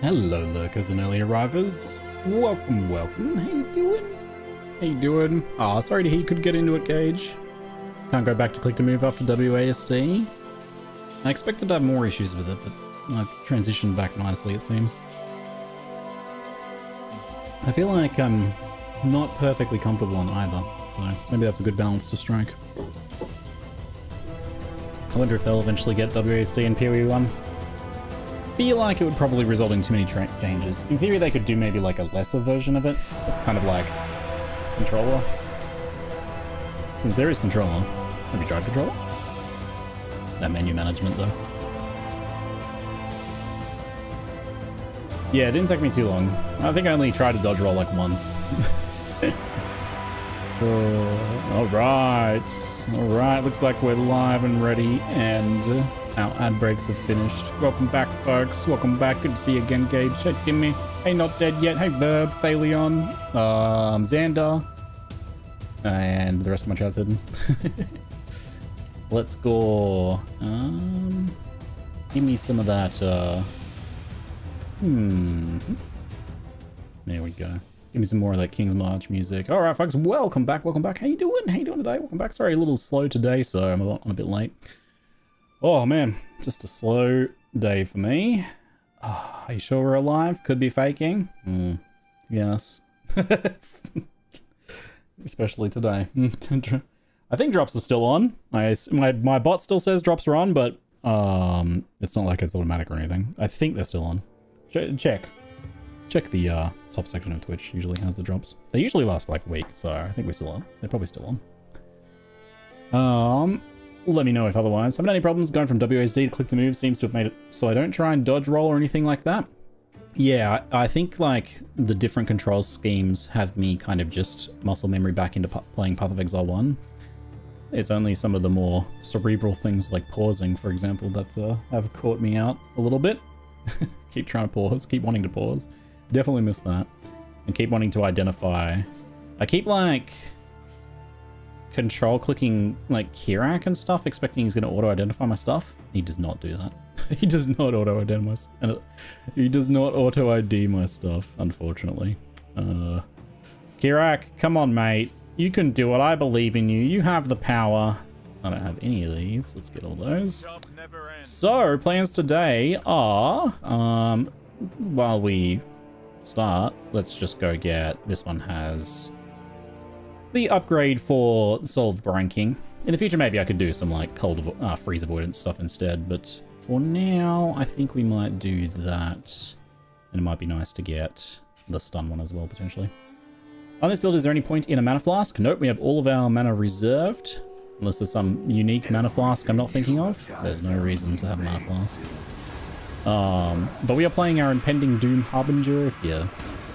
Hello, lurkers and early arrivers. Welcome, welcome. How you doing? How you doing? Ah, sorry to hear you couldn't get into it, Gage. Can't go back to click to move after WASD. I expected to have more issues with it, but I've transitioned back nicely, it seems. I feel like I'm not perfectly comfortable on either, so maybe that's a good balance to strike. I wonder if they'll eventually get WASD and PoE 1. Feel like it would probably result in too many changes. In theory, they could do maybe like a lesser version of it. It's kind of like controller. Since there is controller, have you tried controller? That menu management though. Yeah, it didn't take me too long. I think I only tried to dodge roll like once. Alright, looks like we're live and ready, and our ad breaks have finished. Welcome back, folks. Welcome back. Good to see you again, Gage. Hey, Jimmy. Hey, Not Dead Yet. Hey, Burb, Thalion, Xander, and the rest of my chat's hidden. Let's go. Give me some of that, There we go. Give me some more of that King's March music. All right, folks, welcome back. Welcome back. How you doing? How you doing today? Welcome back. Sorry, a little slow today, so I'm a bit late. Oh, man. Just a slow day for me. Oh, are you sure we're alive? Could be faking. Yes. Especially today. I think drops are still on. My bot still says drops are on, but it's not like it's automatic or anything. I think they're still on. Check the top section of Twitch. Usually has the drops. They usually last for like a week, so I think we're still on. They're probably still on. Let me know if otherwise. Haven't any problems going from WASD to click to move. Seems to have made it so I don't try and dodge roll or anything like that. Yeah, I think like the different control schemes have me kind of just muscle memory back into playing Path of Exile 1. It's only some of the more cerebral things like pausing, for example, that have caught me out a little bit. Keep trying to pause, keep wanting to pause. Definitely miss that. And keep wanting to identify. I keep like control clicking like Kirak and stuff, expecting he's going to auto-identify my stuff. He does not do that. He does not auto-identify He does not auto-ID my stuff, unfortunately. Kirak, come on, mate. You can do it. I believe in you. You have the power. I don't have any of these. Let's get all those. So, plans today are, while we start, let's just go get, this one has the upgrade for Solve Branking. In the future, maybe I could do some like cold freeze avoidance stuff instead, but for now, I think we might do that. And it might be nice to get the stun one as well, potentially. On this build, is there any point in a mana flask? Nope, we have all of our mana reserved. Unless there's some unique mana flask I'm not thinking of. There's no reason to have a mana flask. But we are playing our Impending Doom Harbinger. If you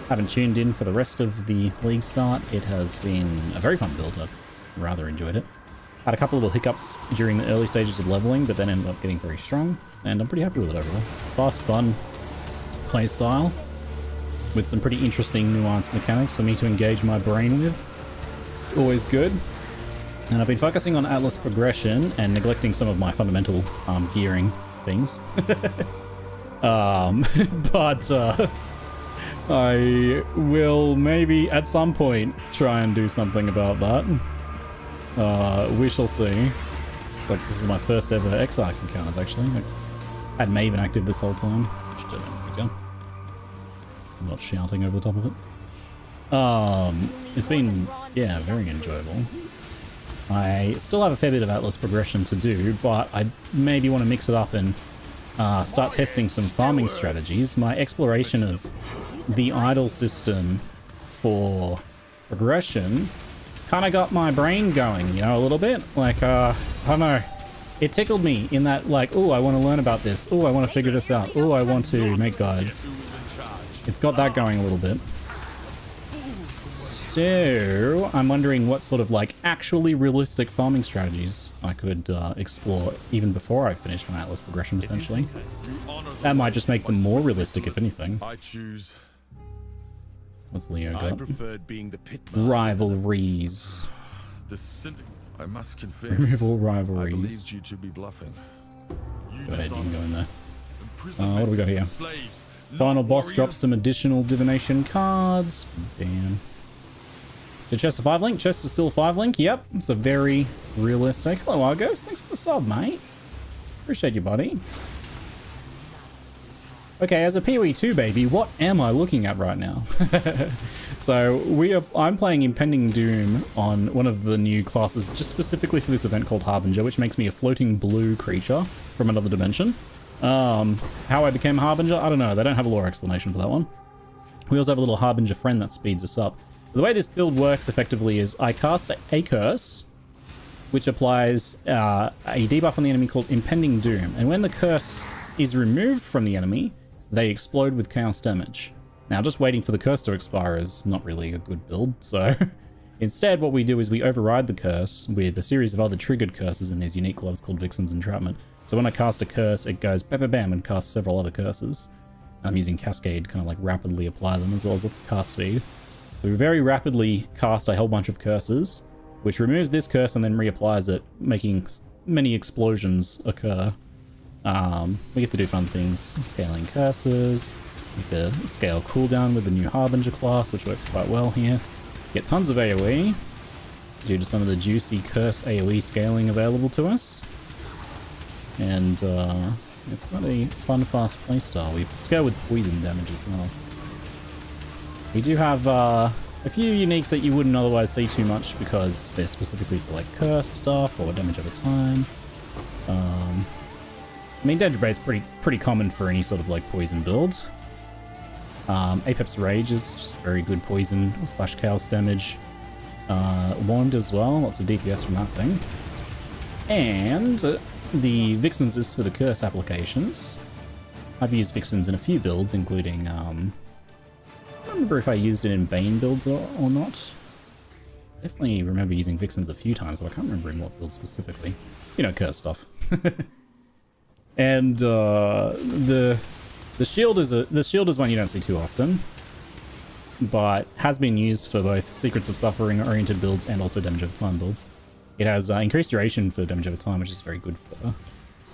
haven't tuned in for the rest of the league start, it has been a very fun build. I've rather enjoyed it. Had a couple little hiccups during the early stages of leveling, but then ended up getting very strong. And I'm pretty happy with it overall. It's fast, fun play style with some pretty interesting nuanced mechanics for me to engage my brain with. Always good. And I've been focusing on Atlas progression and neglecting some of my fundamental gearing things. But I will maybe at some point try and do something about that. We shall see. It's like this is my first ever Exarch encounters actually. I had Maven active this whole time, which turned out to go. So I'm not shouting over the top of it. It's been, yeah, very enjoyable. I still have a fair bit of Atlas progression to do, but I maybe want to mix it up and start testing some farming strategies. My exploration of the idle system for progression kind of got my brain going, you know, a little bit. Like, I don't know. It tickled me in that, like, oh, I want to learn about this. Oh, I want to figure this out. Oh, I want to make guides. It's got that going a little bit. So, I'm wondering what sort of like actually realistic farming strategies I could explore even before I finish my Atlas progression potentially. That might just make them more realistic if anything. I choose. What's Leo got? I preferred being the pit Rivalries. I must confess. Rival rivalries. I believed you to be bluffing. Go ahead, you can go in there. What do we got here? Slaves Final boss drops some additional divination cards. Bam. So chest to 5 link. Chest is still 5 link. Yep. It's a very realistic. Hello, Argos. Thanks for the sub, mate. Appreciate you, buddy. Okay, as a PoE 2 baby, what am I looking at right now? So I'm playing Impending Doom on one of the new classes just specifically for this event called Harbinger, which makes me a floating blue creature from another dimension. How I became Harbinger, I don't know. They don't have a lore explanation for that one. We also have a little Harbinger friend that speeds us up. The way this build works effectively is I cast a curse, which applies a debuff on the enemy called Impending Doom. And when the curse is removed from the enemy, they explode with chaos damage. Now, just waiting for the curse to expire is not really a good build, so instead what we do is we override the curse with a series of other triggered curses in these unique gloves called Vixen's Entrapment. So when I cast a curse, it goes bam, bam, bam, and casts several other curses. I'm using Cascade to kind of like rapidly apply them, as well as lots of cast speed. So we very rapidly cast a whole bunch of curses, which removes this curse and then reapplies it, making many explosions occur. We get to do fun things, scaling curses, we can scale cooldown with the new Harbinger class, which works quite well here. Get tons of AoE, due to some of the juicy curse AoE scaling available to us. And it's got a fun, fast playstyle. We scale with poison damage as well. We do have a few uniques that you wouldn't otherwise see too much because they're specifically for like curse stuff or damage over time. I mean, Danger Bay is pretty common for any sort of like poison build. Apex Rage is just very good poison / chaos damage. Wand as well, lots of DPS from that thing. And the Vixens is for the curse applications. I've used Vixens in a few builds, including I don't remember if I used it in Bane builds or not. Definitely remember using Vixens a few times, but I can't remember in what build specifically. You know, curse stuff. And the shield is one you don't see too often, but has been used for both Secrets of Suffering oriented builds and also damage over time builds. It has increased duration for damage over time, which is very good for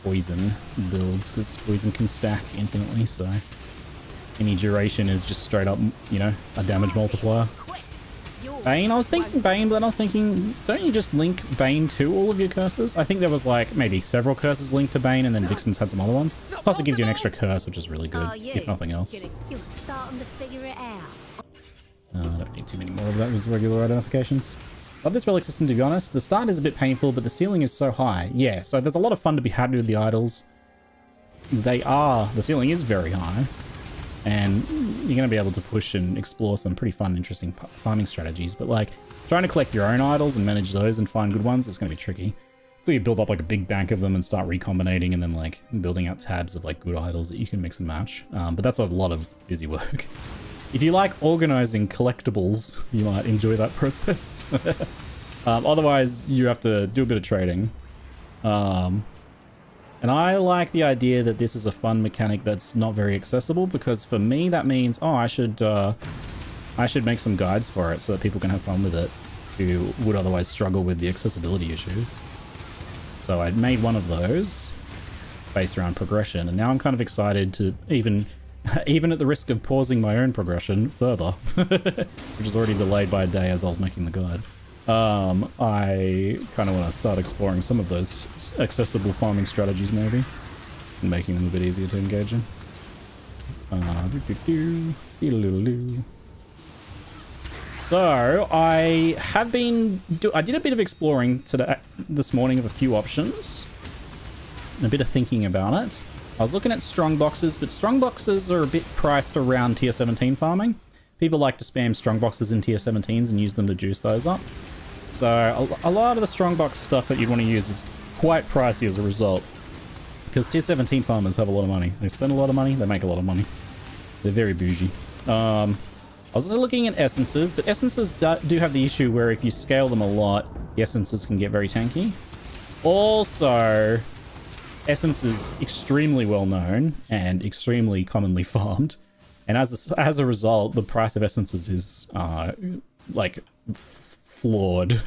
poison builds because poison can stack infinitely. So any duration is just straight up, you know, a damage multiplier. Bane, I was thinking Bane, but then I was thinking, don't you just link Bane to all of your curses? I think there was like maybe several curses linked to Bane, and then Vixens had some other ones. Plus it gives you an extra curse, which is really good, if nothing else. You're starting to figure it out. I don't need too many more of those regular identifications. Love this relic system, to be honest. The start is a bit painful, but the ceiling is so high. Yeah, so there's a lot of fun to be had with the idols. The ceiling is very high. And you're going to be able to push and explore some pretty fun, interesting farming strategies. But like, trying to collect your own idols and manage those and find good ones is going to be tricky. So you build up like a big bank of them and start recombinating and then like building out tabs of like good idols that you can mix and match. But that's a lot of busy work. If you like organizing collectibles, you might enjoy that process. Otherwise, you have to do a bit of trading. And I like the idea that this is a fun mechanic that's not very accessible, because for me that means, oh, I should make some guides for it so that people can have fun with it who would otherwise struggle with the accessibility issues. So I made one of those based around progression, and now I'm kind of excited to even at the risk of pausing my own progression further, which is already delayed by a day as I was making the guide. I kind of want to start exploring some of those accessible farming strategies maybe, and making them a bit easier to engage in. So I did a bit of exploring this morning of a few options, and a bit of thinking about it. I was looking at strong boxes, but strong boxes are a bit priced around tier 17 farming. People like to spam strong boxes in tier 17s and use them to juice those up. So a lot of the strong box stuff that you'd want to use is quite pricey as a result. Because tier 17 farmers have a lot of money. They spend a lot of money, they make a lot of money. They're very bougie. I was also looking at essences, but essences do have the issue where if you scale them a lot, the essences can get very tanky. Also, essence is extremely well known and extremely commonly farmed. And as a result, the price of essences is like flawed,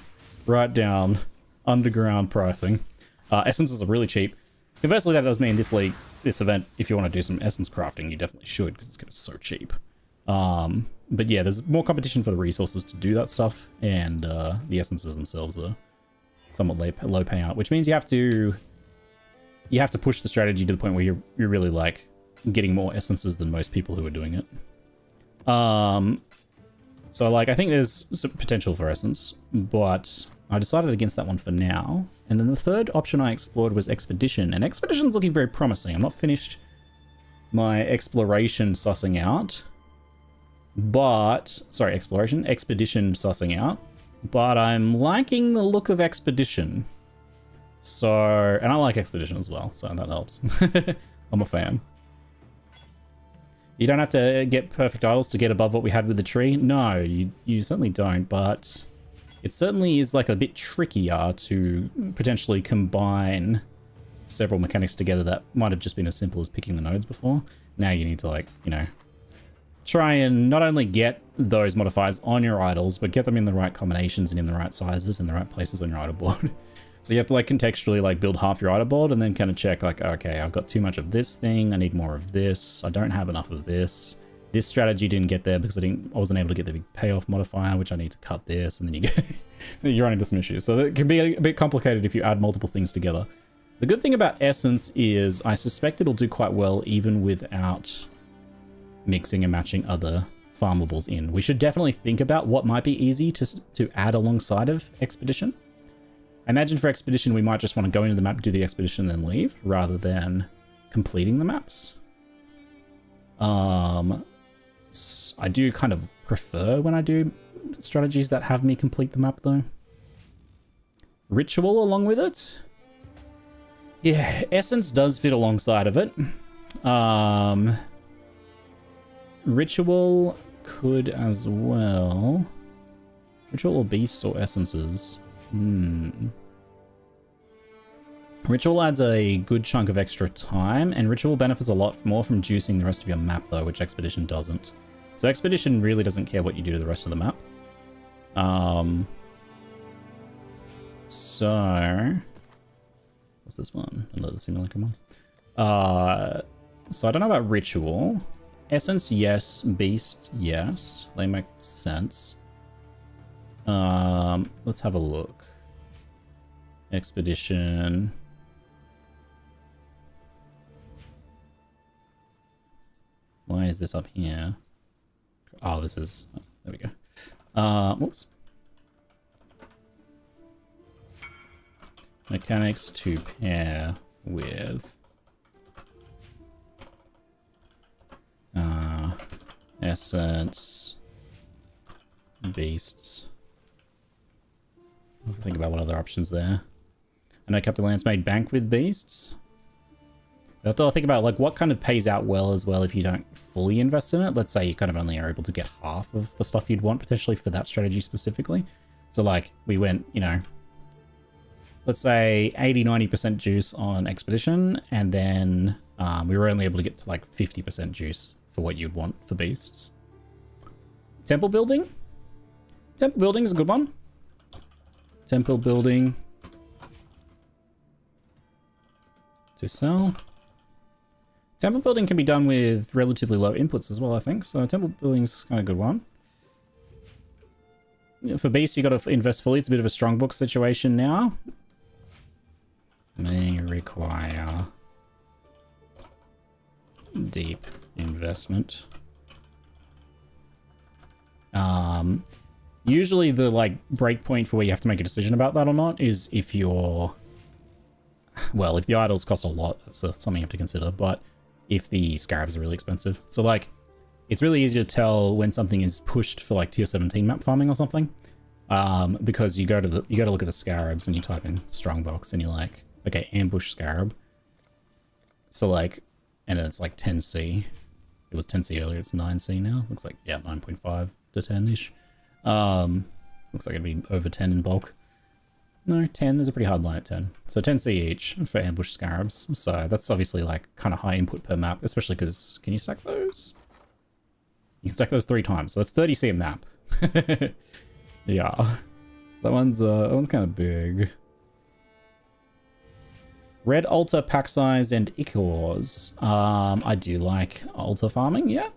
right down underground pricing. Essences are really cheap. Conversely, that does mean this league, this event, if you want to do some essence crafting, you definitely should, because it's so cheap. But yeah, there's more competition for the resources to do that stuff, and the essences themselves are somewhat low payout, which means you have to push the strategy to the point where you're really like getting more essences than most people who are doing it. So like I think there's some potential for essence, but I decided against that one for now. And then the third option I explored was expedition, and expedition's looking very promising. I'm not finished my expedition sussing out, but I'm liking the look of expedition. So, and I like expedition as well, so that helps. I'm a fan. You don't have to get perfect idols to get above what we had with the tree. No, you certainly don't, but it certainly is like a bit trickier to potentially combine several mechanics together that might have just been as simple as picking the nodes before. Now you need to, like, you know, try and not only get those modifiers on your idols, but get them in the right combinations and in the right sizes and the right places on your idol board. So you have to like contextually like build half your idol board and then kind of check like, okay, I've got too much of this thing. I need more of this. I don't have enough of this. This strategy didn't get there because I wasn't able to get the big payoff modifier, which I need to cut this, and then you run into some issues. So it can be a bit complicated if you add multiple things together. The good thing about Essence is I suspect it'll do quite well even without mixing and matching other farmables in. We should definitely think about what might be easy to add alongside of Expedition. I imagine for Expedition we might just want to go into the map, do the Expedition, and then leave, rather than completing the maps. I do kind of prefer when I do strategies that have me complete the map though. Ritual along with it? Yeah, Essence does fit alongside of it. Ritual could as well. Ritual or Beasts or Essences? Ritual adds a good chunk of extra time, and Ritual benefits a lot more from juicing the rest of your map though, which Expedition doesn't. So Expedition really doesn't care what you do to the rest of the map. So what's this one? Another simulacrum one. So I don't know about Ritual. Essence, yes. Beast, yes. They make sense. Let's have a look. Expedition. Why is this up here? Oh, this is... Oh, there we go. Whoops. Mechanics to pair with... Essence... Beasts. I'll have to think about what other options there. I know Captain Lance made bank with beasts. I have to think about like what kind of pays out well as well if you don't fully invest in it. Let's say you kind of only are able to get half of the stuff you'd want potentially for that strategy specifically. So like we went, you know, let's say 80-90% juice on Expedition, and then we were only able to get to like 50% juice for what you'd want for beasts. Temple building? Temple building is a good one. Temple building to sell. Temple building can be done with relatively low inputs as well, I think. So temple building's kind of a good one. For beasts, you got to invest fully. It's a bit of a strong book situation now. May require deep investment. Usually the like break point for where you have to make a decision about that or not is if you're, well, if the idols cost a lot, that's something you have to consider, but if the scarabs are really expensive. So like, it's really easy to tell when something is pushed for like tier 17 map farming or something, because you go to look at the scarabs and you type in strongbox and you're like, okay, ambush scarab. So like, and it's like 10C. It was 10C earlier, it's 9C now. Looks like, yeah, 9.5 to 10-ish. Looks like it'd be over 10 in bulk. No, 10, there's a pretty hard line at 10. So 10C each for ambush scarabs. So that's obviously like kind of high input per map, especially because, can you stack those? You can stack those 3 times, so that's 30C a map. Yeah. That one's kind of big. Red altar, pack size, and ichors. I do like altar farming, yeah.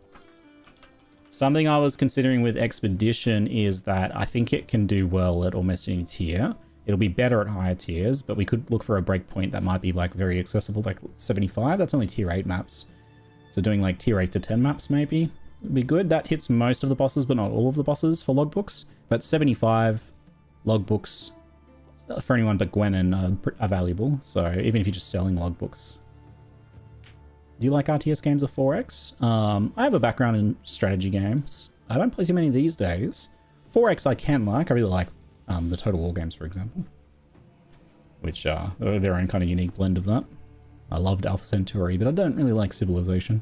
Something I was considering with Expedition is that I think it can do well at almost any tier. It'll be better at higher tiers, but we could look for a breakpoint that might be like very accessible, like 75. That's only tier 8 maps. So doing like tier 8 to 10 maps maybe would be good. That hits most of the bosses, but not all of the bosses for logbooks. But 75 logbooks for anyone but Gwenin are valuable. So even if you're just selling logbooks. Do you like RTS games of 4X? I have a background in strategy games. I don't play too many these days. 4X I can like. I really like the Total War games, for example. Which are their own kind of unique blend of that. I loved Alpha Centauri, but I don't really like Civilization.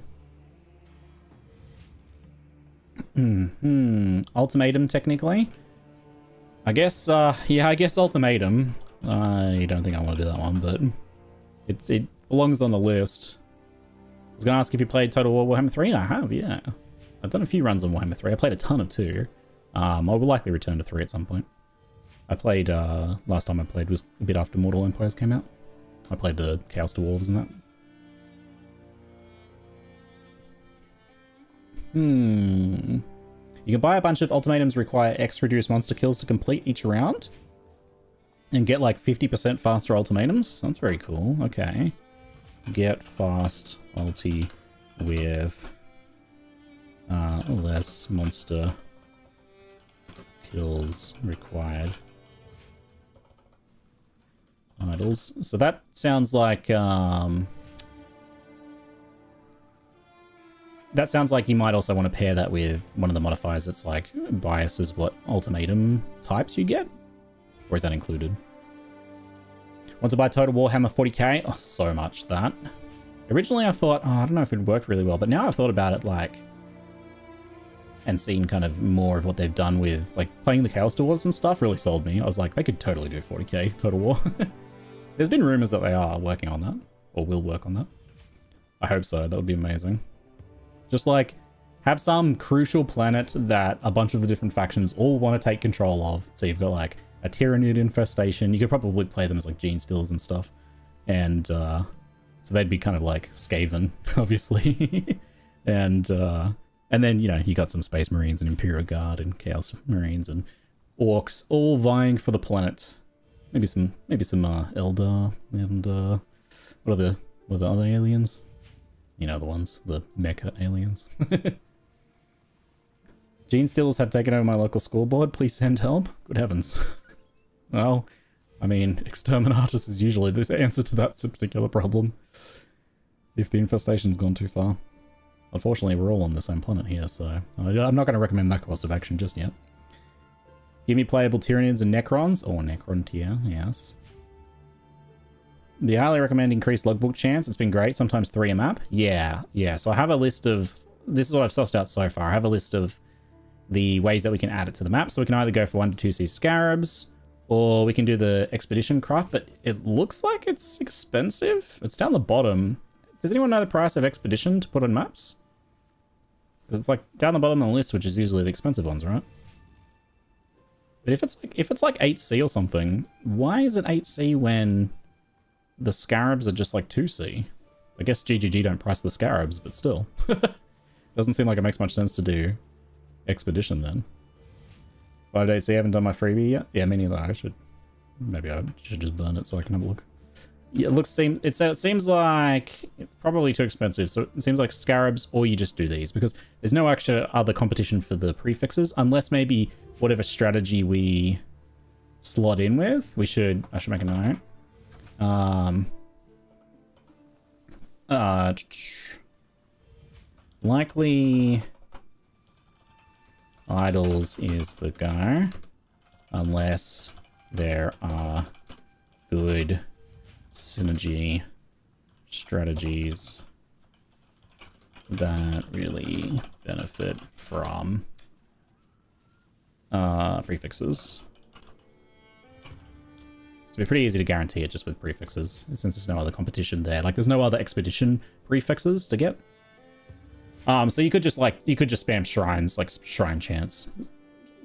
Ultimatum, technically. I guess, yeah, I guess Ultimatum. I don't think I want to do that one, but it belongs on the list. I was going to ask if you played Total War Warhammer 3. I have, yeah. I've done a few runs on Warhammer 3. I played a ton of 2. I will likely return to 3 at some point. I played, last time I played was a bit after Mortal Empires came out. I played the Chaos Dwarves and that. You can buy a bunch of ultimatums, require X reduced monster kills to complete each round. And get like 50% faster ultimatums. That's very cool. Okay. Get fast ulti with less monster kills required. Idols. So that sounds like you might also want to pair that with one of the modifiers that's like biases what ultimatum types you get. Or is that included? Want to buy Total Warhammer 40k? Oh, so much that. Originally I thought, oh, I don't know if it would work really well, but now I've thought about it like and seen kind of more of what they've done with like playing the Chaos Dwarves and stuff really sold me. I was like, they could totally do 40k Total War. There's been rumors that they are working on that or will work on that. I hope so. That would be amazing. Just like have some crucial planet that a bunch of the different factions all want to take control of. So you've got like a Tyranid infestation. You could probably play them as like Gene Stealers and stuff. And so they'd be kind of like Skaven, obviously. and then, you know, you got some Space Marines and Imperial Guard and Chaos Marines and Orcs all vying for the planet. Maybe some Eldar and what are the other aliens? You know the ones, the mecha aliens. Gene Stealers have taken over my local scoreboard. Please send help. Good heavens. Well, I mean, Exterminatus is usually the answer to that particular problem. If the infestation's gone too far. Unfortunately, we're all on the same planet here, so I'm not going to recommend that course of action just yet. Give me playable Tyranids and Necrons, or Necron tier, yes. Do you highly recommend increased logbook chance? It's been great, sometimes 3 a map. Yeah. So I have a list of, this is what I've sussed out so far. I have a list of the ways that we can add it to the map. So we can either go for 1 to 2C Scarabs, or we can do the Expedition craft, but it looks like it's expensive. It's down the bottom. Does anyone know the price of Expedition to put on maps? Because it's like down the bottom of the list, which is usually the expensive ones, right? But if it's like 8C or something, why is it 8C when the Scarabs are just like 2C? I guess GGG don't price the Scarabs, but still. Doesn't seem like it makes much sense to do Expedition then. 5 days, so you haven't done my freebie yet? Yeah, me neither. Maybe I should just burn it so I can have a look. Yeah, it seems like it's probably too expensive. So it seems like Scarabs, or you just do these, because there's no actual other competition for the prefixes, unless maybe whatever strategy we slot in with. I should make a note. Likely idols is the go, unless there are good synergy strategies that really benefit from prefixes. It'd be pretty easy to guarantee it just with prefixes, since there's no other competition there. Like, there's no other expedition prefixes to get. So you could just spam shrines, like shrine chants,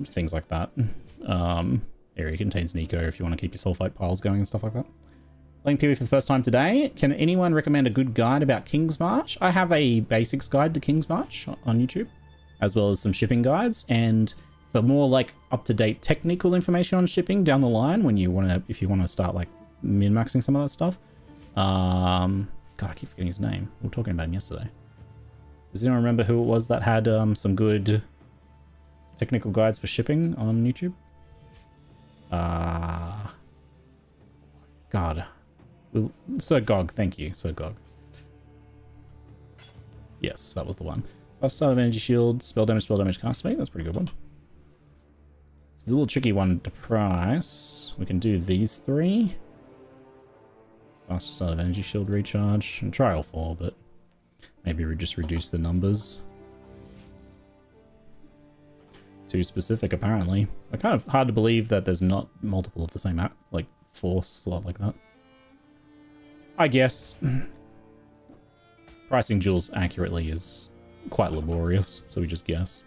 things like that. Area contains Nico if you want to keep your sulfite piles going and stuff like that. Playing PoE for the first time today. Can anyone recommend a good guide about King's March? I have a basics guide to King's March on YouTube, as well as some shipping guides. And for more like up-to-date technical information on shipping down the line, when you want to, if you want to start like min-maxing some of that stuff. God, I keep forgetting his name. We were talking about him yesterday. Does anyone remember who it was that had some good technical guides for shipping on YouTube? God. Sir Gog, thank you, Sir Gog. Yes, that was the one. Fast start of energy shield, spell damage, cast speed. That's a pretty good one. It's a little tricky one to price. We can do these three. Faster start of energy shield recharge. And try all four, but maybe we just reduce the numbers. Too specific, apparently. Kind of hard to believe that there's not multiple of the same like force slot like that. I guess pricing jewels accurately is quite laborious, so we just guess.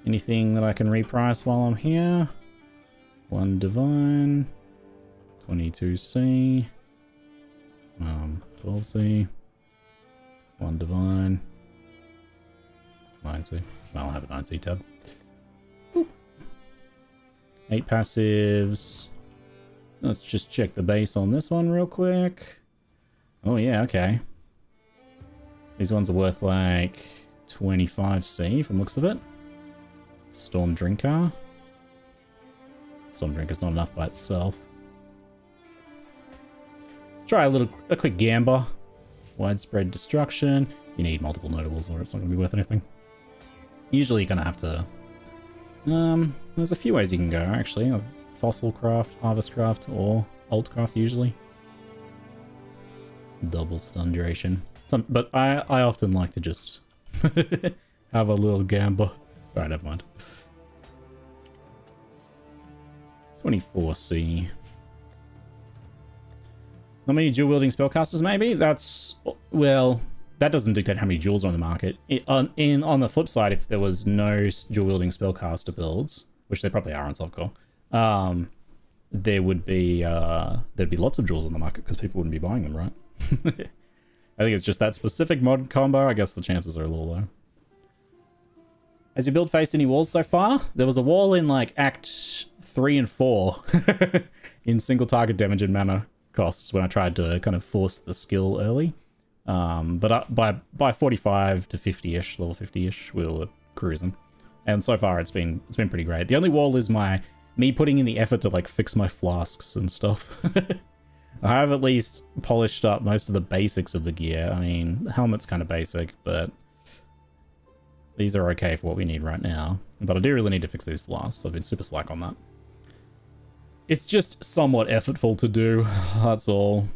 Anything that I can reprice while I'm here? 1 divine, 22C, 12C, 1 divine, 9C. Well, I'll have a 9C tab. 8 passives. Let's just check the base on this one real quick. Oh yeah, okay. These ones are worth like 25C from looks of it. Storm Drinker. Storm Drinker's not enough by itself. Try a quick Gamba. Widespread Destruction. You need multiple notables or it's not going to be worth anything. Usually you're going to have to... there's a few ways you can go actually. Fossil Craft, Harvest Craft, or Alt Craft usually. Double stun duration. But I often like to just have a little Gamba. Alright, never mind. 24C. Not many dual wielding spellcasters, maybe? That's, well, that doesn't dictate how many jewels are on the market. On the flip side, if there was no dual wielding spellcaster builds, which there probably are on Softcore, there would be there'd be lots of jewels on the market because people wouldn't be buying them, right? I think it's just that specific mod combo. I guess the chances are a little low. Has your build faced any walls so far? There was a wall in like Act 3 and 4 in single target damage and mana costs when I tried to kind of force the skill early. But by 45 to 50-ish, level 50-ish, we were cruising. And so far it's been pretty great. The only wall is me putting in the effort to like fix my flasks and stuff. I have at least polished up most of the basics of the gear. I mean, the helmet's kind of basic, but these are okay for what we need right now. But I do really need to fix these flasks. I've been super slack on that. It's just somewhat effortful to do, that's all.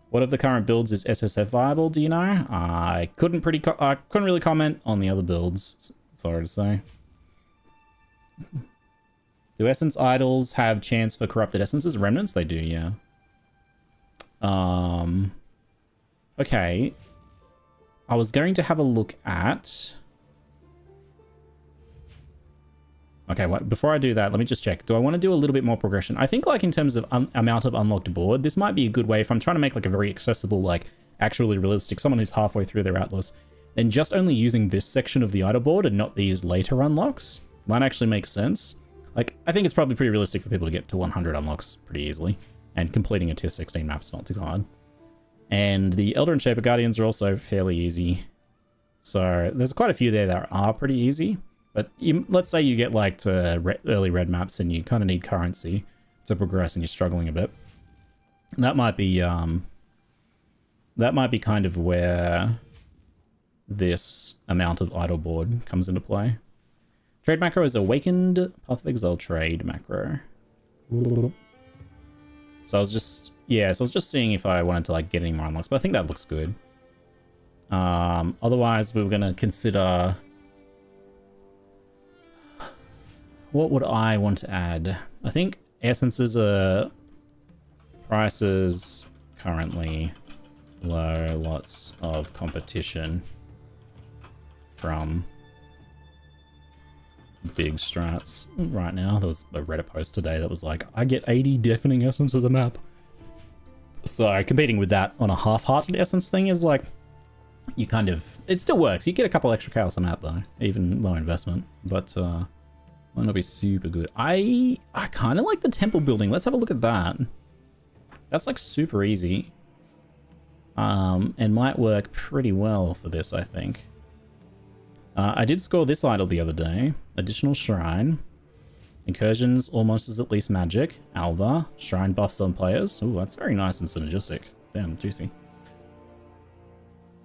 What of the current builds is SSF viable, do you know? I couldn't really comment on the other builds, sorry to say. Do Essence Idols have chance for Corrupted Essences? Remnants? They do, yeah. Okay. I was going to have a look at... Okay, before I do that, let me just check. Do I want to do a little bit more progression? I think, like, in terms of amount of unlocked board, this might be a good way if I'm trying to make, like, a very accessible, like, actually realistic, someone who's halfway through their Atlas, then just only using this section of the idol board and not these later unlocks might actually make sense. Like, I think it's probably pretty realistic for people to get to 100 unlocks pretty easily, and completing a tier 16 map's not too hard. And the Elder and Shaper Guardians are also fairly easy. So there's quite a few there that are pretty easy. But let's say you get like to early red maps and you kind of need currency to progress and you're struggling a bit. That might be kind of where this amount of idle board comes into play. Trade macro is Awakened Path of Exile trade macro. So I was just seeing if I wanted to like get any more unlocks, but I think that looks good. Otherwise we were gonna consider, what would I want to add? I think essences are prices currently low, lots of competition from big strats right now. There was a Reddit post today that was like, I get 80 deafening essences a map. So competing with that on a half-hearted essence thing is like, you kind of, it still works. You get a couple extra chaos on that though, even low investment, but might not be super good. I kind of like the temple building. Let's have a look at that. That's like super easy. And might work pretty well for this, I think. I did score this idol the other day. Additional shrine. Incursions almost as at least magic. Alva. Shrine buffs on players. Ooh, that's very nice and synergistic. Damn, juicy.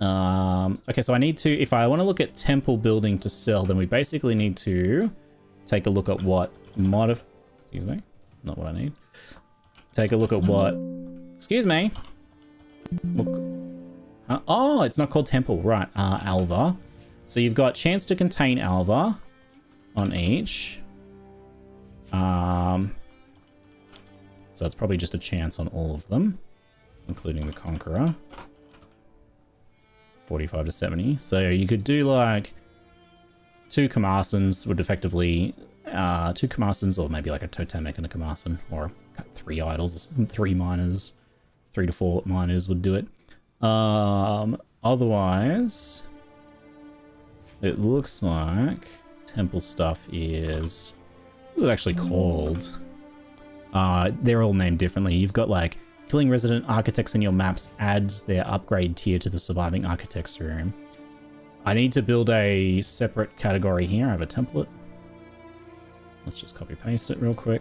Okay, so I need to, if I want to look at temple building to sell, then we basically need to take a look at what excuse me, not what I need. Take a look at what, excuse me. Look. Oh, it's not called temple, right? Alva. So you've got chance to contain Alva on each. So it's probably just a chance on all of them, including the Conqueror. 45 to 70. So you could do like 2 Kamarsons would effectively, 2 Kamarsons, or maybe like a Totemic and a Kamarson, or 3 idols, 3 miners, 3 to 4 miners would do it. Otherwise, it looks like temple stuff is, what is it actually called? They're all named differently. You've got like killing resident architects in your maps adds their upgrade tier to the surviving architects room. I need to build a separate category here. I have a template. Let's just copy paste it real quick.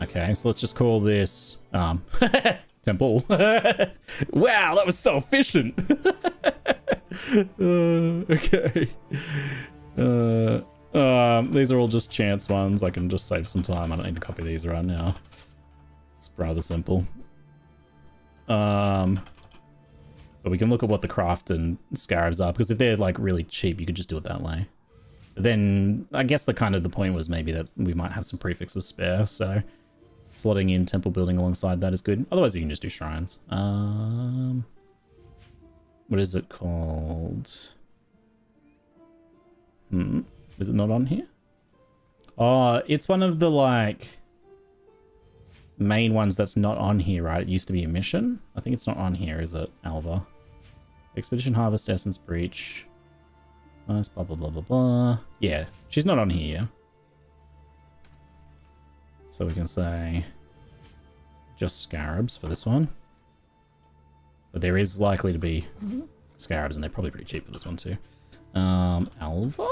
Okay, so let's just call this temple. Wow, that was so efficient. Okay. These are all just chance ones. I can just save some time. I don't need to copy these right now. It's rather simple. But we can look at what the craft and scarabs are, because if they're like really cheap, you could just do it that way. But then I guess the point was maybe that we might have some prefixes spare, so slotting in temple building alongside that is good. Otherwise we can just do shrines. What is it called? Is it not on here? Oh, it's one of the like main ones that's not on here, right? It used to be a mission. I think it's not on here, is it? Alva. Expedition Harvest, Essence Breach. Nice, blah, blah, blah, blah, blah. Yeah, she's not on here. So we can say just scarabs for this one. But there is likely to be scarabs, and they're probably pretty cheap for this one too. Alva?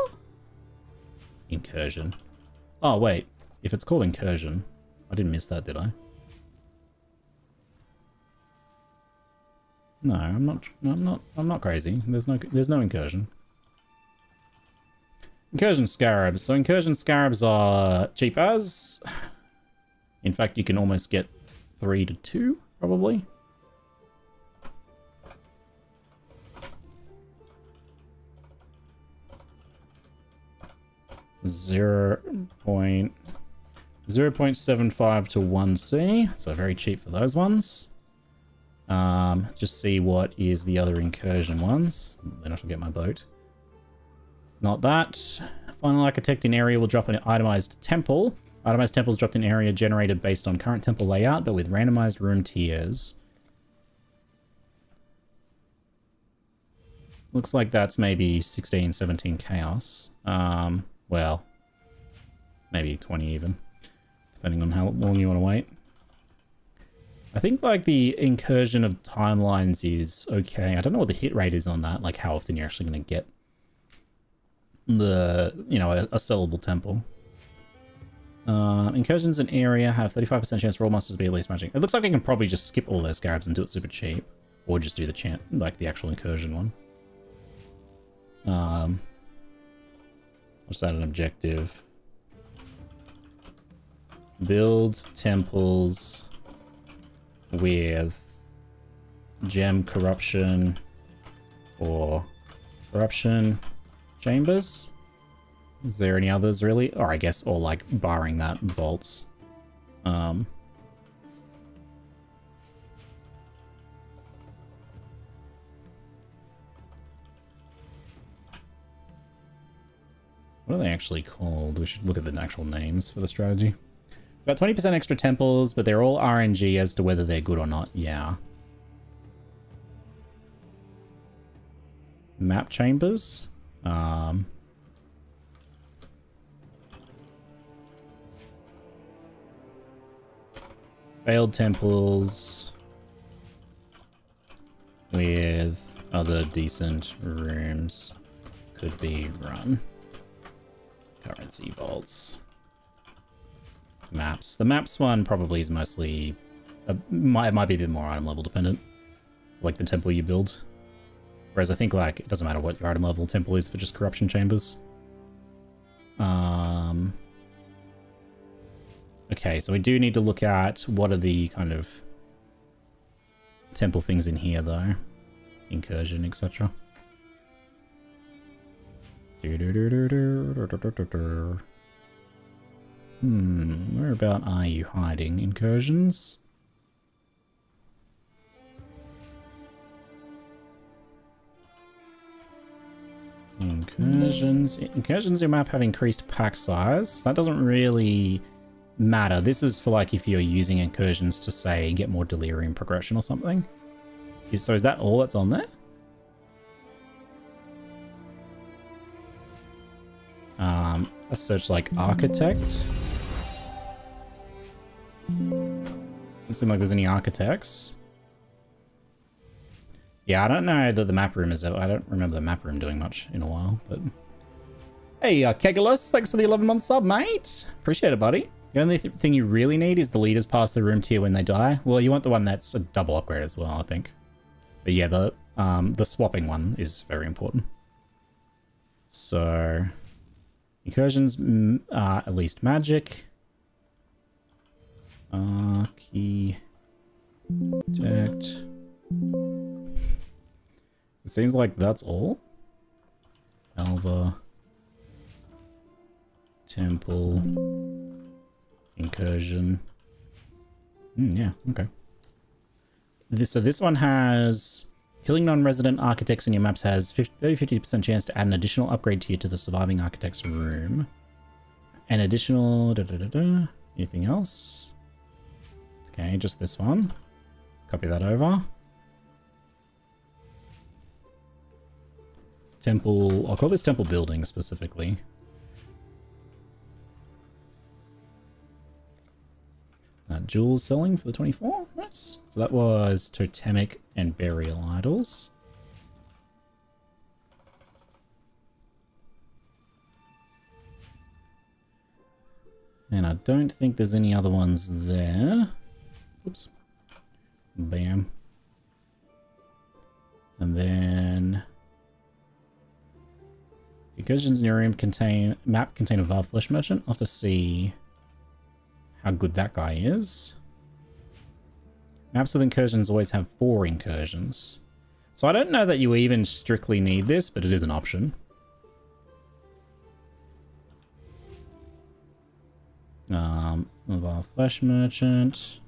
Incursion. Oh, wait. If it's called Incursion, I didn't miss that, did I? No, I'm not crazy. There's no Incursion. Incursion Scarabs. So Incursion Scarabs are cheap as. In fact, you can almost get 3 to 2, probably. Zero point 0.75 to 1C, so very cheap for those ones. Just see what is the other incursion ones. Then I shall get my boat. Not that. Final architect in area will drop an itemized temple. Itemized temples dropped in area generated based on current temple layout, but with randomized room tiers. Looks like that's maybe 16, 17 chaos. Well, maybe 20 even, depending on how long you want to wait. I think like the incursion of timelines is okay. I don't know what the hit rate is on that, like how often you're actually going to get the, you know, a sellable temple. Incursions in area have 35% chance for all monsters to be at least matching. It looks like I can probably just skip all those scarabs and do it super cheap, or just do the like the actual incursion one. What's that, an objective? Build temples with gem corruption or corruption chambers. Is there any others really? Or I guess, or like barring that, vaults. What are they actually called? We should look at the actual names for the strategy. It's about 20% extra temples, but they're all RNG as to whether they're good or not. Yeah. Map chambers. Failed temples with other decent rooms could be run. Currency vaults. Maps. The maps one probably is mostly... it might be a bit more item level dependent. Like the temple you build. Whereas I think like it doesn't matter what your item level temple is for just corruption chambers. Okay, so we do need to look at what are the kind of temple things in here though. Incursion, etc. Whereabout are you hiding? Incursions? Incursions, your map have increased pack size. That doesn't really matter. This is for like if you're using incursions to say get more delirium progression or something. So is that all that's on there? Let's search like architect. Doesn't seem like there's any architects. Yeah, I don't know that the map room is... I don't remember the map room doing much in a while, but... Hey, Kegulus, thanks for the 11-month sub, mate. Appreciate it, buddy. The only thing you really need is the leaders pass the room tier when they die. Well, you want the one that's a double upgrade as well, I think. But yeah, the swapping one is very important. So... incursions are at least magic. Key... Detect... It seems like that's all. Alva. Temple. Incursion. Yeah, okay. So this one has... killing non-resident architects in your maps has 30-50% chance to add an additional upgrade tier to the surviving architect's room. An additional... Anything else? Okay, just this one. Copy that over. Temple... I'll call this temple building specifically. Jewels selling for the 24. Nice. So that was totemic and burial idols. And I don't think there's any other ones there. Oops. Bam. And then... incursions in your room map contain a Vile Flesh Merchant. I'll have to see how good that guy is. Maps with incursions always have 4 incursions. So I don't know that you even strictly need this, but it is an option. Vile Flesh Merchant.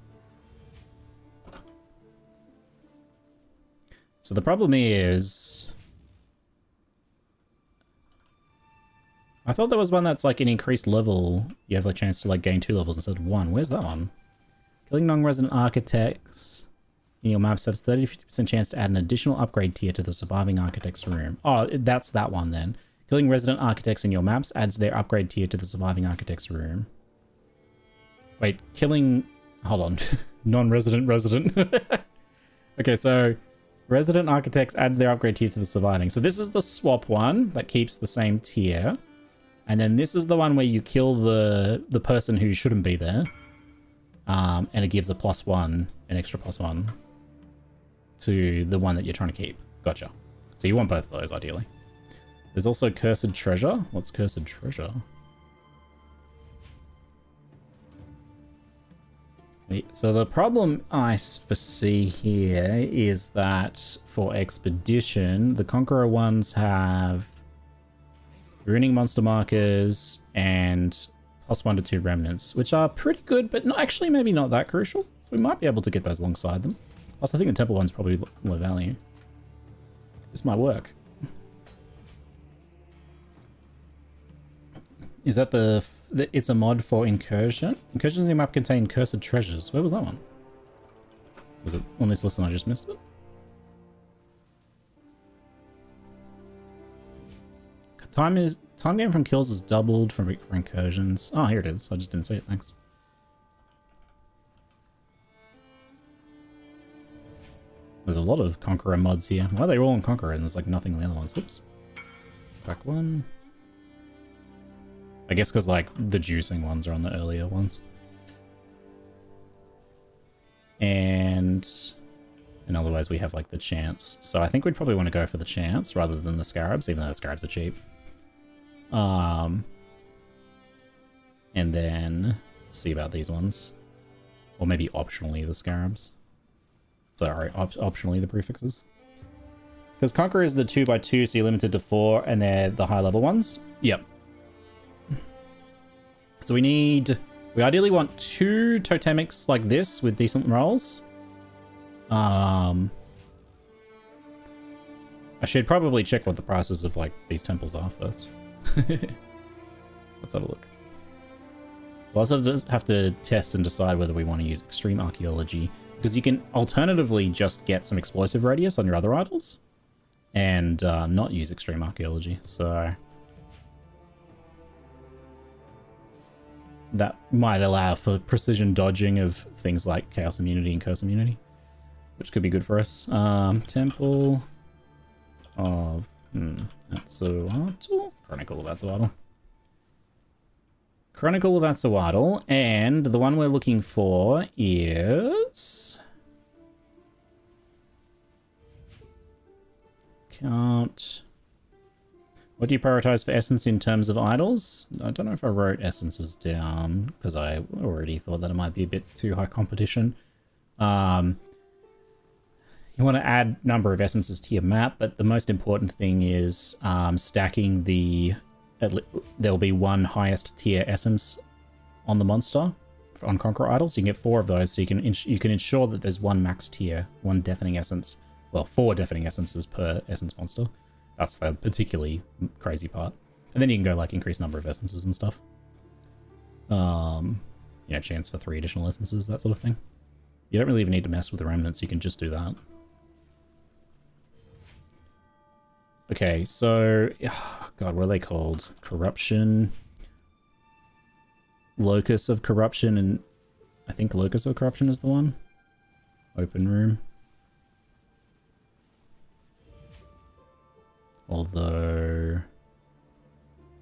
So the problem is... I thought there was one that's like an increased level. You have a chance to like gain 2 levels instead of 1. Where's that one? Killing non-resident architects in your maps has 30-50% chance to add an additional upgrade tier to the surviving architect's room. Oh, that's that one then. Killing resident architects in your maps adds their upgrade tier to the surviving architect's room. Wait, killing... hold on. Non-resident resident. Okay, so resident architects adds their upgrade tier to the surviving. So this is the swap one that keeps the same tier. And then this is the one where you kill the person who shouldn't be there. And it gives a +1, an extra +1 to the one that you're trying to keep. Gotcha. So you want both of those, ideally. There's also Cursed Treasure. What's Cursed Treasure? So the problem I foresee here is that for Expedition, the Conqueror ones have ruining monster markers and +1 to 2 remnants, which are pretty good, but not actually maybe not that crucial. So we might be able to get those alongside them. Plus, I think the temple one's probably low value. This might work. Is that it's a mod for Incursion? Incursions in the map contain cursed treasures. Where was that one? Was it on this list and I just missed it? Time gain from kills is doubled for incursions. Oh, here it is. I just didn't see it. Thanks. There's a lot of Conqueror mods here. Why are they all on Conqueror and there's like nothing on the other ones? Whoops. Back one. I guess because like the juicing ones are on the earlier ones. And in other ways we have like the chance. So I think we'd probably want to go for the chance rather than the scarabs, even though the scarabs are cheap. And then see about these ones. Or maybe optionally the scarabs. Sorry, optionally the prefixes. Because Conqueror is the 2x2, so you're limited to 4, and they're the high level ones. Yep. So we ideally want 2 totemics like this with decent rolls. I should probably check what the prices of like these temples are first. Let's have a look. We'll also have to test and decide whether we want to use extreme archaeology, because you can alternatively just get some explosive radius on your other idols and not use extreme archaeology. So that might allow for precision dodging of things like chaos immunity and curse immunity, which could be good for us. Temple of Atzoatl? Chronicle of Atzoatl. Chronicle of Atzoatl, and the one we're looking for is... What do you prioritize for essence in terms of idols? I don't know if I wrote essences down, because I already thought that it might be a bit too high competition. You want to add number of essences to your map, but the most important thing is stacking the... There'll be one highest tier essence on the monster on Conqueror idols. You can get 4 of those, so you can ensure that there's one max tier, one deafening essence. Well, 4 deafening essences per essence monster. That's the particularly crazy part. And then you can go like increase number of essences and stuff. You know, chance for 3 additional essences, that sort of thing. You don't really even need to mess with the remnants, you can just do that. Okay, so, God, what are they called? Corruption, Locus of Corruption, and I think Locus of Corruption is the one. Open room. Although,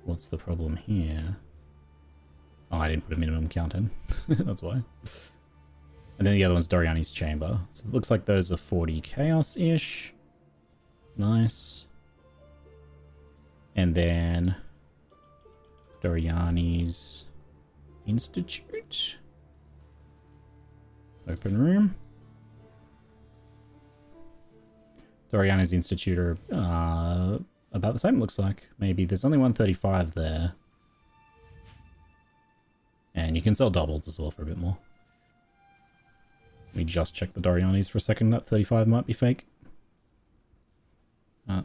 what's the problem here? Oh, I didn't put a minimum count in. That's why. And then the other one's Doriani's Chamber. So it looks like those are 40 chaos-ish. Nice. And then Doriani's Institute. Open room. Doriani's Institute are about the same, it looks like. Maybe there's only 135 there. And you can sell doubles as well for a bit more. Let me just check the Doriani's for a second. That 35 might be fake.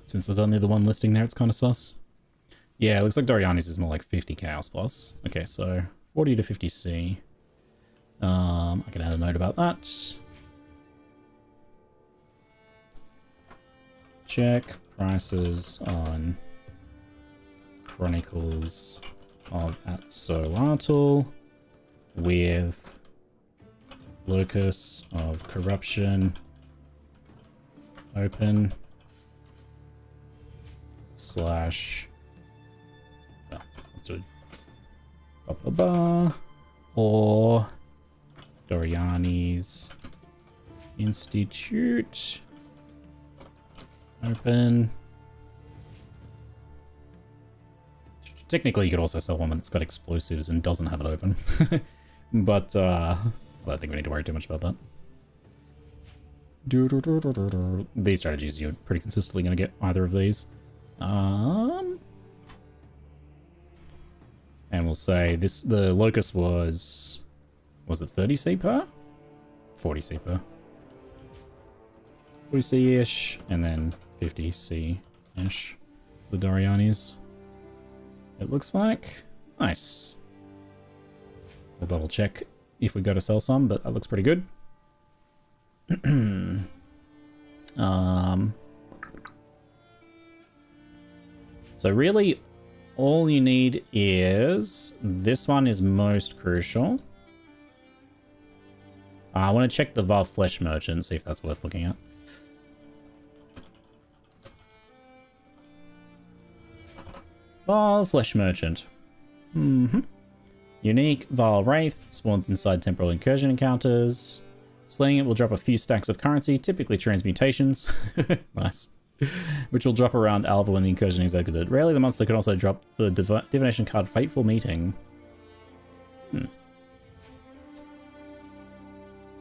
Since there's only the one listing there, it's kind of sus. Yeah, it looks like Doriani's is more like 50 Chaos plus. Okay, so 40 to 50 C. I can add a note about that. Check prices on Chronicles of Atzoatl with Locus of Corruption open slash let's do it or Doriani's Institute open. Technically you could also sell one that's got explosives and doesn't have it open. But I don't think we need to worry too much about that. These strategies, you're pretty consistently going to get either of these. And we'll say this, the Locus was it 30 C per? 40 C per. 40 C-ish, and then 50 C-ish. The Doriani's, it looks like. Nice. We'll double check if we go to sell some, but that looks pretty good. So really, all you need is... This one is most crucial. I want to check the Vaal Flesh Merchant, see if that's worth looking at. Vaal Flesh Merchant. Unique Vaal Wraith spawns inside temporal incursion encounters. Slaying it will drop a few stacks of currency, typically transmutations. Nice. Which will drop around Alva when the incursion is exited. Rarely the monster can also drop the divination card Fateful Meeting.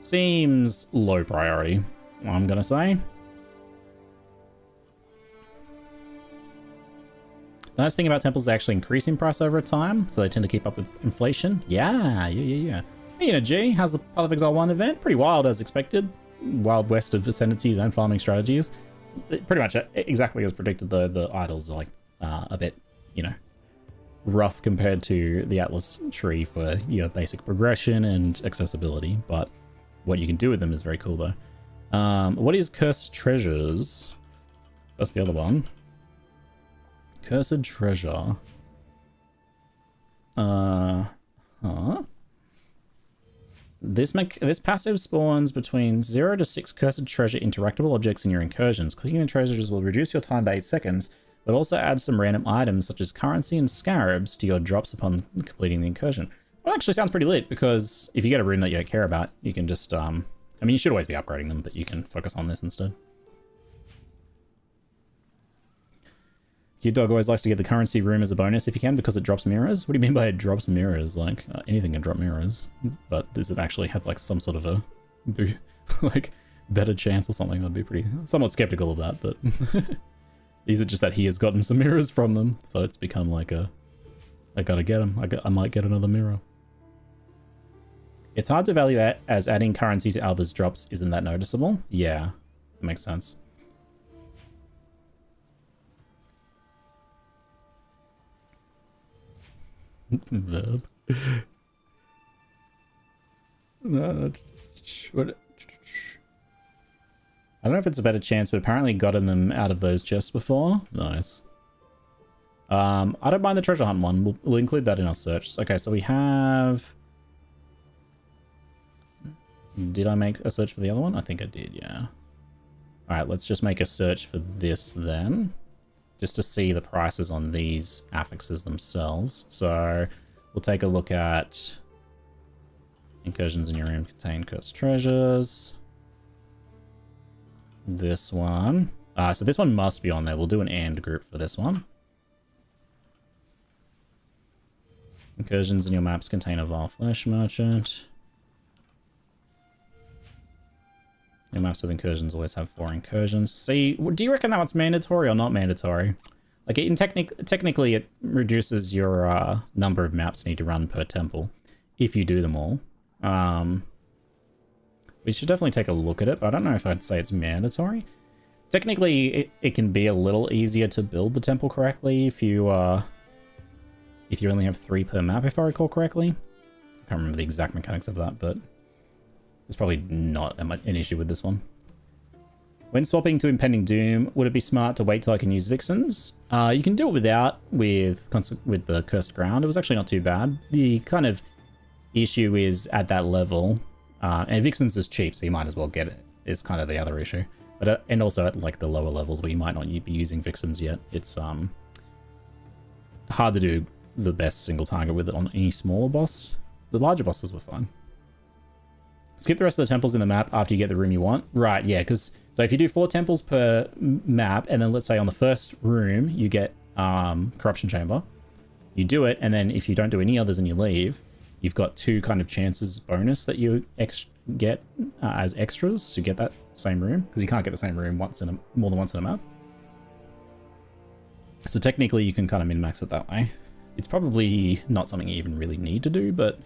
Seems low priority, I'm gonna say. The nice thing about temples is they actually increase in price over time, so they tend to keep up with inflation. Yeah. Hey, G, how's the Path of Exile 1 event? Pretty wild as expected. Wild west of ascendancies and farming strategies. Pretty much exactly as predicted, though. The idols are like a bit, rough compared to the Atlas tree for your basic progression and accessibility, but what you can do with them is very cool, though. What is Cursed Treasures? That's the other one. Cursed Treasure. This passive spawns between 0 to 6 Cursed Treasure interactable objects in your incursions. Clicking the treasures will reduce your time by 8 seconds, but also add some random items such as currency and scarabs to your drops upon completing the incursion. Well, actually sounds pretty lit, because if you get a rune that you don't care about, you can just, I mean, you should always be upgrading them, but you can focus on this instead. Cute Dog always likes to get the currency room as a bonus if you can, because it drops mirrors. What do you mean by it drops mirrors? Like, anything can drop mirrors, but does it actually have, like, some sort of a, like, better chance or something? I'd be pretty, somewhat skeptical of that, but is it just that he has gotten some mirrors from them, so it's become like a, I gotta get him. I might get another mirror. It's hard to value as adding currency to Alva's drops isn't that noticeable. Yeah, that makes sense. Verb. What? I don't know if it's a better chance, but apparently gotten them out of those chests before. Nice. I don't mind the treasure hunt one. We'll include that in our search. Okay, so we have... Did I make a search for the other one? I think I did, yeah. Alright, let's just make a search for this then. Just to see the prices on these affixes themselves. So, we'll take a look at... Incursions in your room contain cursed treasures. This one. So this one must be on there. We'll do an AND group for this one. Incursions in your maps contain a Vaal Flesh Merchant. Your maps with incursions always have 4 incursions. See, do you reckon that one's mandatory or not mandatory? Like, technically, it reduces your number of maps you need to run per temple if you do them all. We should definitely take a look at it, but I don't know if I'd say it's mandatory. Technically, it can be a little easier to build the temple correctly if you only have 3 per map, if I recall correctly. I can't remember the exact mechanics of that, but it's probably not an issue with this one. When swapping to Impending Doom, would it be smart to wait till I can use Vixens? You can do it without with the Cursed Ground. It was actually not too bad. The kind of issue is at that level, and Vixens is cheap, so you might as well get it, is kind of the other issue. But and also at like the lower levels where you might not be using Vixens yet, it's hard to do the best single target with it on any smaller boss. The larger bosses were fine. Skip the rest of the temples in the map after you get the room you want. Right, yeah, because so if you do 4 temples per map, and then let's say on the first room you get Corruption Chamber, you do it, and then if you don't do any others and you leave, you've got 2 kind of chances bonus that you get as extras to get that same room, because you can't get the same room more than once in a map. So technically you can kind of min-max it that way. It's probably not something you even really need to do, but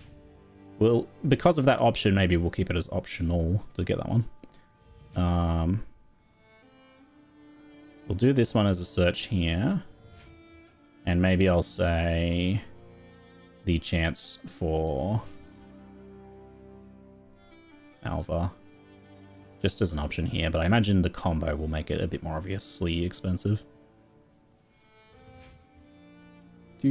because of that option, maybe we'll keep it as optional to get that one. We'll do this one as a search here. And maybe I'll say... the chance for Alva just as an option here, but I imagine the combo will make it a bit more obviously expensive. I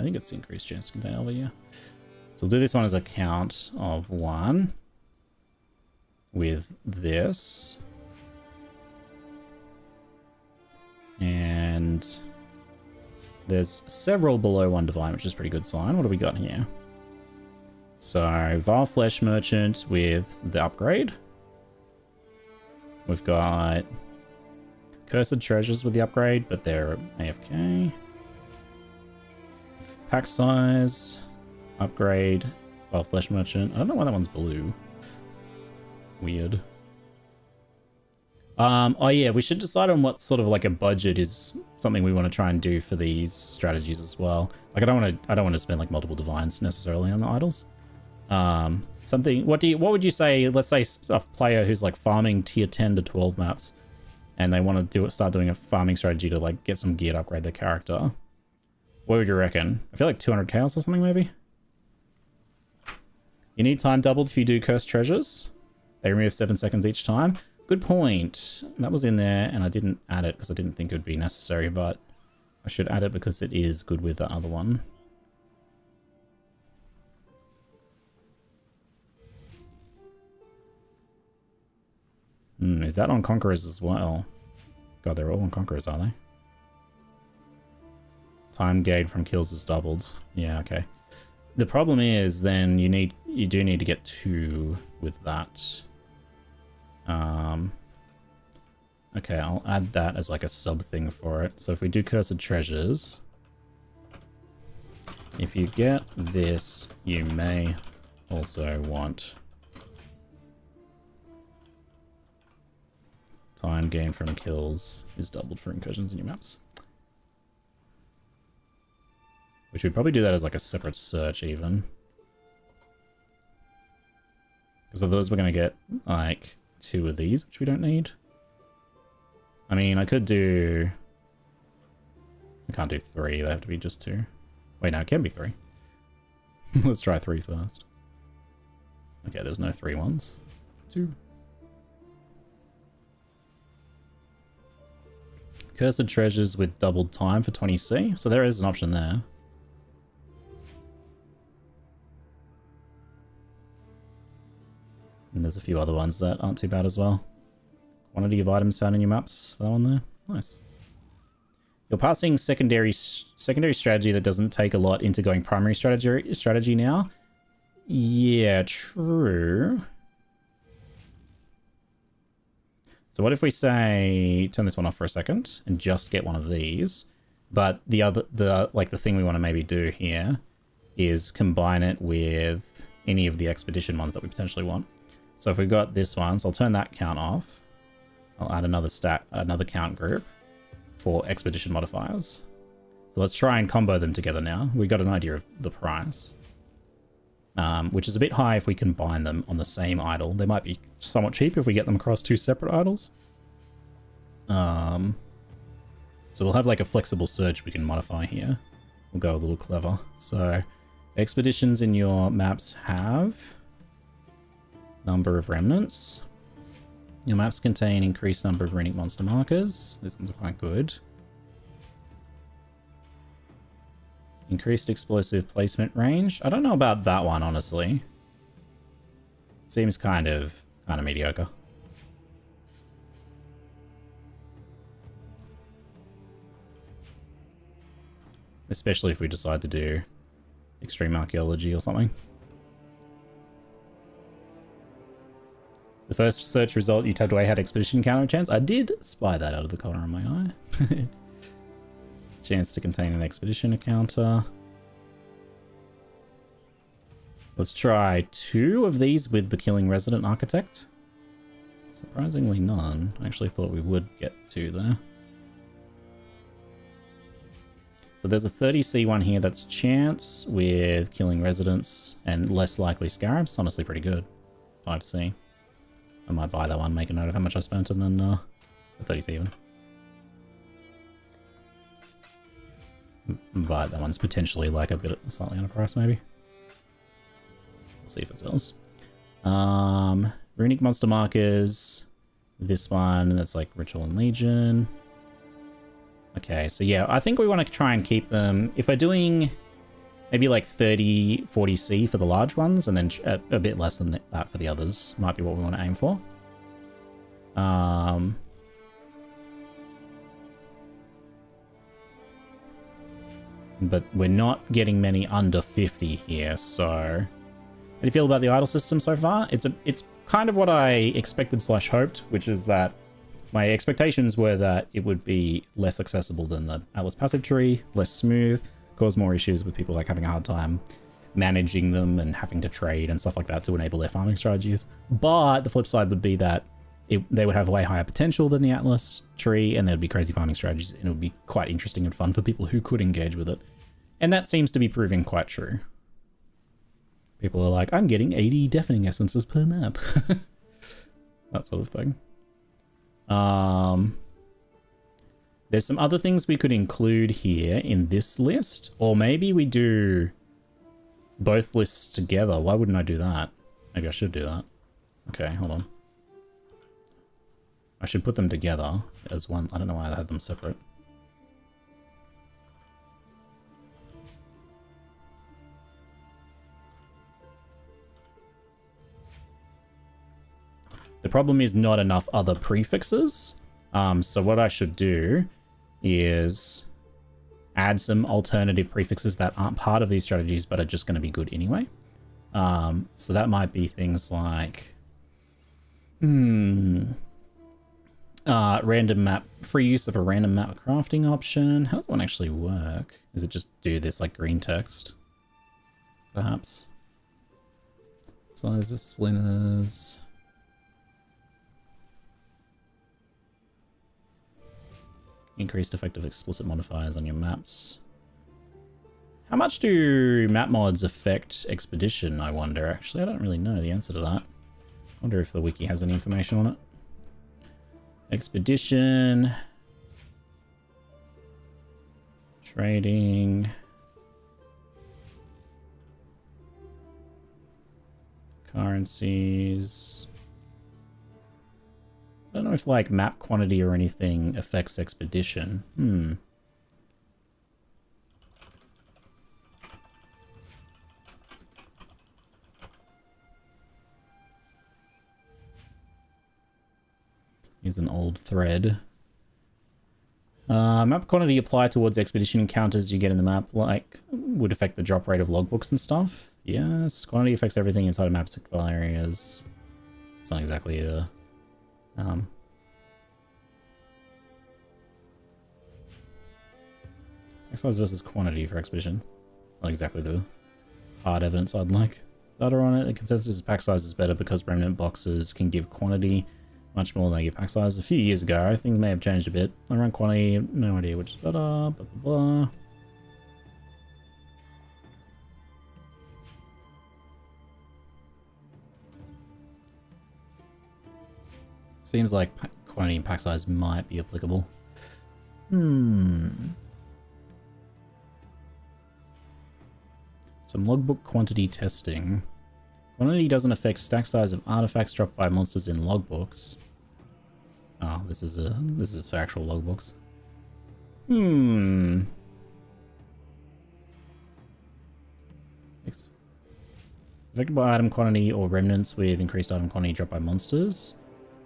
think it's increased chance to contain Alva, yeah. So we'll do this one as a count of 1 with this. And there's several below 1 divine, which is a pretty good sign. What do we got here? So, Vile Flesh Merchant with the upgrade. We've got Cursed Treasures with the upgrade, but they're AFK. Pack Size, upgrade, Vile Flesh Merchant. I don't know why that one's blue. Weird. Oh yeah, we should decide on what sort of like a budget is something we want to try and do for these strategies as well. Like I don't want to spend like multiple divines necessarily on the idols. Something. What would you say? Let's say a player who's like farming tier 10 to 12 maps, and they want to start doing a farming strategy to like get some gear to upgrade their character. What would you reckon? I feel like 200 chaos or something maybe. You need time doubled if you do cursed treasures. They remove 7 seconds each time. Good point. That was in there, and I didn't add it because I didn't think it would be necessary, but I should add it because it is good with that other one. Is that on Conquerors as well? God, they're all on Conquerors, are they? Time gained from kills is doubled. Yeah, okay. The problem is then you do need to get 2 with that. Okay, I'll add that as like a sub thing for it. So if we do Cursed Treasures, if you get this, you may also want time gained from kills is doubled for incursions in your maps. We should probably do that as like a separate search even. Because otherwise we're going to get like 2 of these, which we don't need. I mean, I could do... I can't do 3, they have to be just 2. Wait, no, it can be 3. Let's try 3 first. Okay, there's no 3 ones. 2. Cursed Treasures with doubled time for 20C. So there is an option there. And there's a few other ones that aren't too bad as well. Quantity of items found in your maps. That one there. Nice. You're passing secondary strategy that doesn't take a lot into going primary strategy now. Yeah, true. So what if we say turn this one off for a second and just get one of these, but the thing we want to maybe do here is combine it with any of the expedition ones that we potentially want. So if we've got this one, so I'll turn that count off. I'll add another count group for expedition modifiers. So let's try and combo them together now. We got an idea of the price, which is a bit high if we combine them on the same idol. They might be somewhat cheap if we get them across 2 separate idols. So we'll have like a flexible search we can modify here. We'll go a little clever. So expeditions in your maps have number of remnants. Your maps contain increased number of runic monster markers. These ones are quite good. Increased explosive placement range. I don't know about that one, honestly. Seems kind of mediocre. Especially if we decide to do extreme archaeology or something. The first search result you tapped away had expedition counter chance. I did spy that out of the corner of my eye. Chance to contain an expedition encounter. Let's try 2 of these with the Killing Resident Architect. Surprisingly none. I actually thought we would get 2 there. So there's a 30C one here that's chance with Killing Residents and less likely Scarabs. Honestly pretty good. 5C. I might buy that one, make a note of how much I spent, and then the 30's even. But that one's potentially like a bit slightly underpriced, maybe. We'll see if it sells. Runic monster markers. This one, that's like Ritual and Legion. Okay, so yeah, I think we want to try and keep them. If we're doing maybe like 30, 40C for the large ones, and then a bit less than that for the others, might be what we want to aim for. But we're not getting many under 50 here, so... How do you feel about the idle system so far? It's kind of what I expected / hoped, which is that my expectations were that it would be less accessible than the Atlas passive tree, less smooth, cause more issues with people like having a hard time managing them and having to trade and stuff like that to enable their farming strategies. But the flip side would be that they would have way higher potential than the Atlas tree, and there'd be crazy farming strategies, and it would be quite interesting and fun for people who could engage with it. And that seems to be proving quite true. People are like, I'm getting 80 deafening essences per map. That sort of thing. There's some other things we could include here in this list, or maybe we do both lists together. Why wouldn't I do that? Maybe I should do that. Okay, hold on. I should put them together as one. I don't know why I had them separate. The problem is not enough other prefixes. So what I should do is add some alternative prefixes that aren't part of these strategies but are just going to be good anyway. So that might be things like random map, free use of a random map crafting option. How does that one actually work? Is it just do this like green text? Perhaps. Size of splinters. Increased effective explicit modifiers on your maps. How much do map mods affect Expedition, I wonder? Actually, I don't really know the answer to that. I wonder if the wiki has any information on it. Expedition. Trading. Currencies. I don't know if like map quantity or anything affects Expedition. Here's an old thread. Map quantity applied towards expedition encounters you get in the map, like, would affect the drop rate of logbooks and stuff. Yes, quantity affects everything inside of map file areas. It's not exactly a... size versus quantity for expedition. Not exactly the hard evidence I'd like. Data on it, the consensus is pack size is better because remnant boxes can give quantity much more than they give pack size. A few years ago, things may have changed a bit. Around quantity, no idea which is better, blah blah blah. Seems like quantity and pack size might be applicable. Some logbook quantity testing. Quantity doesn't affect stack size of artifacts dropped by monsters in logbooks. Oh, this is for actual logbooks. It's affected by item quantity or remnants with increased item quantity dropped by monsters.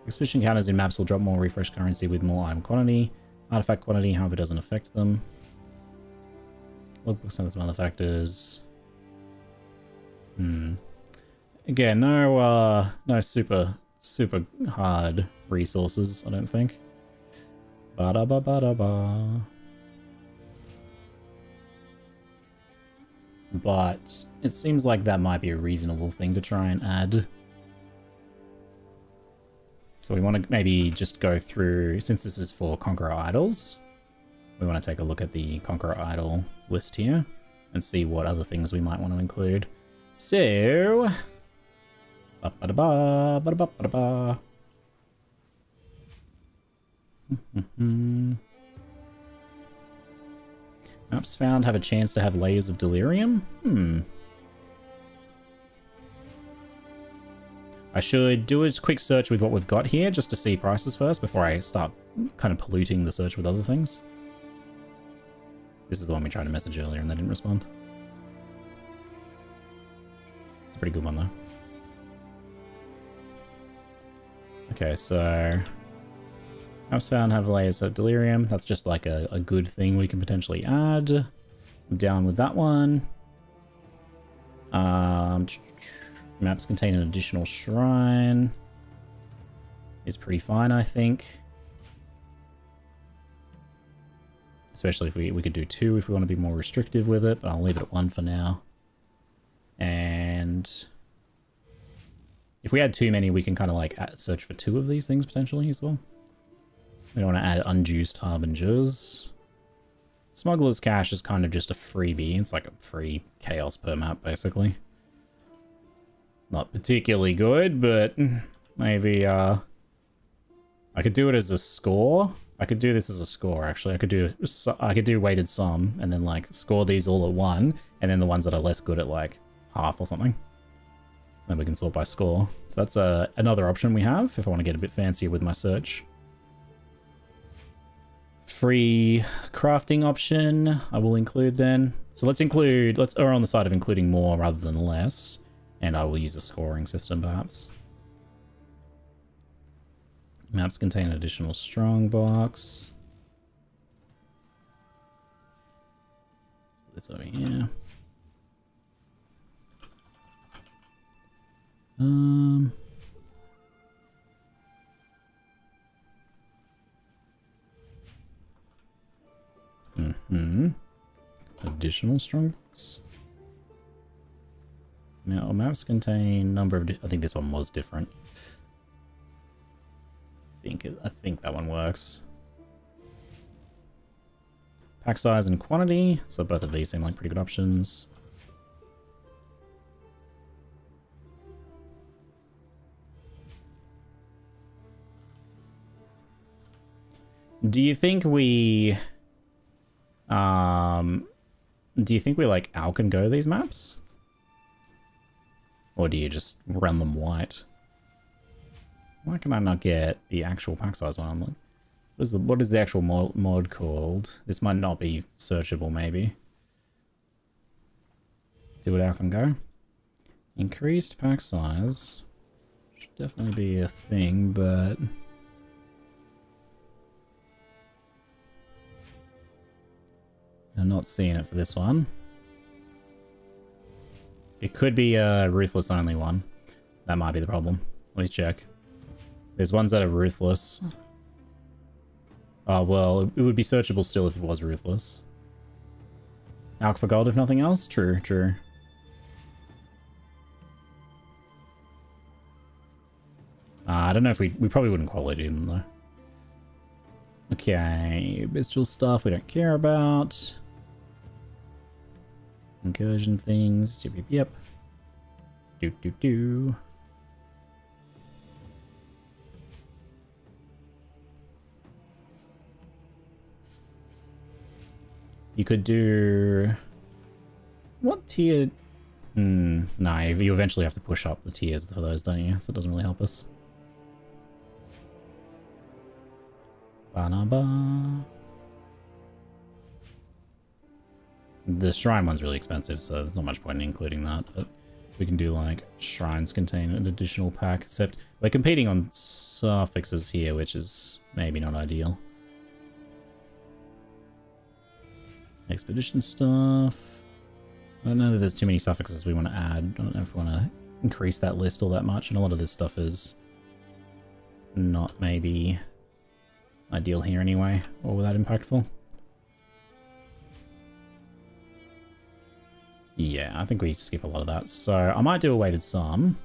Expedition counters in maps will drop more refresh currency with more item quantity. Artifact quantity, however, doesn't affect them. Logbooks and some other factors. Again, no super hard resources, I don't think. Ba-da-ba-ba-da-ba. But it seems like that might be a reasonable thing to try and add. So we want to maybe just go through, since this is for Conqueror Idols, we want to take a look at the Conqueror Idol list here and see what other things we might want to include. So, ba-ba-da-ba, Maps found have a chance to have layers of delirium? I should do a quick search with what we've got here just to see prices first before I start kind of polluting the search with other things. This is the one we tried to message earlier and they didn't respond. It's a pretty good one though. Okay, so maps found have layers of delirium. That's just like a good thing we can potentially add. I'm down with that one. Maps contain an additional shrine. Is pretty fine, I think. Especially if we could do 2 if we want to be more restrictive with it, but I'll leave it at 1 for now. And if we add too many, we can kind of like search for 2 of these things potentially as well. We don't want to add unjuiced harbingers. Smuggler's Cache is kind of just a freebie. It's like a free chaos per map, basically. Not particularly good, but maybe I could do it as a score. I could do this as a score, actually. I could do weighted sum and then like score these all at 1, and then the ones that are less good at like half or something. Then we can sort by score. So that's another option we have if I want to get a bit fancier with my search. Free crafting option I will include then. So let's err on the side of including more rather than less. And I will use a scoring system, perhaps. Maps contain an additional strongbox. Let's put this over here. Additional strongbox. Now, maps contain number of... I think this one was different. I think that one works. Pack size and quantity. So both of these seem like pretty good options. Do you think we like Al can go these maps? Or do you just run them white? Why can I not get the actual pack size one? I'm like, what is the actual mod called? This might not be searchable, maybe. Do it Al can go. Increased pack size. Should definitely be a thing, but... I'm not seeing it for this one. It could be a ruthless only one. That might be the problem. Let me check. There's ones that are ruthless. Oh, well, it would be searchable still if it was ruthless. Alk for gold if nothing else? True, true. I don't know if we probably wouldn't quality them though. Okay, bestial stuff we don't care about. Incursion things. Yep, yep, yep. Do. You could do... What tier? No, you eventually have to push up the tiers for those, don't you? So it doesn't really help us. Ba-na-ba. The shrine one's really expensive, so there's not much point in including that, but we can do like shrines contain an additional pack, except we're competing on suffixes here, which is maybe not ideal. Expedition stuff. I don't know that there's too many suffixes we want to add. I don't know if we want to increase that list all that much, and a lot of this stuff is not maybe ideal here anyway, or that impactful. Yeah, I think we skip a lot of that. So I might do a weighted sum.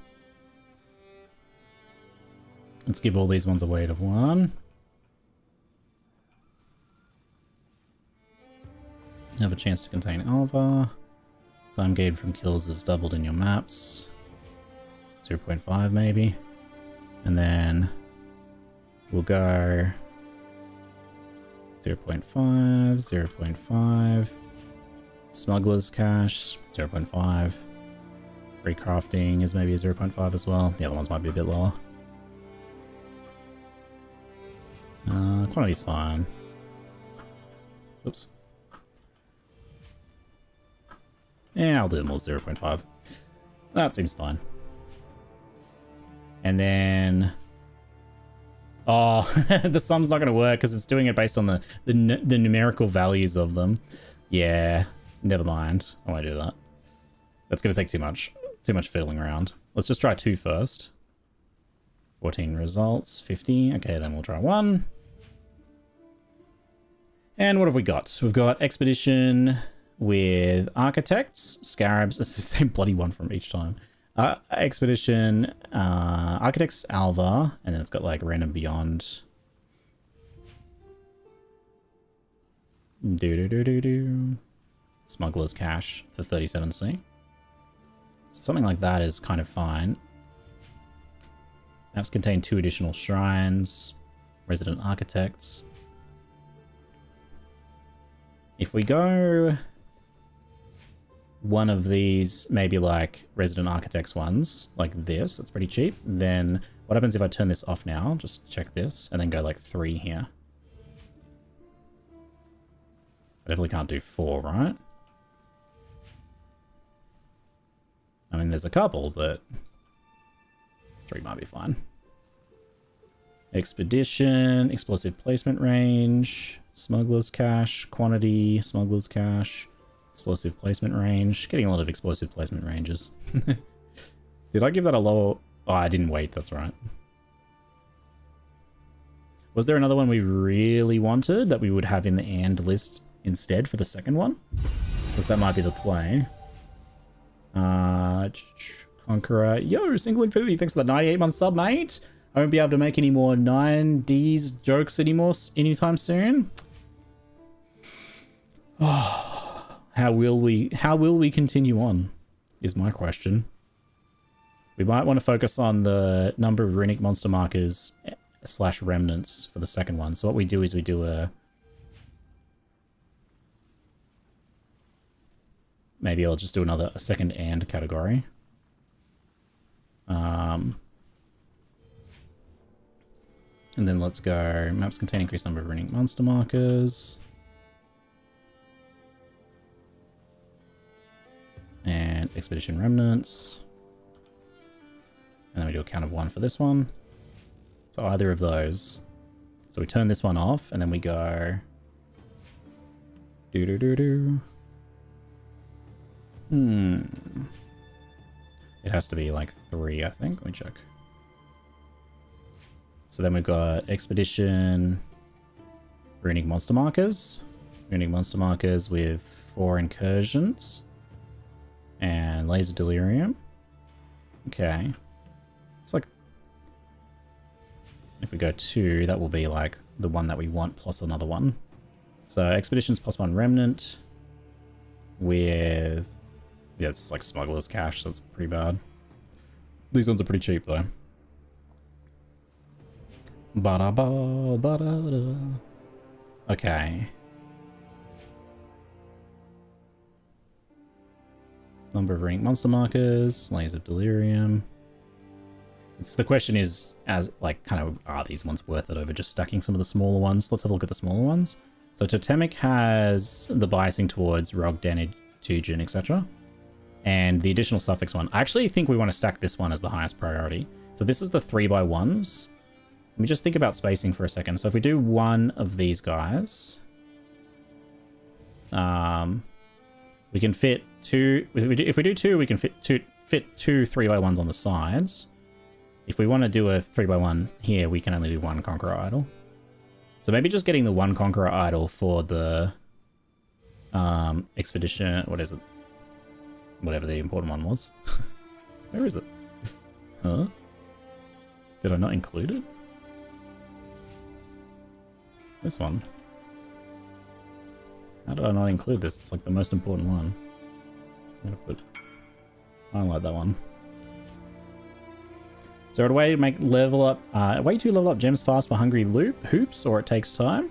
Let's give all these ones a weight of 1. Have a chance to contain Alva. Time gained from kills is doubled in your maps. 0.5 maybe. And then we'll go 0.5, 0.5. Smuggler's Cash, 0.5. Free crafting is maybe a 0.5 as well. The other ones might be a bit lower. Quantity's fine. Oops. Yeah, I'll do them all 0.5. That seems fine. And then... Oh, the sum's not going to work because it's doing it based on the numerical values of them. Yeah, never mind. I won't do that. That's going to take too much fiddling around. Let's just try 2 first. 14 results, 50. Okay, then we'll try 1. And what have we got? We've got Expedition with Architects, Scarabs. It's the same bloody one from each time. Expedition, Architects, Alva, and then it's got like Random Beyond. Smuggler's Cash for 37C. Something like that is kind of fine. Maps contain 2 additional shrines, resident architects. If we go one of these, maybe like resident architects ones, like this, that's pretty cheap, then what happens if I turn this off now? Just check this, and then go like 3 here. I definitely can't do 4, right? I mean, there's a couple, but 3 might be fine. Expedition, explosive placement range, smuggler's cache, quantity, smuggler's cache, explosive placement range. Getting a lot of explosive placement ranges. Did I give that a lower... Oh, I didn't wait, that's right. Was there another one we really wanted that we would have in the and list instead for the second one? Because that might be the play. Conqueror. Yo, Single Infinity, thanks for the 98-month sub, mate. I won't be able to make any more 9Ds jokes anymore anytime soon. Oh, how will we continue on is my question. We might want to focus on the number of runic monster markers / remnants for the second one. So what we do is we do a... Maybe I'll just do a second and category. And then let's go maps contain increased number of runic monster markers. And expedition remnants. And then we do a count of 1 for this one. So either of those. So we turn this one off and then we go... It has to be like 3, I think. Let me check. So then we've got Expedition, Runic Monster Markers. Runic Monster Markers with 4 incursions. And Laser Delirium. Okay. It's like... If we go 2, that will be like the one that we want plus another one. So Expeditions +1 Remnant. With... Yeah, it's like Smuggler's Cash, so it's pretty bad. These ones are pretty cheap, though. Ba-da-ba, ba-da-da. Okay. Number of runic monster markers, Layers of Delirium. The question is, as like, kind of, are these ones worth it over just stacking some of the smaller ones? Let's have a look at the smaller ones. So Totemic has the biasing towards Rogue, Danid, Tujin, etc. And the additional suffix one. I actually think we want to stack this one as the highest priority. So this is the 3x1s. Let me just think about spacing for a second. So if we do 1 of these guys, we can fit 2. If we do 2, we can fit 2 3x1s on the sides. If we want to do a 3x1 here, we can only do 1 Conqueror Idol. So maybe just getting the 1 Conqueror Idol for the expedition. What is it? Whatever the important one was. Where is it? Huh? Did I not include it? This one. How did I not include this? It's like the most important one. I'm gonna put... I like that one. Is there a way to level up gems fast for hungry hoops, or it takes time?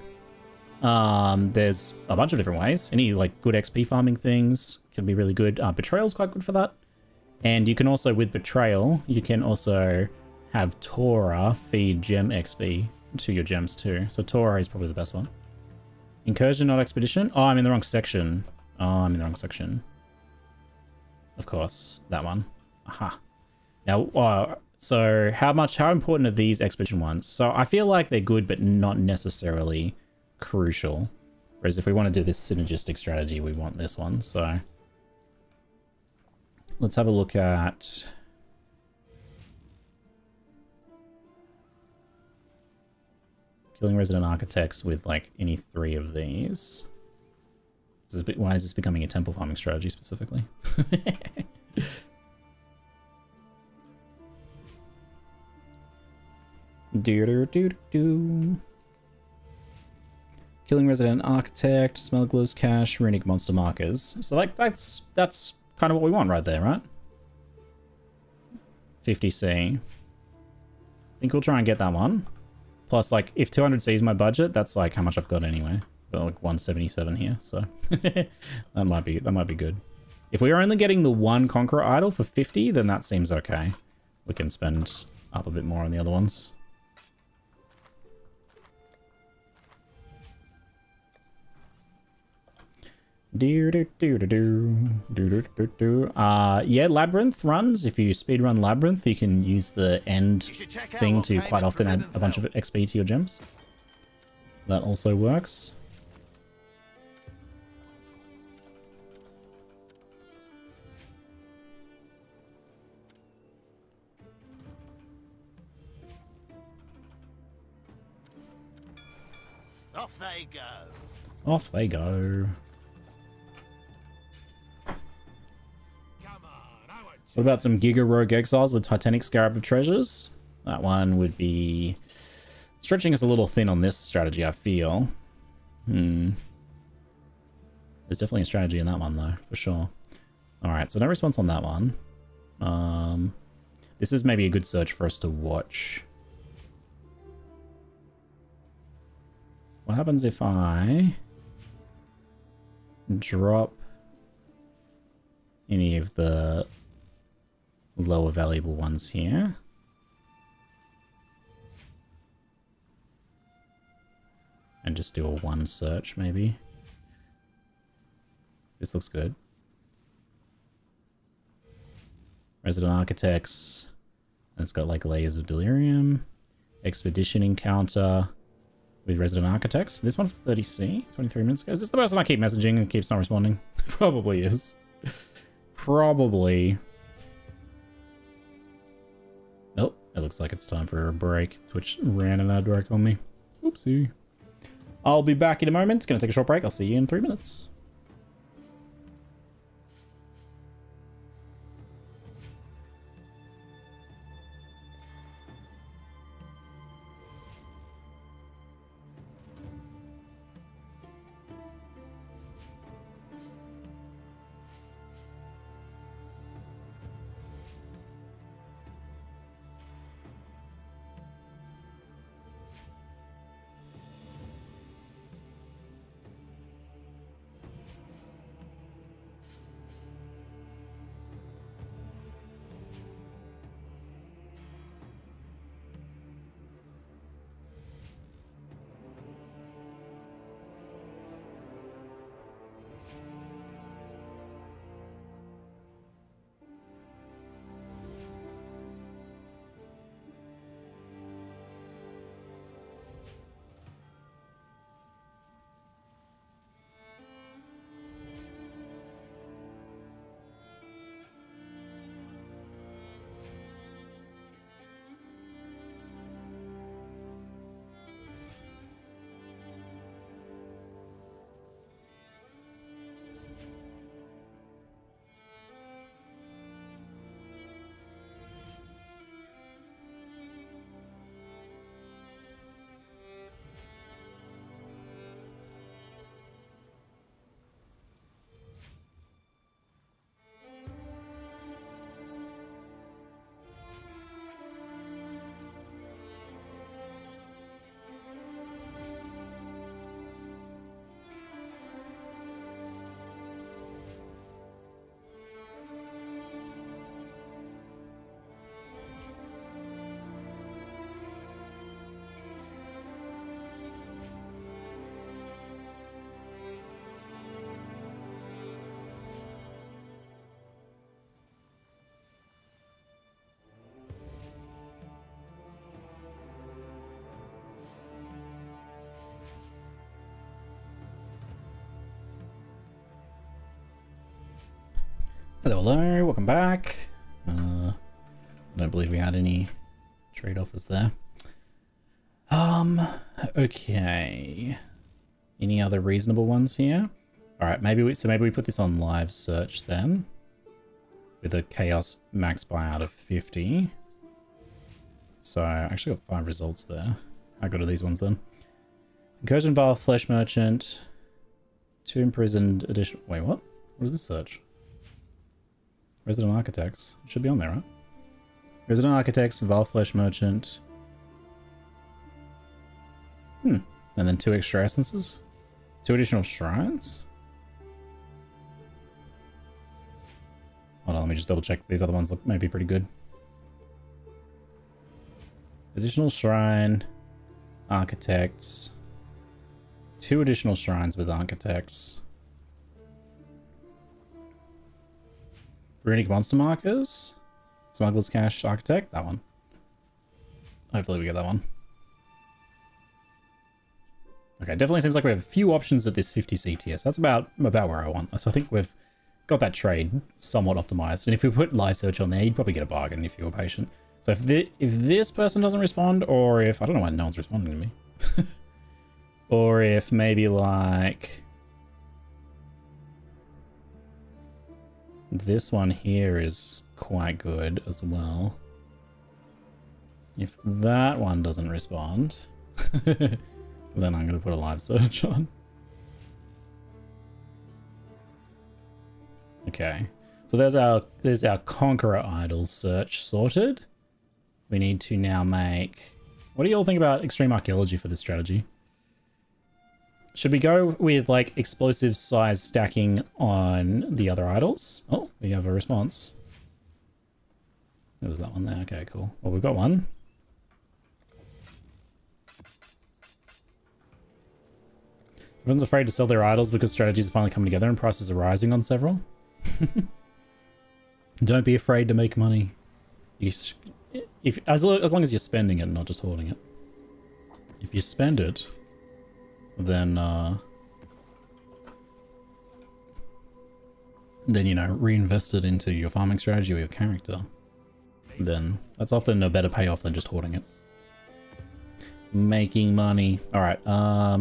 There's a bunch of different ways. Any like good XP farming things can be really good. Betrayal's quite good for that. And you can also, with Betrayal, you can also have Torah feed gem XP to your gems too. So Torah is probably the best one. Incursion, not Expedition. Oh, I'm in the wrong section. Oh, I'm in the wrong section. Of course, that one. Aha. Now, so how important are these Expedition ones? So I feel like they're good, but not necessarily crucial. Whereas if we want to do this synergistic strategy, we want this one. So let's have a look at... Killing resident architects with like any 3 of these. Why is this becoming a temple farming strategy specifically? Killing resident architect, smugglers, cache, runic monster markers. So like that's kind of what we want right there, right? 50C. I think we'll try and get that one. Plus, like, if 200C is my budget, that's like how much I've got anyway. Got like 177 here, so that might be good. If we are only getting the one Conqueror idol for 50, then that seems okay. We can spend up a bit more on the other ones. Yeah, Labyrinth runs. If you speedrun Labyrinth, you can use the end thing to quite often add a bunch of XP to your gems. That also works. Off they go. Off they go. What about some Giga Rogue Exiles with Titanic Scarab of Treasures? That one would be stretching us a little thin on this strategy, I feel. There's definitely a strategy in that one, though, for sure. Alright, so no response on that one. This is maybe a good search for us to watch. What happens if I drop any of the lower valuable ones here? And just do a 1 search, maybe. This looks good. Resident Architects. And it's got like Layers of Delirium. Expedition Encounter with Resident Architects. This one for 30C, 23 minutes ago. Is this the person I keep messaging and keeps not responding? Probably is. Probably. Nope, it looks like it's time for a break. Twitch ran an ad break on me. Oopsie. I'll be back in a moment. It's gonna take a short break. I'll see you in 3 minutes. Hello, hello, welcome back. I don't believe we had any trade offers there. Okay. Any other reasonable ones here? All right, maybe we put this on live search then, with a chaos max buyout of 50. So I actually got 5 results there. How good are these ones then? Incursion Bar, Flesh Merchant, 2 imprisoned additional. Wait, what? What is this search? Resident Architects. It should be on there, right? Resident Architects, Val Flesh Merchant. And then 2 extra essences. 2 additional shrines. Hold on, let me just double check. These other ones look maybe pretty good. Additional shrine. Architects. 2 additional shrines with architects. Runic monster markers. Smuggler's Cache Architect. That one. Hopefully we get that one. Okay, definitely seems like we have a few options at this 50 CTS. That's about where I want. So I think we've got that trade somewhat optimized. And if we put live search on there, you'd probably get a bargain if you were patient. So if this person doesn't respond, or if... I don't know why no one's responding to me. Or if maybe like... this one here is quite good as well. If that one doesn't respond, then I'm going to put a live search on. Okay, so there's our Conqueror Idol search sorted. We need to now make... what do you all think about Extreme Archaeology for this strategy? Should we go with like explosive size stacking on the other idols? Oh, we have a response. There was that one there. Okay, cool. Well, we've got one. Everyone's afraid to sell their idols because strategies are finally coming together and prices are rising on several. Don't be afraid to make money. As long as you're spending it, not just hoarding it. If you spend it, then you know, reinvest it into your farming strategy or your character, then that's often a better payoff than just hoarding it. Making money. All right,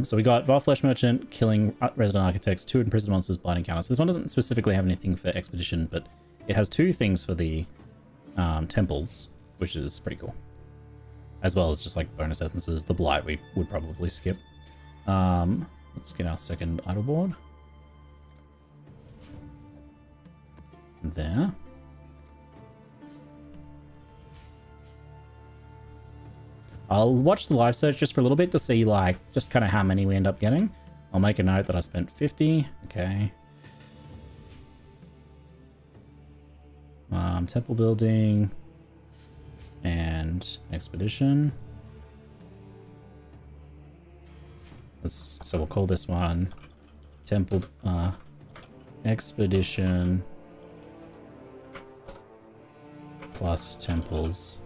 so we got Vile Flesh Merchant, killing Resident Architects, 2 imprisoned monsters, blind encounters. This one doesn't specifically have anything for expedition, but it has 2 things for the temples, which is pretty cool, as well as just like bonus essences. The blight we would probably skip. Let's get our second idol board. There. I'll watch the live search just for a little bit to see like just kind of how many we end up getting. I'll make a note that I spent 50. Okay. Temple building and expedition. So we'll call this one Temple Expedition plus Temples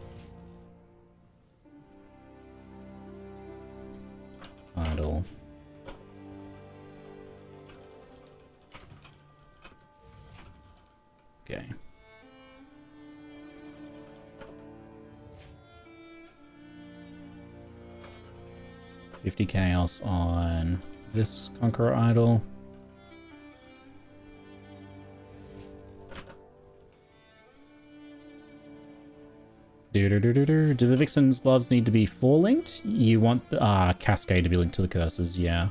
Idol. Okay. $50 chaos on this Conqueror Idol. Do the Vixen's gloves need to be 4 linked? You want the Cascade to be linked to the curses, yeah.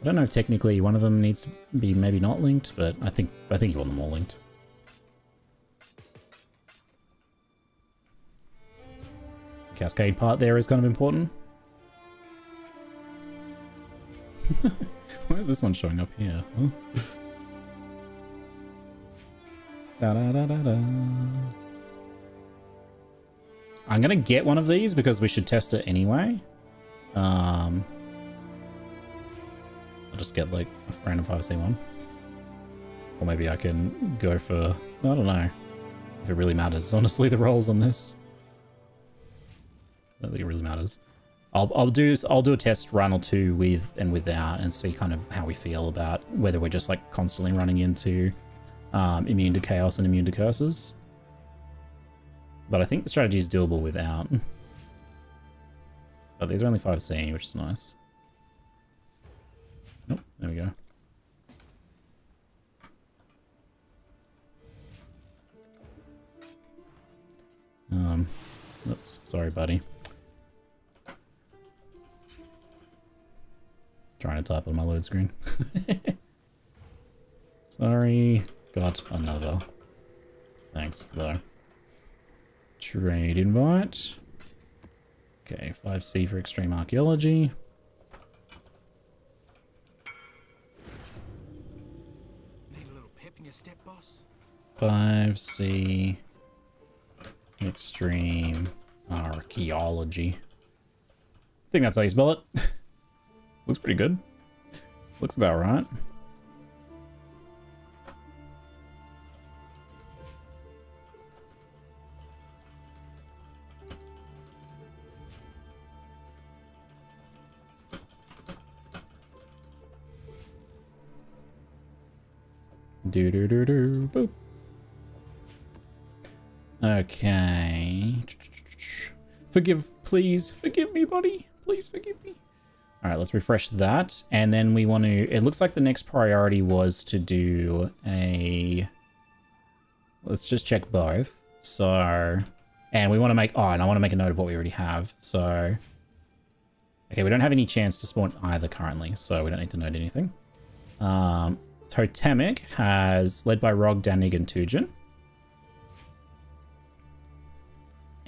I don't know if technically one of them needs to be maybe not linked, but I think you want them all linked. Cascade part there is kind of important. Why is this one showing up here? Huh? Da, da, da, da, da. I'm gonna get one of these because we should test it anyway. I'll just get like a random 5C one. Or maybe I can go for... I don't know if it really matters. Honestly, the rolls on this. I don't think it really matters. I'll do a test run or 2 with and without and see kind of how we feel about whether we're just like constantly running into immune to chaos and immune to curses. But I think the strategy is doable without. But these are only 5C, which is nice. Oh, there we go. Oops, sorry, buddy. Trying to type on my load screen. Sorry, got another. Thanks, though. Trade invite. Okay, 5C for extreme archaeology. Need a little pep in your step, boss? 5C extreme archaeology. I think that's how you spell it. Looks pretty good. Looks about right. Do boop. Okay. Please forgive me, buddy. Please forgive me. All right, let's refresh that. And then we want to, it looks like the next priority was to do a, let's just check both. So, and we want to make, oh, and I want to make a note of what we already have. So, okay, we don't have any chance to spawn either currently, so we don't need to note anything. Totemic has led by Rog, Danig, and Tujin.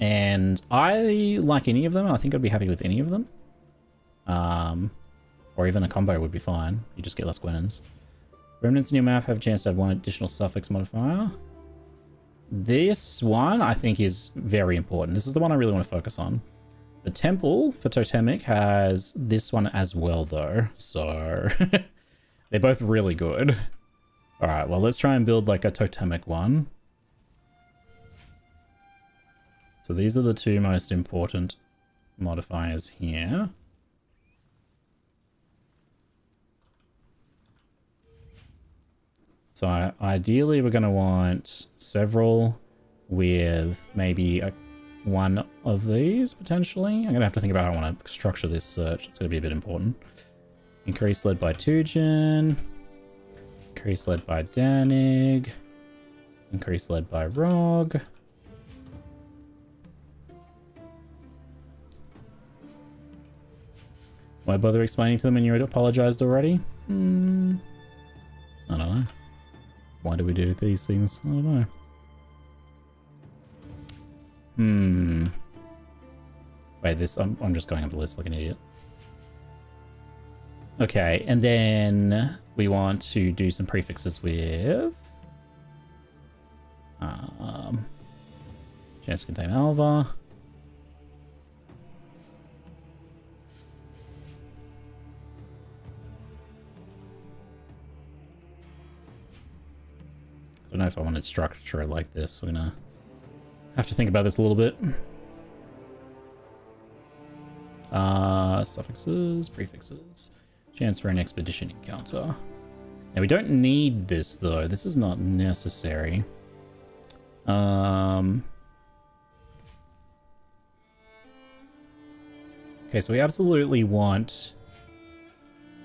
And I like any of them. I think I'd be happy with any of them. Or even a combo would be fine. You just get less Gwenons. Remnants in your map have a chance to have one additional suffix modifier. This one I think is very important. This is the one I really want to focus on. The temple for Totemic has this one as well though. So they're both really good. Alright, well let's try and build like a Totemic one. So these are the two most important modifiers here. So ideally we're going to want several with maybe one of these potentially. I'm going to have to think about how I want to structure this search. It's going to be a bit important. Increase led by Tujin. Increase led by Danig. Increase led by Rog. Why bother explaining to them when you apologized already? I don't know. Why do we do these things? I don't know. Wait, this... I'm just going up the list like an idiot. Okay, and then we want to do some prefixes with... chance to contain Alva. I don't know if I want to structure it like this. We're gonna have to think about this a little bit. Suffixes, prefixes. Chance for an expedition encounter. Now we don't need this though. This is not necessary. Okay, so we absolutely want...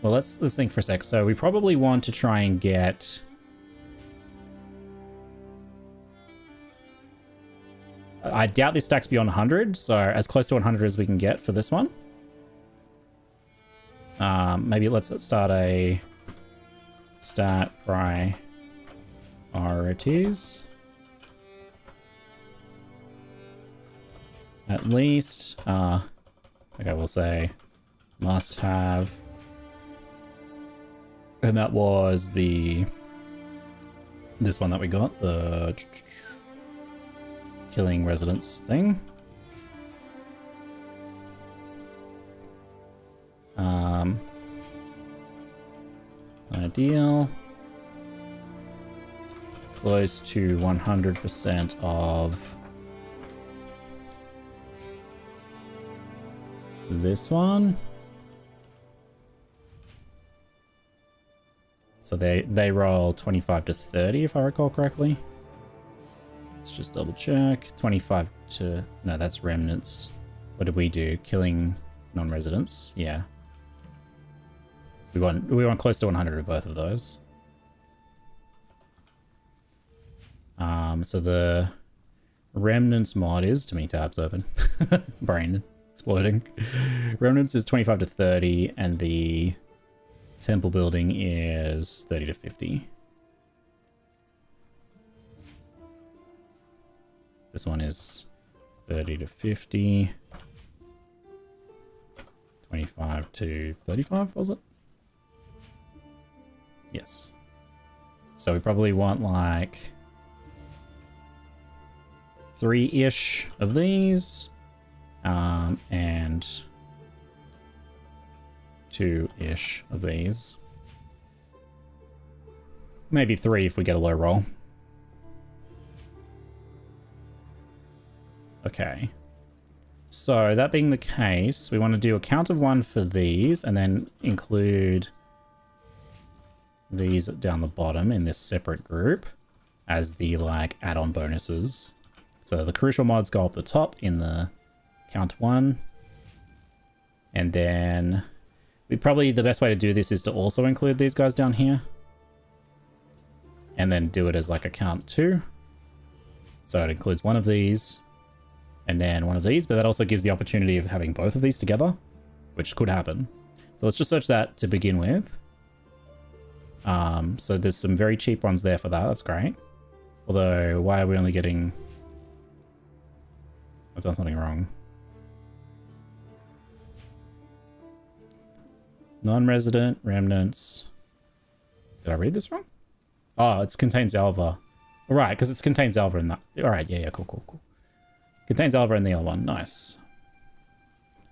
Well, let's think for a sec. So we probably want to try and get... I doubt this stacks beyond 100, so as close to 100 as we can get for this one. Maybe let's start a stat priorities. At least, okay, we'll say must have. And that was this one that we got, the killing residents thing. Ideal. Close to 100% of this one. So they roll 25 to 30, if I recall correctly. Let's just double check. 25 to... No, that's remnants. What did we do? Killing non-residents? Yeah. We want close to 100 of both of those. So the remnants mod is... Too many tabs open. Brain exploding. Remnants is 25 to 30, and the temple building is 30 to 50. This one is 30 to 50. 25 to 35, was it? Yes. So we probably want like 3-ish of these. And 2-ish of these. Maybe 3 if we get a low roll. Okay. So that being the case, we want to do a count of 1 for these and then include these down the bottom in this separate group as the like add-on bonuses. So the crucial mods go up the top in the count 1. And then the best way to do this is to also include these guys down here. And then do it as like a count 2. So it includes one of these and then one of these, but that also gives the opportunity of having both of these together, which could happen. So let's just search that to begin with. So there's some very cheap ones there for that. That's great. Although, why are we only getting... I've done something wrong. Non-resident, remnants. Did I read this wrong? Oh, it contains Alva. Right, because it contains Alva in that. Alright, yeah, cool. Contains Alva in the other one. Nice.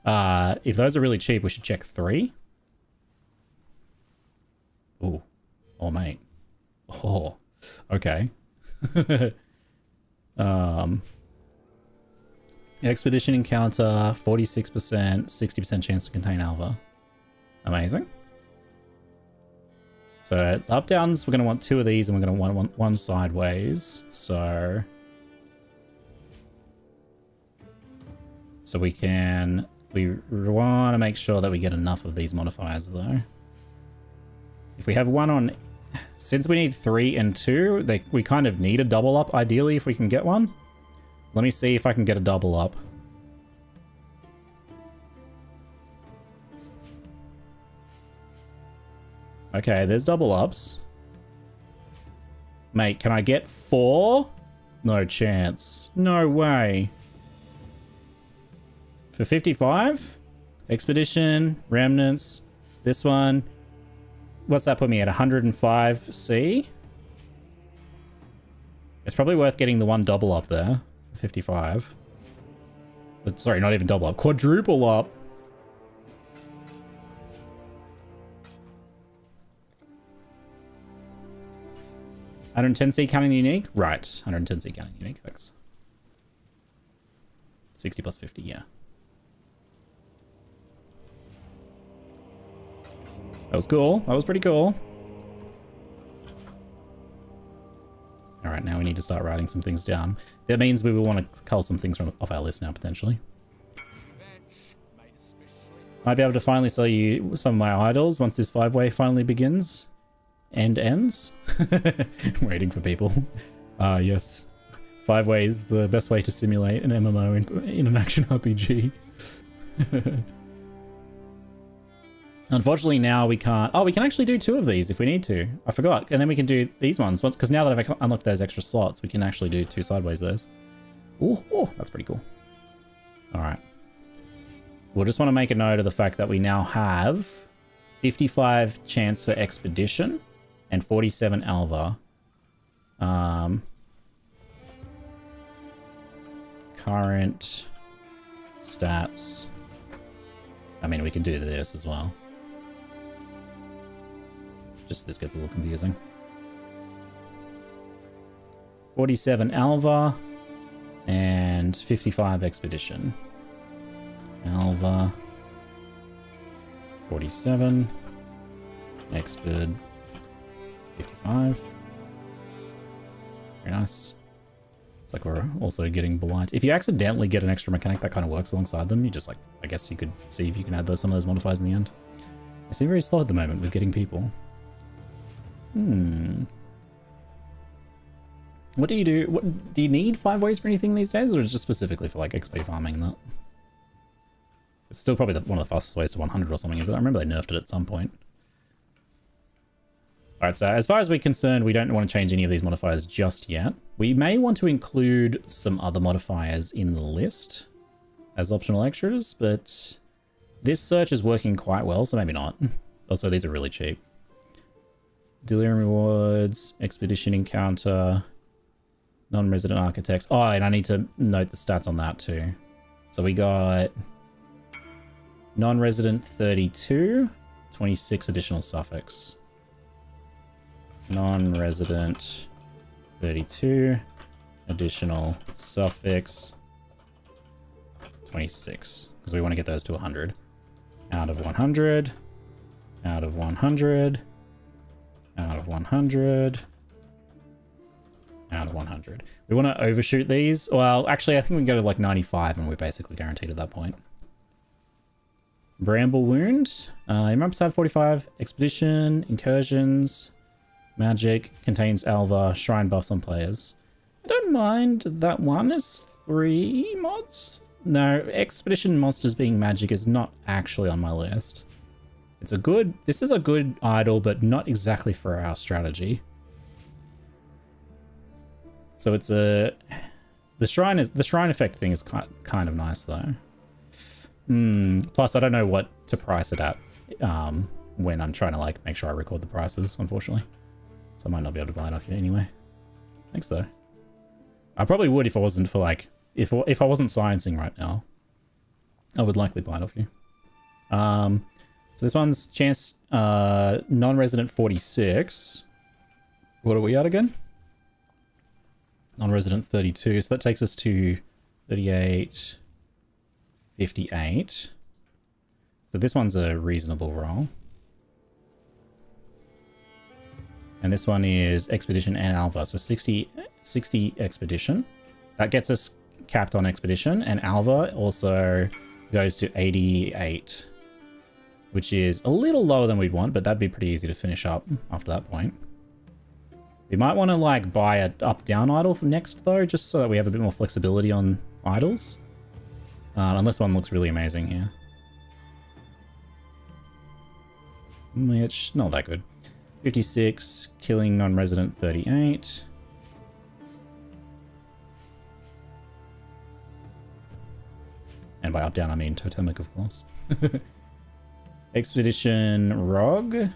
If those are really cheap, we should check 3. Ooh. Oh, mate. Oh. Okay. Expedition encounter, 46%, 60% chance to contain Alva. Amazing. So up downs, we're going to want 2 of these, and we're going to want one sideways. So we want to make sure that we get enough of these modifiers though. If we have one on, since we need 3 and 2, we kind of need a double up ideally if we can get one. Let me see if I can get a double up. Okay, there's double ups. Mate, can I get 4? No chance. No way. For 55? Expedition, remnants, this one. What's that put me at? 105C? It's probably worth getting the one double up there. 55. But sorry, not even double up. Quadruple up. $110C counting the unique? Right. 110C counting the unique, thanks. 60 plus 50, yeah. That was cool. That was pretty cool. Alright, now we need to start writing some things down. That means we will want to cull some things off our list now, potentially. Might be able to finally sell you some of my idols once this 5-way finally begins. And ends. Waiting for people. Yes. 5-way is the best way to simulate an MMO in an action RPG. Unfortunately, now we can't... Oh, we can actually do 2 of these if we need to. I forgot. And then we can do these ones. Because now that I've unlocked those extra slots, we can actually do 2 sideways those. Ooh, that's pretty cool. Alright. We'll just want to make a note of the fact that we now have 55 chance for expedition and 47 alva. Current stats. I mean, we can do this as well. Just this gets a little confusing. 47 alva and 55 expedition. Alva 47 exped 55. Very nice. It's like we're also getting blight. If you accidentally get an extra mechanic that kind of works alongside them, you just like, I guess you could see if you can add some of those modifiers in the end. I seem very slow at the moment with getting people. What do you do? What, do you need 5 ways for anything these days, or is it just specifically for like XP farming and that? It's still probably one of the fastest ways to 100 or something, is it? I remember they nerfed it at some point. Alright, so as far as we're concerned, we don't want to change any of these modifiers just yet. We may want to include some other modifiers in the list as optional extras, but this search is working quite well, so maybe not. Also, these are really cheap. Delirium rewards, expedition encounter, non-resident architects. Oh, and I need to note the stats on that too. So we got non-resident 32, 26 additional suffix. Non-resident 32, additional suffix 26, because we want to get those to 100. Out of 100, out of 100, out of 100, out of 100. We want to overshoot these. Well, actually, I think we can go to like 95 and we're basically guaranteed at that point. Bramble Wound. Your map side 45. Expedition, Incursions, Magic, contains Alva, Shrine buffs on players. I don't mind that one. It's 3 mods. No, Expedition Monsters being Magic is not actually on my list. It's a good... This is a good idol, but not exactly for our strategy. So it's a... The shrine effect thing is kind of nice though. Plus, I don't know what to price it at when I'm trying to like make sure I record the prices, unfortunately. So I might not be able to buy it off you anyway. Thanks though. I probably would if I wasn't for like... If I wasn't sciencing right now, I would likely buy it off you. So this one's chance non-resident 46. What are we at again? Non-resident 32. So that takes us to 38, 58. So this one's a reasonable roll. And this one is Expedition and Alva. So 60 Expedition. That gets us capped on Expedition. And Alva also goes to 88. Which is a little lower than we'd want, but that'd be pretty easy to finish up after that point. We might want to like buy a up-down idol for next though, just so that we have a bit more flexibility on idols. Unless one looks really amazing here. It's not that good. 56, killing non-resident 38. And by up-down I mean totemic, of course. Expedition Rogue,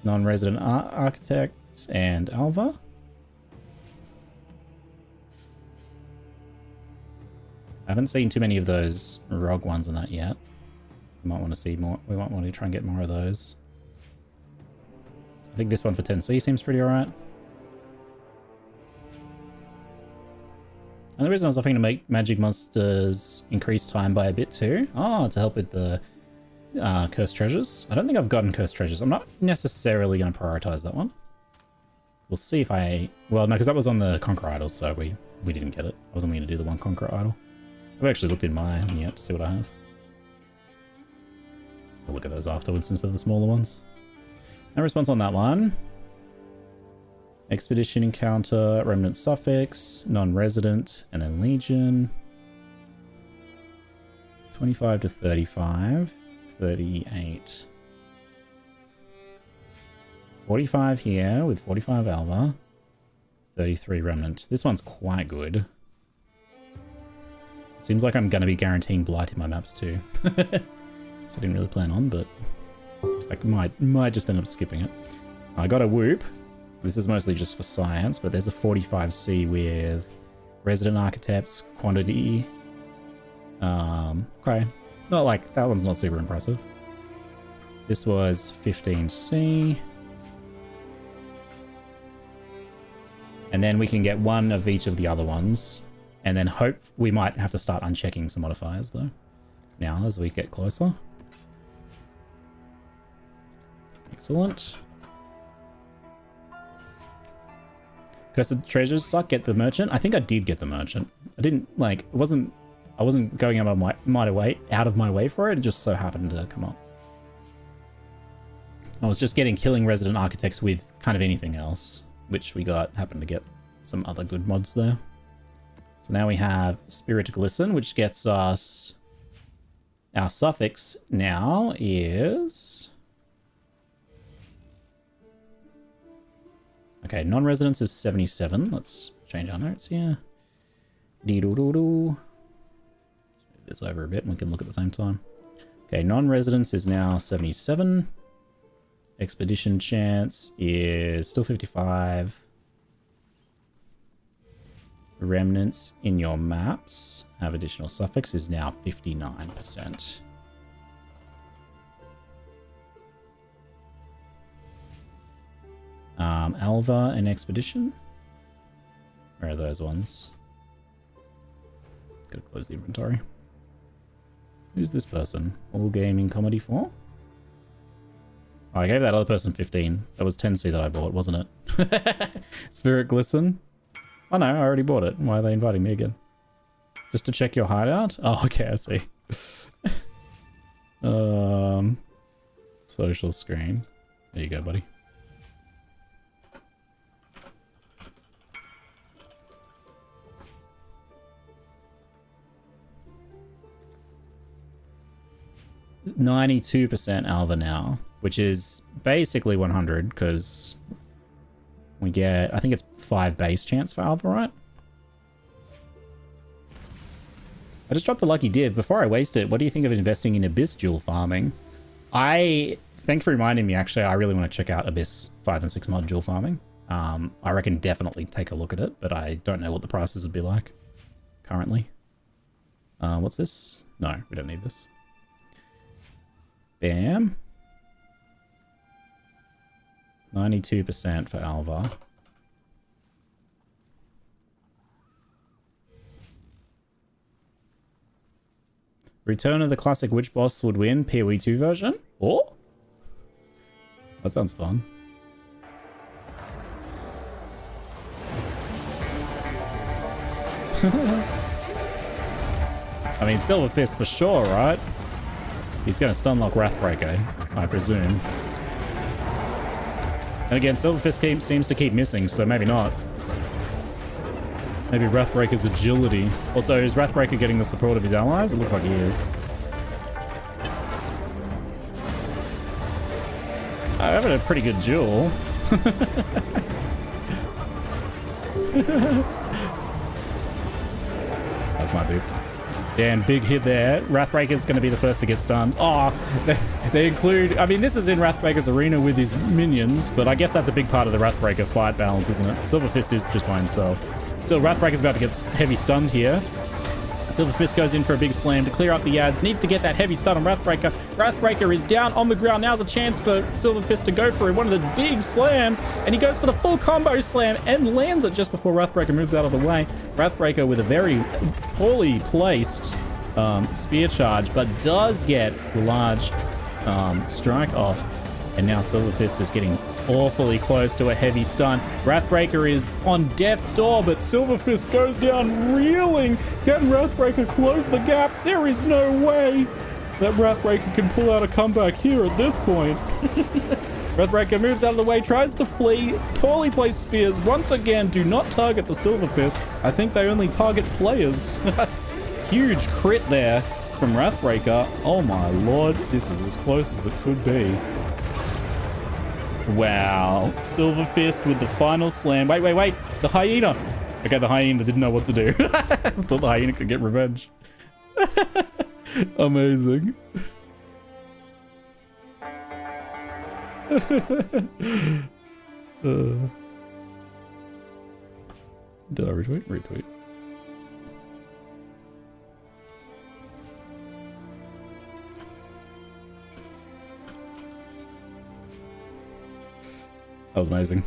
non-resident architects, and Alva. I haven't seen too many of those Rogue ones in that yet. We might want to see more. We might want to try and get more of those. I think this one for 10C seems pretty alright. And the reason I was offering to make magic monsters increase time by a bit too. Oh, to help with the cursed treasures. I don't think I've gotten cursed treasures. I'm not necessarily going to prioritize that one. We'll see if I... Well, no, because that was on the Conqueror Idols, so we didn't get it. I was only going to do the one Conqueror Idol. I've actually looked in mine yet to see what I have. We'll look at those afterwards instead of the smaller ones. No response on that one. Expedition Encounter, Remnant Suffix, Non-Resident, and then Legion. 25 to 35. 38. 45 here with 45 Alva. 33 Remnant. This one's quite good. Seems like I'm going to be guaranteeing blight in my maps too. Which I didn't really plan on, but I might just end up skipping it. I got a Whoop. This is mostly just for science, but there's a 45C with Resident Architects, Quantity. Okay. Not like, that one's not super impressive. This was 15C. And then we can get one of each of the other ones. And then hope we might have to start unchecking some modifiers though. Now as we get closer. Cursed treasures suck. Get the merchant. I think I did get the merchant. I didn't like. I wasn't going out of my way for it. It just so happened to come up. I was just getting killing resident architects with kind of anything else, which we happened to get some other good mods there. So now we have Spirit Glisten, which gets us our suffix now is okay. Non-residence is 77. Let's change our notes here. Dee-doo-doo-doo. This over a bit and we can look at the same time. Okay, non-residence is now 77. Expedition chance is still 55. Remnants in your maps have additional suffix is now 59%. Alva and Expedition. Where are those ones? Gotta close the inventory. Who's this person? All Gaming Comedy 4? Oh, I gave that other person 15. That was 10C that I bought, wasn't it? Spirit Glisten. Oh no, I already bought it. Why are they inviting me again? Just to check your hideout? Oh, okay, I see. Social screen. There you go, buddy. %92% Alva now, which is basically 100 because we get, I think it's 5 base chance for Alva, right? I just dropped a lucky div. Before I waste it, what do you think of investing in Abyss dual farming? Thanks for reminding me, actually, I really want to check out Abyss 5 and 6 mod dual farming. I reckon definitely take a look at it, but I don't know what the prices would be like currently. What's this? No, we don't need this. Bam. 92% for Alva. Return of the classic witch boss would win PoE 2 version? Oh? That sounds fun. I mean, Silver Fist for sure, right? He's going to stunlock Wrathbreaker, I presume. And again, Silver Fist seems to keep missing, so maybe not. Maybe Wrathbreaker's agility. Also, is Wrathbreaker getting the support of his allies? It looks like he is. I'm having a pretty good duel. That's my boop. Damn, big hit there. Wrathbreaker's going to be the first to get stunned. Oh, they include... I mean, this is in Wrathbreaker's arena with his minions, but I guess that's a big part of the Wrathbreaker fight balance, isn't it? Silver Fist is just by himself. Still, Wrathbreaker's about to get heavy stunned here. Silver Fist goes in for a big slam to clear up the ads. Needs to get that heavy stun on Wrathbreaker. Wrathbreaker is down on the ground. Now's a chance for Silver Fist to go for one of the big slams. And he goes for the full combo slam and lands it just before Wrathbreaker moves out of the way. Wrathbreaker with a very poorly placed spear charge, but does get the large strike off. And now Silver Fist is getting awfully close to a heavy stun. Wrathbreaker is on death's door, but Silver Fist goes down reeling. Can Wrathbreaker close the gap? There is no way that Wrathbreaker can pull out a comeback here at this point. Wrathbreaker moves out of the way, tries to flee. Poorly placed spears once again do not target the Silver Fist. I think they only target players. Huge crit there from Wrathbreaker. Oh my lord, this is as close as it could be. Wow. Silver Fist with the final slam. Wait. The hyena. Okay, the hyena didn't know what to do. I thought the hyena could get revenge. Amazing. Did I retweet? Retweet. That was amazing.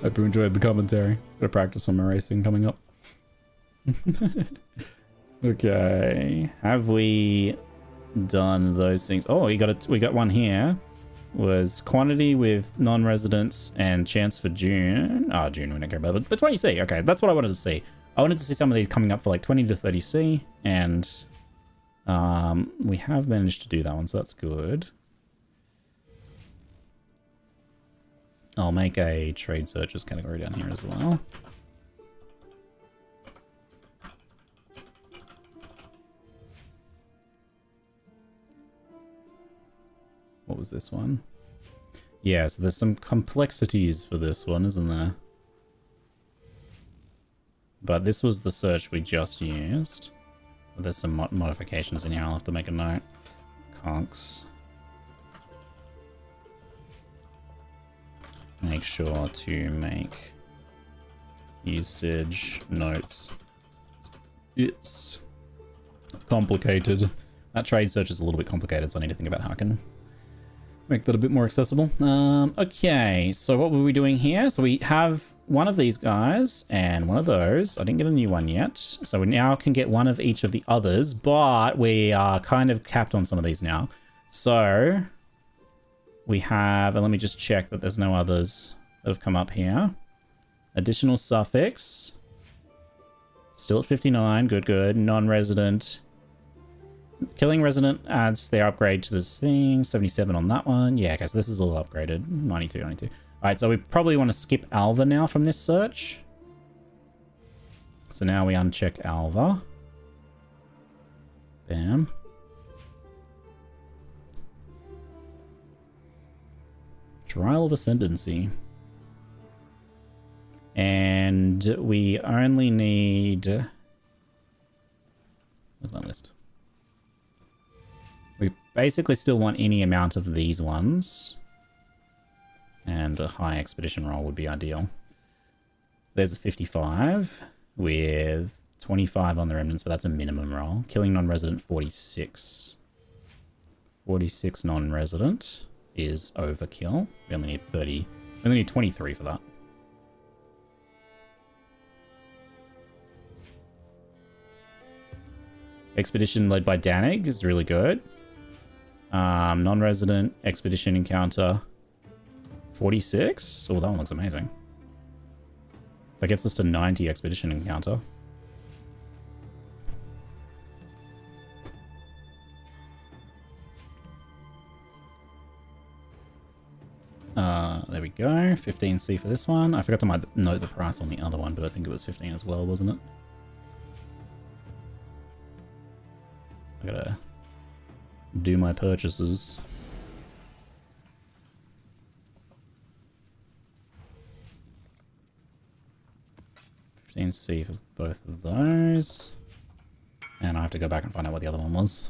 Hope you enjoyed the commentary. Gotta practice on my racing coming up. Okay. Have we done those things? Oh, we got one here. was quantity with non-residents and chance for June. Oh, June we don't care about, but 20C. Okay, that's what I wanted to see. I wanted to see some of these coming up for like 20 to 30C, and we have managed to do that one, so that's good. I'll make a trade searches category down here as well. What was this one? Yeah, so there's some complexities for this one, isn't there? But this was the search we just used. There's some modifications in here, I'll have to make a note. Conks. Make sure to make usage notes. It's complicated. That trade search is a little bit complicated, so I need to think about how I can make that a bit more accessible. Okay, so what were we doing here? So we have one of these guys and one of those. I didn't get a new one yet. So we now can get one of each of the others, but we are kind of capped on some of these now. So we have, and let me just check that there's no others that have come up here. Additional suffix. Still at 59, good, good. Non-resident. Killing resident adds their upgrade to this thing. 77 on that one. Yeah, okay, so this is all upgraded. 92, 92. Alright, so we probably want to skip Alva now from this search. So now we uncheck Alva. Bam. Trial of Ascendancy. And we only need... Where's my list? We basically still want any amount of these ones. And a high expedition roll would be ideal. There's a 55 with 25 on the remnants, but that's a minimum roll. Killing non-resident 46. 46 non-resident is overkill. We only need 30. We only need 23 for that. Expedition led by Danig is really good. Non-resident expedition encounter 46. Oh, that one looks amazing. That gets us to 90 expedition encounter. There we go. 15C for this one. I forgot to note the price on the other one, but I think it was 15 as well, wasn't it? I gotta do my purchases. $15C for both of those. And I have to go back and find out what the other one was.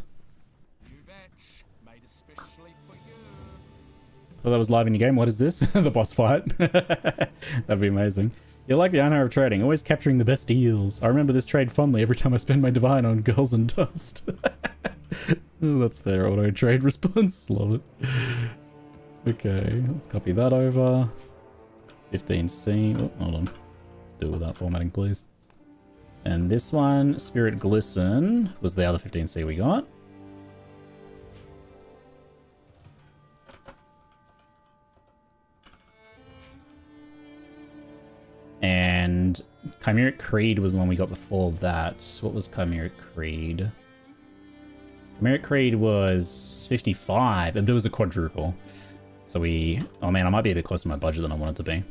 I thought that was live in your game. What is this? The boss fight. That'd be amazing. You're like the owner of trading, always capturing the best deals. I remember this trade fondly every time I spend my divine on girls and dust. Oh, that's their auto trade response. Love it. Okay, let's copy that over. 15C. Oh, hold on. Do it without formatting, please. And this one, Spirit Glisten, was the other 15C we got. And Chimeric Creed was the one we got before that. What was Chimeric Creed? Chimeric Creed was 55, but it was a quadruple. So we... Oh man, I might be a bit close to my budget than I want it to be.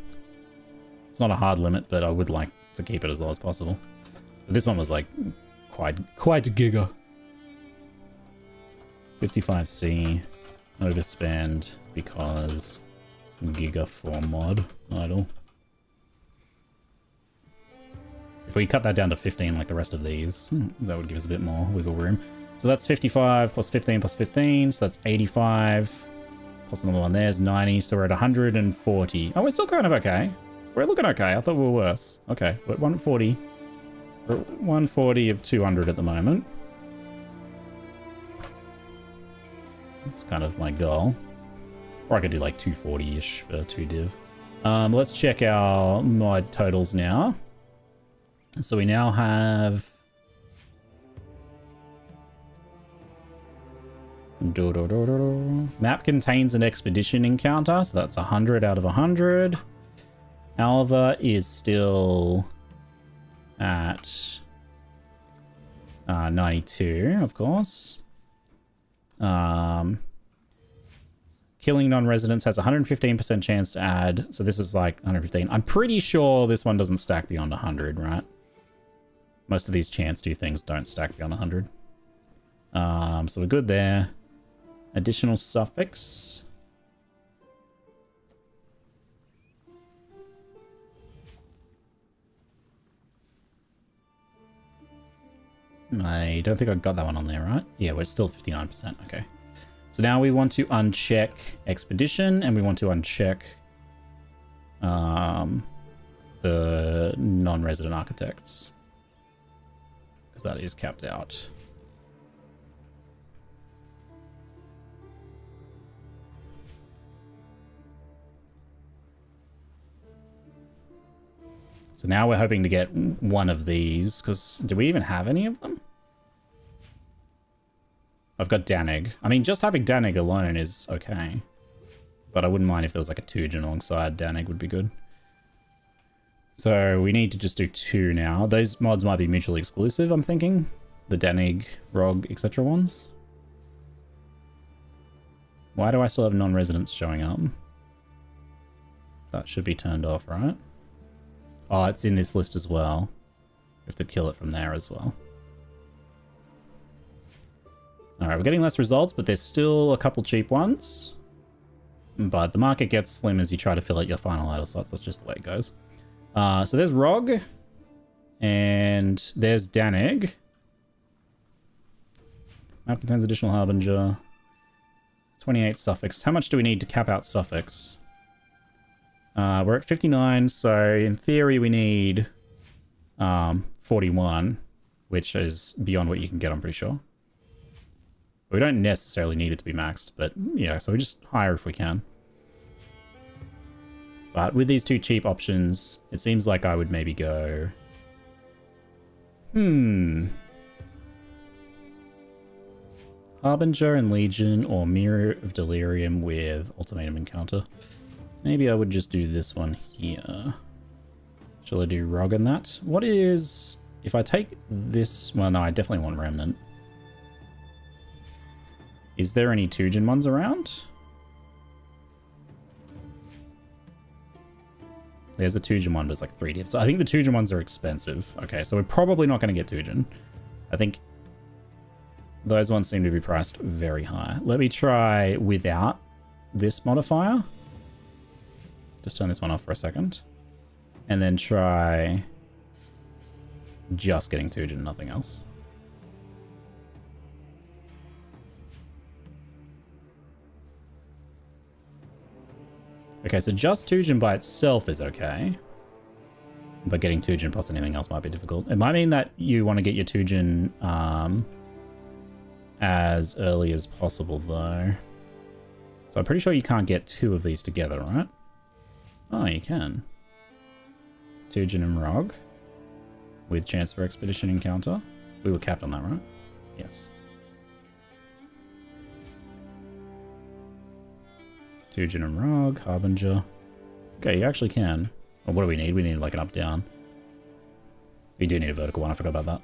It's not a hard limit, but I would like to keep it as low as possible. But this one was like quite giga. 55C. Overspend because giga for mod idle. If we cut that down to 15 like the rest of these, that would give us a bit more wiggle room. So that's 55 plus 15 plus 15, so that's 85. Plus another one there's 90, so we're at 140. Oh, we're still kind of okay. We're looking okay. I thought we were worse. Okay, we're at 140. We're at 140 of 200 at the moment. That's kind of my goal. Or I could do like 240-ish for 2 div. Let's check our mod totals now. So we now have Map contains an expedition encounter, so that's 100 out of 100. Alva is still at 92, of course. Killing non-residents has 115% chance to add, so this is like 115. I'm pretty sure this one doesn't stack beyond 100, right? Most of these chance do things don't stack beyond 100. So we're good there. Additional suffix. I don't think I got that one on there, right? Yeah, we're still 59%. Okay. So now we want to uncheck Expedition, and we want to uncheck the non-resident architects, because that is capped out. So now we're hoping to get one of these, because do we even have any of them? I've got Danig. I mean, just having Danig alone is okay. But I wouldn't mind if there was like a Tujin alongside Danig would be good. So we need to just do 2 now. Those mods might be mutually exclusive, I'm thinking. The Danig, Rog, etc. ones. Why do I still have non-residents showing up? That should be turned off, right? Oh, it's in this list as well. We have to kill it from there as well. Alright, we're getting less results, but there's still a couple cheap ones. But the market gets slim as you try to fill out your final idle slots. That's just the way it goes. So there's Rog. And there's Danig. Map contains additional Harbinger. 28 suffix. How much do we need to cap out suffix? We're at 59, so in theory we need 41, which is beyond what you can get, I'm pretty sure. We don't necessarily need it to be maxed, but yeah, so we just hire if we can. But with these 2 cheap options, it seems like I would maybe go... Harbinger and Legion, or Mirror of Delirium with Ultimatum Encounter. Maybe I would just do this one here. Shall I do Rog in that? What is... If I take this... Well, no, I definitely want Remnant. Is there any Tujin ones around? There's a Tujin one, but it's like 3 divs. So I think the Tujin ones are expensive. Okay, so we're probably not going to get Tujin. I think those ones seem to be priced very high. Let me try without this modifier. Just turn this one off for a second. And then try just getting Tujin, nothing else. Okay, so just Tujin by itself is okay. But getting Tujin plus anything else might be difficult. It might mean that you want to get your Tujin as early as possible, though. So I'm pretty sure you can't get 2 of these together, right? Oh, you can. Tujin and Rog. With chance for Expedition Encounter. We were capped on that, right? Yes. Tujin and Rog, Harbinger. Okay, you actually can. Well, what do we need? We need like an up-down. We do need a vertical one, I forgot about that.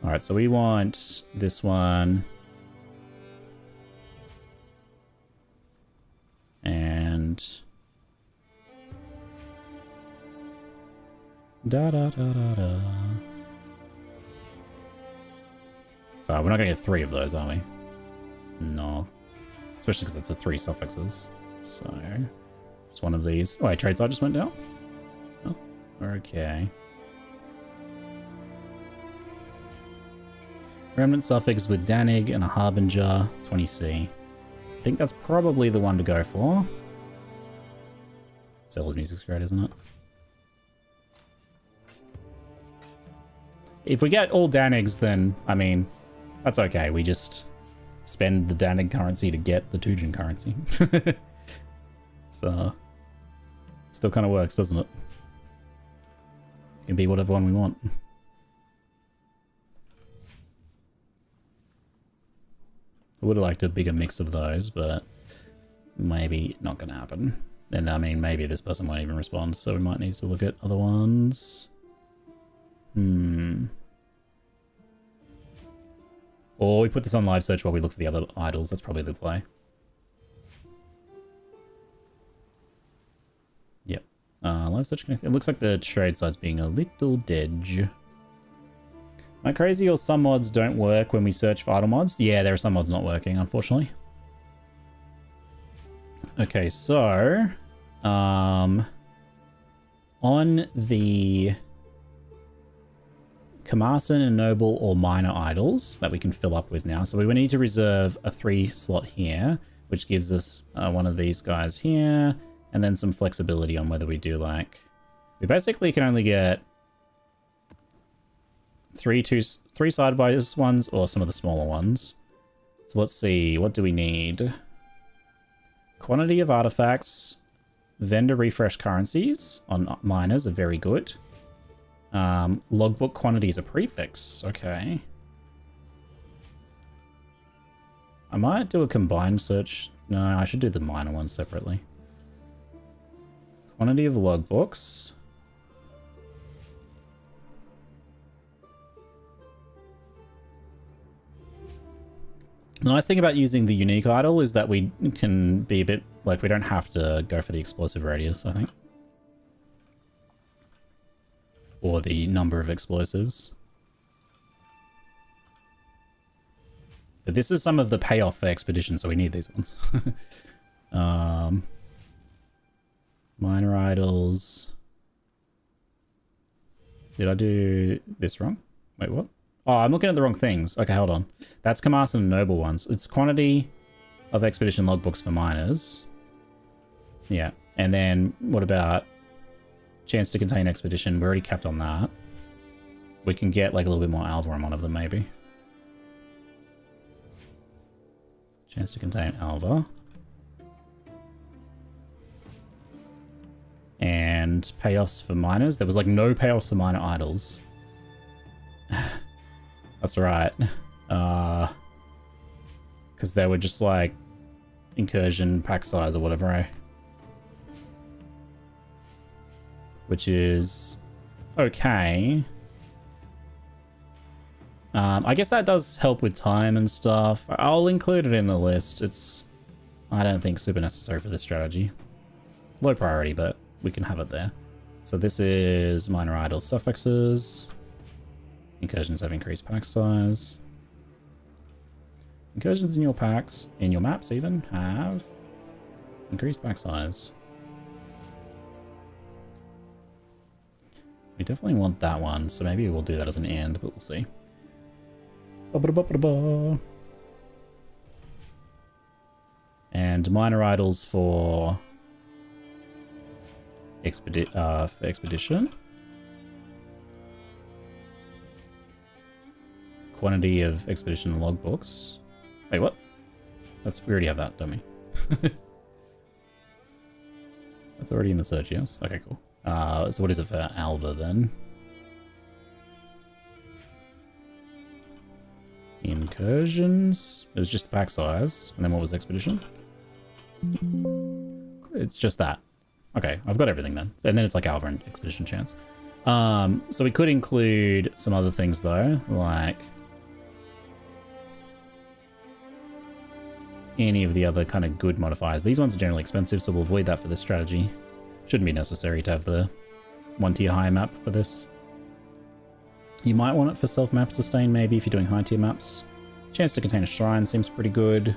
Alright, so we want this one. And... Da-da-da-da-da. So we're not going to get 3 of those, are we? No. Especially because it's a 3 suffixes. So, just one of these. Oh, wait, trade side just went down? Oh, okay. Remnant suffix with Danig and a Harbinger, 20C. I think that's probably the one to go for. Seller's music's great, isn't it? If we get all Danigs, then, I mean, that's okay. We just spend the Danig currency to get the Tujin currency. So, still kind of works, doesn't it? It can be whatever one we want. I would have liked a bigger mix of those, but maybe not going to happen. And I mean, maybe this person won't even respond, so we might need to look at other ones. Or we put this on live search while we look for the other idols. That's probably the play. Yep. Live search connected. It looks like the trade site's being a little dead. Am I crazy or some mods don't work when we search for idol mods? Yeah, there are some mods not working, unfortunately. Okay, so... on the... Kamasan and Noble or Minor idols that we can fill up with now. So we would need to reserve a 3 slot here, which gives us one of these guys here, and then some flexibility on whether we do like... We basically can only get 3 side-by ones or some of the smaller ones. So let's see, what do we need? Quantity of artifacts, vendor refresh currencies on miners are very good. Logbook quantity is a prefix. Okay. I might do a combined search. No, I should do the minor ones separately. Quantity of logbooks. The nice thing about using the unique idol is that we can be a bit, like, we don't have to go for the explosive radius, I think. Or the number of explosives. But this is some of the payoff for expedition, so we need these ones. Minor idols. Did I do this wrong? Wait, what? Oh, I'm looking at the wrong things. Okay, hold on. That's Kamasan and Noble ones. It's quantity of expedition logbooks for miners. Yeah. And then what about chance to contain expedition? We're already capped on that. We can get like a little bit more alpha on one of them, maybe. Chance to contain alpha. And payoffs for miners. There was like no payoffs for minor idols. That's right. Because they were just like incursion pack size or whatever, eh? Which is okay. I guess that does help with time and stuff. I'll include it in the list. It's, I don't think, super necessary for this strategy. Low priority, but we can have it there. So this is minor idol suffixes. Incursions have increased pack size. Incursions in your packs, in your maps even, have increased pack size. We definitely want that one, so maybe we'll do that as an and, but we'll see. And minor idols for expedition. Quantity of expedition logbooks. Wait, what? We already have that, don't we? That's already in the search, yes? Okay, cool. So what is it for Alva then? Incursions. It was just the pack size. And then what was expedition? It's just that. Okay, I've got everything then. And then it's like Alva and expedition chance. So we could include some other things though, like any of the other kind of good modifiers. These ones are generally expensive, so we'll avoid that for this strategy. Shouldn't be necessary to have the 1 tier higher map for this. You might want it for self-map sustain, maybe, if you're doing high tier maps. Chance to contain a shrine seems pretty good.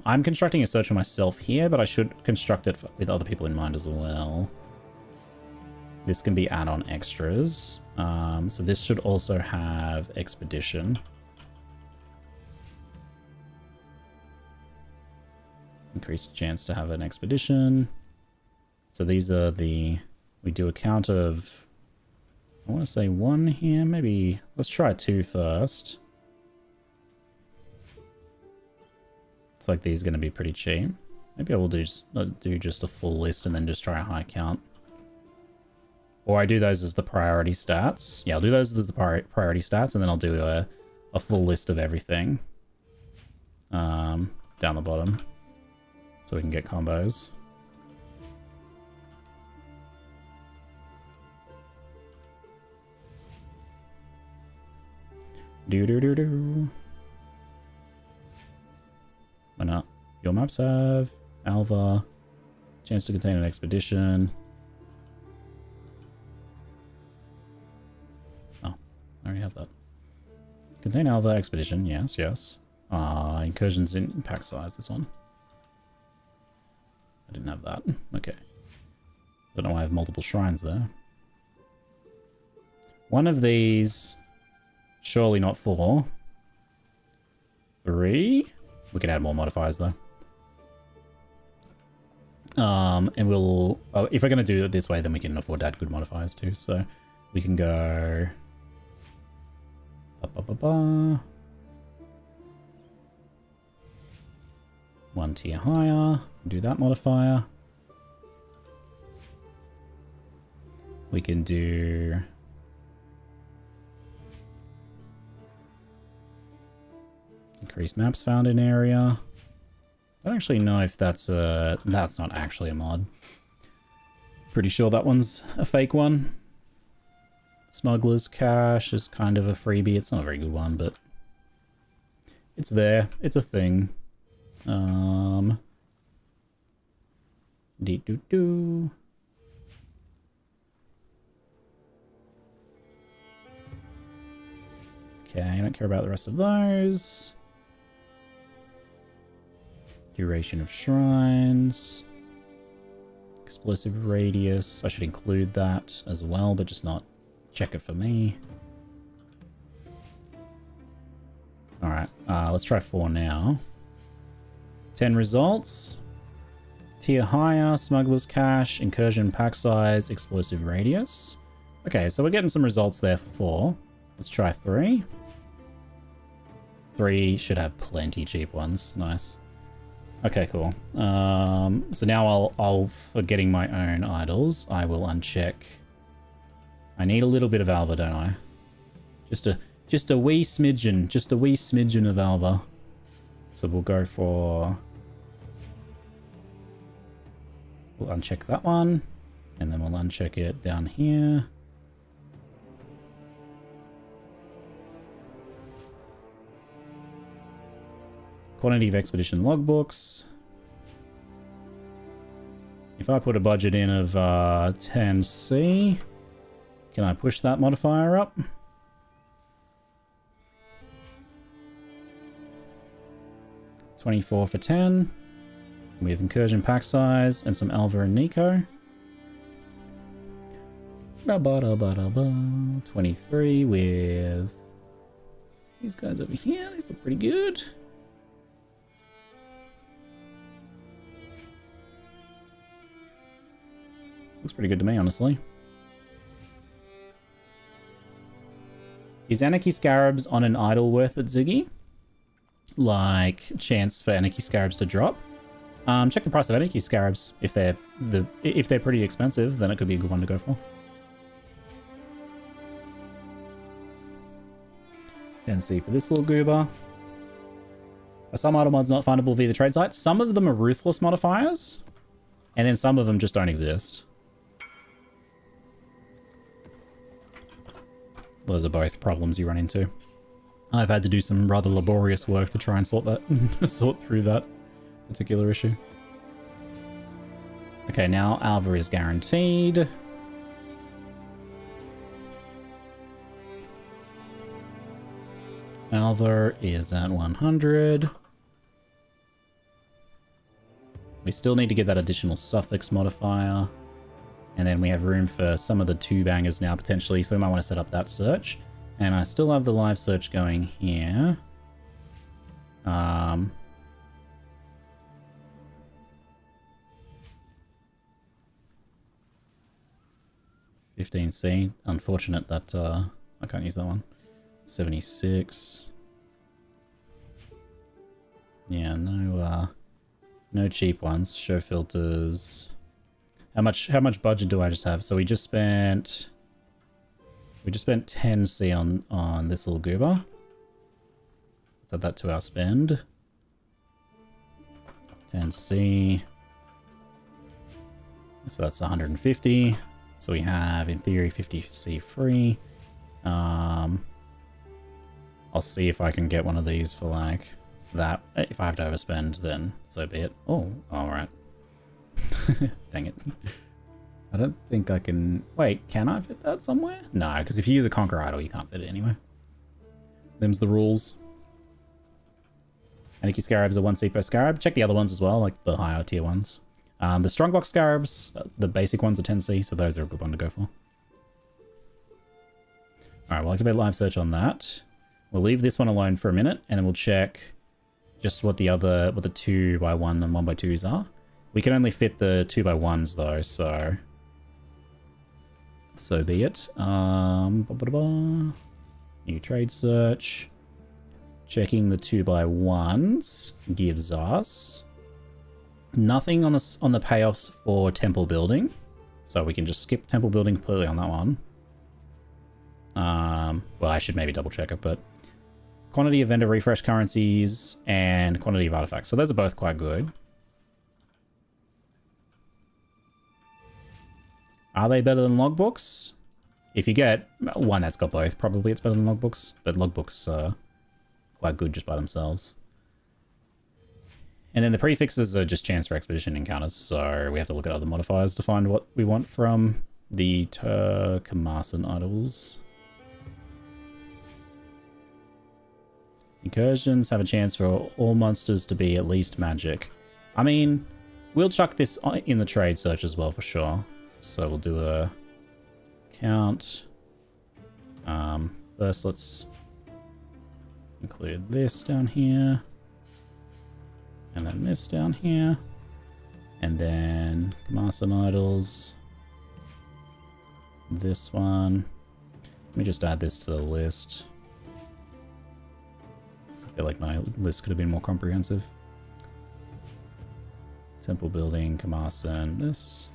I'm constructing a search for myself here, but I should construct it with other people in mind as well. This can be add-on extras. So this should also have expedition. Increased chance to have an expedition. So these are the... We do a count of... I want to say 1 here. Maybe... Let's try 2 first. It's like these are going to be pretty cheap. Maybe I will do just a full list and then just try a high count. Or I do those as the priority stats. Yeah, I'll do those as the priority stats, and then I'll do a full list of everything down the bottom so we can get combos. Do. Why not? Your maps have Alva, chance to contain an expedition. Oh, I already have that. Contain Alva expedition, yes, yes. Incursions in pack size, this one. I didn't have that. Okay. Don't know why I have multiple shrines there. One of these, surely not 4. 3. We can add more modifiers though. And we'll, if we're going to do it this way, then we can afford to add good modifiers too. So we can go 1 tier higher, do that modifier. We can do increased maps found in area. I don't actually know if that's not actually a mod. Pretty sure that one's a fake one. Smuggler's Cache is kind of a freebie. It's not a very good one, but it's there. It's a thing. Dee-doo-doo. Okay, I don't care about the rest of those. Duration of shrines. Explosive radius. I should include that as well, but just not check it for me. Alright, let's try 4 now. 10 results. Tier higher, Smuggler's Cache, Incursion pack size, Explosive radius. Okay, so we're getting some results there for 4. Let's try 3. 3 should have plenty cheap ones. Nice. Okay, cool. So now I'll for getting my own idols, I will uncheck. I need a little bit of Alva, don't I? Just a wee smidgen of Alva. So we'll go for... We'll uncheck that one, and then we'll uncheck it down here. Quantity of expedition logbooks. If I put a budget in of 10C, can I push that modifier up? $24 for 10. With incursion pack size and some Alva and Nico. 23 with these guys over here. These are pretty good. Looks pretty good to me, honestly. Is Anarchy Scarabs on an idol worth it, Ziggy? Like, chance for Anarchy Scarabs to drop? Check the price of Anarchy Scarabs. If they're pretty expensive, then it could be a good one to go for. 10C for this little goober. Are some idle mods not findable via the trade site? Some of them are ruthless modifiers, and then some of them just don't exist. Those are both problems you run into. I've had to do some rather laborious work to try and sort through that particular issue. Okay, now Alva is guaranteed. Alva is at 100. We still need to get that additional suffix modifier. And then we have room for some of the 2 bangers now, potentially, so we might want to set up that search. And I still have the live search going here. 15C. Unfortunate that I can't use that one. 76. Yeah, no cheap ones. Show filters. How much budget do I just have? So we just spent 10C on this little goober. Let's add that to our spend. 10C. So that's 150. So we have, in theory, 50C free. I'll see if I can get one of these for like that. If I have to overspend, then so be it. Oh, alright. Dang it. I don't think I can... Wait, can I fit that somewhere? No, because if you use a Conquer Idol, you can't fit it anywhere. Them's the rules. Aniki Scarabs are 1C per Scarab. Check the other ones as well, like the higher tier ones. The Strongbox Scarabs, the basic ones are 10C, so those are a good one to go for. Alright, we'll activate live search on that. We'll leave this one alone for a minute, and then we'll check just what the 2x1 and 1x2s are. We can only fit the 2x1s though, so be it. New trade search. Checking the 2x1s gives us nothing on the payoffs for temple building, so we can just skip temple building completely on that one. Well, I should maybe double check it, but quantity of vendor refresh currencies and quantity of artifacts. So those are both quite good. Are they better than logbooks? If you get one that's got both, probably it's better than logbooks, but logbooks are quite good just by themselves. And then the prefixes are just chance for expedition encounters, so we have to look at other modifiers to find what we want from the Turkamasan idols. Incursions have a chance for all monsters to be at least magic. I mean, we'll chuck this in the trade search as well for sure. So we'll do a count. First, let's include this down here. And then this down here. And then Kamasan idols. This one. Let me just add this to the list. I feel like my list could have been more comprehensive. Temple building, Kamasan, this.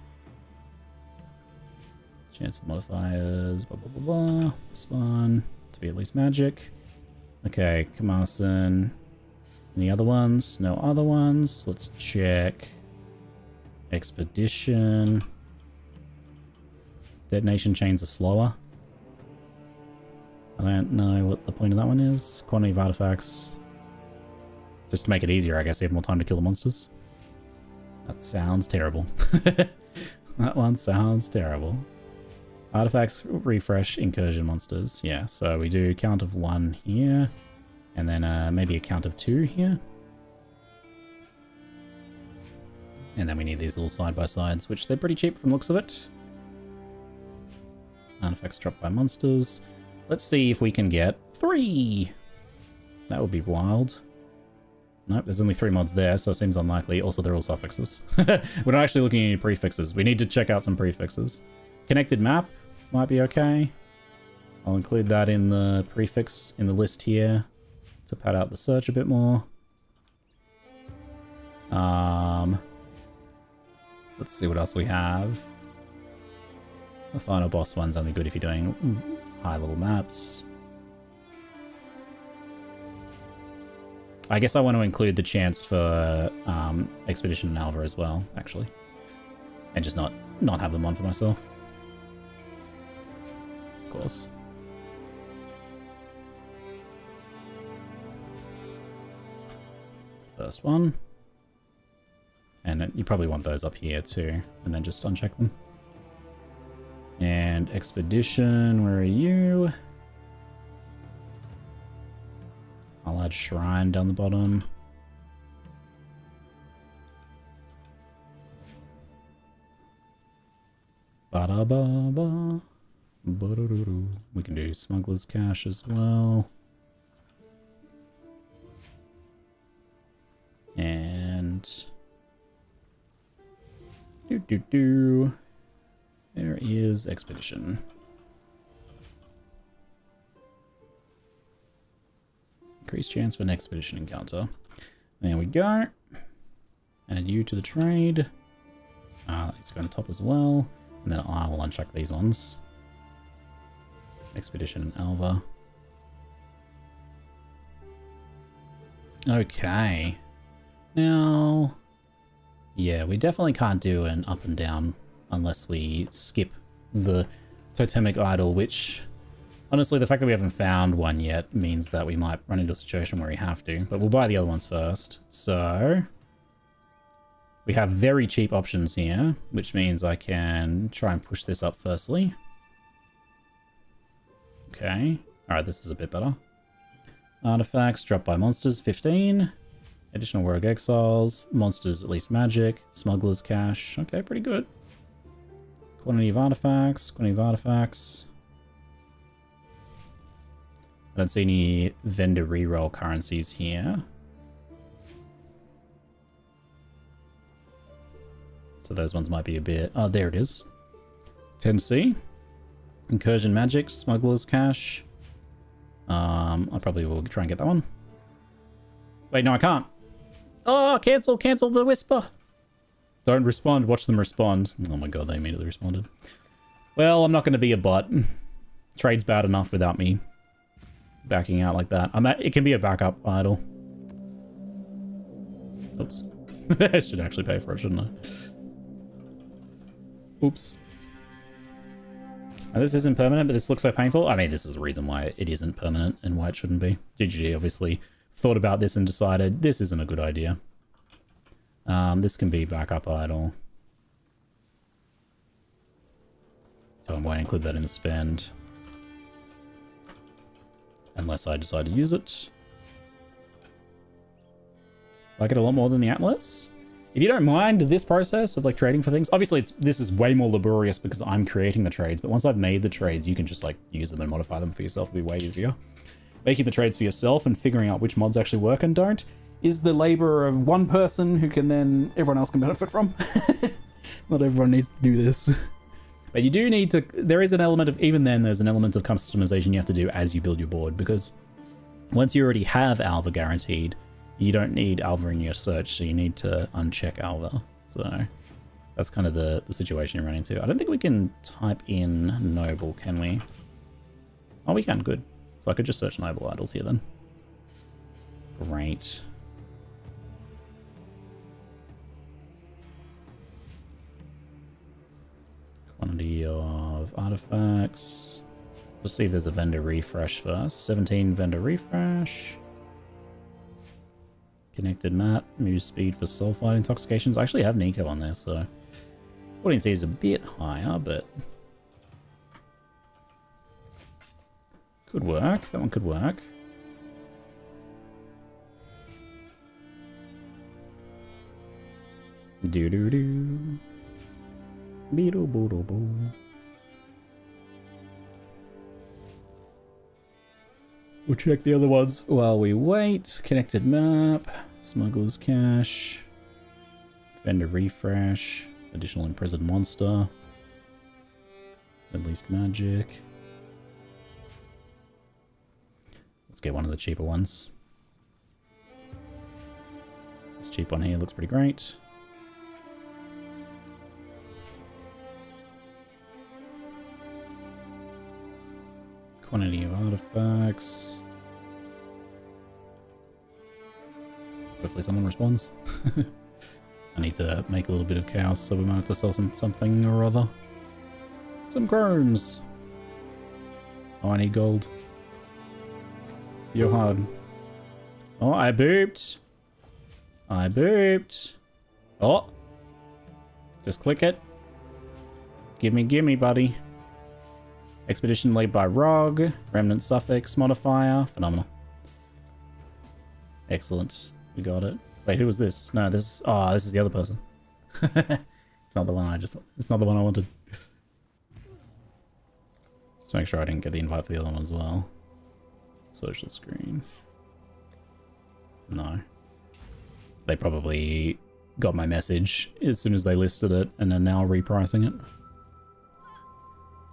Chance for modifiers, blah blah blah blah. This one to be at least magic. Okay, Kamasan. Any other ones? No other ones. Let's check. Expedition. Detonation chains are slower. I don't know what the point of that one is. Quantity of artifacts. Just to make it easier, I guess, you have more time to kill the monsters. That sounds terrible. That one sounds terrible. Artifacts, refresh, incursion monsters. Yeah, so we do count of 1 here. And then maybe a count of 2 here. And then we need these little side-by-sides, which they're pretty cheap from the looks of it. Artifacts dropped by monsters. Let's see if we can get 3. That would be wild. Nope, there's only 3 mods there, so it seems unlikely. Also, they're all suffixes. We're not actually looking at any prefixes. We need to check out some prefixes. Connected map might be okay. I'll include that in the prefix in the list here to pad out the search a bit more. Let's see what else we have. The final boss one's only good if you're doing high-level maps. I guess I want to include the chance for Expedition and Alva as well, actually. And just not have them on for myself. Of course. It's the first one. And you probably want those up here too, and then just uncheck them. And Expedition, where are you? I'll add Shrine down the bottom. Ba-da-ba-ba. Ba-da-da-da. We can do Smuggler's Cache as well. And... do-do-do. There is Expedition. Increased chance for an Expedition encounter. There we go. Add you to the trade. Let's go on top as well. And then I will uncheck these ones. Expedition and Alva. Okay. Now... yeah, we definitely can't do an up and down unless we skip the totemic idol, which... honestly, the fact that we haven't found one yet means that we might run into a situation where we have to. But we'll buy the other ones first. So... we have very cheap options here, which means I can try and push this up firstly. Okay. Alright, this is a bit better. Artifacts dropped by monsters, 15. Additional Rogue Exiles. Monsters, at least magic. Smuggler's Cash. Okay, pretty good. Quantity of artifacts. Quantity of artifacts. I don't see any vendor reroll currencies here. So those ones might be a bit... oh, there it is. 10C. Incursion Magic. Smuggler's Cash. I probably will try and get that one. Wait, no, I can't. Oh, cancel the whisper. Don't respond, watch them respond. Oh my god, they immediately responded. Well, I'm not going to be a bot. Trade's bad enough without me backing out like that. It can be a backup idol. Oops. I should actually pay for it, shouldn't I? Oops. Now, this isn't permanent, but this looks so painful. I mean, this is the reason why it isn't permanent and why it shouldn't be. GGG obviously thought about this and decided this isn't a good idea. This can be backup idle. So I won't include that in the spend. Unless I decide to use it. Like it a lot more than the Atlas. If you don't mind this process of like trading for things, obviously this is way more laborious because I'm creating the trades, but once I've made the trades, you can just like use them and modify them for yourself. It'll be way easier. Making the trades for yourself and figuring out which mods actually work and don't is the labor of one person who can then everyone else can benefit from. Not everyone needs to do this. But you do need to, there is an element of, even then there's an element of customization you have to do as you build your board, because once you already have Alva guaranteed, you don't need Alva in your search, so you need to uncheck Alva. So that's kind of the situation you run into. I don't think we can type in Noble, can we? Oh, we can, good. So I could just search Noble Idols here then. Great. Quantity of artifacts. Let's see if there's a vendor refresh first. 17 vendor refresh. Connected map, move speed for sulfide intoxications. I actually have Nico on there, so potency is a bit higher, but could work. That one could work. Do do do. Beetle boodle boo. We'll check the other ones while we wait. Connected map, Smuggler's Cash, Vendor Refresh, Additional Imprisoned Monster, At least Magic. Let's get one of the cheaper ones. This cheap one here looks pretty great. Quantity of artifacts. Hopefully someone responds. I need to make a little bit of chaos, so we might have to sell something or other. Some chromes. Oh, I need gold. Johan. Oh, I booped. I booped. Oh. Just click it. Gimme, buddy. Expedition led by Rog, Remnant Suffix modifier, phenomenal. Excellent, we got it. Wait, who was this? No, this is the other person. It's not the one it's not the one I wanted. Just make sure I didn't get the invite for the other one as well. Social screen. No. They probably got my message as soon as they listed it and are now repricing it.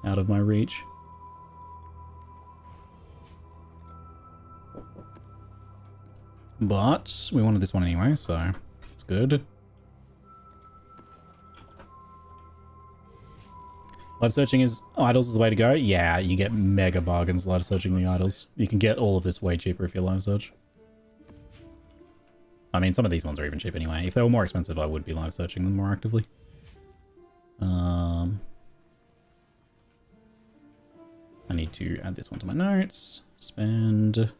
Out of my reach. But we wanted this one anyway, so it's good. Live searching is idols is the way to go. Yeah, you get mega bargains live searching the idols. You can get all of this way cheaper if you live search. I mean, some of these ones are even cheap anyway. If they were more expensive, I would be live searching them more actively. I need to add this one to my notes. Spend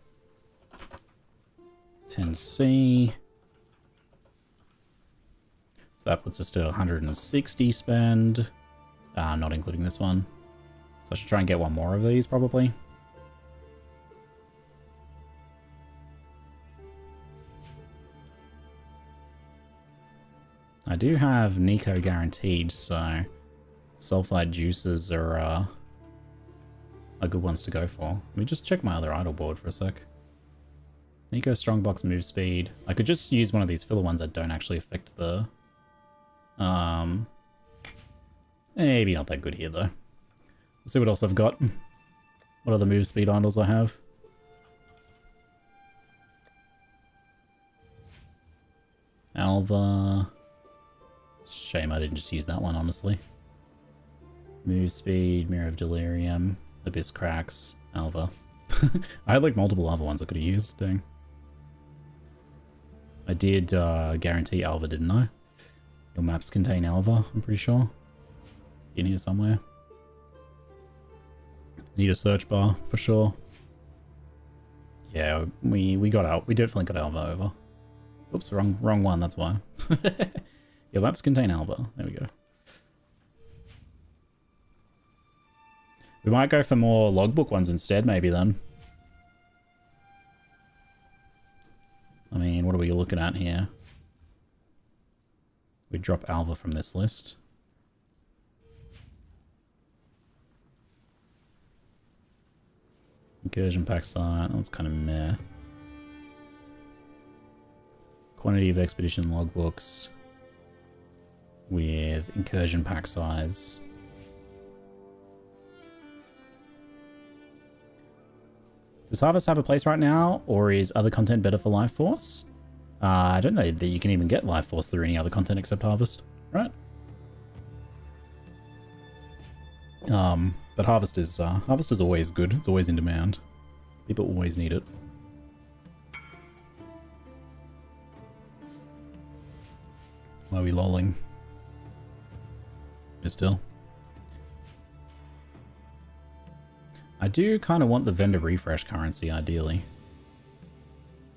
10C. So that puts us to 160 spend. Not including this one. So I should try and get one more of these, probably. I do have Nico guaranteed, so sulfide juices are good ones to go for. Let me just check my other idle board for a sec. Nico strongbox move speed. I could just use one of these filler ones that don't actually affect the... maybe not that good here, though. Let's see what else I've got. What other move speed idols I have. Alva. Shame I didn't just use that one, honestly. Move speed, Mirror of Delirium, Abyss Cracks, Alva. I had like multiple other ones I could have used, dang. I did guarantee Alva, didn't I? Your maps contain Alva, I'm pretty sure. In here somewhere. Need a search bar, for sure. Yeah, we got out. We definitely got Alva over. Oops, wrong one, that's why. Your maps contain Alva. There we go. We might go for more logbook ones instead, maybe then. I mean, what are we looking at here? We drop Alva from this list. Incursion pack site, that's kind of meh. Quantity of expedition logbooks with incursion pack size. Does Harvest have a place right now, or is other content better for Life Force? I don't know that you can even get Life Force through any other content except Harvest, right? But Harvest is always good. It's always in demand. People always need it. Why are we lolling? Still. I do kind of want the vendor refresh currency, ideally.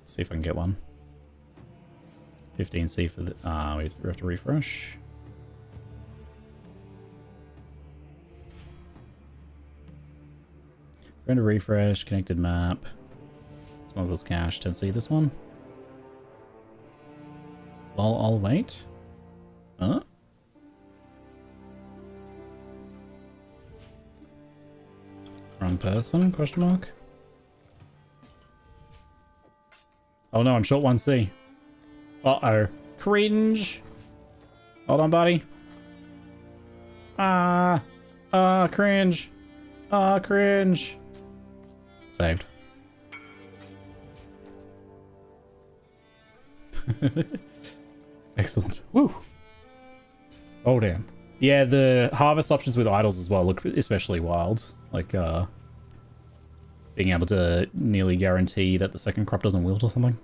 See if I can get one. 15C for the... we have to refresh. Vendor refresh, connected map. Smuggler's cash, 10C this one. I'll wait. Huh? Wrong person, question mark? Oh no, I'm short 1C. Uh-oh. Cringe! Hold on, buddy. Cringe. Cringe. Saved. Excellent. Woo! Oh, damn. Yeah, the harvest options with idols as well look especially wild. Like, being able to nearly guarantee that the second crop doesn't wilt or something.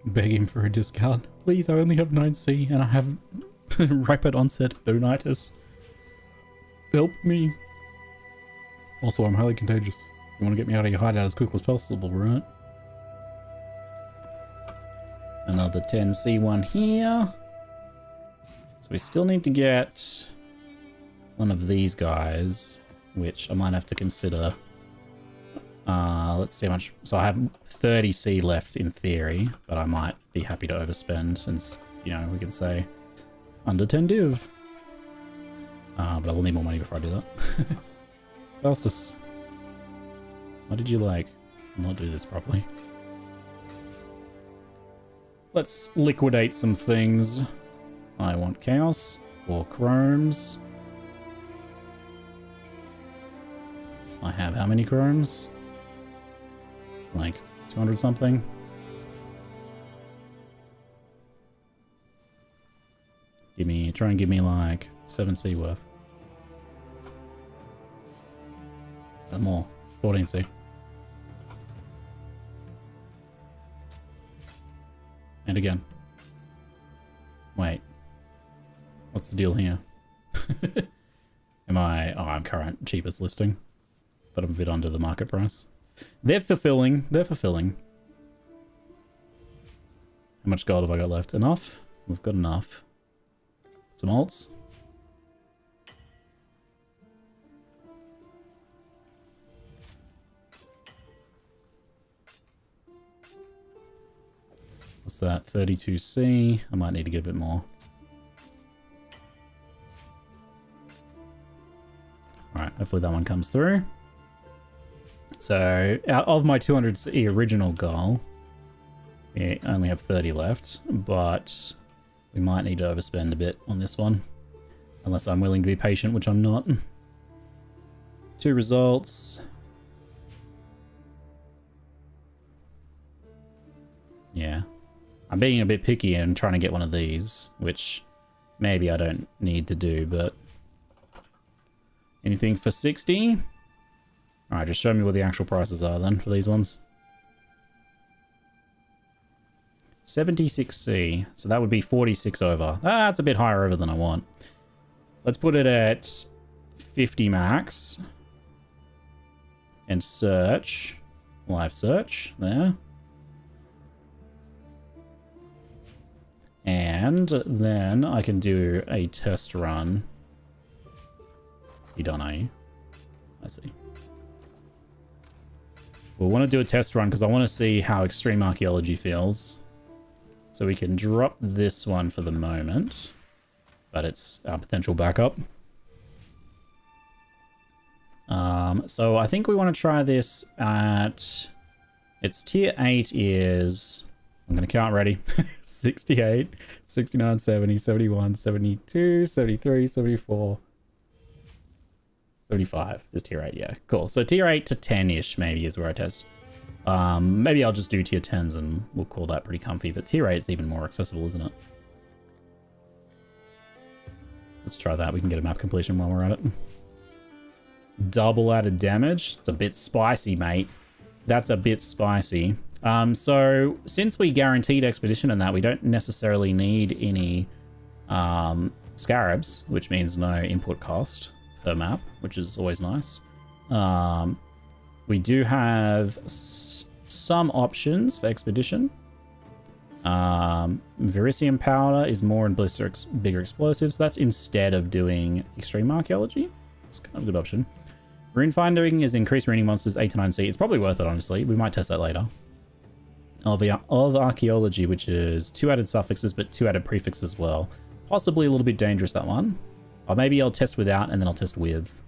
Begging for a discount. Please, I only have 9C and I have rapid onset bonitis. Help me. Also, I'm highly contagious. You want to get me out of your hideout as quickly as possible, right? Another 10C one here. So we still need to get one of these guys, which I might have to consider. Let's see how much. So I have 30C left in theory, but I might be happy to overspend since, you know, we can say under 10 div. But I will need more money before I do that. Faustus, why did you not do this properly? Let's liquidate some things. I want chaos, 4 chromes. I have how many chromes? Like 200 something. Try and give me like 7C worth. More. 14C. And again. Wait. What's the deal here? Am I... Oh, I'm current cheapest listing. But I'm a bit under the market price. They're fulfilling. They're fulfilling. How much gold have I got left? Enough? We've got enough. Some alts. What's that? 32C. I might need to get a bit more. Alright, hopefully that one comes through. So, out of my 200C original goal, we only have 30 left, but we might need to overspend a bit on this one. Unless I'm willing to be patient, which I'm not. 2 results. Yeah. I'm being a bit picky and trying to get one of these, which maybe I don't need to do, but... Anything for 60? Alright, just show me what the actual prices are then for these ones. 76C, so that would be 46 over. Ah, that's a bit higher over than I want. Let's put it at 50 max. And search. Live search, there. And then I can do a test run. You done, are you? I see. We'll want to do a test run because I want to see how Extreme Archaeology feels. So we can drop this one for the moment. But it's our potential backup. So I think we want to try this at... Its tier 8 is... I'm going to count ready. 68, 69, 70, 71, 72, 73, 74... 75 is tier 8, yeah. Cool. So tier 8 to 10-ish maybe is where I test. Maybe I'll just do tier 10s and we'll call that pretty comfy. But tier 8 is even more accessible, isn't it? Let's try that. We can get a map completion while we're at it. Double added damage. It's a bit spicy, mate. That's a bit spicy. So since we guaranteed expedition and that, we don't necessarily need any scarabs, which means no input cost per map, which is always nice. We do have some options for expedition. Verisium powder is more in blister bigger explosives. That's instead of doing extreme archaeology. It's kind of a good option. Rune finding is increased ruining monsters 8 to 9C. It's probably worth it, honestly. We might test that later. Of archaeology, which is 2 added suffixes but 2 added prefixes as well. Possibly a little bit dangerous, that one. Or maybe I'll test without and then I'll test with.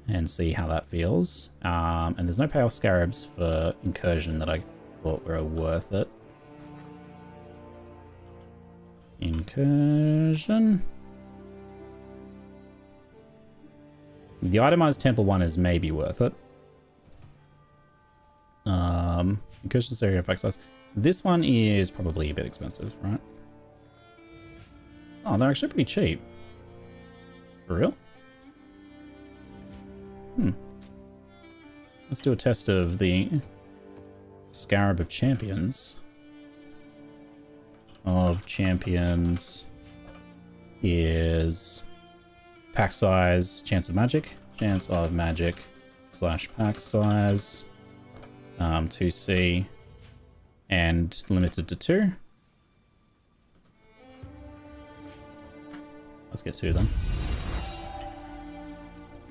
And see how that feels. And there's no pale scarabs for incursion that I thought were worth it. Incursion. The itemized temple one is maybe worth it. Incursion area effect size. This one is probably a bit expensive, right? Oh, they're actually pretty cheap. For real? Let's do a test of the Scarab of Champions. Of Champions is pack size, chance of magic / pack size, 2C, and limited to 2. Let's get 2 then.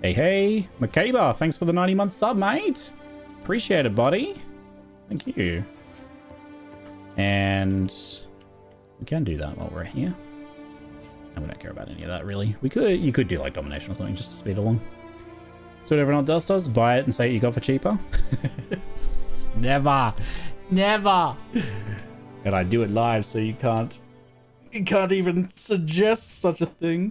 Hey, Makeba, thanks for the 90-month sub, mate. Appreciate it, buddy. Thank you. And we can do that while we're here. And we don't care about any of that, really. You could do like domination or something just to speed along. So what everyone else does, buy it and say you got for cheaper. Never. And I do it live, so you can't even suggest such a thing.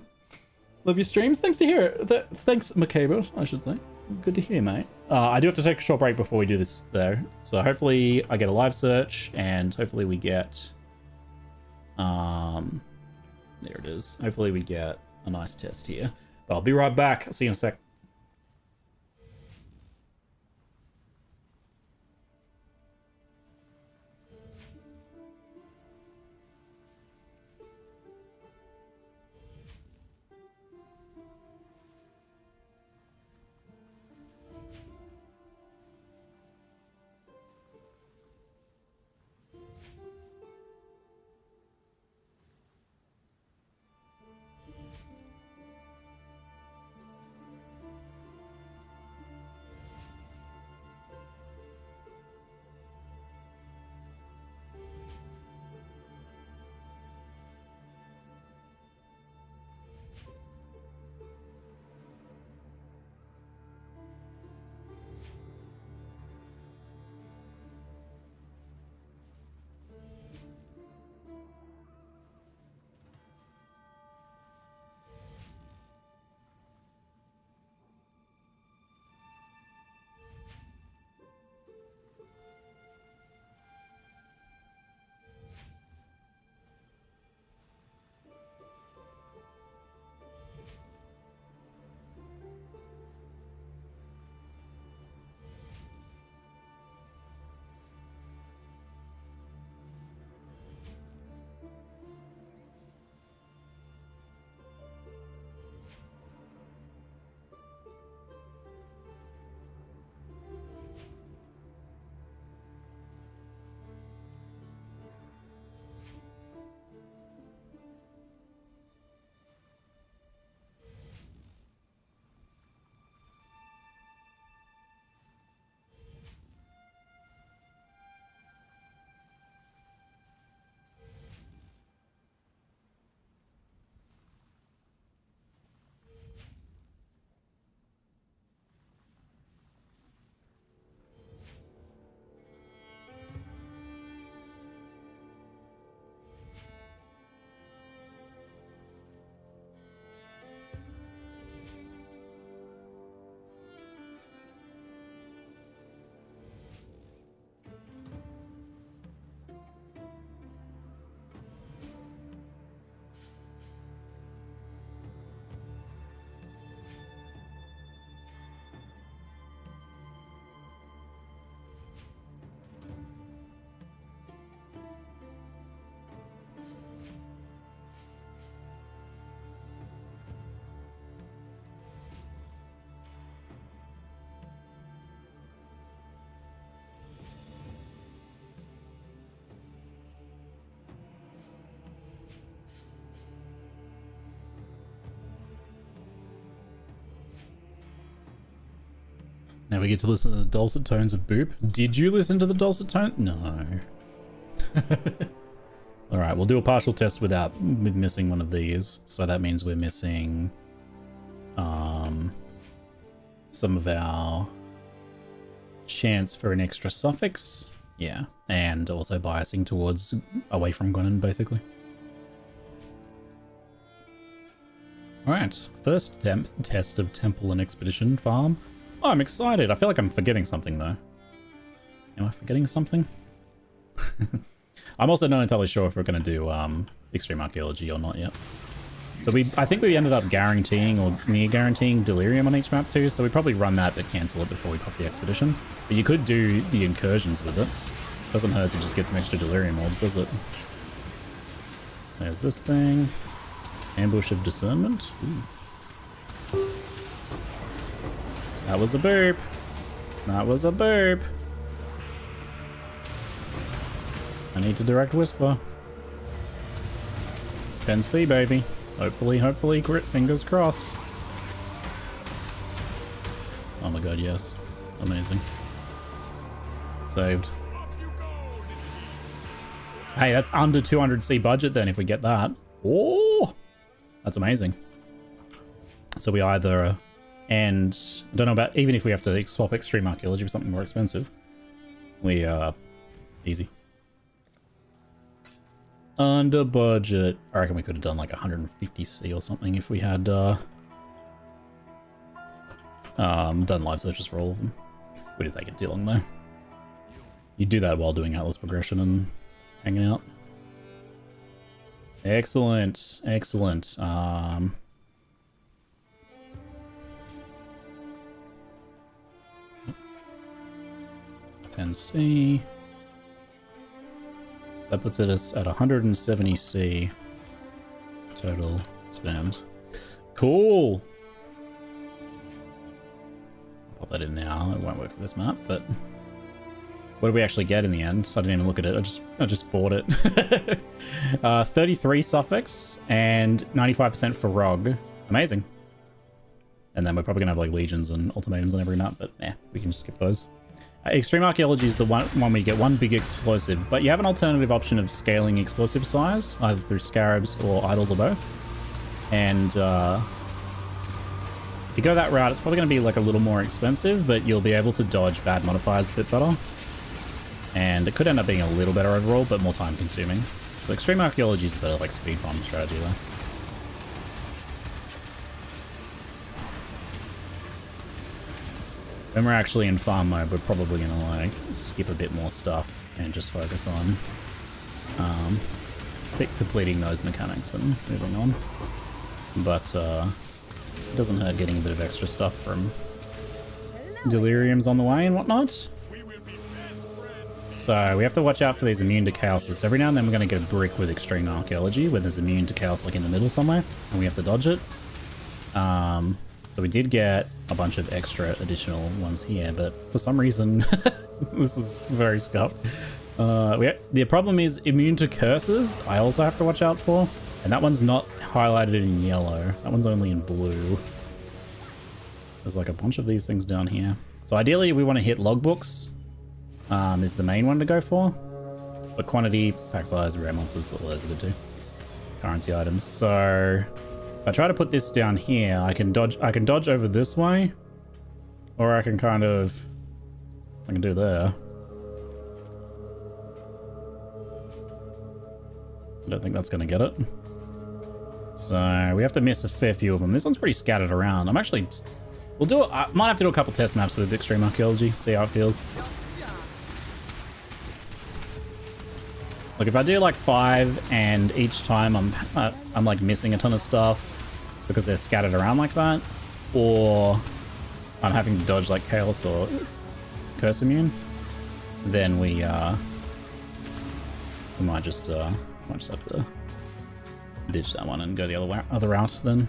Love your streams. Thanks to hear it. Thanks, Makeba, I should say. Good to hear, mate. I do have to take a short break before we do this, though. So hopefully I get a live search, and hopefully we get There it is. Hopefully we get a nice test here. But I'll be right back. I'll see you in a sec. Now we get to listen to the dulcet tones of Boop. Did you listen to the dulcet tone? No. Alright, we'll do a partial test with missing one of these. So that means we're missing some of our chance for an extra suffix. Yeah, and also biasing towards away from Gwenin, basically. Alright, first test of Temple and Expedition Farm. Oh, I'm excited. I feel like I'm forgetting something, though. Am I forgetting something? I'm also not entirely sure if we're going to do Extreme Archaeology or not yet. So I think we ended up guaranteeing or near guaranteeing Delirium on each map too, so we probably run that but cancel it before we pop the Expedition. But you could do the incursions with it. Doesn't hurt to just get some extra Delirium orbs, does it? There's this thing. Ambush of Discernment. Ooh. That was a burp. That was a burp. I need to direct whisper. 10C, baby. Hopefully, crit. Fingers crossed. Oh my god, yes. Amazing. Saved. Hey, that's under 200C budget then if we get that. Oh! That's amazing. So we either... And I don't know about, even if we have to swap Extreme Archaeology for something more expensive, we easy. Under budget. I reckon we could have done like 150C or something if we had done live searches for all of them. Would have taken too long though. You do that while doing Atlas Progression and hanging out. Excellent, excellent. 10C. That puts us at 170C total spend. Cool. Pop that in now. It won't work for this map, but what did we actually get in the end? I didn't even look at it. I just bought it. 33 suffix and 95% for ROG. Amazing. And then we're probably gonna have like legions and ultimatums on every map, but yeah, we can just skip those. Extreme Archaeology is the one where you get one big explosive, but you have an alternative option of scaling explosive size, either through scarabs or idols or both. And if you go that route, it's probably going to be like a little more expensive, but you'll be able to dodge bad modifiers a bit better. And it could end up being a little better overall, but more time consuming. So Extreme Archaeology is the like speed farm strategy there. When we're actually in farm mode, we're probably going to like skip a bit more stuff and just focus on completing those mechanics and moving on. But it doesn't hurt getting a bit of extra stuff from deliriums on the way and whatnot. So we have to watch out for these immune to chaoses. Every now and then we're going to get a brick with Extreme Archaeology where there's immune to chaos like in the middle somewhere, and we have to dodge it. So we did get a bunch of extra additional ones here, but for some reason this is very scuffed. The problem is immune to curses I also have to watch out for, and that one's not highlighted in yellow. That one's only in blue. There's like a bunch of these things down here. So ideally we want to hit logbooks is the main one to go for, but quantity, pack size, rare monsters, all those are good too. Currency items. So if I try to put this down here, I can dodge over this way, or I can do there. I don't think that's going to get it. So we have to miss a fair few of them. This one's pretty scattered around. I might have to do a couple test maps with Extreme Archaeology, see how it feels. Like if I do like 5 and each time I'm like missing a ton of stuff because they're scattered around like that, or I'm having to dodge like chaos or curse immune, then we might just have to ditch that one and go the other route then.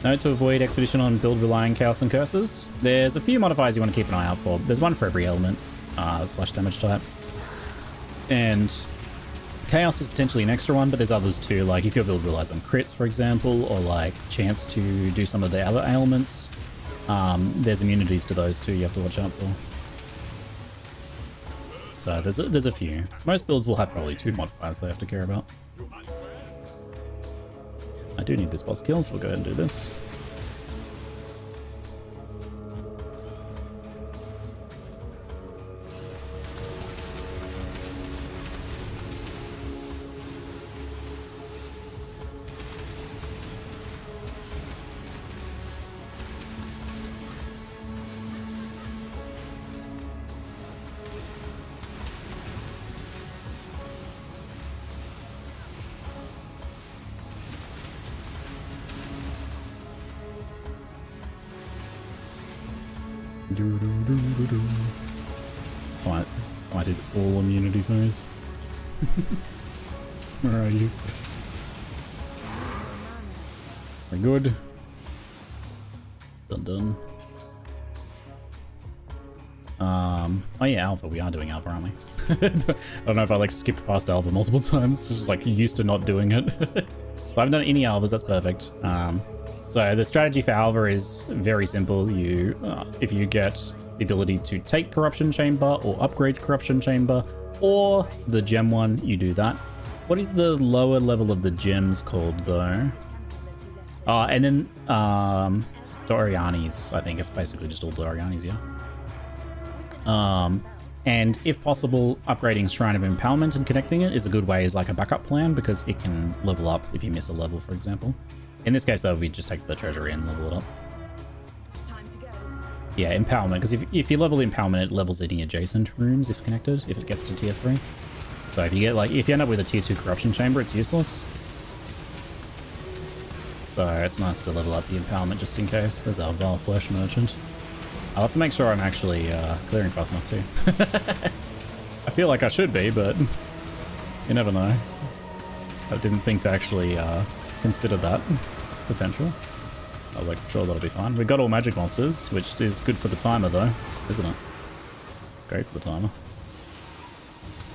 Note to avoid expedition on build relying chaos and curses. There's a few modifiers you want to keep an eye out for. There's one for every element slash damage type. And chaos is potentially an extra one, but there's others too. Like if your build relies on crits, for example, or like chance to do some of the other ailments, there's immunities to those too you have to watch out for. So there's a few. Most builds will have probably 2 modifiers they have to care about. I do need this boss kill, so we'll go ahead and do this. This fight is all immunity phase. Where are you? We're good. Done. Oh yeah, Alpha. We are doing Alpha, aren't we? I don't know if I like skipped past Alpha multiple times. Just like used to not doing it. So I haven't done any Alphas. That's perfect. So the strategy for Alpha is very simple. If you get the ability to take Corruption Chamber or upgrade Corruption Chamber or the gem one, you do that. What is the lower level of the gems called though? And then it's Doriani's. I think it's basically just all Doriani's, yeah. And if possible, upgrading Shrine of Empowerment and connecting it is a good way as like a backup plan, because it can level up if you miss a level, for example. In this case though, we just take the treasury and level it up. Time to go. Yeah, empowerment, because if you level empowerment, it levels any adjacent rooms if connected, if it gets to tier 3. So if you get, like, if you end up with a tier 2 corruption chamber, it's useless. So it's nice to level up the empowerment just in case. There's our Vile Flesh Merchant. I'll have to make sure I'm actually clearing fast enough too. I feel like I should be, but you never know. I didn't think to actually consider that potential. I was like, sure, that'll be fine. We got all magic monsters, which is good for the timer though, isn't it? Great for the timer.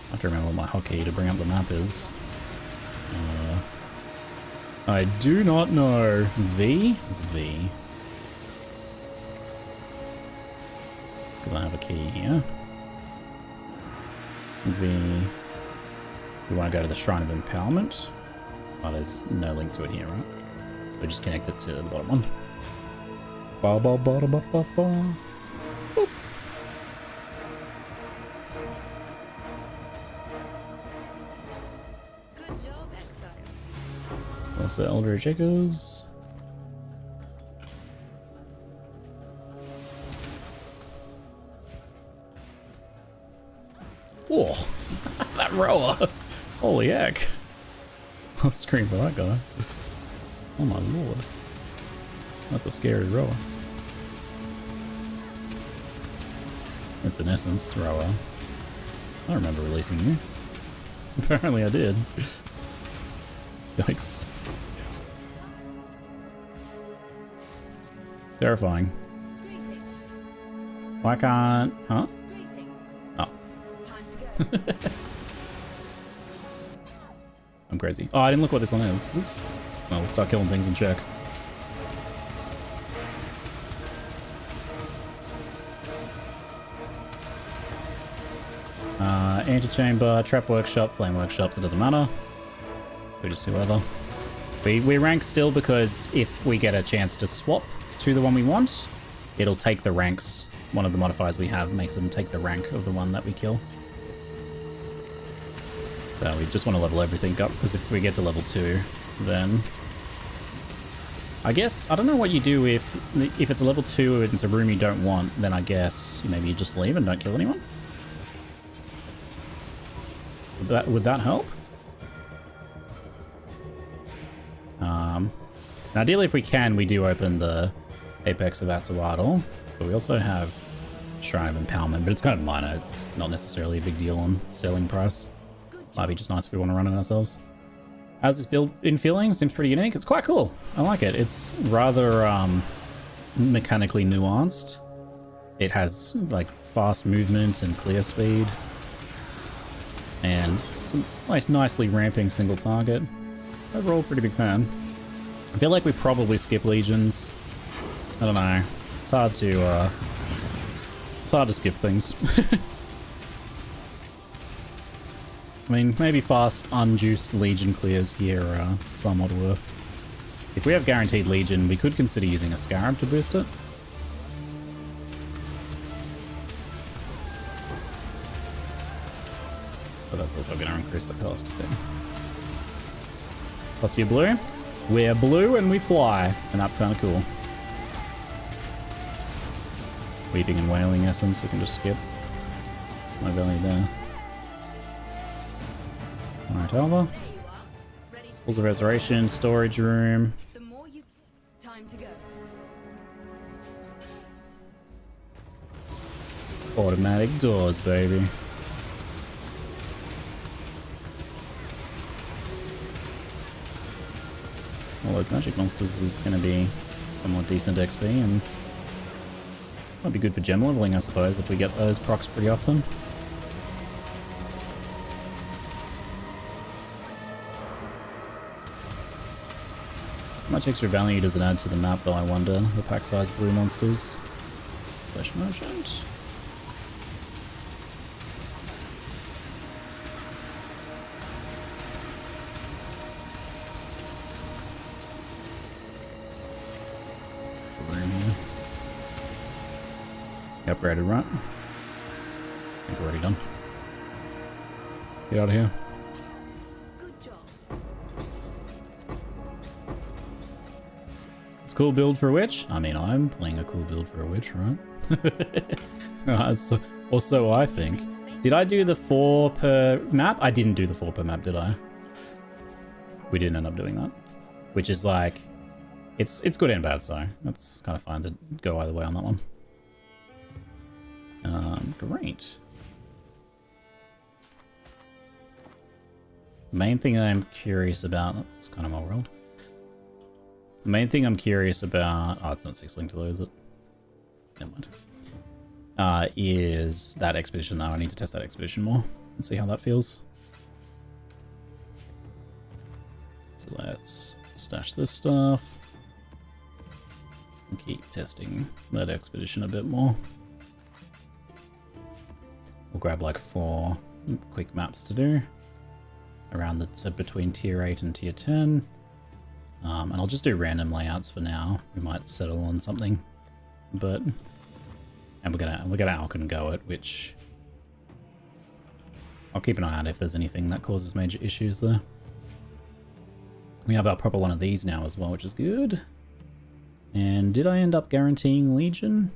I have to remember what my hotkey to bring up the map is. I do not know. V? It's V. Because I have a key here. V. We want to go to the Shrine of Empowerment. Oh, there's no link to it here, right? So just connect it to the bottom one. Ba ba ba ba ba ba. Boop. Good job, Exile. Also, Eldritch Echoes. Whoa, that rower. Holy heck. I'll scream for that guy. Oh my lord. That's a scary rower. It's an essence rower. I don't remember releasing you. Apparently I did. Yikes. Terrifying. Greetings. Why can't... Huh? Greetings. Oh. Time to go. I'm crazy. Oh, I didn't look what this one is. Oops. Well, we'll start killing things and check. Antechamber, Trap Workshop, Flame Workshops, it doesn't matter. We just do whatever. We rank still because if we get a chance to swap to the one we want, it'll take the ranks. One of the modifiers we have makes them take the rank of the one that we kill. So we just want to level everything up, because if we get to level 2, then... I guess, I don't know what you do if it's a level 2 and it's a room you don't want, then I guess maybe you just leave and don't kill anyone? Would that help? And ideally, if we can, we do open the Apex of Atawatl, but we also have Shrine of Empowerment, but it's kind of minor. It's not necessarily a big deal on selling price. Might be just nice if we want to run it ourselves. How's this build been feeling? Seems pretty unique. It's quite cool. I like it. It's rather mechanically nuanced. It has like fast movement and clear speed. And some like nicely ramping single target. Overall, pretty big fan. I feel like we probably skip legions. I don't know. It's hard to skip things. I mean, maybe fast, unjuiced Legion clears here are somewhat worth. If we have guaranteed Legion, we could consider using a Scarab to boost it. But that's also going to increase the cost thing. Plus you're blue. We're blue and we fly, and that's kind of cool. Weeping and Wailing Essence, we can just skip. No value there. Alright, over. There you are. Ready to Pools of Restoration, Storage Room. the more you time to go. Automatic doors, baby. All those magic monsters is going to be somewhat decent XP, and might be good for gem leveling, I suppose, if we get those procs pretty often. How much extra value does it add to the map, though, I wonder? The pack size blue monsters. Flesh Merchant. Room here. You upgraded, right? I think we're already done. Get out of here. Good job. It's a cool build for a witch. I mean, I'm playing a cool build for a witch, right? Or so I think. Did I do the 4 per map? I didn't do the 4 per map, did I? We didn't end up doing that. Which is like... It's good and bad, so that's kind of fine to go either way on that one. Great. The main thing I'm curious about... It's kind of my world. The main thing I'm curious about... Oh, it's not 6 link to lose it. Never mind. Is that expedition, though. I need to test that expedition more and see how that feels. So let's stash this stuff. And keep testing that expedition a bit more. We'll grab like 4 quick maps to do. Around the... So between tier 8 and tier 10. And I'll just do random layouts for now. We might settle on something. But... And we're gonna Alcon go it, which I'll keep an eye out if there's anything that causes major issues there. We have our proper one of these now as well, which is good. And did I end up guaranteeing Legion?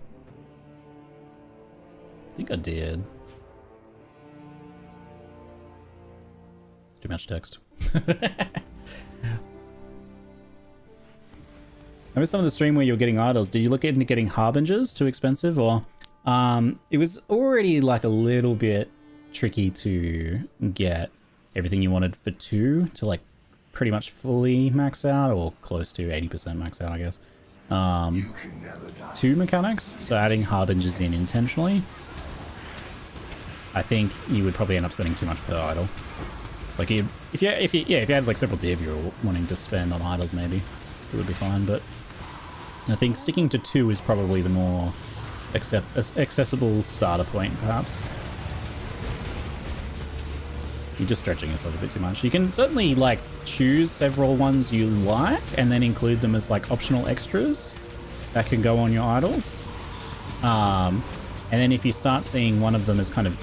I think I did. It's too much text. Remember some of the stream where you're getting idols? Did you look into getting Harbingers? Too expensive? Or it was already like a little bit tricky to get everything you wanted for 2 to like pretty much fully max out, or close to 80% max out, I guess. 2 mechanics, so adding Harbingers in intentionally, I think you would probably end up spending too much per idol. Like if you had like several div you're wanting to spend on idols, maybe it would be fine, but I think sticking to 2 is probably the more accessible starter point, perhaps. You're just stretching yourself a bit too much. You can certainly like choose several ones you like and then include them as like optional extras that can go on your idols. And then if you start seeing one of them as kind of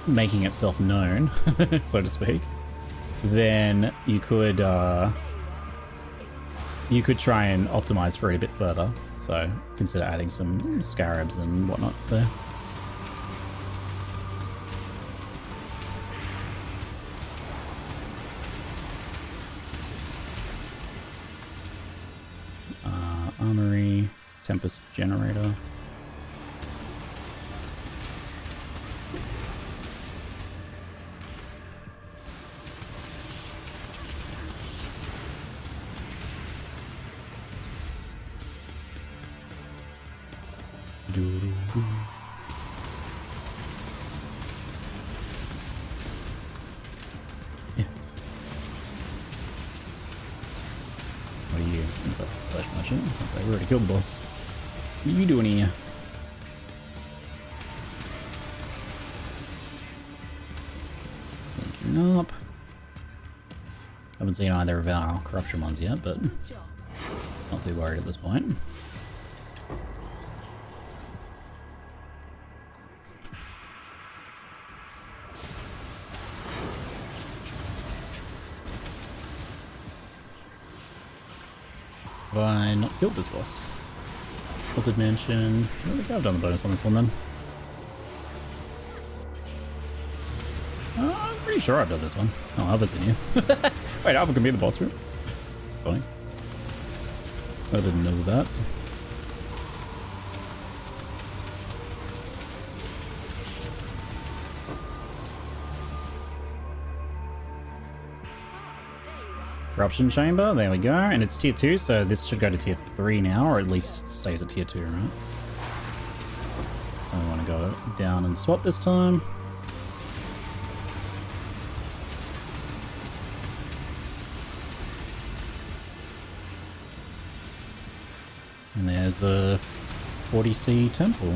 making itself known, so to speak, then you could try and optimize for it a bit further. So consider adding some scarabs and whatnot there. Armory, Tempest Generator. Yeah. What are you? Flash merchant? I was gonna say, we already killed the boss. What are you doing here? Linking up. Haven't seen either of our corruption ones yet, but not too worried at this point. Have I not killed this boss? Altered Mansion. I don't think I've done the bonus on this one then. I'm pretty sure I've done this one. Oh, Alva's in here. Wait, Alva can be in the boss room? That's funny. I didn't know that. Corruption Chamber, there we go. And it's tier 2, so this should go to tier 3 now, or at least stays at tier 2, right? So we want to go down and swap this time. And there's a 40C temple,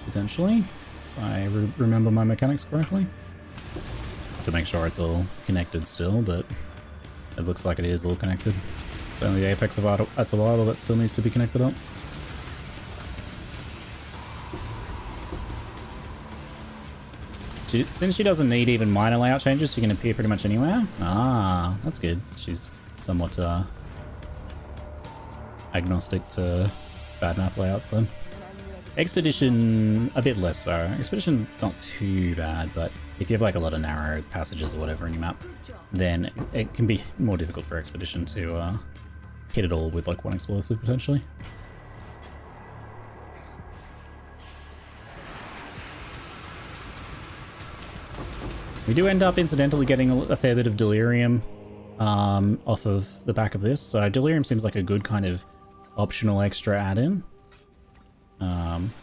potentially, if I remember my mechanics correctly. To make sure it's all connected still, but it looks like it is all connected. It's only the apex of idol that still needs to be connected up. Since she doesn't need even minor layout changes, she can appear pretty much anywhere. Ah, that's good. She's somewhat agnostic to bad map layouts then. Expedition, a bit less so. Expedition, not too bad, but if you have like a lot of narrow passages or whatever in your map, then it can be more difficult for Expedition to hit it all with like one explosive potentially. We do end up incidentally getting a fair bit of Delirium off of the back of this, so Delirium seems like a good kind of optional extra add-in.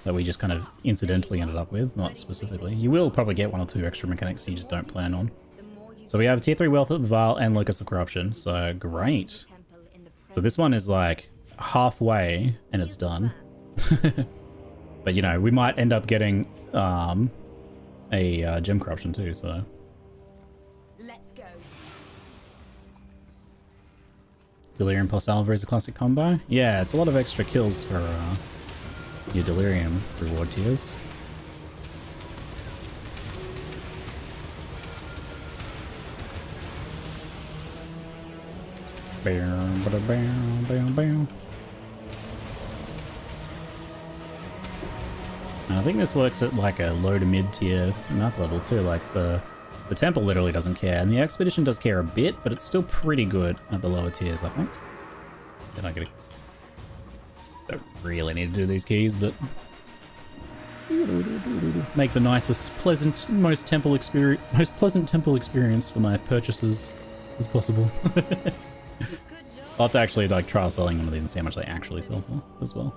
That we just kind of incidentally ended up with, not specifically. You will probably get 1 or 2 extra mechanics you just don't plan on. So we have Tier 3 Wealth of the Vial and Locus of Corruption, so great. So this one is like halfway and it's done. But you know, we might end up getting a Gem Corruption too, so. Let's go. Delirium plus Salver is a classic combo. Yeah, it's a lot of extra kills for your Delirium reward tiers. Bam, bada, bam, bam, bam. And I think this works at like a low to mid tier map level too. Like the temple literally doesn't care, and the expedition does care a bit, but it's still pretty good at the lower tiers, I think. Then I don't really need to do these keys, but make the nicest, pleasant, most pleasant temple experience for my purchases as possible. I'll have to actually like try selling them and see how much they actually sell for as well,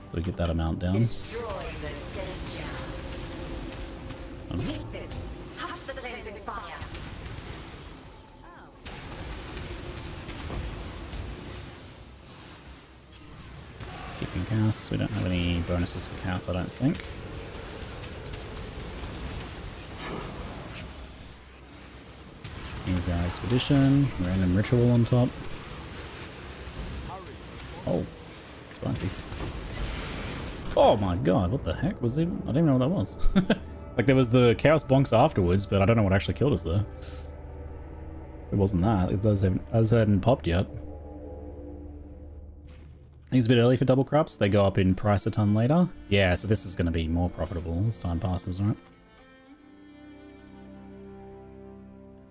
so we get that amount down. Destroy the danger. Take this. Hush the flames in fire. Skipping chaos. We don't have any bonuses for chaos, I don't think. Here's our expedition. Random ritual on top. Oh, spicy. Oh my god, what the heck was it? I don't even know what that was. Like there was the chaos bonks afterwards, but I don't know what actually killed us there. It wasn't that. It hasn't popped yet. I think it's a bit early for double crops. They go up in price a ton later. Yeah, so this is going to be more profitable as time passes, right?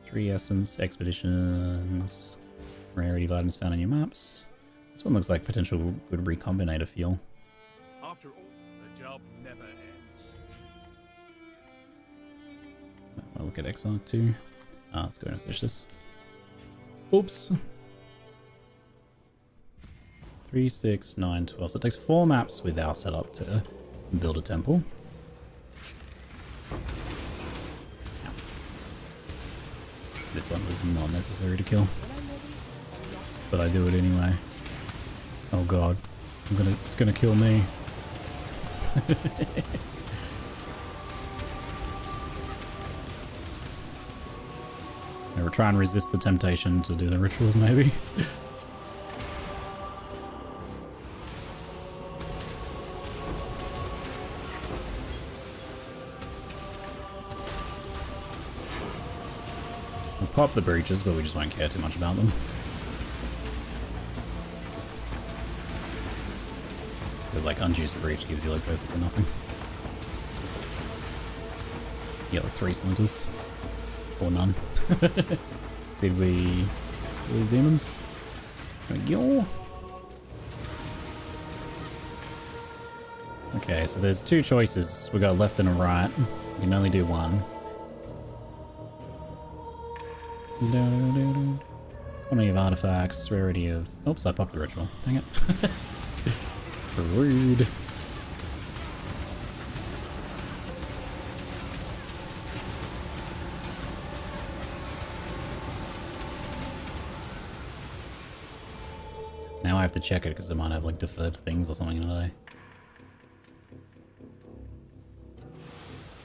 3 essence, expeditions, rarity items found in your maps. This one looks like potential good recombinator fuel. After all, the job never ends. I'll look at Exarch too. Let's go and finish this. Oops. 3, 6, 9, 12. So it takes 4 maps with our setup to build a temple. This one was not necessary to kill, but I do it anyway. Oh god, it's gonna kill me. We'll try and resist the temptation to do the rituals, maybe. We'll pop the breaches, but we just won't care too much about them. Because like unjuiced breach gives you like basically nothing. You get like 3 splinters. Or none. Did we lose demons? There we go. Okay, so there's 2 choices. We got a left and a right. You can only do one. Quantity of artifacts, rarity of... Oops, I popped the ritual. Dang it. Rude. Now I have to check it because it might have like deferred things or something in a day.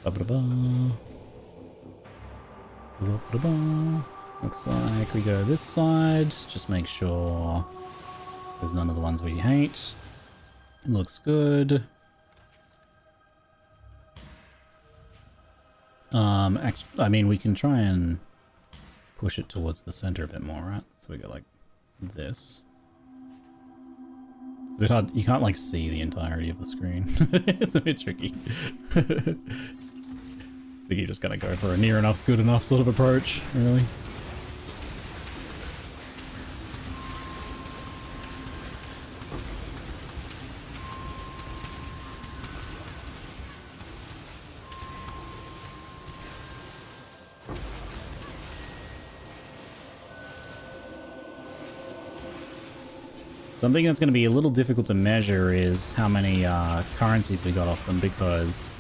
Ba-ba-da-ba. Ba-ba-da-ba. Looks like we go this side. Just make sure there's none of the ones we hate. It looks good. I mean, we can try and push it towards the center a bit more, right? So we go like this. It's a bit hard. You can't like see the entirety of the screen. It's a bit tricky. I think you just gotta go for a near enough's good enough sort of approach, really. Something that's going to be a little difficult to measure is how many currencies we got off them, because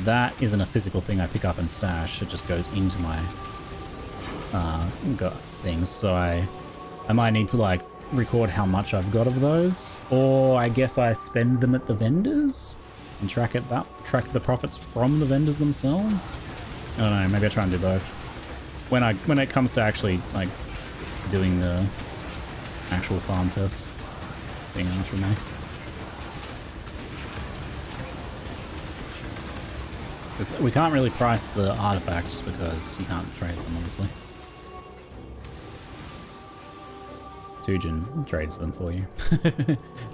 that isn't a physical thing I pick up and stash. It just goes into my things. So I might need to like record how much I've got of those, or I guess I spend them at the vendors and track the profits from the vendors themselves. I don't know. Maybe I try and do both. When it comes to actually like doing the actual farm test. Seeing how much we make. We can't really price the artifacts because you can't trade them, obviously. Tujin trades them for you,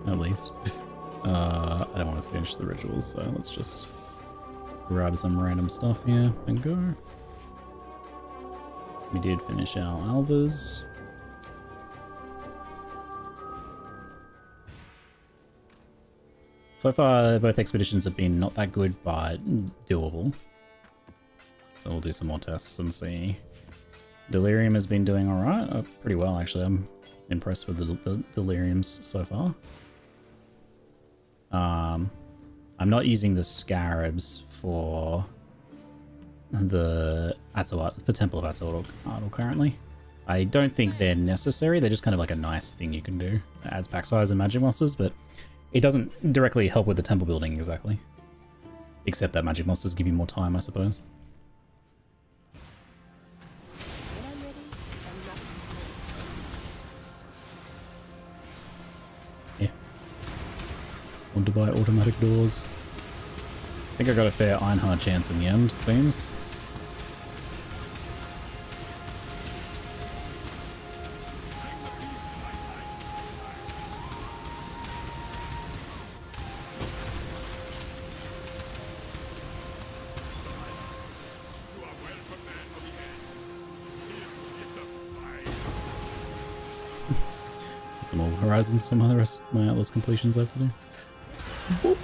at least. I don't want to finish the rituals, so let's just grab some random stuff here and go. We did finish our Alvas. So far, both expeditions have been not that good, but doable. So we'll do some more tests and see. Delirium has been doing alright, pretty well actually. I'm impressed with the Deliriums so far. I'm not using the Scarabs for the Temple of Atzold currently. I don't think they're necessary, they're just kind of like a nice thing you can do. It adds pack size and magic monsters, but it doesn't directly help with the temple building exactly. Except that magic monsters give you more time, I suppose. Yeah. Want to buy automatic doors. I think I got a fair Ironheart chance in the end, it seems. Some more horizons for my Atlas completions I have to do. Whoop.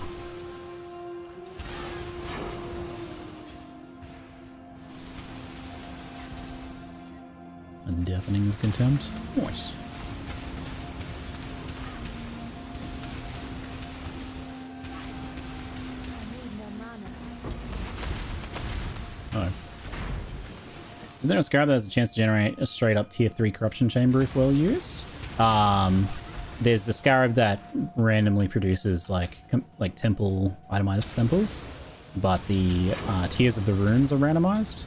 A deafening of contempt. Nice. Oh. Is there a scarab that has a chance to generate a straight up tier 3 corruption chamber if well used? There's the scarab that randomly produces like temple itemized temples, but the tiers of the rooms are randomized.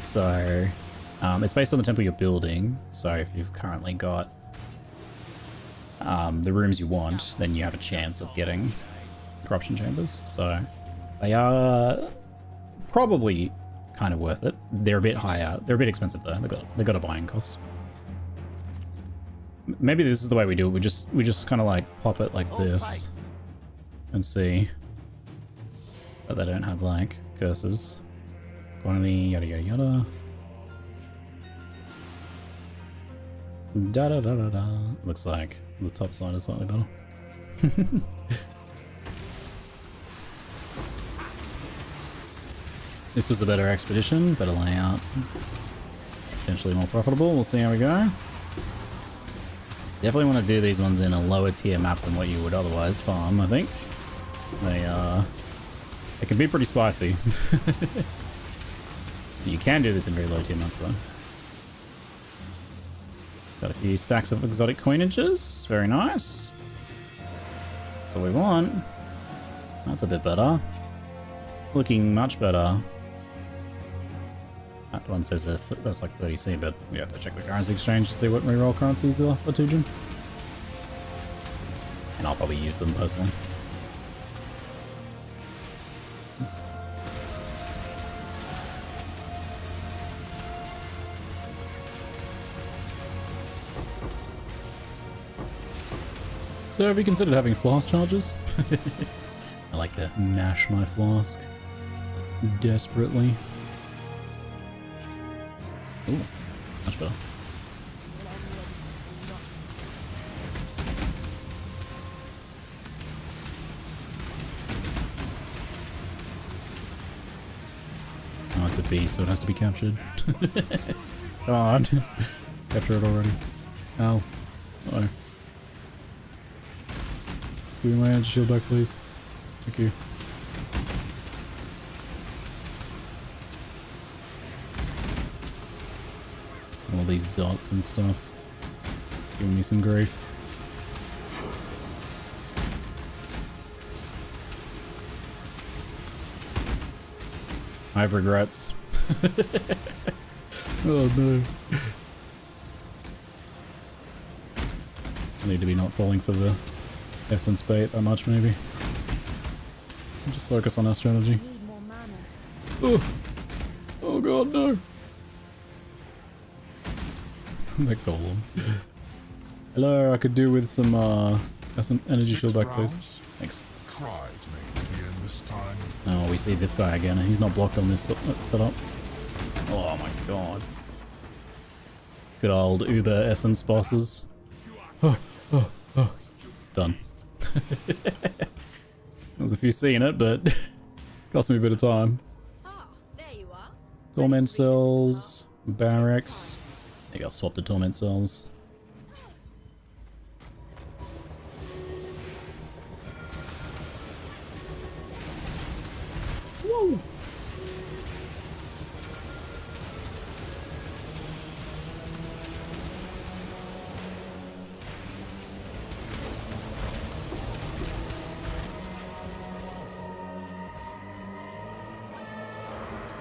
So it's based on the temple you're building. So if you've currently got the rooms you want, then you have a chance of getting corruption chambers. So they are probably kind of worth it. They're a bit higher. They're a bit expensive though. They've got a buying cost. Maybe this is the way we do it. We just kind of like pop it like this and see that they don't have like curses. Quantity, yada yada yada. Da da da da da. Looks like the top side is slightly better. This was a better expedition, better layout, potentially more profitable. We'll see how we go. Definitely want to do these ones in a lower tier map than what you would otherwise farm, I think. They can be pretty spicy. You can do this in very low tier maps though. Got a few stacks of exotic coinages. Very nice. That's what we want. That's a bit better. Looking much better. That one says that's like 30C, but we have to check the currency exchange to see what reroll currencies are for Tujin. And I'll probably use them personally. So have you considered having flask charges? I like to mash my flask desperately. Ooh, much better. Oh, it's a beast, so it has to be captured. Come on. Capture it already. Ow. Uh-oh. Give me my energy shield back, please. Thank you. All these dots and stuff. Giving me some grief. I have regrets. Oh no. I need to be not falling for the essence bait that much, maybe. Just focus on our strategy. Need more mana. Oh, oh god, no. The golem. Hello, I could do with some energy shield back, please. Thanks. Try to make it again this time. Oh, we see this guy again, and he's not blocked on this setup. Oh my god. Good old Uber essence bosses. Oh, oh, oh. Done. There's a few seeing it, but cost me a bit of time. Ah, there you are. Torment cells, barracks. I think I'll swap the torment cells. Whoa!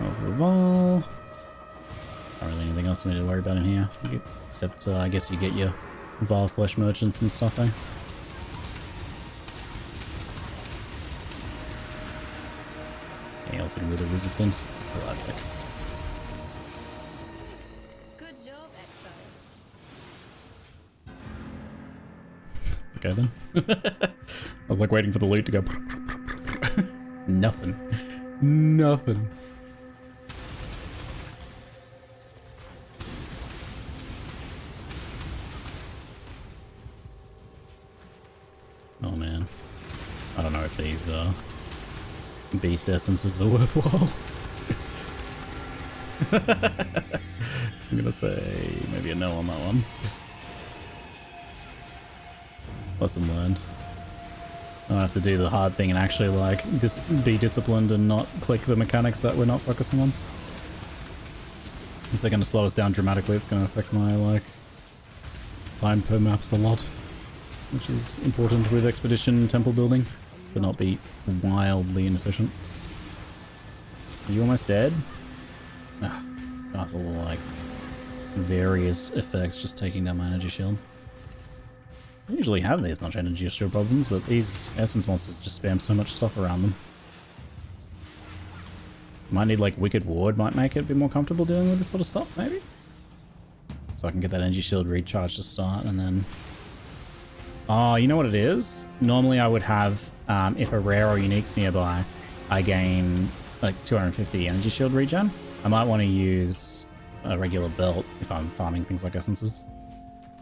Of the Val. Not really anything else we need to worry about in here, except I guess you get your Val flesh merchants and stuff, eh? Anything else with the resistance? Classic. Good job, Exile. Okay then. I was like waiting for the loot to go. Nothing. Nothing. Oh man. I don't know if these beast essences are worthwhile. I'm gonna say maybe a no on that one. Lesson learned. I have to do the hard thing and actually like be disciplined and not click the mechanics that we're not focusing on. If they're gonna slow us down dramatically, it's gonna affect my like time per maps a lot, which is important with expedition temple building to not be wildly inefficient. Are you almost dead? Ah, got all like various effects just taking down my energy shield. I don't usually have these much energy shield problems, but these essence monsters just spam so much stuff around them. Might need like Wicked Ward, might make it a bit more comfortable dealing with this sort of stuff, maybe? So I can get that energy shield recharge to start and then... Oh, you know what it is? Normally I would have, if a rare or unique's nearby, I gain like 250 energy shield regen. I might want to use a regular belt if I'm farming things like essences.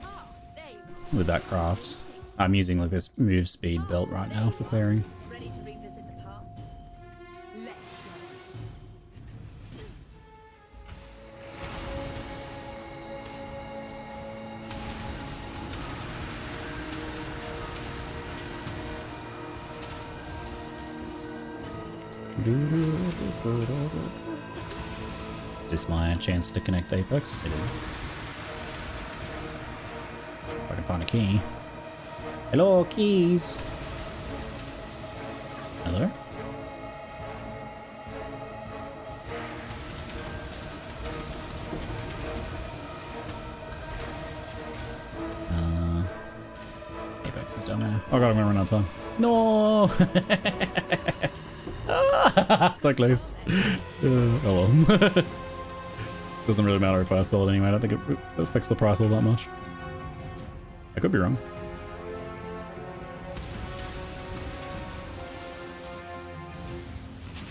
Ah, there you are. With that craft. I'm using like this move speed belt right now for clearing. Ready to revisit the past? Let's Is this my chance to connect Apex? It is. If I can find a key. Hello, keys! Hello? Apex is down there. Oh god, I'm gonna run out of time. No! So close. Oh well. Doesn't really matter if I sell it anyway. I don't think it affects the price all that much. I could be wrong.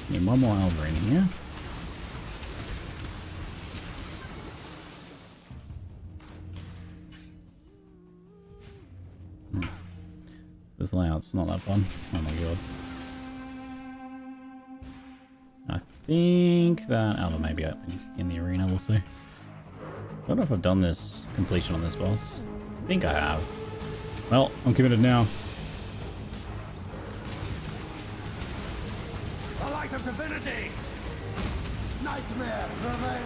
Need one more Alva in here. This layout's not that fun. Oh my god. I think that Alva may be up in the arena, we'll see. I don't know if I've done this completion on this boss. I think I have. Well, I'm committed now. The light of divinity! Nightmare prevail!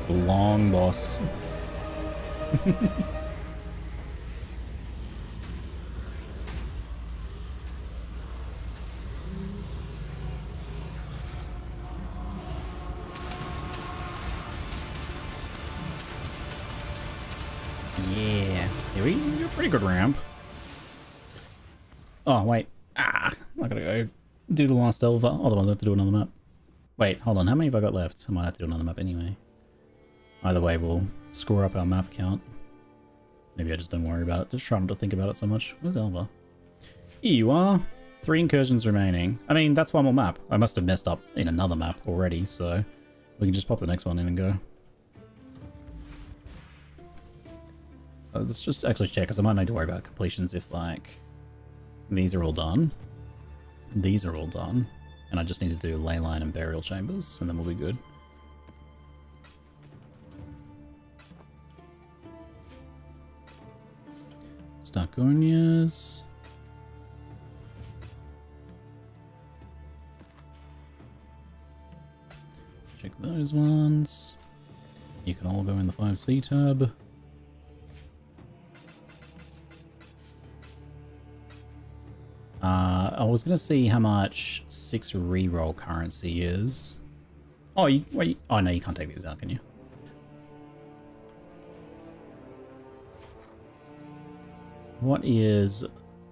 Long boss. Yeah, you're a pretty good ramp. Oh wait, I gotta go do the last Elva. Otherwise, I have to do another map. Wait, hold on. How many have I got left? I might have to do another map anyway. Either way, we'll score up our map count. Maybe I just don't worry about it. Just try not to think about it so much. Where's Elva? Here you are. 3 incursions remaining. I mean, that's one more map. I must have messed up in another map already, so we can just pop the next one in and go. Let's just actually check, because I might need to worry about completions if, like, these are all done. These are all done. And I just need to do ley line and burial chambers, and then we'll be good. Starconias. Check those ones. You can all go in the 5C tab. I was gonna see how much 6 reroll currency is. Oh, wait. Oh no, you can't take these out, can you? What is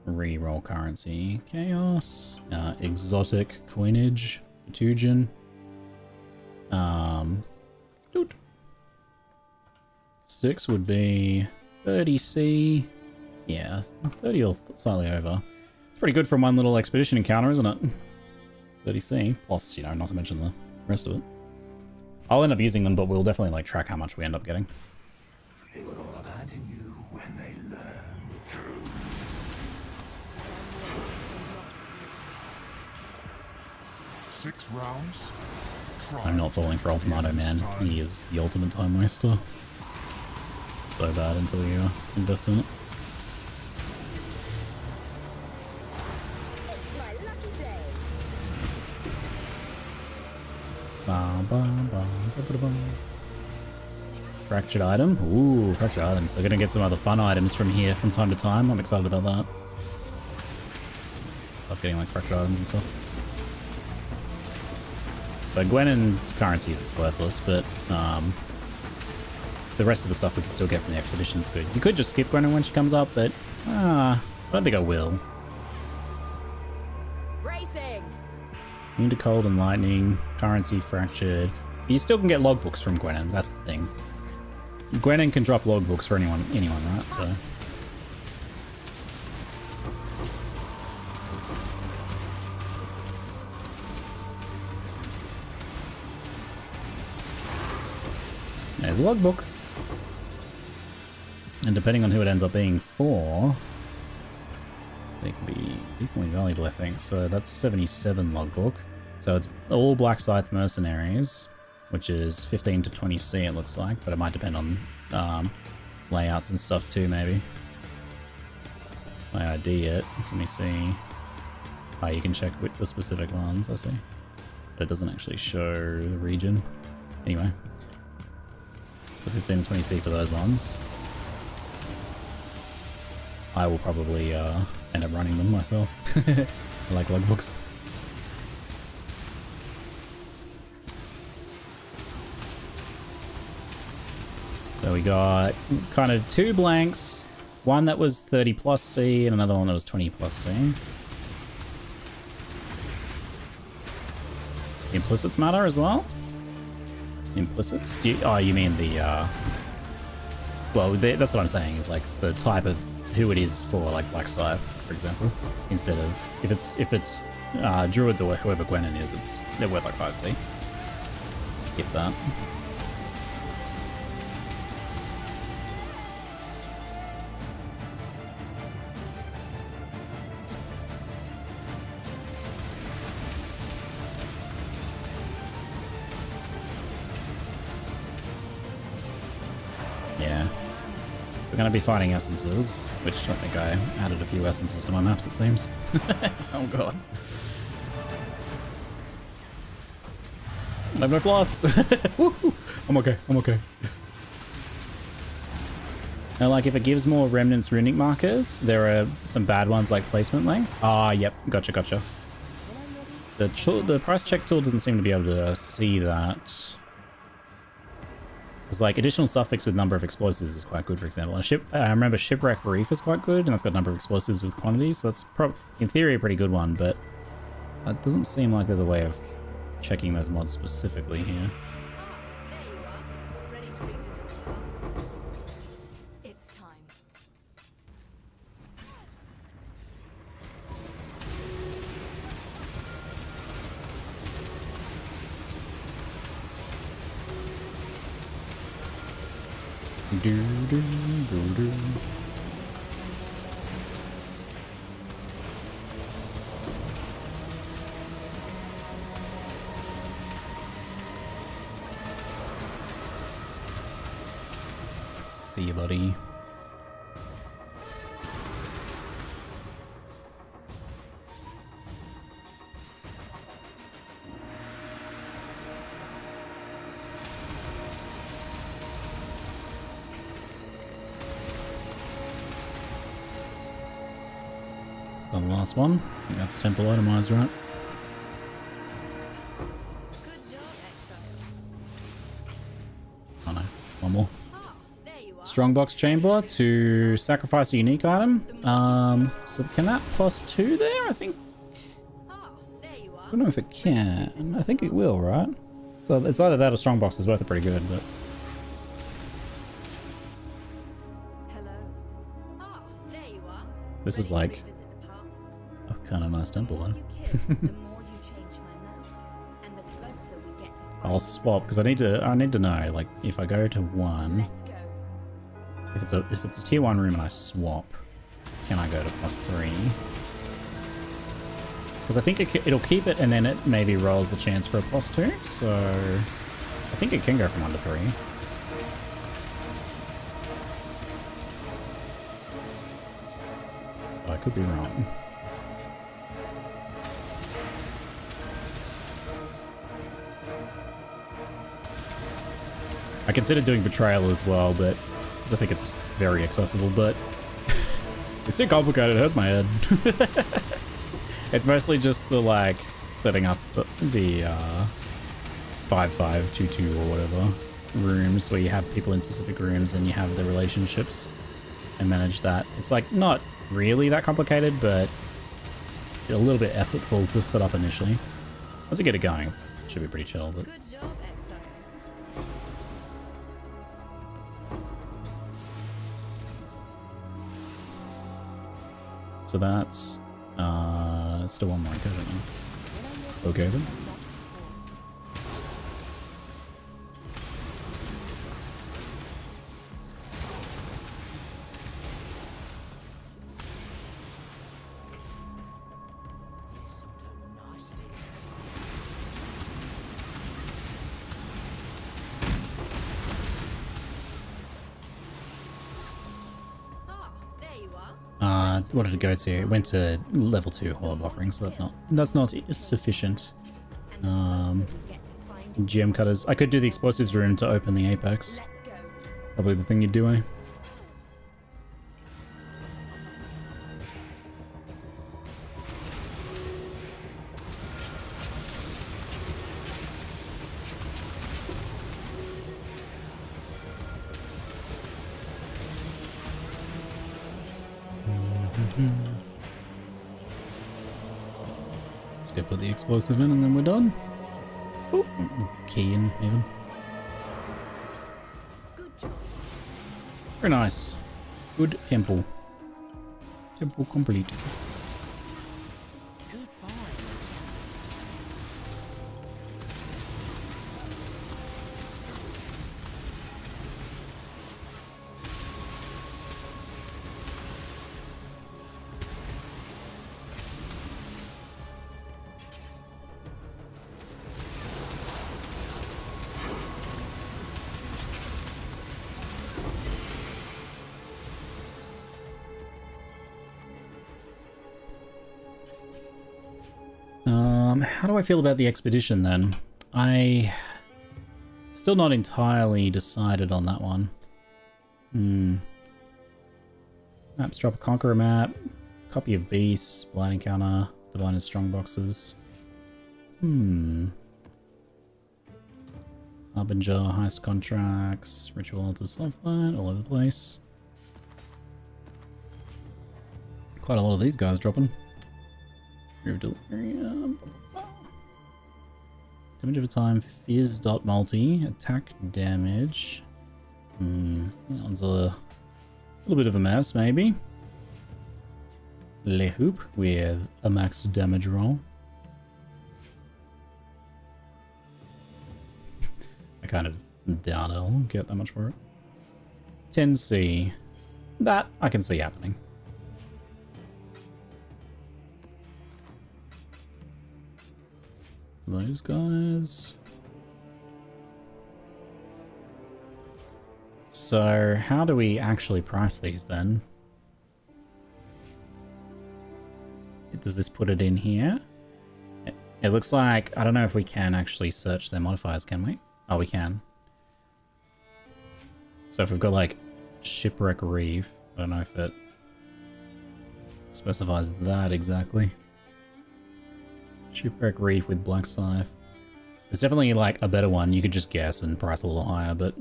reroll currency? Chaos, exotic coinage, Tujin. Dude. 6 would be 30C. Yeah, 30 or slightly over. It's pretty good from one little expedition encounter, isn't it? 30C, plus, you know, not to mention the rest of it. I'll end up using them, but we'll definitely, like, track how much we end up getting. They will all abandon you when they learn the truth. 6 rounds? I'm not falling for Ultimato, man. He is the ultimate time waster. So bad until you invest in it. Fractured item? Ooh, fractured items. They're gonna get some other fun items from here from time to time. I'm excited about that. Love getting like fractured items and stuff. So Gwennon's currency is worthless, but the rest of the stuff we can still get from the expedition is good. You could just skip Gwennon when she comes up, but I don't think I will. Racing. Immune to cold and lightning, currency fractured. You still can get logbooks from Gwennon, that's the thing. Gwennon can drop logbooks for anyone, right? So. There's a logbook. And depending on who it ends up being for, they can be decently valuable, I think. So that's 77 logbook. So it's all Black Scythe mercenaries, which is 15 to 20C it looks like, but it might depend on layouts and stuff too, maybe. My ID it. Let me see. Oh, you can check with the specific ones, I see. But it doesn't actually show the region. Anyway. So 15 to 20C for those ones. I will probably end up running them myself. I like logbooks. So we got kind of 2 blanks, one that was 30 plus C and another one that was 20 plus C. Implicits matter as well? Implicits? Oh, you mean the Well, that's what I'm saying, is like the type of who it is for, like Black Scythe, for example, instead of if it's Druids or whoever Gwennon is, they're worth like 5C, if that. Yeah. We're going to be fighting essences, which I think I added a few essences to my maps, it seems. Oh god. I have no floss. I'm okay, I'm okay. Now, like, if it gives more Remnants runic markers, there are some bad ones like placement length. Ah, yep, gotcha. The price check tool doesn't seem to be able to see that. Because, like, additional suffix with number of explosives is quite good, for example. I remember Shipwreck Reef is quite good, and that's got number of explosives with quantity, so that's in theory a pretty good one, but it doesn't seem like there's a way of checking those mods specifically here. There you are. Ready to revisit the past? It's time. Do. See you, buddy. The last one. I think that's temple itemized, right? Good job, Exile. Oh no, one more. Ah, there you are. Strongbox chamber to sacrifice a unique item. So can that +2 there? I think. Ah, there you are. I don't know if it can. I think it will, right? So it's either that or Strongbox is both pretty good, but. Hello. Ah, there you are. This is Ready to like revisit the past? a kind of nice temple, The though. more you kill, the more you change my map, and the closer we get to I'll swap because I need to know, like, if I go to 1, Let's go. if it's a tier 1 room and I swap, can I go to +3? Because I think it'll keep it and then it maybe rolls the chance for a +2. So I think it can go from 1 to 3. But I could be wrong. I considered doing Betrayal as well, but because I think it's very accessible, but it's too complicated, it hurts my head. It's mostly just the, like, setting up the 5-5-2-2 or whatever rooms where you have people in specific rooms and you have the relationships and manage that. It's, like, not really that complicated, but a little bit effortful to set up initially. Once you get it going, it should be pretty chill, but... Good job, Exile. So that's still one more, I don't know. Okay then. Ah, there you are. What did it go to? It went to level 2 Hall of Offering, so that's not sufficient. Gem cutters. I could do the explosives room to open the Apex. Let's go. Probably the thing you'd do, eh? Just go put the explosive in and then we're done. Ooh, key in even. Good job. Very nice. Good temple. Temple complete. How do I feel about the expedition then? Still not entirely decided on that one. Maps drop a Conqueror map, copy of Beasts, Blind Encounter, Divine and Strong boxes. Harbinger, Heist contracts, Ritual Altar Soulfight, all over the place. Quite a lot of these guys dropping. Delirium. Damage over time, fizz dot multi, attack damage. That one's a little bit of a mess, maybe. Le Hoop with a max damage roll. I kind of doubt I'll get that much for it. 10C. That I can see happening. Those guys. So how do we actually price these then? Does this put it in here? It looks like, I don't know if we can actually search their modifiers, can we? Oh, we can. So if we've got like Shipwreck Reef, I don't know if it specifies that exactly. Shipwreck Reef with Black Scythe. There's definitely like a better one. You could just guess and price a little higher, but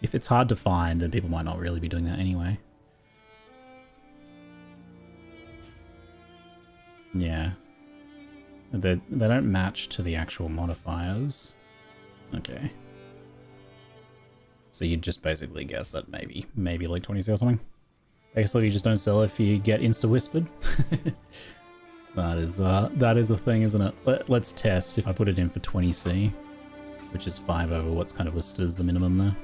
if it's hard to find, then people might not really be doing that anyway. Yeah. They don't match to the actual modifiers. Okay. So you'd just basically guess that maybe like 20C or something. Basically you just don't sell if you get insta-whispered. That is a thing, isn't it? Let's test if I put it in for 20C, which is 5 over what's kind of listed as the minimum there.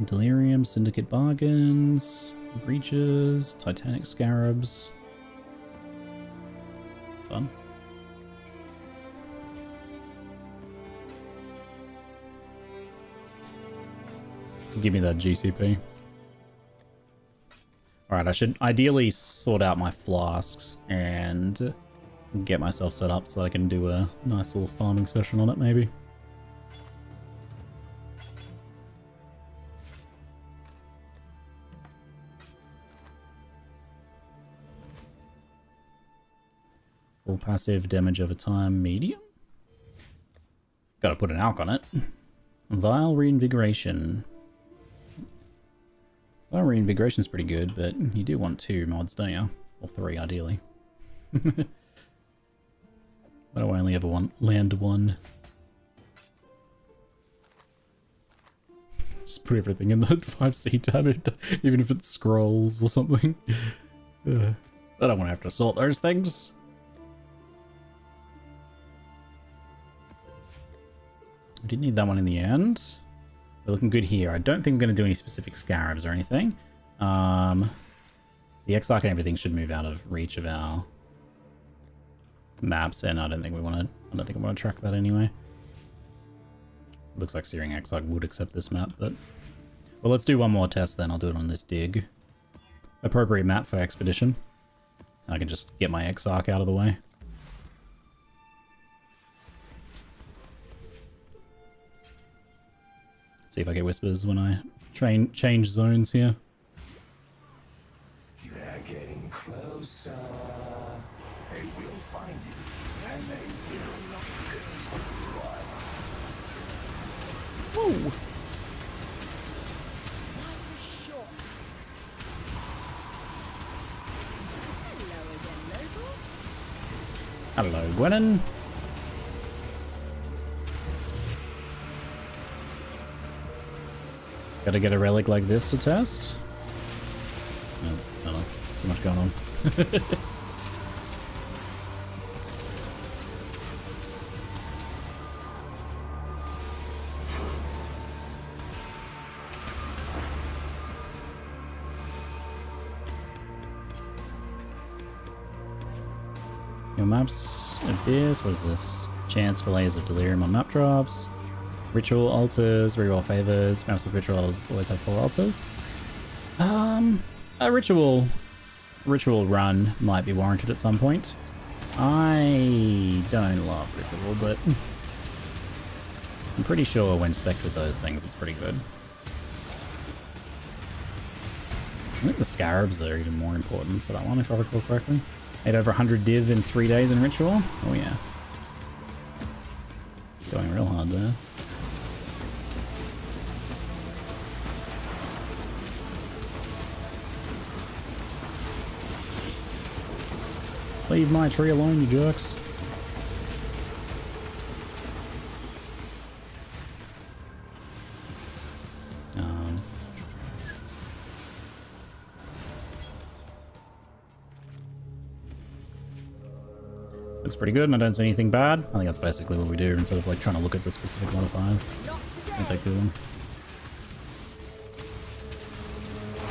Delirium, Syndicate Bargains, Breaches, Titanic Scarabs. Fun. Give me that GCP. Alright, I should ideally sort out my flasks and get myself set up so that I can do a nice little farming session on it, maybe. Full passive, damage over time, medium. Gotta put an alk on it. Vile Reinvigoration. Well, Reinvigoration's pretty good, but you do want 2 mods, don't you? Or 3, ideally. Why do I only ever land 1? Just put everything in that 5C tab, even if it scrolls or something. I don't want to have to sort those things. I didn't need that one in the end. We're looking good here. I don't think I'm going to do any specific scarabs or anything. The Exarch and everything should move out of reach of our maps, and I don't think I want to track that anyway. Looks like Searing Exarch would accept this map, but well, let's do one more test then. I'll do it on this dig. Appropriate map for expedition. I can just get my Exarch out of the way. See if I get whispers when I change zones here. They're getting closer. They will find you, and they will not destroy. Whoa! Hello, Gwennon. Gotta get a relic like this to test. No, no, too much going on. Your maps, Abyss, what is this? Chance for layers of delirium on map drops. Ritual altars, reroll favors. Maps with rituals always have 4 altars. A ritual run might be warranted at some point. I don't love ritual, but I'm pretty sure when spec'd with those things, it's pretty good. I think the scarabs are even more important for that one, if I recall correctly. Made over 100 div in 3 days in ritual. Oh yeah. Going real hard there. Leave my tree alone, you jerks. Looks pretty good, and I don't see anything bad. I think that's basically what we do instead of like trying to look at the specific modifiers. I'll take two of them.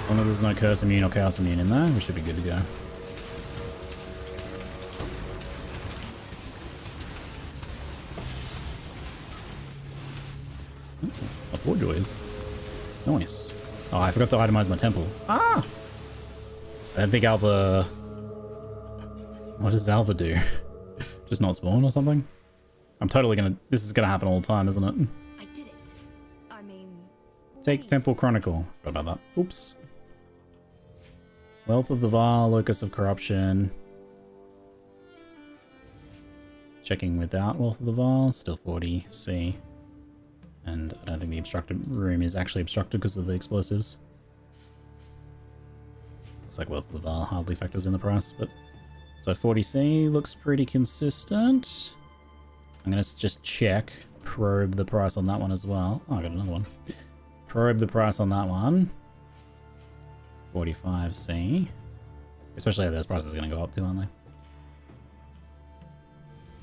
As long as there's no curse immune or chaos immune in there, we should be good to go. Poor joys. Nice. Oh, I forgot to itemize my temple. Ah! I don't think Alva... What does Alva do? Just not spawn or something? I'm totally gonna... This is gonna happen all the time, isn't it? I did it. I mean... Take Temple Chronicle. Forgot about that. Oops. Wealth of the Vile, Locus of Corruption. Checking without Wealth of the Vile, still 40. C. And I don't think the obstructed room is actually obstructed because of the explosives. It's like Wealth of the Vile hardly factors in the price, but... So 40C looks pretty consistent. I'm gonna just check, probe the price on that one as well. Oh, I got another one. Probe the price on that one. 45C. Especially if those prices are gonna go up too, aren't they?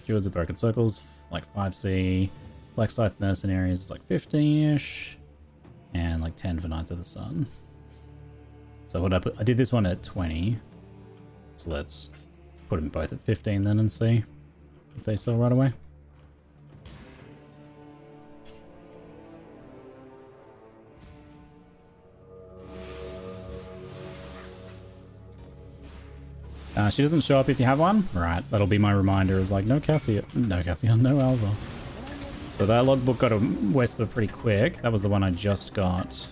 Stewards of Broken Circles, like 5C. Black Scythe Mercenaries is like 15-ish. And like 10 for Knights of the Sun. So what I put? I did this one at 20. So let's put them both at 15 then and see if they sell right away. She doesn't show up if you have one? Right, that'll be my reminder is like, no Cassia, no Alva. So that logbook got a Wesper pretty quick. That was the one I just got.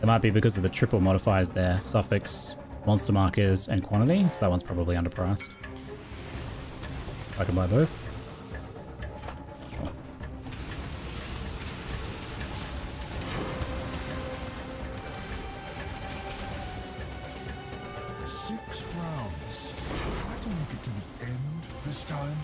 It might be because of the triple modifiers there. Suffix, monster markers, and quantity. So that one's probably underpriced. I can buy both. Sure. Six rounds. Try to make it to the end this time.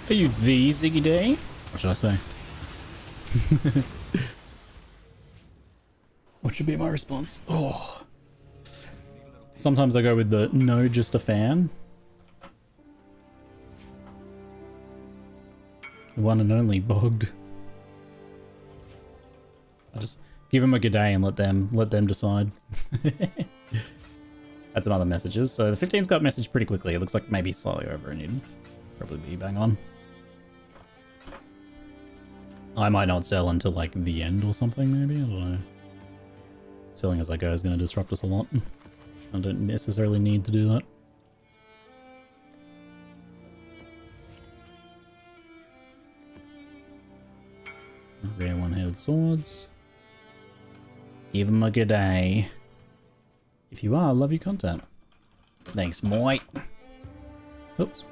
Are you the Ziggy Day? What should I say? What should be my response? Oh. Sometimes I go with the no, just a fan. The one and only Bogged. I just give them a good day and let them decide. That's some other messages. So the 15's got messaged pretty quickly. It looks like maybe slightly over and you'd probably be bang on. I might not sell until like the end or something, maybe. I don't know. Selling as I go is going to disrupt us a lot. I don't necessarily need to do that. Rare one-handed swords. Give them a good day. If you are, love your content. Thanks, Moit. Oops.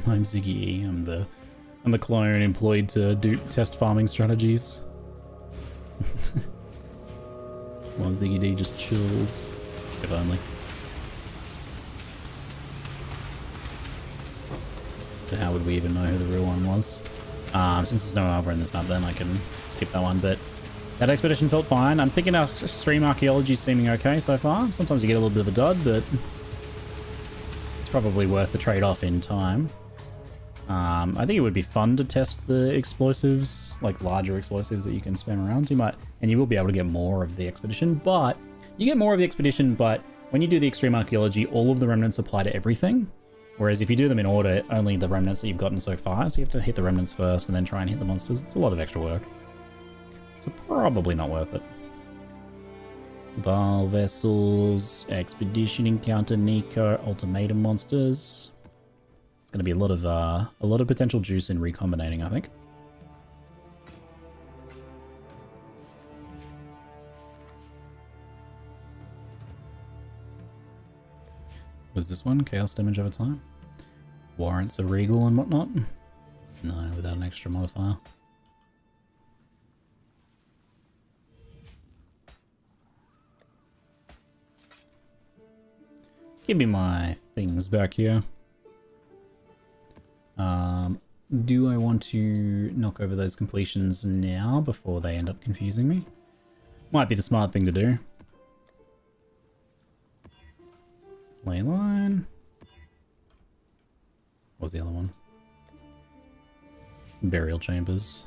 I'm Ziggy E. I'm the clone employed to do test farming strategies. while Ziggy D just chills. If only. But how would we even know who the real one was? Since there's no Alva in this map, then I can skip that one. But that expedition felt fine. I'm thinking our stream archaeology is seeming okay so far. Sometimes you get a little bit of a dud, but it's probably worth the trade-off in time. I think it would be fun to test the explosives, like larger explosives that you can spam around. You will be able to get more of the expedition, but you get more of the expedition, but when you do the extreme archaeology, all of the remnants apply to everything. Whereas if you do them in order, only the remnants that you've gotten so far. So you have to hit the remnants first and then try and hit the monsters. It's a lot of extra work. So probably not worth it. Val vessels, expedition encounter, Nico, ultimatum monsters. It's going to be a lot of potential juice in recombinating, I think. What is this one? Chaos damage over time? Warrants a regal and whatnot? No, without an extra modifier. Give me my things back here. Do I want to knock over those completions now before they end up confusing me? Might be the smart thing to do. Leyline. What was the other one? Burial chambers.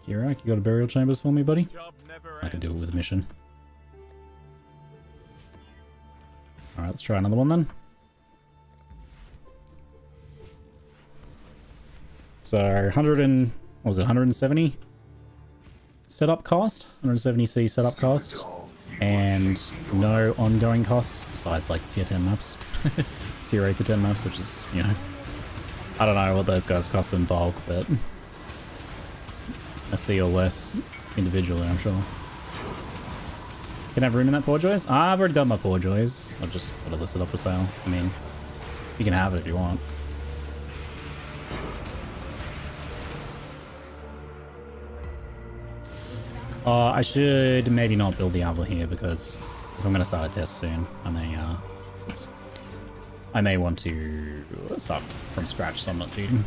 Kira, you got a burial chambers for me, buddy? I can do it with a mission. Alright, let's try another one then. So 170 setup cost, 170C setup cost, and no ongoing costs besides like tier 10 maps, tier 8 to 10 maps, which is, you know, I don't know what those guys cost in bulk, but I see or less individually, I'm sure. Can I have room in that Poor Joys? I've already done my Poor Joys. I've just got it listed up for sale. I mean, you can have it if you want. I should maybe not build the Alva here because if I'm going to start a test soon, I may want to start from scratch, so I'm not cheating.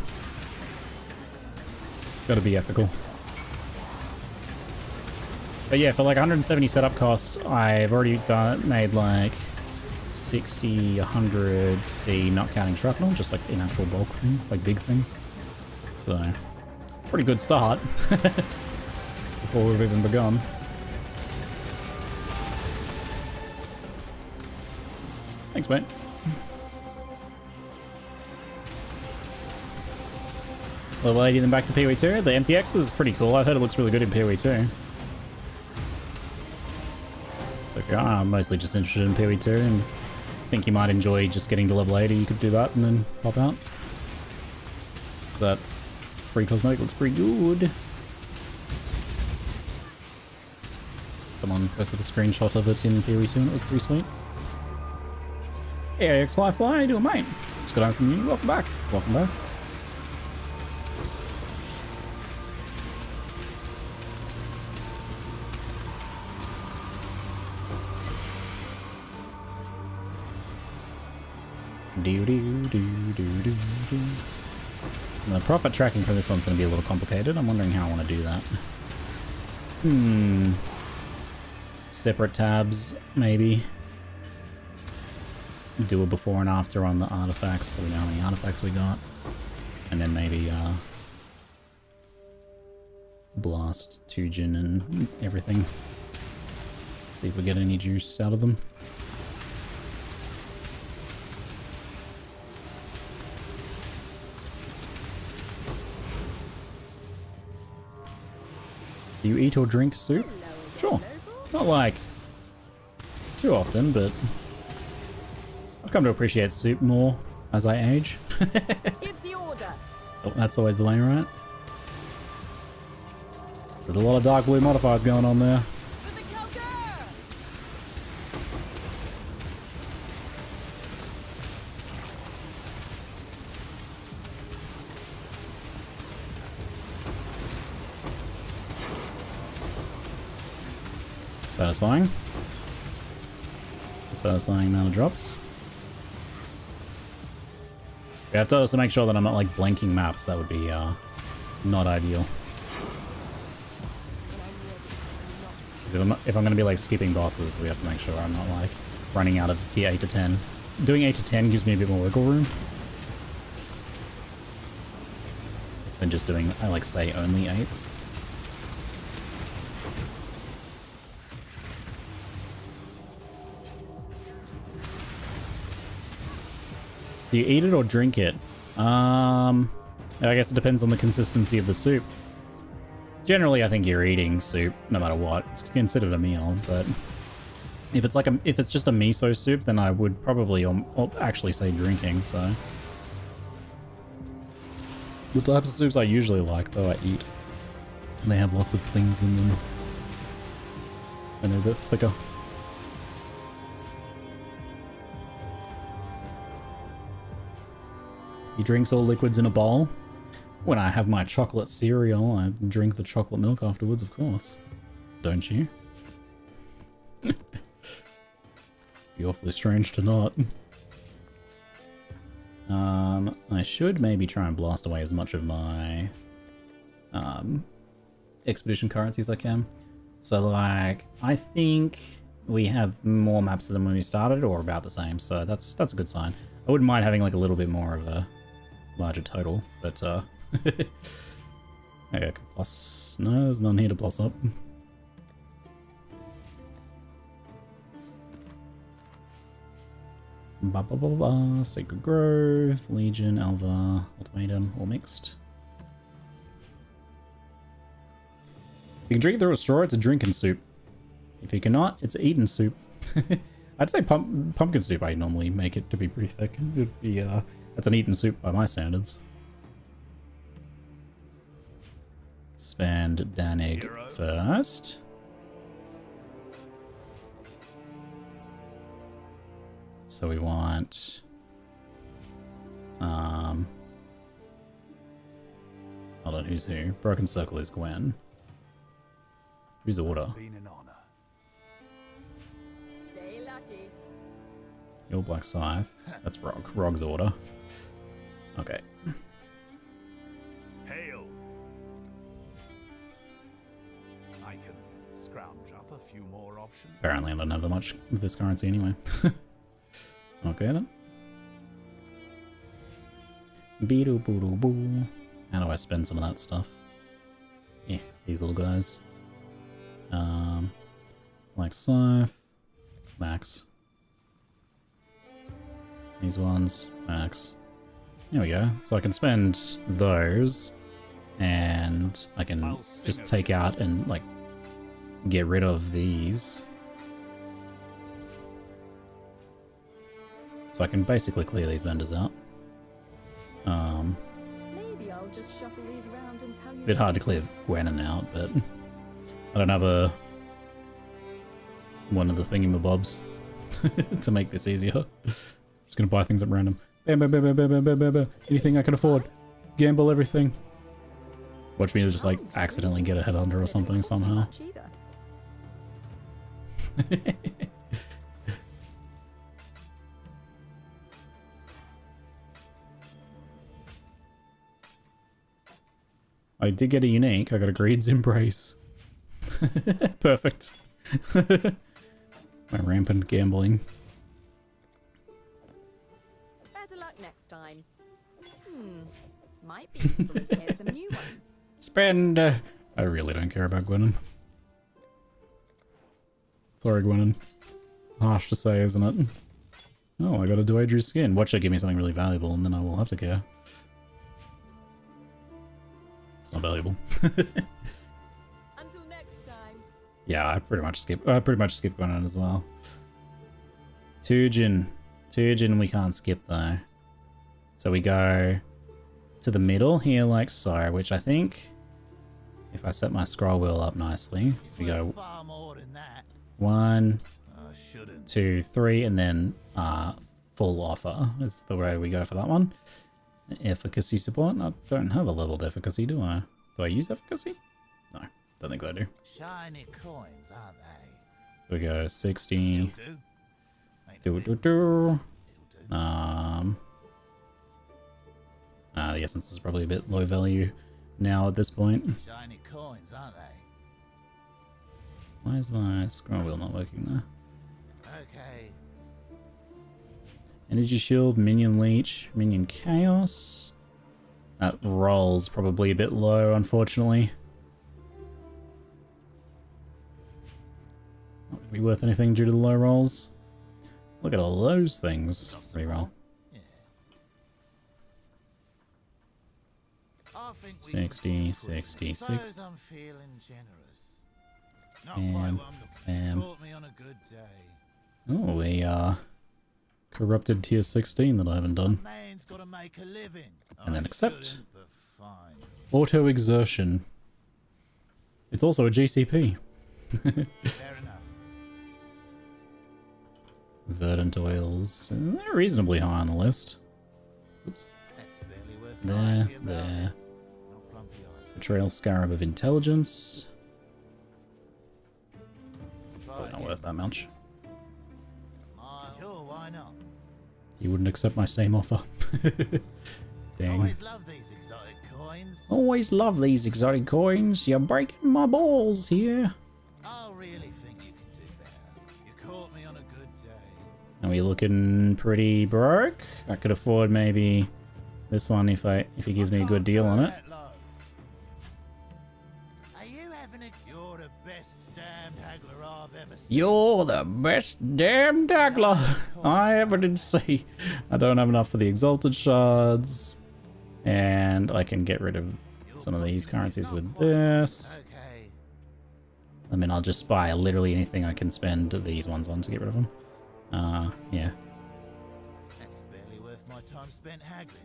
Gotta be ethical. But yeah, for like 170 setup cost, I've already made like 60, 100 C, not counting shrapnel, just like in actual bulk thing, like big things. So, it's a pretty good start. Before we've even begun. Thanks, mate. Little lady, then back to PoE 2. The MTX is pretty cool. I've heard it looks really good in PoE 2. So if you are mostly just interested in PoE 2 and think you might enjoy just getting to level 80, you could do that and then pop out. That free cosmetic looks pretty good. Someone posted a screenshot of it in PoE 2 and it looked pretty sweet. Hey, Fly, how you doing, mate? Just got home from uni. Welcome back. Welcome back. The profit tracking for this one's going to be a little complicated. I'm wondering how I want to do that. Separate tabs, maybe. Do a before and after on the artifacts, so we know how many artifacts we got. And then maybe blast Tujin and everything. See if we get any juice out of them. Do you eat or drink soup? Sure. Not like too often, but I've come to appreciate soup more as I age. Give the order. Oh, that's always the way, right? There's a lot of dark blue modifiers going on there. Satisfying. Satisfying amount of drops. We have to also make sure that I'm not like blanking maps. That would be not ideal. 'Cause if I'm gonna be like skipping bosses, we have to make sure I'm not like running out of tier 8 to 10. Doing 8 to 10 gives me a bit more wiggle room than just doing, I like say, only 8s. Do you eat it or drink it? I guess it depends on the consistency of the soup. Generally, I think you're eating soup no matter what. It's considered a meal, but if it's like if it's just a miso soup, then I would probably actually say drinking. So the types of soups I usually like, though, I eat, and they have lots of things in them, and they're a bit thicker. He drinks all liquids in a bowl. When I have my chocolate cereal, I drink the chocolate milk afterwards, of course. Don't you? Be awfully strange to not. I should maybe try and blast away as much of my expedition currency as I can. So, like, I think we have more maps than when we started, or about the same. So that's a good sign. I wouldn't mind having like a little bit more of a larger total, but okay, plus, no, there's none here to plus up. Sacred Grove, Legion, Alva, Ultimatum, all mixed. If you can drink it through a straw, it's a drinking soup. If you cannot, it's eaten soup. I'd say pumpkin soup I normally make it to be pretty thick. It'd be, that's an eaten soup by my standards. Spend Danig first. So we want hold on, who's who? Broken Circle is Gwen. Who's Order? Been an honor. Stay lucky. Your Black Scythe. That's Rog. Rog's Order. Okay. Hail. I can scrounge up a few more options. Apparently I don't have that much of this currency anyway. Okay then. Beedoo boo doo boo. How do I spend some of that stuff? Yeah, these little guys. Black Scythe. Max. These ones. Max. There we go. So I can spend those, and I can just take out and like get rid of these. So I can basically clear these vendors out. Maybe I'll just shuffle these around and tell you. Bit hard to clear Gwenin out, but I don't have one of the thingamabobs to make this easier. Just gonna buy things at random. Bam, bam, bam, bam, bam, bam, bam, bam. Anything I can afford. Gamble everything. Watch me just like accidentally get a head under or something somehow. I did get a unique. I got a Greed's Embrace. Perfect. My rampant gambling. Better luck next time. Might be useful to hear some new ones. Spend. I really don't care about Gwenin. Sorry, Gwenin. Harsh to say, isn't it? Oh, I gotta do Adri's skin. Watch her give me something really valuable, and then I will have to care. It's not valuable. Until next time. Yeah, I pretty much skip Gwenin as well. Tujin we can't skip though. So we go to the middle here like so, which I think if I set my scroll wheel up nicely, we go 1, 2, 3, and then full offer is the way we go for that one. Efficacy support. I don't have a leveled efficacy, do I? Do I use efficacy? No, don't think I do. Shiny coins, aren't they? So we go 60. It'll do. Ain't a bit. Do. It'll do. The essence is probably a bit low value now at this point. Shiny coins, aren't they? Why is my scroll wheel not working there? Okay. Energy shield, minion leech, minion chaos. That roll's probably a bit low, unfortunately. Not gonna be worth anything due to the low rolls. Look at all those things. Reroll. Yeah. I think we 60, can 60, suppose 60. I'm feeling generous. Not Bam, quite what I'm looking bam. for. Caught me on a good day. Oh, a corrupted tier 16 that I haven't done. Man's got to make a living. And then I accept. shouldn't, but fine. Auto exertion. It's also a GCP. Fair enough. Verdant oils. They're reasonably high on the list. Oops. That's barely worth There, lying about there. it. Not grumpy either. Betrayal Scarab of Intelligence. Try Probably not again. worth that much. Sure, why not? You wouldn't accept my same offer. Dang. Always love these exotic coins. Always love these exotic coins. You're breaking my balls here. I really think you can do better. You caught me on a good day. Are we looking pretty broke? I could afford maybe this one if he gives me a good deal on it. Are you having a... You're the best damned haggler I've ever seen. You're the best damn daggler I ever did see. I don't have enough for the exalted shards. And I can get rid of some of these currencies with this. Okay. I mean, I'll just buy literally anything I can spend these ones on to get rid of them. Yeah. That's barely worth my time spent haggling.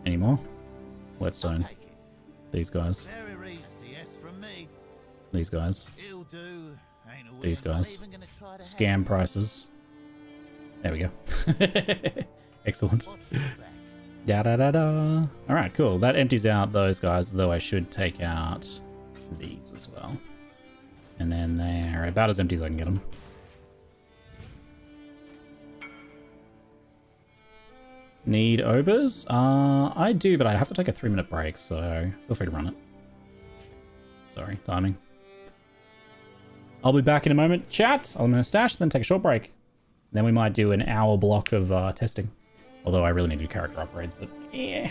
Any more? I'll Whetstone. take it. These guys. Very reasonable, yes from me. These guys. It'll do. Ain't a These win, not guys. even gonna try to Scam prices. There we go. Excellent. Watch your back. Da da da da. Alright, cool. That empties out those guys, though I should take out these as well. And then they're about as empty as I can get them. Need obers? I do, but I have to take a 3-minute break, so feel free to run it. Sorry, timing. I'll be back in a moment. Chat, I'm going to stash, then take a short break. Then we might do an hour block of testing. Although I really need to do character upgrades, but yeah.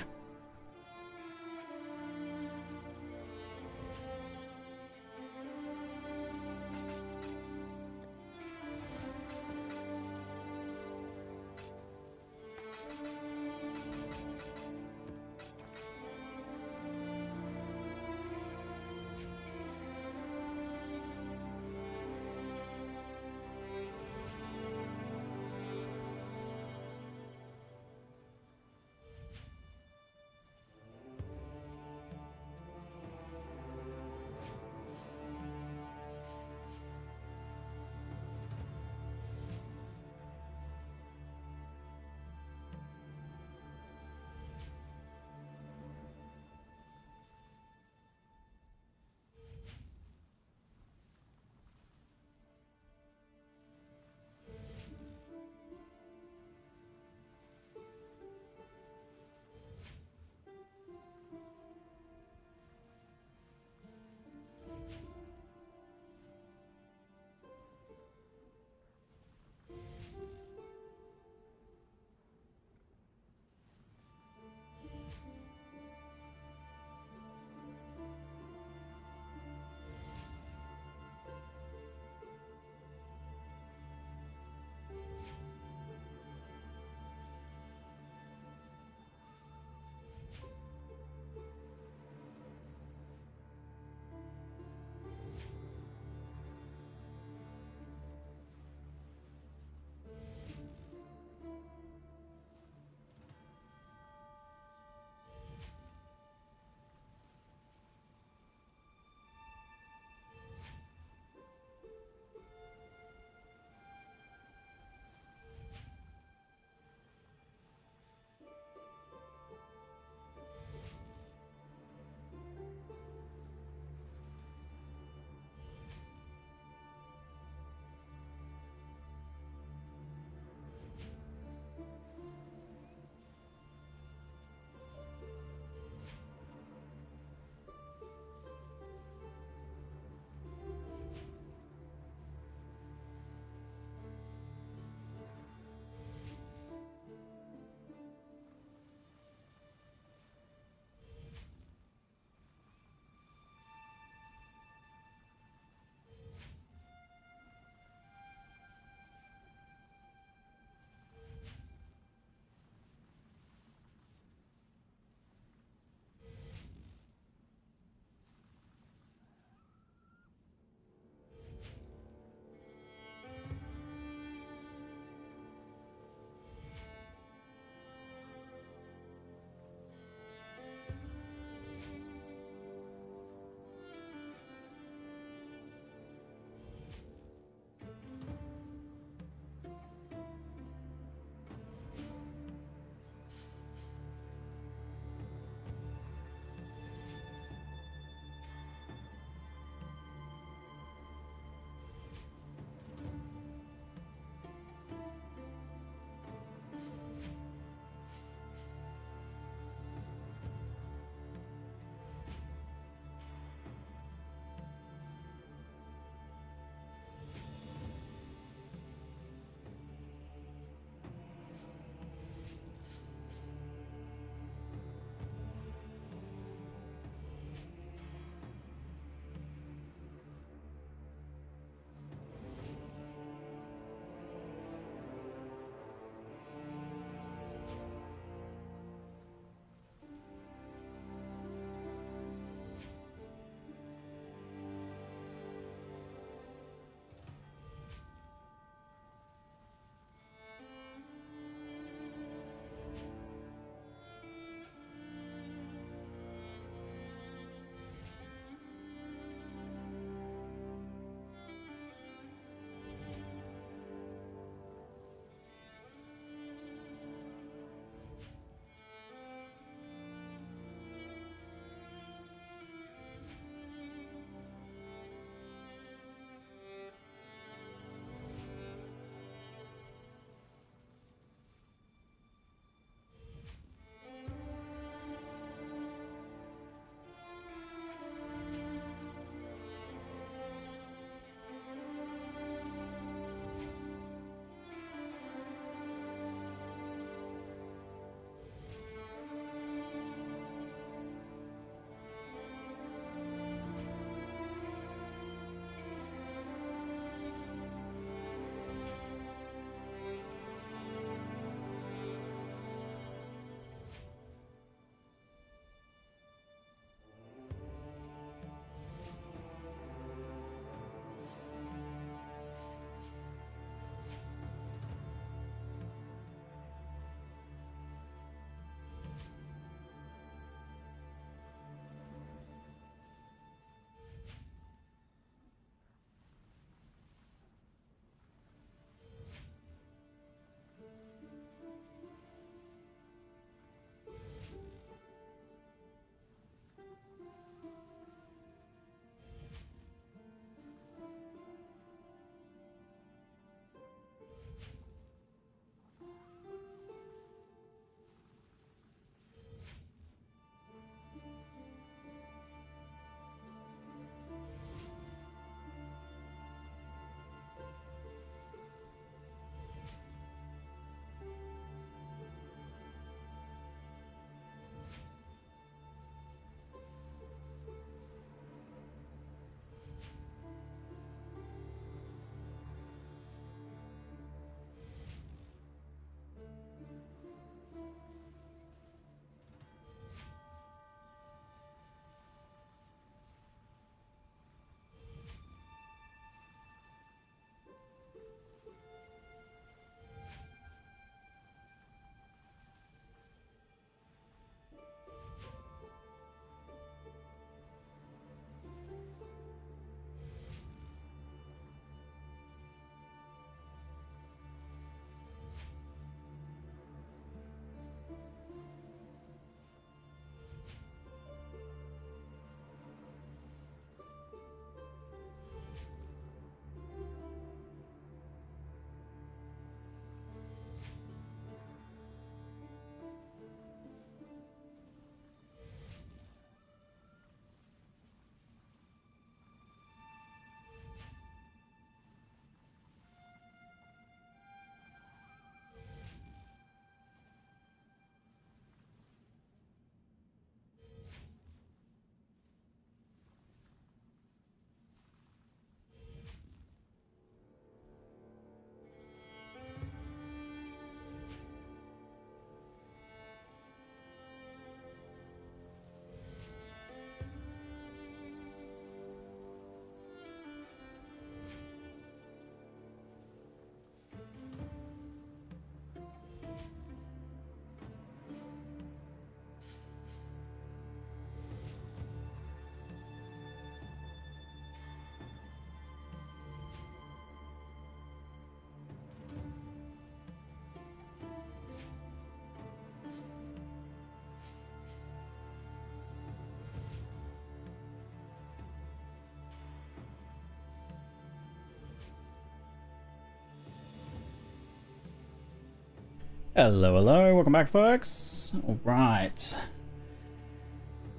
Hello, hello, welcome back, folks. All right.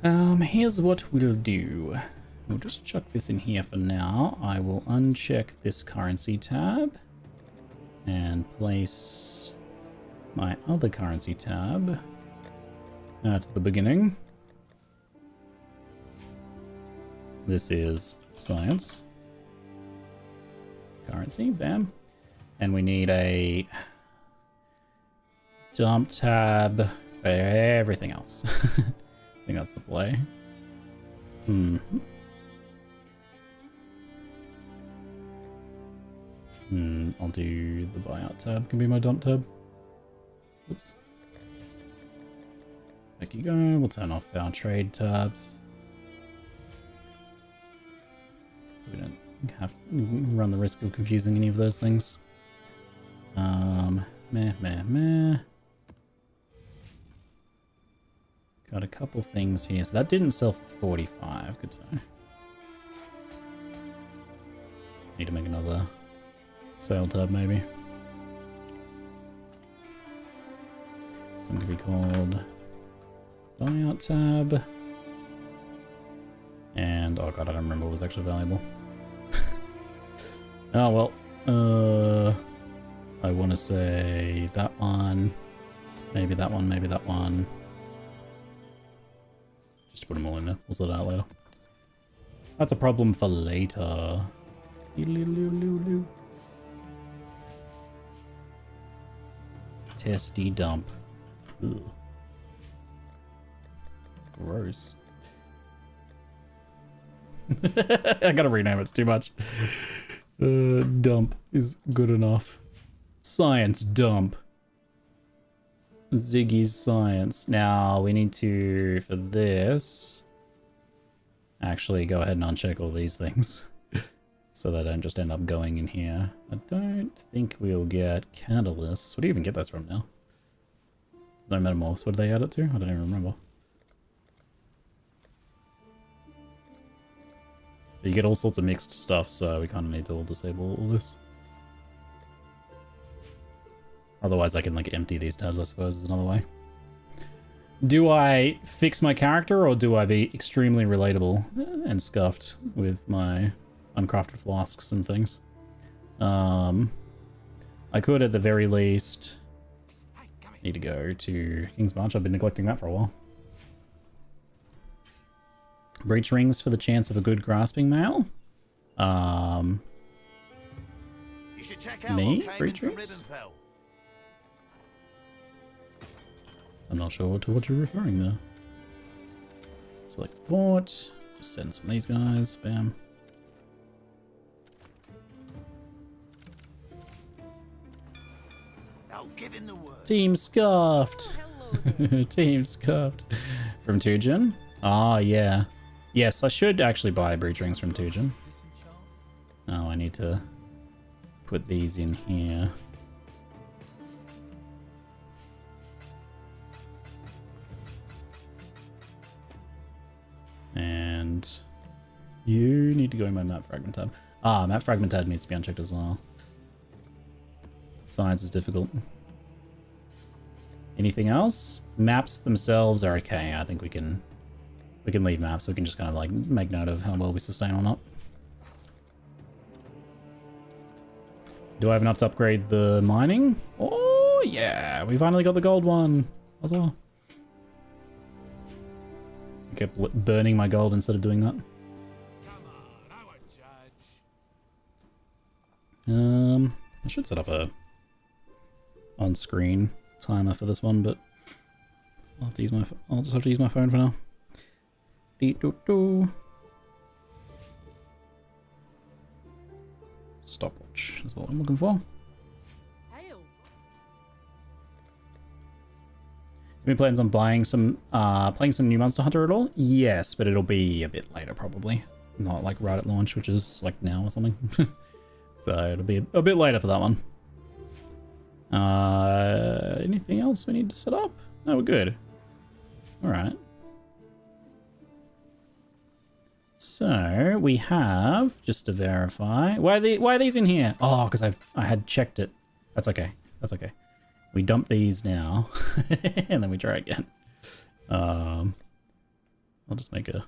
Here's what we'll do. We'll just chuck this in here for now. I will uncheck this currency tab and place my other currency tab at the beginning. This is science. Currency, bam. And we need a dump tab for everything else. I think that's the play. I'll do the buyout tab, can be my dump tab. Oops. Back you go, we'll turn off our trade tabs. So we don't have to run the risk of confusing any of those things. Meh. Got a couple things here. So that didn't sell for 45. Good to know. Need to make another sale tab maybe. This one could be called buyout tab. And oh god, I don't remember what was actually valuable. Oh well. I want to say that one. Maybe that one, maybe that one. Just put them all in there. We'll sort it out later. That's a problem for later. Testy dump. Ugh. Gross. I gotta rename it, it's too much. Dump is good enough. Science dump. Ziggy's science. Now we need to, for this, actually go ahead and uncheck all these things. So they don't just end up going in here. I don't think we'll get catalysts. Where do you even get those from now? No metamorphs. What did they add it to? I don't even remember. You get all sorts of mixed stuff, so we kind of need to all disable all this. Otherwise I can like empty these tabs, I suppose, is another way. Do I fix my character or do I be extremely relatable and scuffed with my uncrafted flasks and things? I could at the very least need to go to King's March. I've been neglecting that for a while. Breach rings for the chance of a good grasping mail. You should check out Me? what came Breach in from rings? Rivenfell. I'm not sure to what you're referring there. Select port. Just send some of these guys. Bam. I'll give him the word. Team scuffed. Team scuffed. From Tujin? Ah, yeah. Yes, I should actually buy breach rings from Tujin. Oh, I need to put these in here. And you need to go in my map fragment tab. Ah, map fragment tab needs to be unchecked as well. Science is difficult. Anything else? Maps themselves are okay. I think we can leave maps. We can just kind of like make note of how well we sustain or not. Do I have enough to upgrade the mining? Oh yeah, we finally got the gold one as well. I kept burning my gold instead of doing that. Come on, I won't judge. I should set up a on-screen timer for this one, but I'll have to use my. I'll just have to use my phone for now. Stopwatch is what I'm looking for. Hail. Any plans on buying some, playing some new Monster Hunter at all? Yes, but it'll be a bit later probably. Not like right at launch, which is like now or something. So it'll be a bit later for that one. Anything else we need to set up? No, we're good. All right. So we have, just to verify, why are these in here? Oh, because I had checked it. That's okay. That's okay. We dump these now, and then we try again. I'll just make a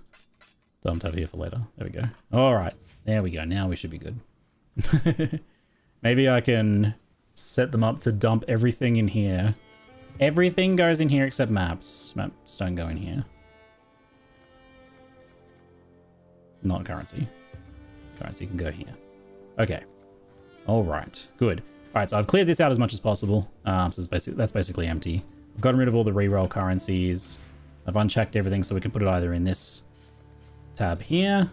dump tab here for later. There we go. All right, there we go. Now we should be good. Maybe I can set them up to dump everything in here. Everything goes in here except maps. Maps don't go in here. Not currency. Currency can go here. Okay. All right. Good. All right. So I've cleared this out as much as possible. So it's that's basically empty. I've gotten rid of all the reroll currencies. I've unchecked everything so we can put it either in this tab here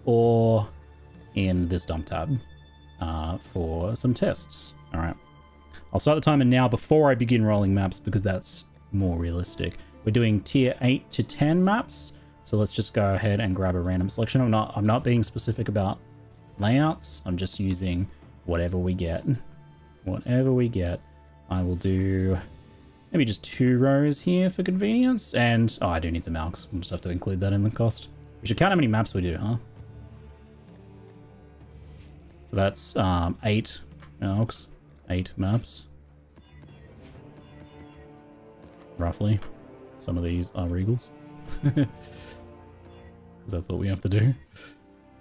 or in this dump tab for some tests. All right. I'll start the timer now before I begin rolling maps because that's more realistic. We're doing tier 8 to 10 maps. So let's just go ahead and grab a random selection. I'm not being specific about layouts. I'm just using whatever we get. Whatever we get. I will do maybe just 2 rows here for convenience. And, oh, I do need some alks. We'll just have to include that in the cost. We should count how many maps we do, huh? So that's 8 alks. 8 maps. Roughly. Some of these are regals. Because that's what we have to do.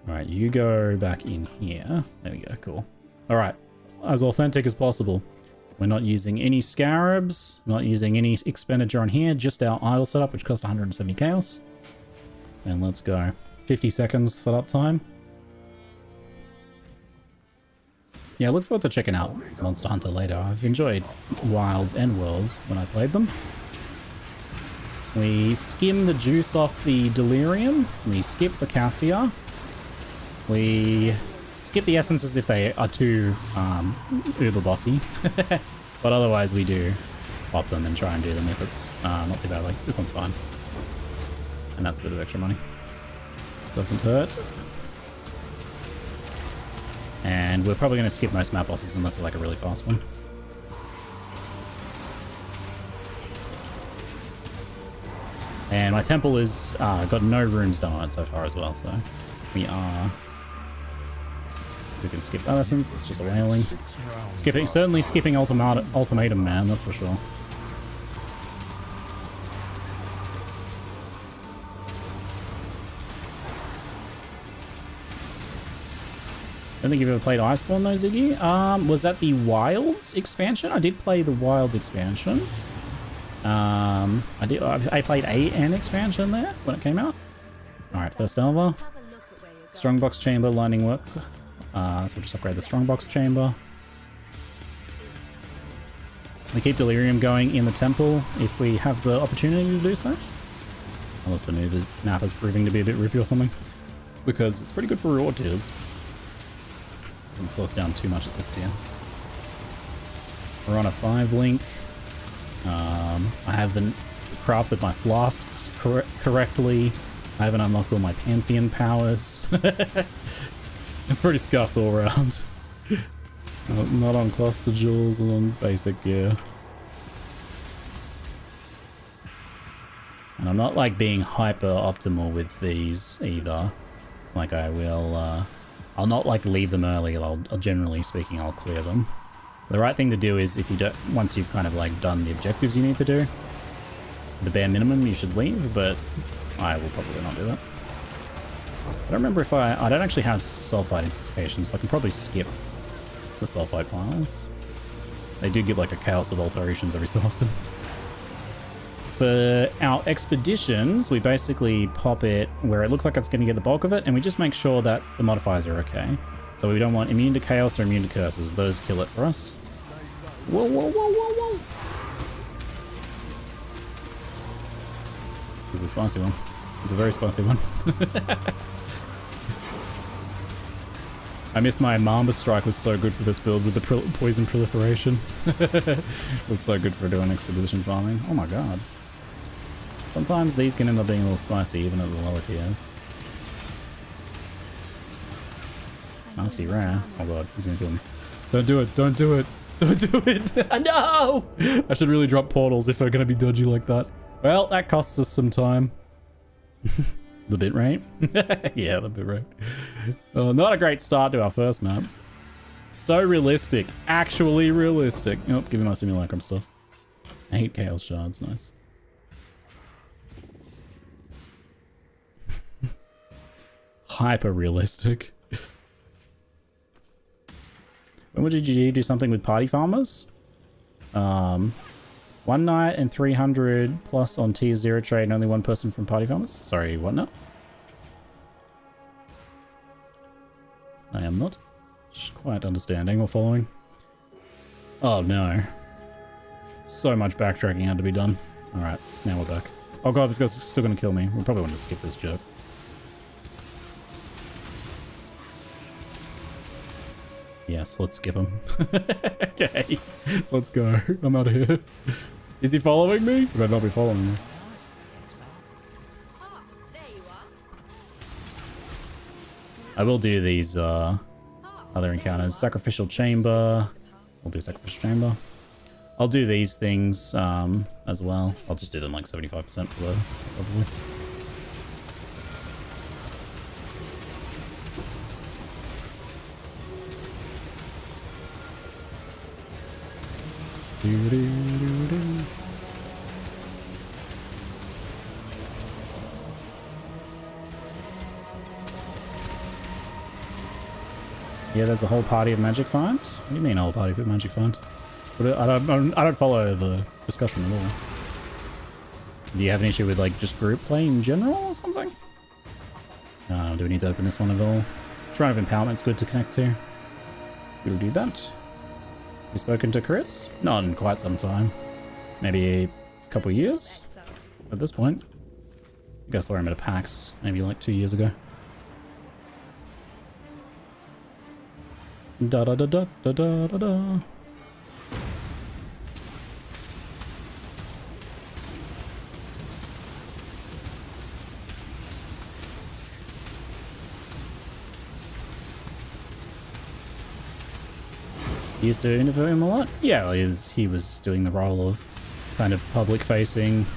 Alright, you go back in here. There we go, cool. Alright, as authentic as possible. We're not using any scarabs, not using any expenditure on here, just our idle setup, which cost 170 chaos. And let's go. 50 seconds setup time. Yeah, look forward to checking out Monster Hunter later. I've enjoyed Wilds and Worlds when I played them. We skim the juice off the Delirium. We skip the Cassia. We skip the essences if they are too uber bossy. But otherwise we do pop them and try and do them if it's not too bad. Like, this one's fine. And that's a bit of extra money. Doesn't hurt. And we're probably going to skip most map bosses unless they're like a really fast one. And my temple is got no runes done on it so far as well, so we can skip that essence. It's just a wailing. Certainly skipping ultimatum, man, that's for sure. I don't think you've ever played Iceborne though, Ziggy. Was that the Wilds expansion? I did play the Wilds expansion. I played an expansion there when it came out. Alright, first Alva. Strongbox chamber, lining work. So we'll just upgrade the strongbox chamber. We keep Delirium going in the temple if we have the opportunity to do so. Unless the map is proving to be a bit rippy or something. Because it's pretty good for reward tiers. Doesn't slow us down too much at this tier. We're on a 5 link. I haven't crafted my flasks correctly. I haven't unlocked all my Pantheon powers. It's pretty scuffed all around. Not on cluster jewels and on basic gear. And I'm not like being hyper optimal with these either. Like I will, I'll not like leave them early. I'll generally speaking, I'll clear them. The right thing to do is if you don't, once you've kind of like done the objectives you need to do, the bare minimum you should leave, but I will probably not do that. I don't remember if I don't actually have sulfite intoxication, so I can probably skip the sulfite piles. They do give like a chaos of alterations every so often. For our expeditions, we basically pop it where it looks like it's going to get the bulk of it, and we just make sure that the modifiers are okay. So we don't want immune to chaos or immune to curses. Those kill it for us. Whoa, whoa, whoa, whoa, whoa! This is a spicy one. It's a very spicy one. I miss my Mamba Strike was so good for this build with the poison proliferation. It was so good for doing expedition farming. Oh my god. Sometimes these can end up being a little spicy even at the lower tiers. Nasty rare. Oh god, he's gonna kill me. Don't do it, don't do it, don't do it! No! I should really drop portals if they're gonna be dodgy like that. Well, that costs us some time. The bitrate? Yeah, the bitrate. Not a great start to our first map. So realistic. Actually realistic. Oh, give me my simulacrum stuff. 8 chaos shards, nice. Hyper realistic. When would you do something with party farmers? 1 night and 300 plus on tier 0 trade and only 1 person from party farmers? Sorry, what now? I am not quite understanding or following. Oh no. So much backtracking had to be done. Alright, now we're back. Oh god, this guy's still gonna kill me. We probably want to skip this joke. Yes, let's skip him. Okay, let's go. I'm out of here. Is he following me? He better not be following me. Ah, there you are. I will do these other encounters. Sacrificial chamber. We'll do sacrificial chamber. I'll do these things as well. I'll just do them like 75% for those, probably. Yeah, there's a whole party of magic find. What do you mean, a whole party of magic find? But I don't follow the discussion at all. Do you have an issue with like just group play in general or something? Do we need to open this one at all? Shrine of Empowerment's good to connect to. We'll do that. You spoken to Chris? Not in quite some time. Maybe a couple years at this point. I think I saw him at a PAX maybe like 2 years ago. Da da da da da da da da. You used to interview him a lot? Yeah, well, he was doing the role of kind of public-facing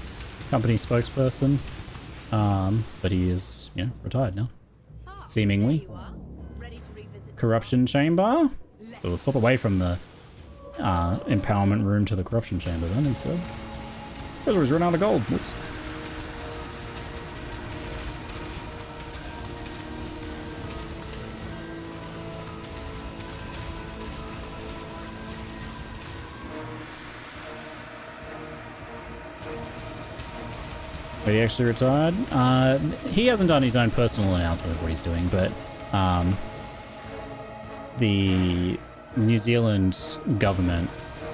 company spokesperson. But he is, you know, retired now. Seemingly. Corruption chamber? So we'll swap away from the empowerment room to the corruption chamber then instead. Treasury's run out of gold. Whoops. But he actually retired. He hasn't done his own personal announcement of what he's doing, but the New Zealand government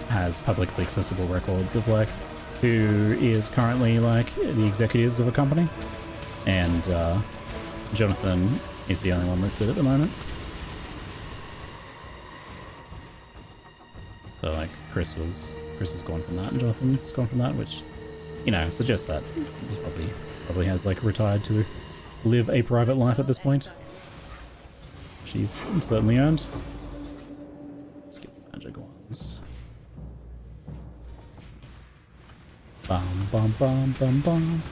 has publicly accessible records of like who is currently like the executives of a company, and Jonathan is the only one listed at the moment. So like Chris has gone from that, and Jonathan's gone from that, which, you know, suggests that he probably has like retired to live a private life at this point. She's certainly earned. Let's get the magic ones. Bum bum bum bum bum.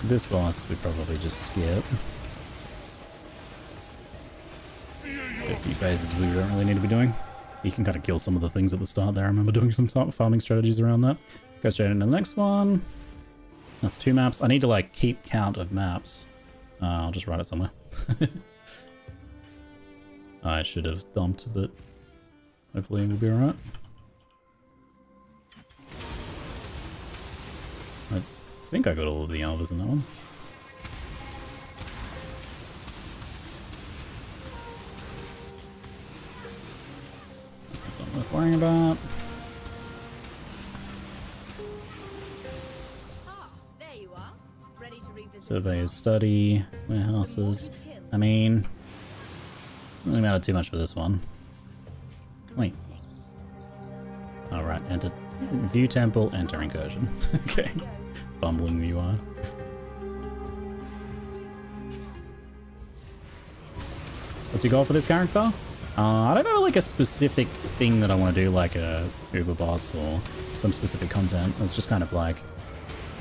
This boss we probably just skip. 50 phases we don't really need to be doing. You can kind of kill some of the things at the start there. I remember doing some farming strategies around that. Go straight into the next one. That's 2 maps. I need to like keep count of maps. I'll just write it somewhere. I should have dumped, but hopefully we'll be alright. I think I got all of the alvas in that one. That's not worth worrying about. Surveyor's study, warehouses. I mean, doesn't really matter too much for this one. Wait. Alright, enter. View temple, enter incursion. Okay. Fumbling the UI. What's your goal for this character? I don't know like a specific thing that I want to do, like a Uber boss or some specific content. It's just kind of like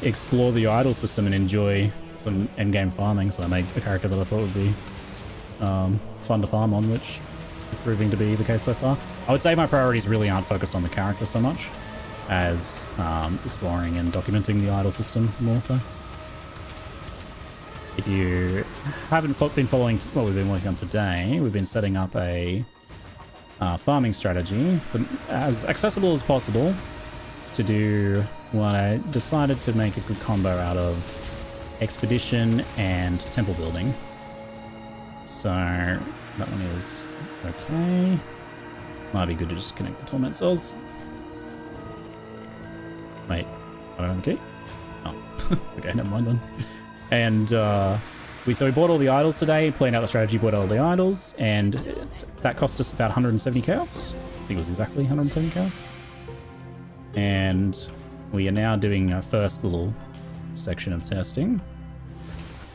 explore the idol system and enjoy some endgame farming, so I made a character that I thought would be fun to farm on, which is proving to be the case so far. I would say my priorities really aren't focused on the character so much as exploring and documenting the idol system more so. If you haven't been following what we've been working on today, we've been setting up a farming strategy as accessible as possible to do what I decided to make a good combo out of expedition and temple building. So that one is okay. Might be good to just connect the torment cells. Wait, I don't have the key? Oh, okay, never mind then. And we bought all the idols today, planned out the strategy, bought all the idols, and that cost us about 170 chaos. I think it was exactly 170 chaos. And we are now doing our first little section of testing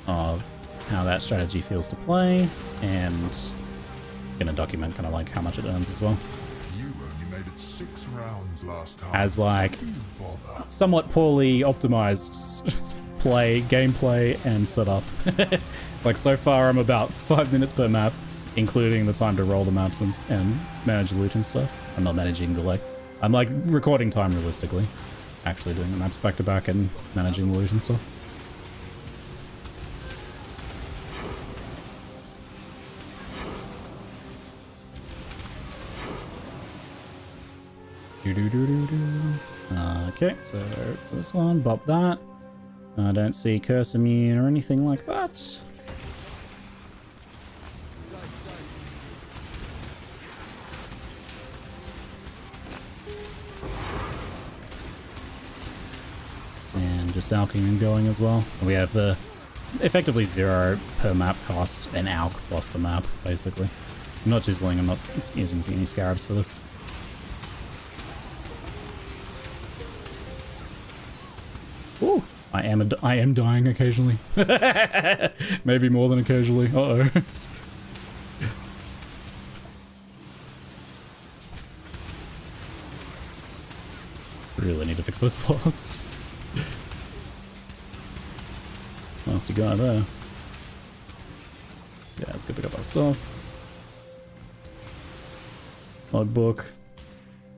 of how that strategy feels to play, and gonna document kind of like how much it earns as well. You only made it 6 rounds last time. As like Why do you bother? somewhat poorly optimized gameplay and setup. Like so far I'm about 5 minutes per map, including the time to roll the maps and manage the loot and stuff. I'm not managing the I'm like recording time realistically, actually doing the maps back to back and managing the loot and stuff. Okay, so for this one, bop that. I don't see curse immune or anything like that. And just alching and going as well. We have effectively 0 per map cost and alch plus the map, basically. I'm not chiseling, I'm not using any scarabs for this. Ooh, I am dying occasionally. Maybe more than occasionally. Uh-oh. Really need to fix those flasks. Nasty guy there. Yeah, let's go pick up our stuff. Logbook.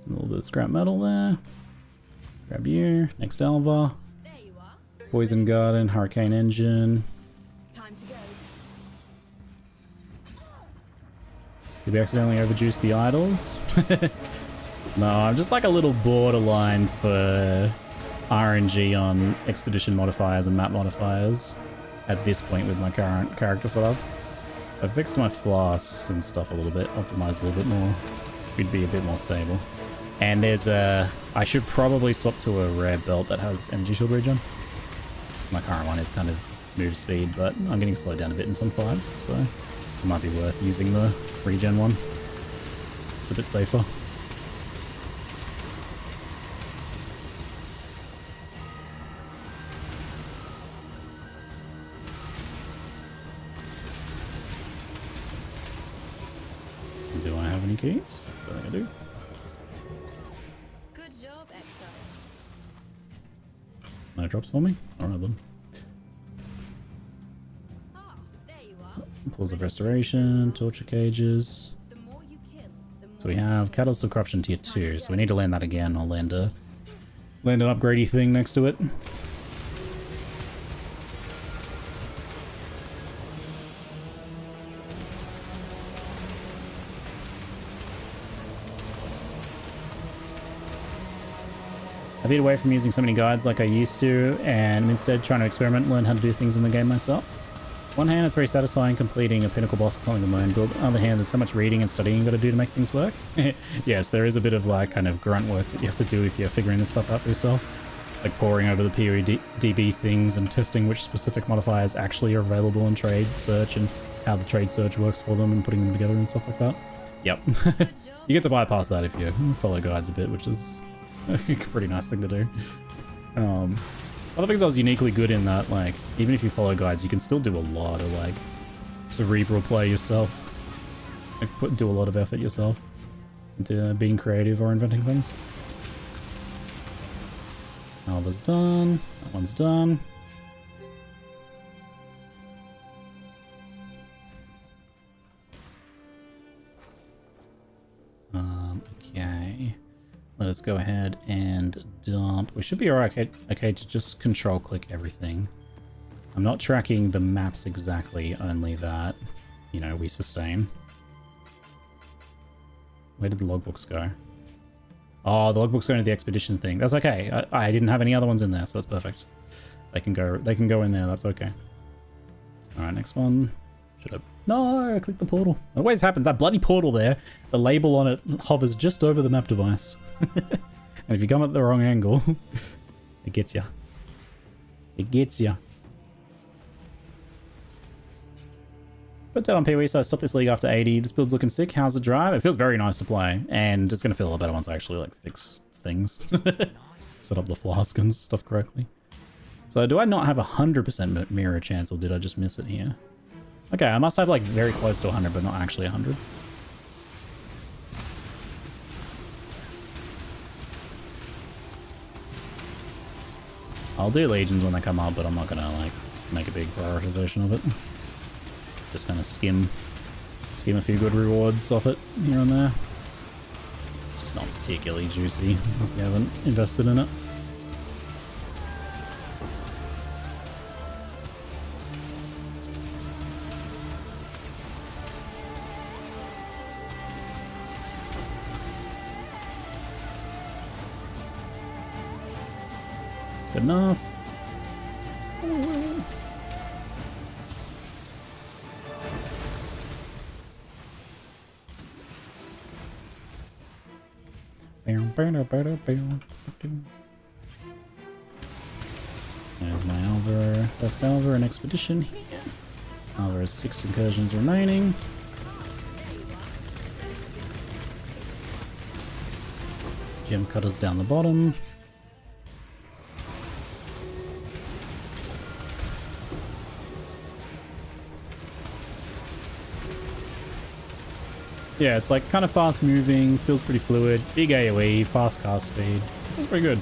Some little bit of scrap metal there. Grab you. Next Alva. There you are. Poison Garden, Hurricane Engine. Time to go. Did we accidentally overjuice the idols? No, I'm just like a little borderline for RNG on expedition modifiers and map modifiers at this point with my current character setup. I fixed my flasks and stuff a little bit, optimized a little bit more. We'd be a bit more stable. And there's I should probably swap to a rare belt that has energy shield regen. My current one is kind of move speed, but I'm getting slowed down a bit in some fights, so it might be worth using the regen one. It's a bit safer. Do I have any keys? I think I do. Good job, Exile. No drops for me? Alright then. Ah, there you are. Pools of Restoration, Torture Cages. The more you kill, the more So we have Catalyst of Corruption tier 2, so we need to land that again. I'll land an upgradey thing next to it. I've been away from using so many guides like I used to, and I'm instead trying to experiment and learn how to do things in the game myself. On one hand, it's very satisfying completing a pinnacle boss or something in my own build. On the other hand, there's so much reading and studying you got to do to make things work. Yes, there is a bit of like kind of grunt work that you have to do if you're figuring this stuff out for yourself. Like poring over the PoE DB things and testing which specific modifiers actually are available in trade search and how the trade search works for them and putting them together and stuff like that. Yep. You get to bypass that if you follow guides a bit, which is a pretty nice thing to do. Other things I was uniquely good in that, like, even if you follow guides, you can still do a lot of, like, cerebral play yourself. Like, do a lot of effort yourself into being creative or inventing things. Alva's done. That one's done. Okay. Let us go ahead and dump. We should be alright. Okay, to just control click everything. I'm not tracking the maps exactly, only that, you know, we sustain. Where did the logbooks go? Oh, the logbook's going to the expedition thing. That's okay. I didn't have any other ones in there, so that's perfect. They can go in there, that's okay. Alright, next one. Should have... No, click the portal. It always happens. That bloody portal there, the label on it hovers just over the map device. And if you come at the wrong angle, it gets you. It gets you. Put that on PoE, so I stopped this league after 80. This build's looking sick. How's the drive? It feels very nice to play, and it's going to feel a lot better once I actually like fix things. Set up the flask and stuff correctly. So do I not have 100% mirror chance, or did I just miss it here? Okay, I must have like very close to 100, but not actually 100. I'll do legions when they come up, but I'm not gonna like make a big prioritization of it. Just kind of skim a few good rewards off it here and there. It's just not particularly juicy if you haven't invested in it. Good enough. There's my Alvar, best Alvar and expedition here. Alvar has 6 incursions remaining. Gem cutters down the bottom. Yeah, it's like kind of fast moving, feels pretty fluid, big AoE, fast cast speed. It's pretty good.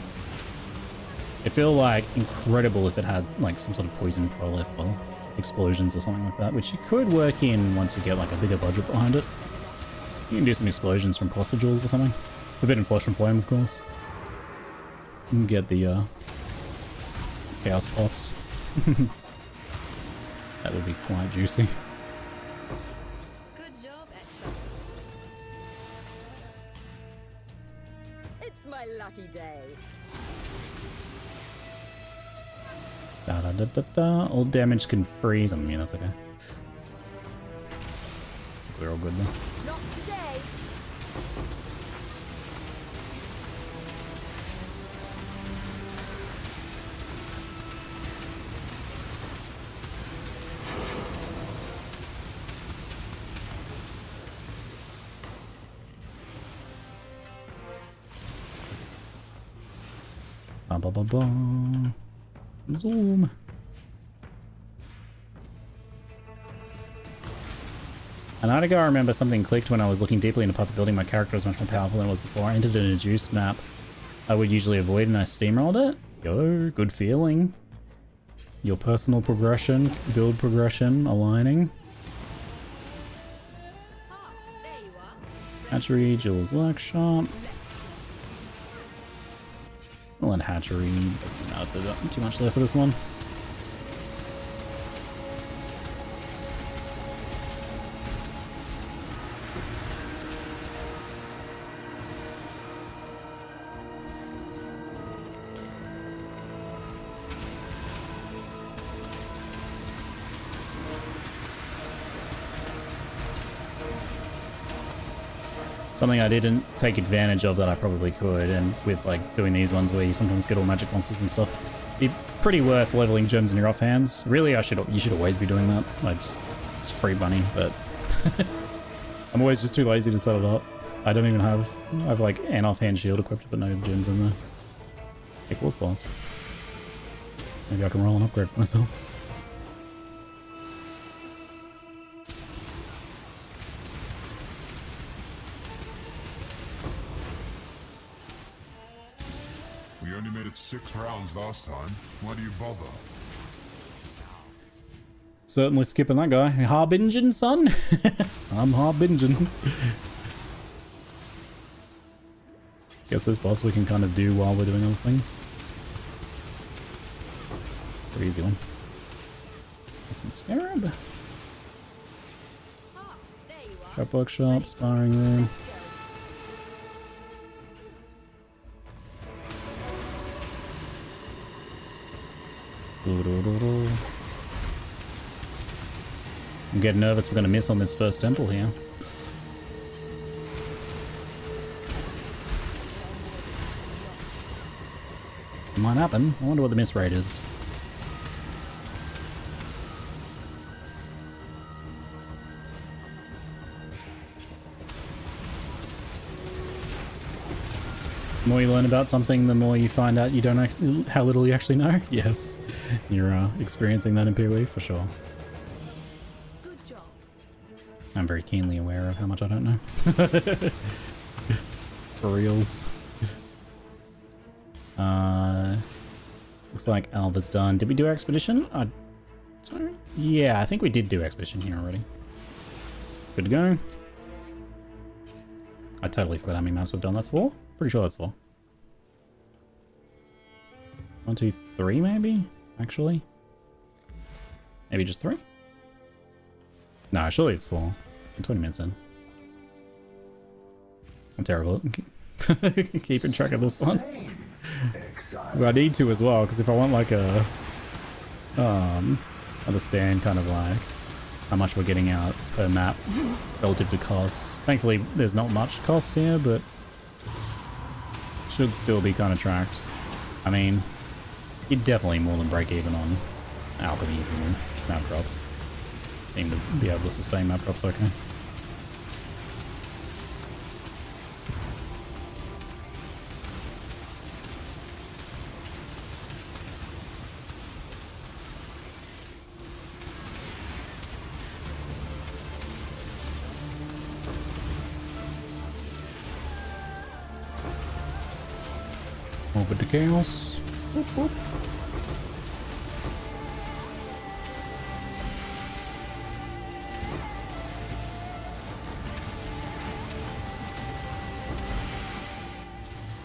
It'd feel like incredible if it had like some sort of poison prolif or explosions or something like that, which you could work in once you get like a bigger budget behind it. You can do some explosions from cluster jewels or something. Forbidden Force from Flame, of course. You can get the chaos pops. That would be quite juicy. Good job, Exo. It's my lucky day. Da da da da da. All damage can freeze. I mean, that's okay. We're all good though. Not today. Ba ba ba ba. Zoom. A night ago, I remember something clicked when I was looking deeply into Path of building. My character was much more powerful than it was before. I entered in a juice map I would usually avoid, and I steamrolled it. Yo, good feeling. Your personal progression, build progression, aligning. Ah, there you are. Hatchery, Jules Workshop. Well, and Hatchery. Not too much there for this one. Something I didn't take advantage of that I probably could, and with like doing these ones where you sometimes get all magic monsters and stuff, it'd be pretty worth leveling gems in your offhands. Really, you should always be doing that. Like just free money, but I'm always just too lazy to set it up. I don't even have like an offhand shield equipped, but no gems in there. Equals fast. Maybe I can roll an upgrade for myself. We only made it 6 rounds last time. Why do you bother? Certainly skipping that guy. Harbingen, son? I'm Harbingen. Guess this boss we can kind of do while we're doing other things. Pretty easy one. Some scarab. Ah, there you are. Trap workshop, sparring room. I'm getting nervous we're going to miss on this first temple here. It might happen. I wonder what the miss rate is. The more you learn about something, the more you find out you don't know how little you actually know. Yes, you're experiencing that in PoE for sure. Good job. I'm very keenly aware of how much I don't know. For reals. Looks like Alva's done. Did we do Expedition? Yeah, I think we did do Expedition here already. Good to go. I totally forgot how many maps we've done. That's 4? Pretty sure that's 4. 1, 2, 3 maybe? Actually? Maybe just 3? No, surely it's 4. I'm 20 minutes in. I'm terrible at keeping track of this one. Well, I need to as well, because if I want like a understand kind of like how much we're getting out per map relative to costs. Thankfully, there's not much costs here, but should still be kind of tracked. I mean, you're definitely more than break even on alchemies and map drops. Seem to be able to sustain map drops okay. Over to chaos. Whoop, whoop.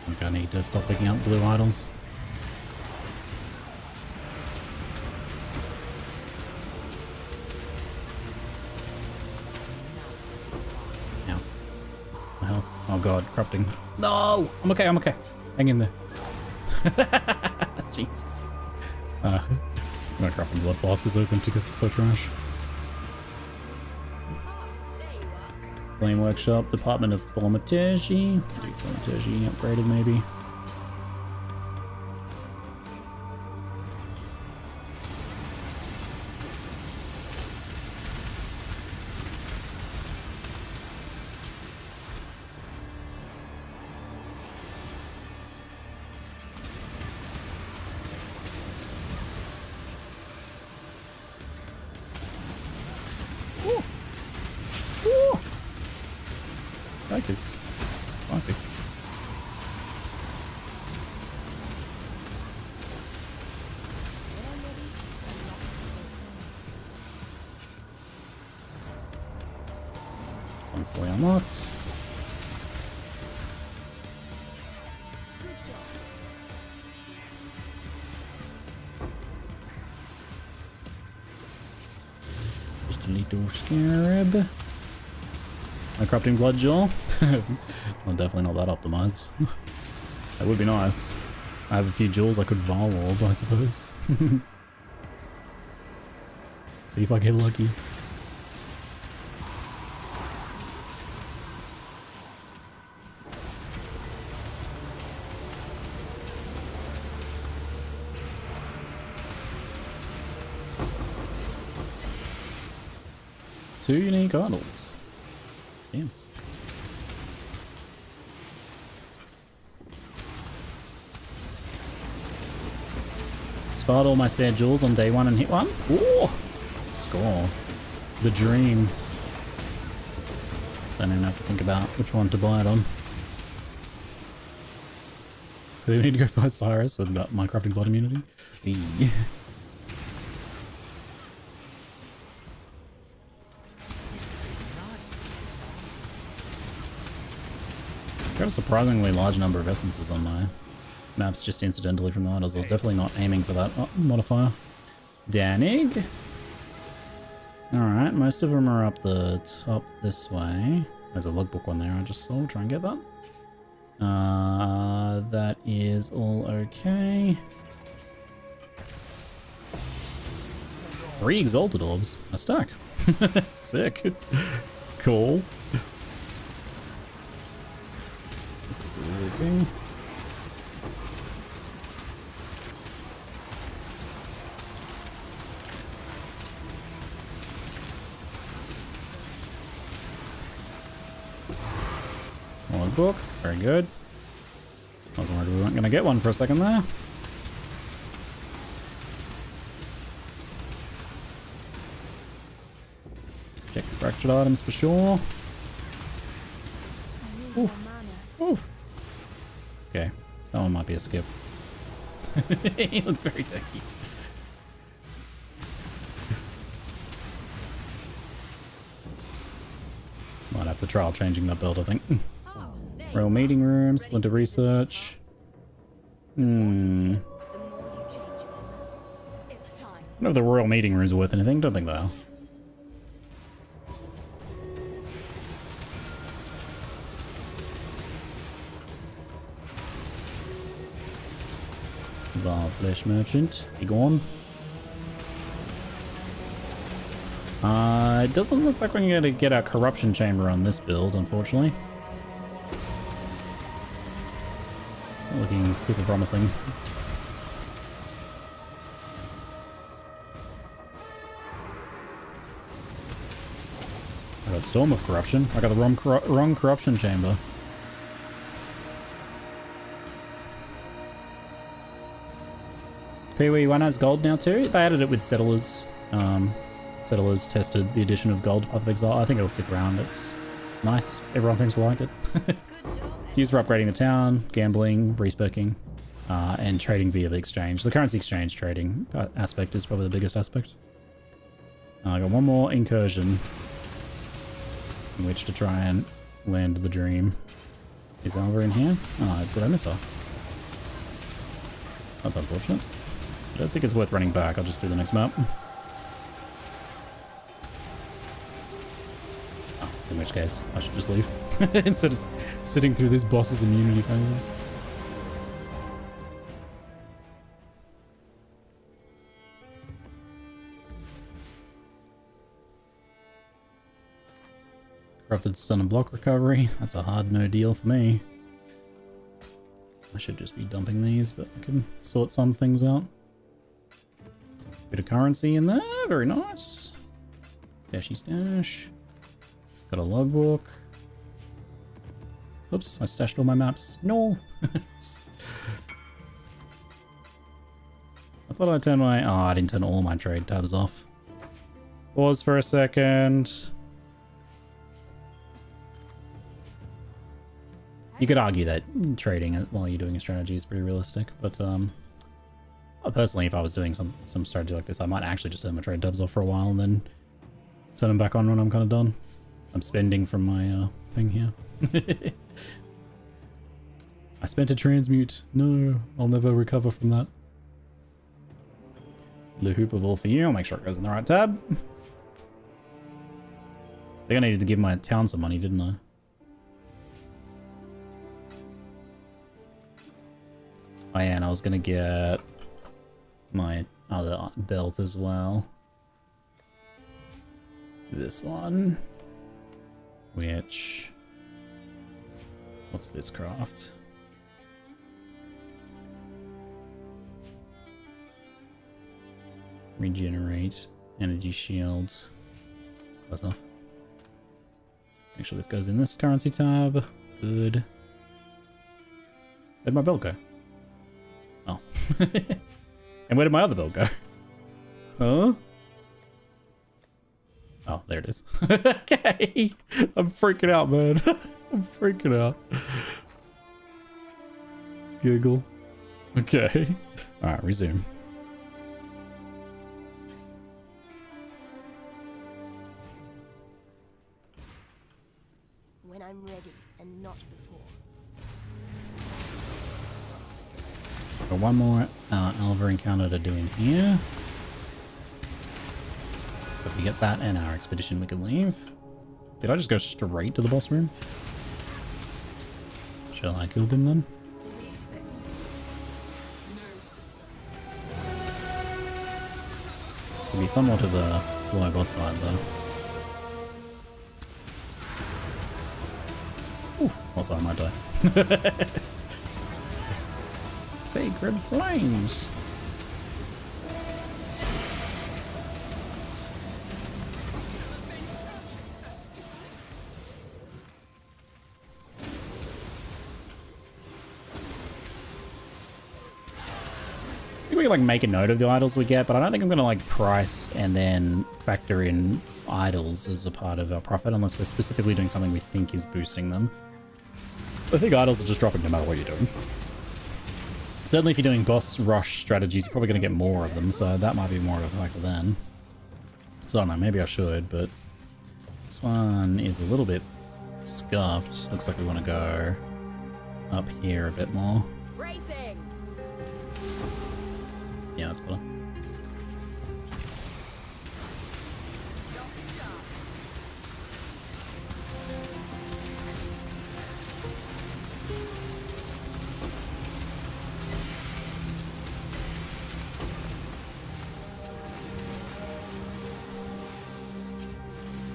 I think I need to stop picking up blue idols. Ow. My health. Oh god, corrupting. No! I'm okay, I'm okay. Hang in there. Jesus. I'm not crafting blood flasks because those empty because it's so trash. Flame Workshop, Department of Thaumaturgy. Do Thaumaturgy upgraded maybe. Like is classy. This one's fully unlocked. Just a little scarab. My corrupting blood jewel. Well, definitely not that optimized. That would be nice. I have a few jewels I could Varwolf, I suppose. See if I get lucky. Two unique idols. Damn. Spot all my spare jewels on day 1 and hit 1. Ooh! Score. The dream. Don't even have to think about which one to buy it on. Do we need to go fight Cyrus with my corrupting blood immunity? Eee. got a surprisingly large number of essences on my maps just incidentally from the idols. I was definitely not aiming for that modifier. Danig. Alright, most of them are up the top this way. There's a logbook one there I just saw. Try and get that. That is all okay. 3 exalted orbs. A stack. Sick. Cool. Okay. Book, very good. I was worried we weren't going to get one for a second there. Check the fractured items for sure. Oof. Oof. Okay, that one might be a skip. He looks very tanky. Might have to trial changing that build, I think. Royal meeting room, splinter research. I don't know if the royal meeting rooms are worth anything. Don't think they are. Val Flesh Merchant, be gone. It doesn't look like we're going to get our corruption chamber on this build, unfortunately. Looking super promising. I got Storm of Corruption. I got the wrong corruption chamber. PoE 1 has gold now too. They added it with Settlers. Settlers tested the addition of gold Path of Exile. I think it'll stick around. It's nice. Everyone seems to like it. Used for upgrading the town, gambling, respecking, and trading via the exchange. The currency exchange trading aspect is probably the biggest aspect. I got one more incursion in which to try and land the dream. Is Alva in here? Oh, did I miss her? That's unfortunate. I don't think it's worth running back. I'll just do the next map. Oh, in which case, I should just leave. Instead of sitting through this boss's immunity phases. Corrupted stun and block recovery. That's a hard no deal for me. I should just be dumping these, but I can sort some things out. Bit of currency in there. Very nice. Stashy stash. Got a logbook. Oops, I stashed all my maps. No! I thought I turned my... Oh, I didn't turn all my trade tabs off. Pause for a second. You could argue that trading while you're doing a strategy is pretty realistic, but personally, if I was doing some strategy like this, I might actually just turn my trade tabs off for a while and then turn them back on when I'm kind of done. I'm spending from my thing here. I spent a transmute. No, I'll never recover from that. Blue hoop of all for you. I'll make sure it goes in the right tab. I think I needed to give my town some money, didn't I? Oh yeah, and I was gonna get my other belt as well. This one. Which... What's this craft? Regenerate. Energy shields. Close enough. Make sure this goes in this currency tab. Good. Where'd my belt go? Oh. And where did my other belt go? Huh? Oh, there it is. Okay. I'm freaking out, man. I'm freaking out. Giggle. Okay. Alright, resume. When I'm ready and not before. Got one more Alva encounter to do in here. So if we get that and our expedition, we can leave. Did I just go straight to the boss room? Shall I kill him then? Could be somewhat of a slow boss fight though. Oof, also I might die. Sacred flames. I think we can like make a note of the idols we get, but I don't think I'm gonna like price and then factor in idols as a part of our profit unless we're specifically doing something we think is boosting them. I think idols are just dropping no matter what you're doing. Certainly if you're doing boss rush strategies, you're probably going to get more of them, so that might be more of a factor then. So I don't know, maybe I should, but this one is a little bit scuffed. Looks like we want to go up here a bit more. Racing. Yeah, that's better.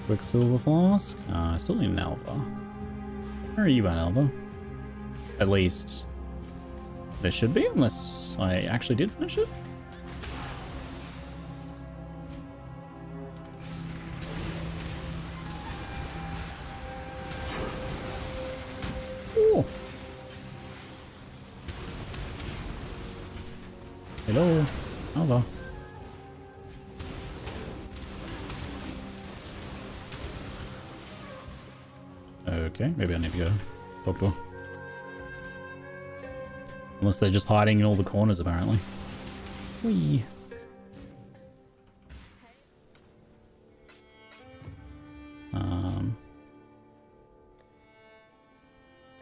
Quicksilver flask. I still need an Alva. Where are you at, Alva? At least there should be, unless I actually did finish it. Oh. Hello, Alva. Okay, maybe I need to go talk to her. Unless they're just hiding in all the corners, apparently. Whee!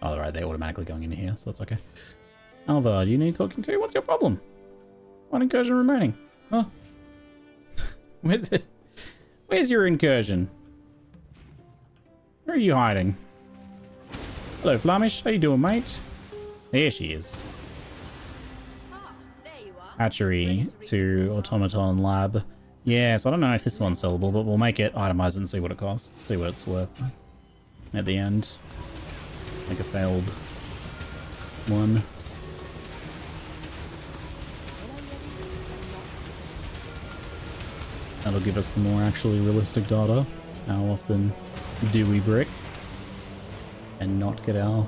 Oh, right, they're automatically going into here, so that's okay. Alva, do you need talking to? What's your problem? One incursion remaining. Huh? Where's it? Where's your incursion? Where are you hiding? Hello, Flamish. How you doing, mate? There she is. Ah, there you are. Hatchery to Automaton Lab. Yes, I don't know if this one's sellable, but we'll make it, itemize it, and see what it costs. See what it's worth at the end. Like a failed one. That'll give us some more actually realistic data. How often do we brick and not get our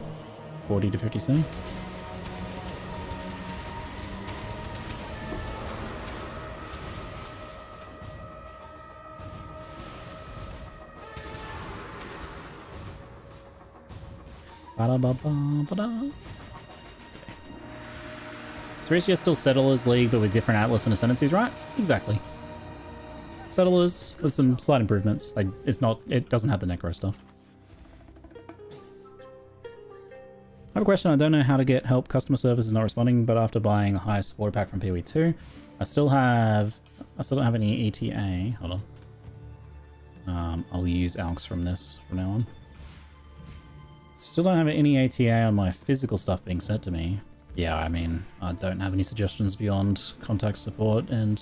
40 to 50C? Ba-da-ba-ba-ba-da. Phrecia still Settlers League, but with different Atlas and Ascendancies, right? Exactly. Settlers with some slight improvements. It doesn't have the Necro stuff. I have a question. I don't know how to get help. Customer service is not responding, but after buying the highest supporter pack from PoE 2, I still don't have any ETA. Hold on. I'll use ALX from this from now on. Still don't have any ATA on my physical stuff being sent to me. Yeah, I mean, I don't have any suggestions beyond contact support and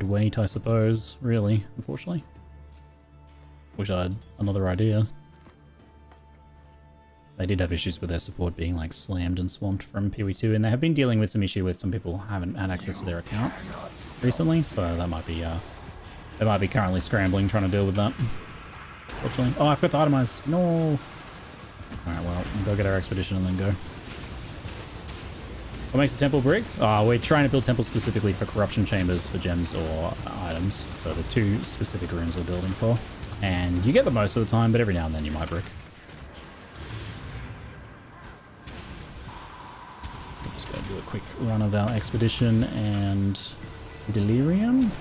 wait, I suppose, really, unfortunately. Wish I had another idea. They did have issues with their support being like slammed and swamped from PoE 2, and they have been dealing with some issue with some people haven't had access to their accounts recently, so that might be they might be currently scrambling trying to deal with that. Fortunately. Oh, I forgot to itemize. No. Alright, well, we'll go get our expedition and then go. What makes the temple bricked? We're trying to build temples specifically for corruption chambers for gems or items. So there's 2 specific rooms we're building for. And you get them most of the time, but every now and then you might brick. We're just going to do a quick run of our expedition and delirium.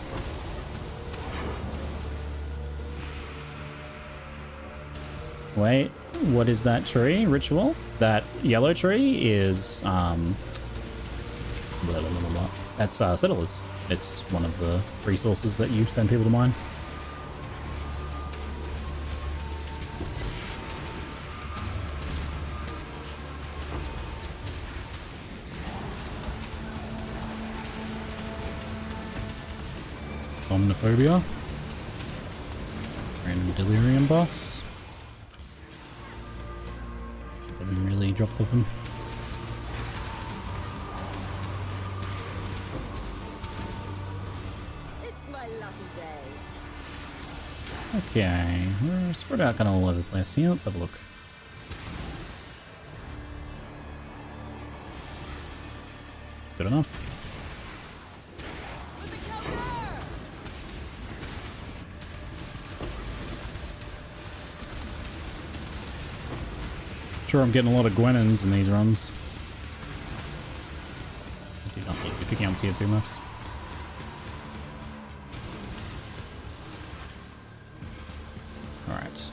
Wait, what is that tree? Ritual? That yellow tree is, blah, blah, blah, blah. That's, settlers. It's one of the resources that you send people to mine. Omniphobia. Random delirium boss. Haven't really dropped off him. It's my lucky day. Okay, we're spread out kind of all over the place here. Let's have a look. Good enough. Sure, I'm getting a lot of Gwenons in these runs. You don't need to be picking up tier 2 maps. Alright.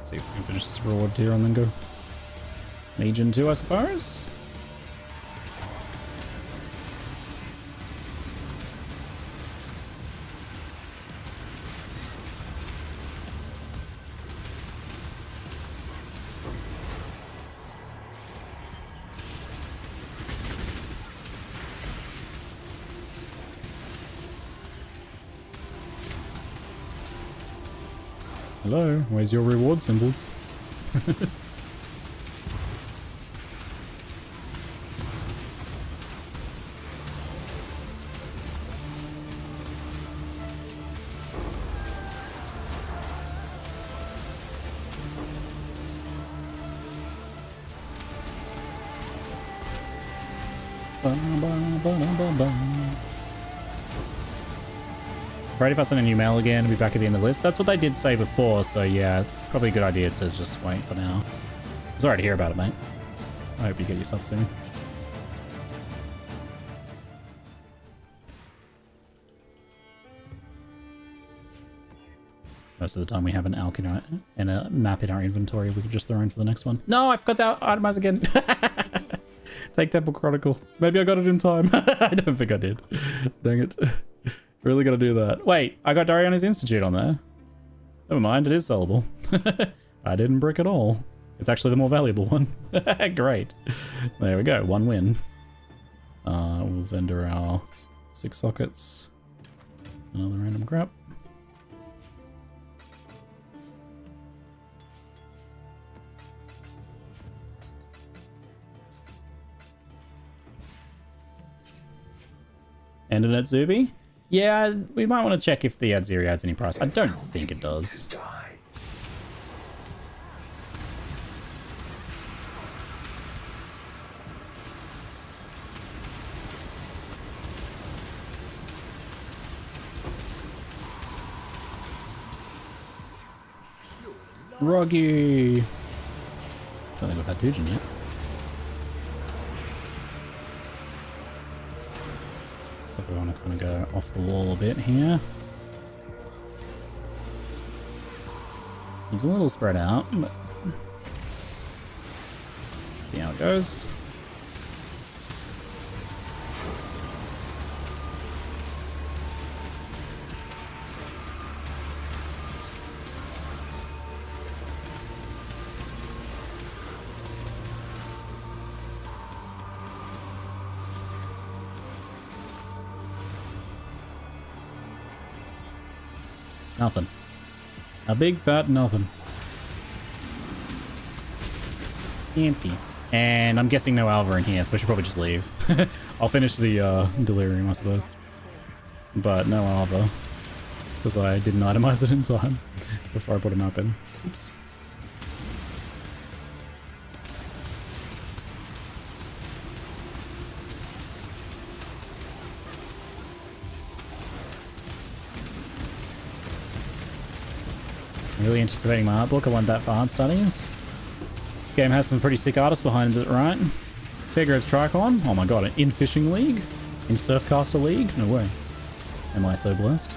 See if we can finish this reward tier and then go Legion 2, I suppose? Hello, where's your reward symbols? Afraid if I send a new mail again, I'll be back at the end of the list. That's what they did say before, so yeah, probably a good idea to just wait for now. I'm sorry to hear about it, mate. I hope you get your stuff soon. Most of the time we have an alk and a map in our inventory we could just throw in for the next one. No, I forgot to itemize again. Take Temple Chronicle. Maybe I got it in time. I don't think I did. Dang it. Really gotta do that. Wait, I got Dariana's Institute on there. Never mind, it is sellable. I didn't brick at all. It's actually the more valuable one. Great. There we go, 1 win. We'll vendor our 6 sockets. Another random crap. And an Atsubi? Yeah, we might want to check if the Adziri adds any price. I don't think it does. Roggy! Don't think we've had Tujin yet. So we want to kind of go off the wall a bit here. He's a little spread out, but see how it goes. Nothing. A big fat nothing. Empty. And I'm guessing no Alva in here, so I should probably just leave. I'll finish the Delirium, I suppose. But no Alva. Because I didn't itemize it in time before I put him up in. Oops. Really anticipating my art book. I want that for art studies. Game has some pretty sick artists behind it, right? Figure it's Tricon. Oh my god, in Fishing League? In Surfcaster League? No way. Am I so blessed?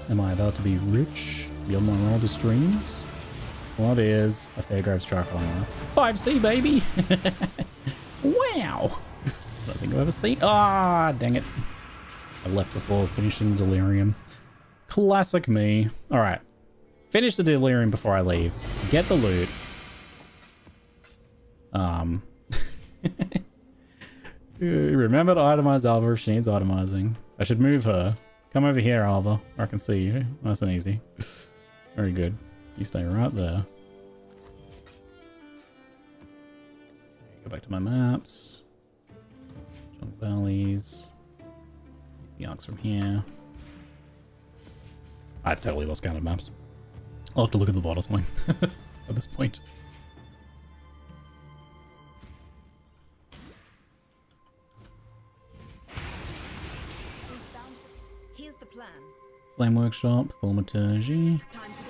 am I about to be rich beyond my wildest dreams? What is a Fairgrave Striker on Earth? 5C, baby! Wow! I don't think I've ever seen. Ah, dang it. I left before finishing Delirium. Classic me. Alright. Finish the Delirium before I leave. Get the loot. Remember to itemize Alva if she needs itemizing. I should move her. Come over here, Alva, where I can see you. Nice and easy. Very good. You stay right there. Go back to my maps. Jump valleys. Use the arcs from here. I've totally lost count of maps. I'll have to look at the VOD or something at this point. Here's the plan. Flame Workshop, Thaumaturgy. Time to go.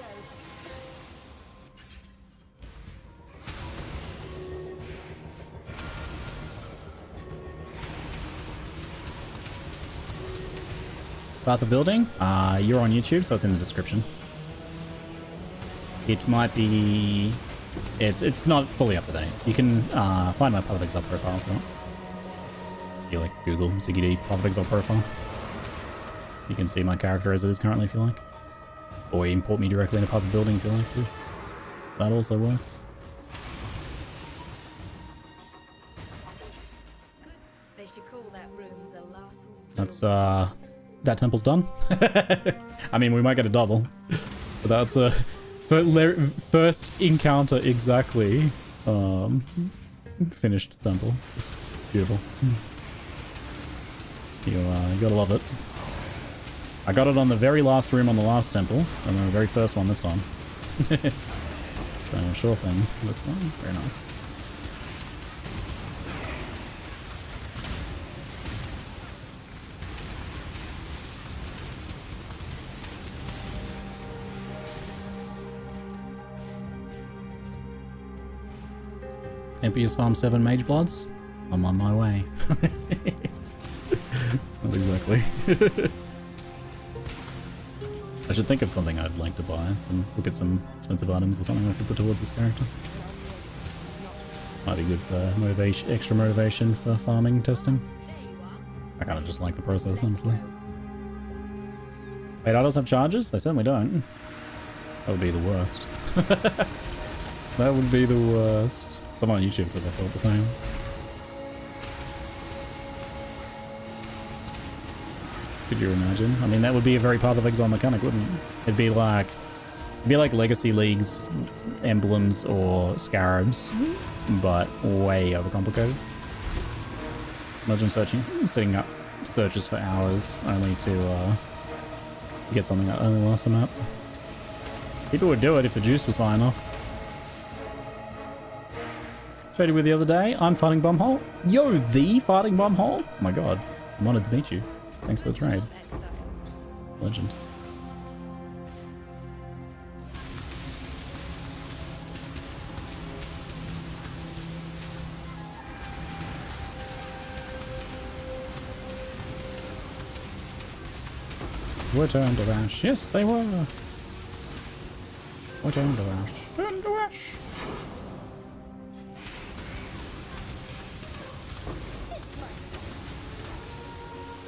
Path of Building. You're on YouTube, so it's in the description. It might be... It's not fully up to date. You can find my Path of Exile profile if you want. You like Google ZiggyD Path of Exile profile. You can see my character as it is currently if you like. Or import me directly into Path of Building if you like to. That also works. Good. They should call that room Zalath's. That's that temple's done. I mean, we might get a double, but that's a first encounter exactly. Finished temple. Beautiful. You gotta love it. I got it on the very last room on the last temple, and then the very first one this time. So sure thing. This one, very nice. MPS Farm 7 Mage Bloods? I'm on my way. Not exactly. I should think of something I'd like to buy. Look at some expensive items or something I could put towards this character. Might be good for motivation, extra motivation for farming testing. I kind of just like the process, honestly. Wait, idols have charges? They certainly don't. That would be the worst. That would be the worst. Someone on YouTube said they thought the same. Could you imagine? I mean, that would be a very Path of Exile mechanic, wouldn't it? It'd be like Legacy League's emblems or scarabs, but way overcomplicated. Imagine setting up searches for hours only to get something that only lasts a map. People would do it if the juice was high enough. Showed you with the other day. I'm Farting Bumhole. Yo, the Farting Bumhole? Oh my god. I'm honored to meet you. Thanks for the trade. Legend. Were turned to ash. Yes, they were. Were turned to ash. Turned to ash.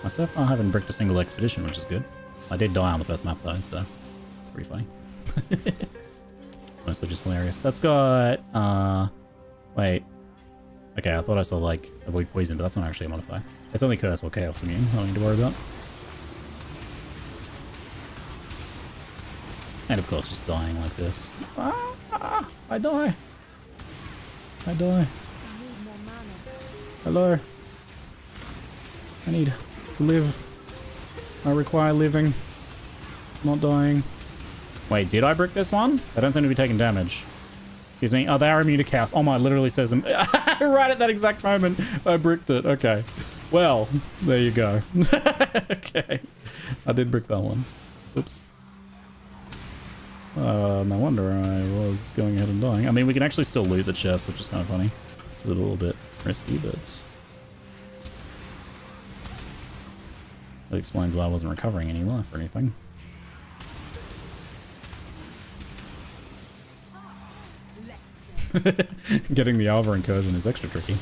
Myself, I haven't bricked a single expedition, which is good. I did die on the first map though, so it's pretty funny. Mostly just hilarious. That's got, wait. Okay, I thought I saw like avoid poison, but that's not actually a modifier. It's only curse or chaos immune, I don't need to worry about. And of course, just dying like this. I die. I die. Hello. I need to live. I require living. Not dying. Wait, did I brick this one? They don't seem to be taking damage. Excuse me. Oh, they are immune to chaos. Oh my, literally says them. Right at that exact moment, I bricked it. Okay. Well, there you go. Okay. I did brick that one. Oops. No wonder I was going ahead and dying. I mean, we can actually still loot the chest, which is kind of funny. It's a little bit risky, but... that explains why I wasn't recovering any life or anything. Getting the Alva incursion is extra tricky.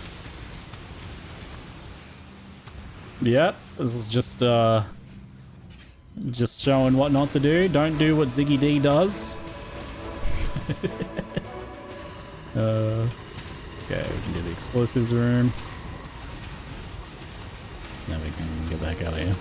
Yep, this is just showing what not to do. Don't do what Ziggy D does. Okay, we can do the explosives room. Now we can get the heck out of here.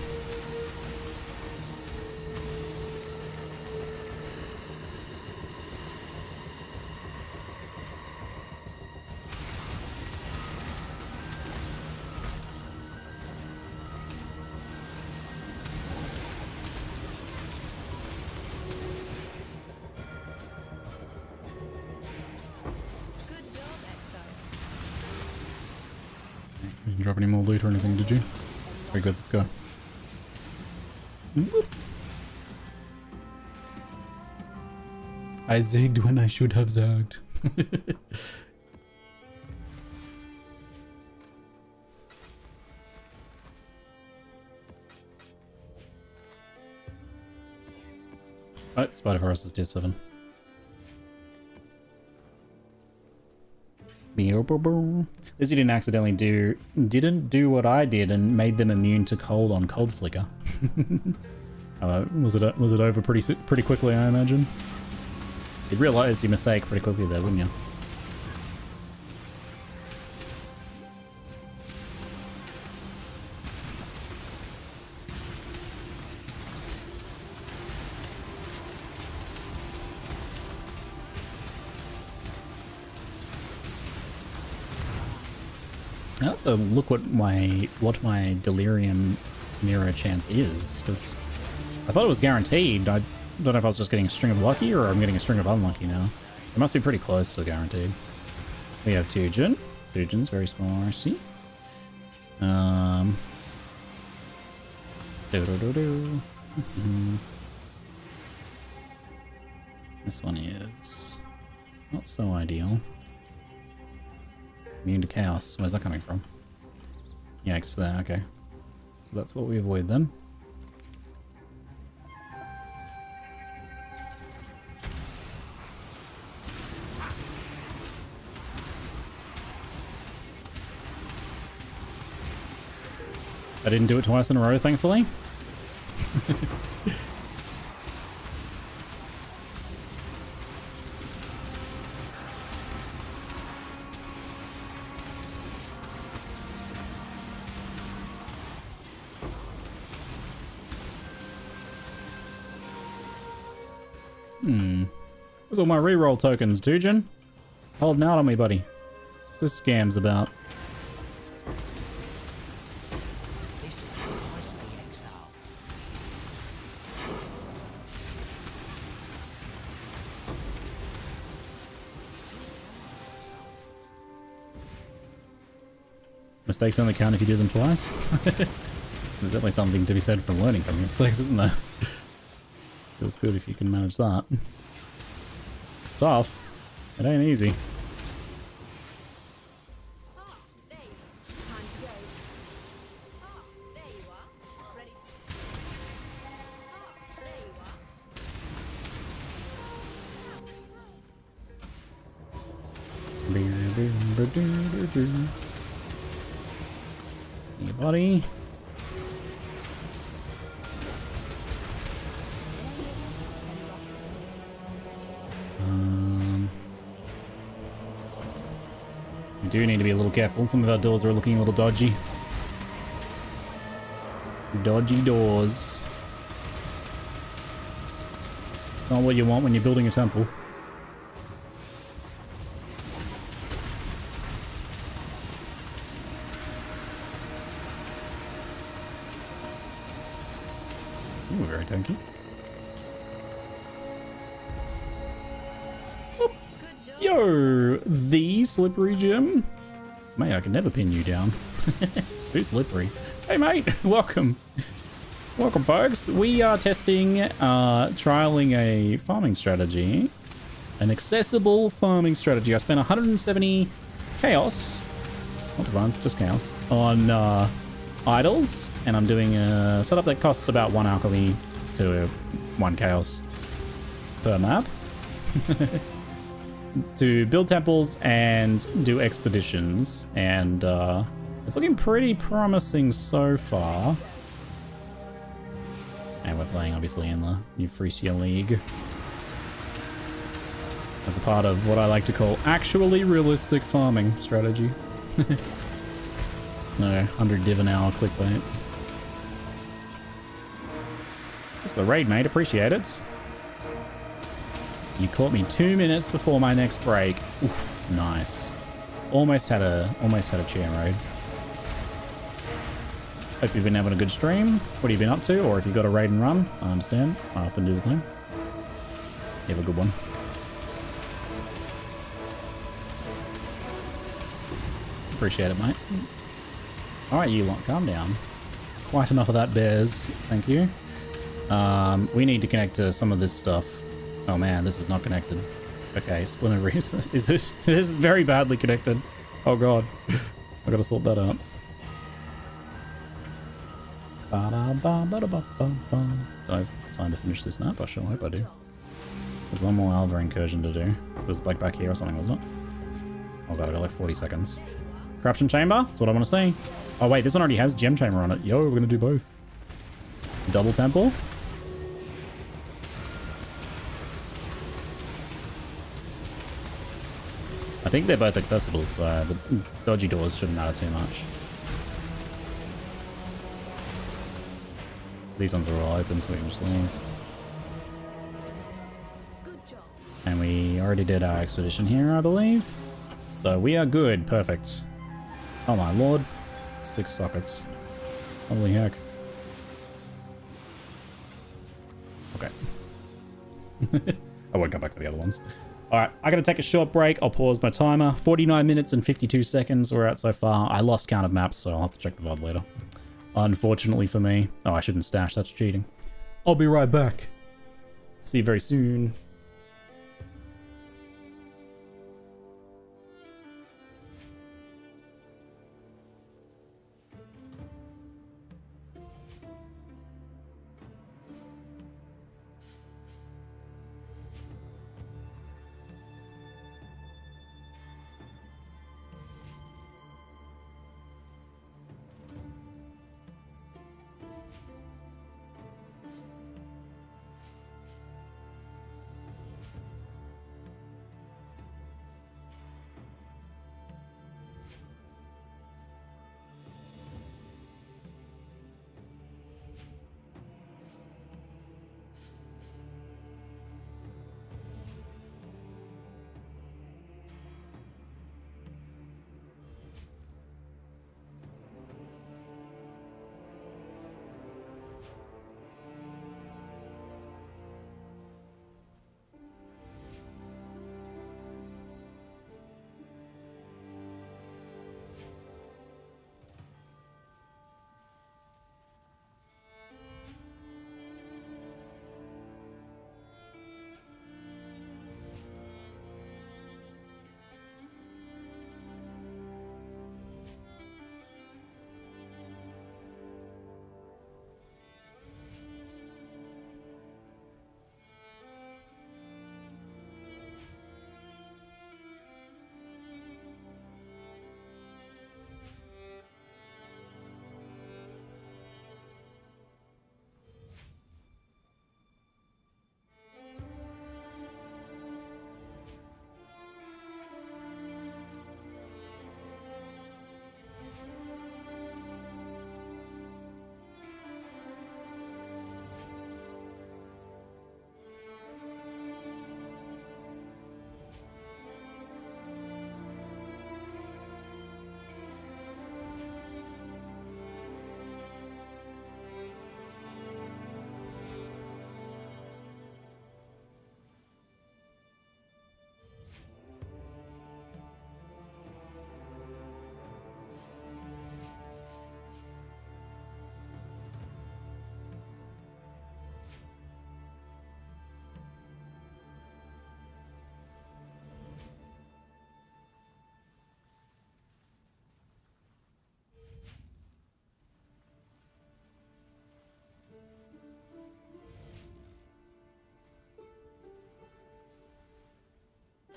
Good job, Exile. You didn't drop any more loot or anything, did you? Very good, let's go. Whoop. I zigged when I should have zagged. Oh, Spider Forest is tier 7. This you didn't do what I did and made them immune to cold on cold flicker. Was it over pretty quickly, I imagine? You'd realize your mistake pretty quickly there, wouldn't you? I have to look what my delirium mirror chance is, because I thought it was guaranteed. I don't know if I was just getting a string of lucky or I'm getting a string of unlucky now. It must be pretty close to guaranteed. We have Tujin. Tujin's very small RC. This one is not so ideal. Immune to chaos. Where's that coming from? Yikes, there, okay. So that's what we avoid then. I didn't do it twice in a row, thankfully. Where's all my reroll tokens, Dujin? Holding out on me, buddy. What's this scam's about? This will cost the Exile. Mistakes only count if you do them twice. There's definitely something to be said for learning from your mistakes, isn't there? Feels good if you can manage that. It's tough. It ain't easy. Ah, there you are. Time to go. Ah, there you are. Ready. Ah, there you are. See you, buddy. We do need to be a little careful. Some of our doors are looking a little dodgy. Dodgy doors. Not what you want when you're building a temple. Ooh, very tanky. Good job. Yo, the slippery gym. Mate, I can never pin you down. Too slippery. Hey mate, welcome. Welcome folks. We are testing, trialing a farming strategy. An accessible farming strategy. I spent 170 chaos, not divines, just chaos, on idols. And I'm doing a setup that costs about 1 alchemy to 1 chaos per map. to build temples and do expeditions, and it's looking pretty promising so far. And we're playing obviously in the new Phrecia League as a part of what I like to call actually realistic farming strategies. No 100 div an hour clickbait. Thanks for the raid, mate. Appreciate it. You caught me 2 minutes before my next break. Oof, nice. Almost had a chair raid. Hope you've been having a good stream. What have you been up to? Or if you've got a raid and run, I understand. I often do the same. You have a good one. Appreciate it, mate. Alright, you lot, calm down. Quite enough of that bears. Thank you. We need to connect to some of this stuff. Oh man, this is not connected. Okay, Splinter Reese. Is it? This is very badly connected. Oh god. I gotta sort that out. Do I have time to finish this map? I sure hope I do. There's one more Alva incursion to do. It was like back here or something, wasn't it? Oh god, I got like 40 seconds. Corruption Chamber? That's what I want to see. Oh wait, this one already has Gem Chamber on it. Yo, we're gonna do both. Double Temple? I think they're both accessible, so the dodgy doors shouldn't matter too much. These ones are all open, so we can just leave. Good job. And we already did our expedition here, I believe. So we are good. Perfect. Oh my lord. 6 sockets. Holy heck. Okay. I won't go back to the other ones. Alright, I gotta take a short break. I'll pause my timer. 49 minutes and 52 seconds we're at so far. I lost count of maps, so I'll have to check the VOD later. Unfortunately for me. Oh, I shouldn't stash. That's cheating. I'll be right back. See you very soon.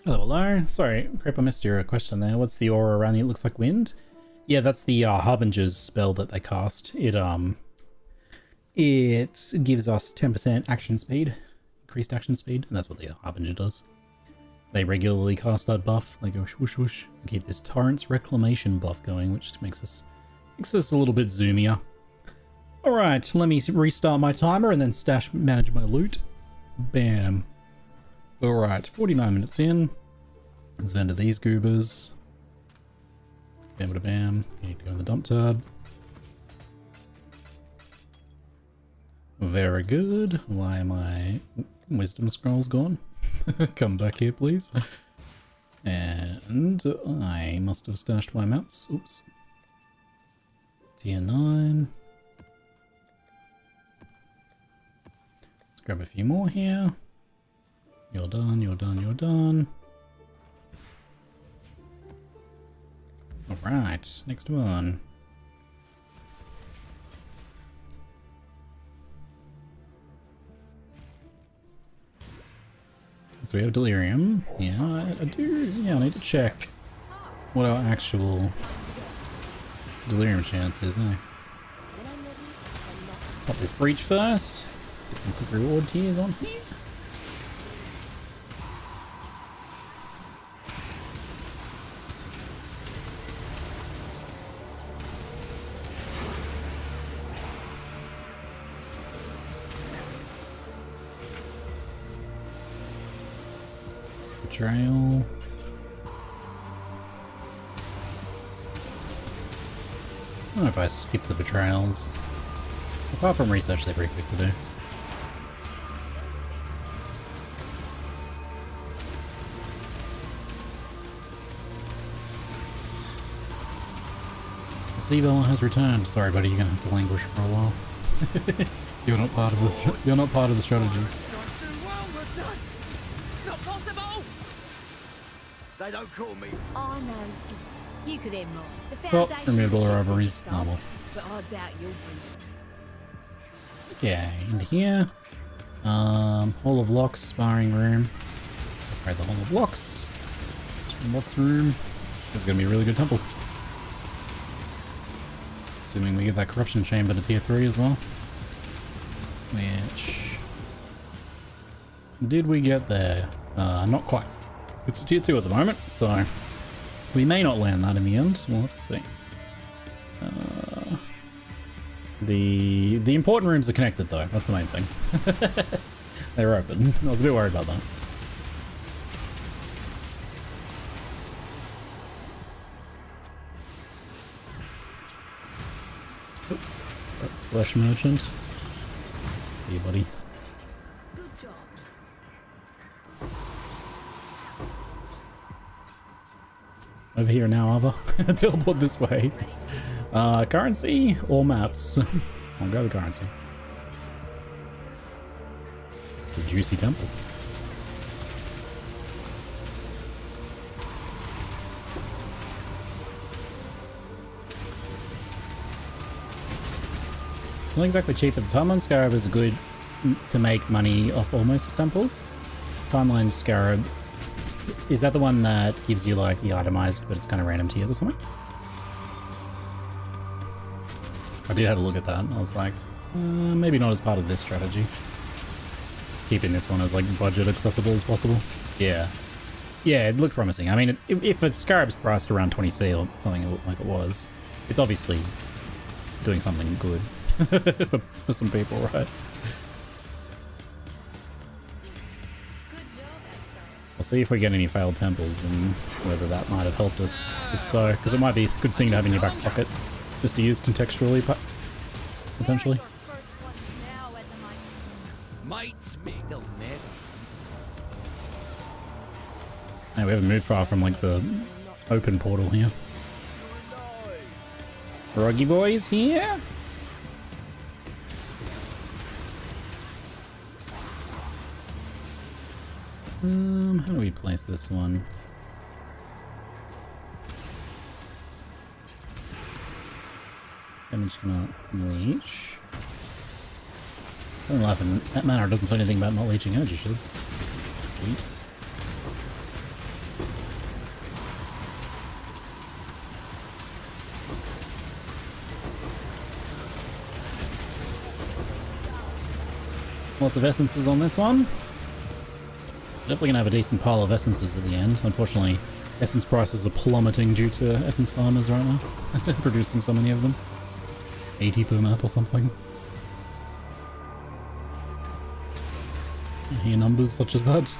Hello, hello. Sorry, Crap, I missed your question there. What's the aura around you? It looks like wind. Yeah, that's the Harbinger's spell that they cast. It gives us 10% action speed, increased action speed, and that's what the Harbinger does. They regularly cast that buff. They go whoosh whoosh and keep this Torrent's Reclamation buff going, which makes us a little bit zoomier. All right, let me restart my timer and then manage my loot. Bam. All right, 49 minutes in. Let's vendor these goobers. Bam, bam, bam. You need to go in the dump tab. Very good. Why am I... Wisdom scrolls gone? Come back here, please. And I must have stashed my maps. Oops. Tier 9. Let's grab a few more here. You're done, you're done, you're done. Alright, next one. So we have delirium. Yeah, I do. Yeah, I need to check what our actual delirium chance is, eh? Pop this breach first. Get some quick reward tiers on here. Betrayal. I don't know if I skip the betrayals. Apart from research, they're pretty quick to do. The Sea Vela has returned. Sorry, buddy, you're gonna have to languish for a while. You're not part of the strategy. They don't call me. I know. You could have more. The Well, foundation remove all the robberies. Oh, well. But I doubt you'll bring Okay, into here. Hall of Locks, sparring room. Let's upgrade the Hall of Locks. Locks room. This is gonna be a really good temple. Assuming we get that corruption chamber to tier 3 as well. Which... did we get there? Not quite. It's a tier 2 at the moment, so we may not land that in the end. We'll have to see. The important rooms are connected though, that's the main thing. They're open. I was a bit worried about that. Flesh merchant. See you, buddy. Good job. Over here now, Ava. Teleport this way. Currency or maps? I'll go with currency. The juicy temple. It's not exactly cheap, but the Timeline Scarab is good to make money off almost temples. Timeline Scarab, is that the one that gives you like the itemized, but it's kind of random tiers or something? I did have a look at that, and I was like, maybe not as part of this strategy. Keeping this one as like budget accessible as possible. Yeah. Yeah, it looked promising. I mean, if a Scarab's priced around 20C or something like it was, it's obviously doing something good for some people, right? Good job, Exile. We'll see if we get any failed temples and whether that might have helped us. If so, because it might be a good thing to have in your back pocket. Just to use contextually, potentially. Where are your first ones now as a might? Mates me, they'll never. Hey, we haven't moved far from like the open portal here. Froggy boys here. How do we place this one? Damage cannot leech. Don't laugh, and that manner doesn't say anything about not leeching energy shield. Sweet. Lots of essences on this one. Definitely gonna have a decent pile of essences at the end. Unfortunately, essence prices are plummeting due to essence farmers right now. Producing so many of them. 80 per map or something. You hear numbers such as that.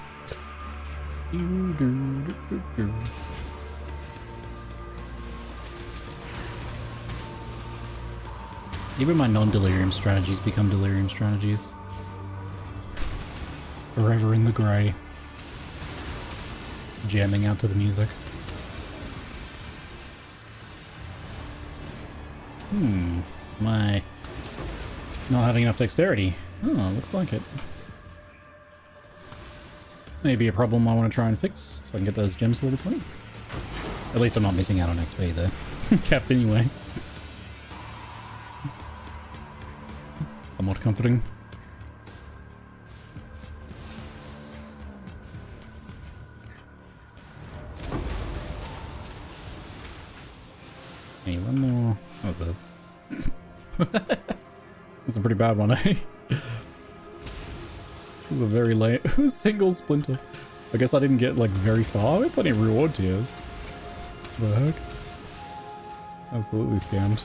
Even my non-delirium strategies become delirium strategies. Forever in the grey. Jamming out to the music. Am I not having enough dexterity? Oh, looks like it. Maybe a problem I want to try and fix, so I can get those gems to level 20. At least I'm not missing out on XP there. Capped anyway. Somewhat comforting. Hey, one more. That was a... That's a pretty bad one, eh? It was a very late single splinter. I guess I didn't get like very far. We had plenty of reward tiers. What the heck? Absolutely scammed.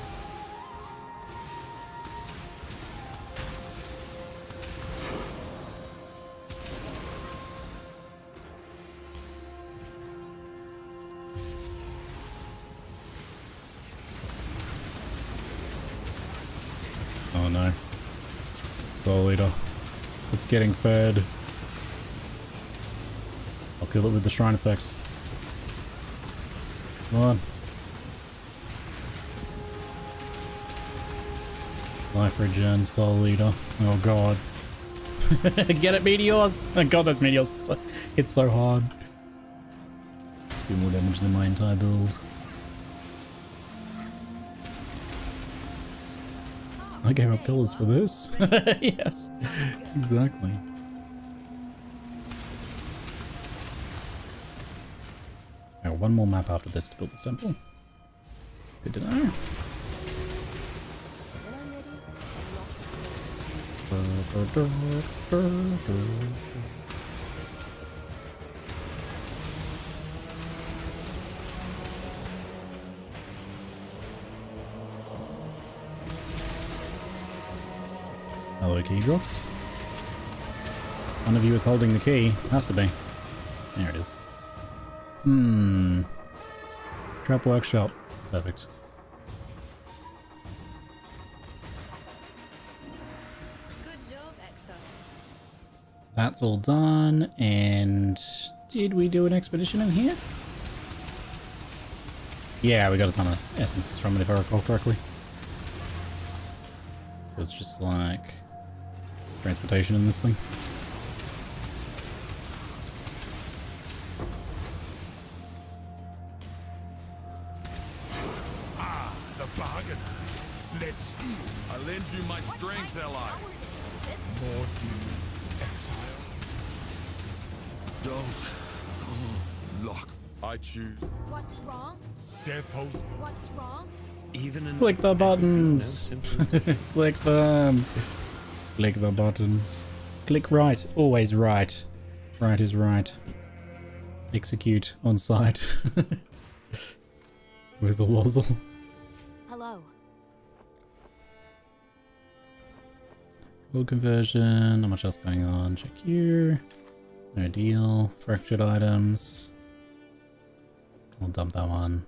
Oh no. Soul Eater. It's getting fed. I'll kill it with the shrine effects. Come on. Life regen, Soul Eater. Oh god. Get it, meteors! Oh god, those meteors hit so hard. Do more damage than my entire build. I gave up pillars for this. Yes, exactly. Now, one more map after this to build this temple. Good to know. Hello, key drops. One of you is holding the key. Has to be. There it is. Trap workshop. Perfect. Good job, Exile. That's all done. And did we do an expedition in here? Yeah, we got a ton of essences from it if I recall correctly. So it's just like transportation in this thing. Ah, the bargainer. Let's eat. I lend you my strength, ally. More demons, exile. Don't. Lock. I choose. What's wrong? Death host. What's wrong? Even in Click the buttons. Click them. Click the buttons. Click right. Always right. Right is right. Execute on site. Whizzle wazzle. Hello. Code conversion. Not much else going on. Check here. No deal. Fractured items. We'll dump that one.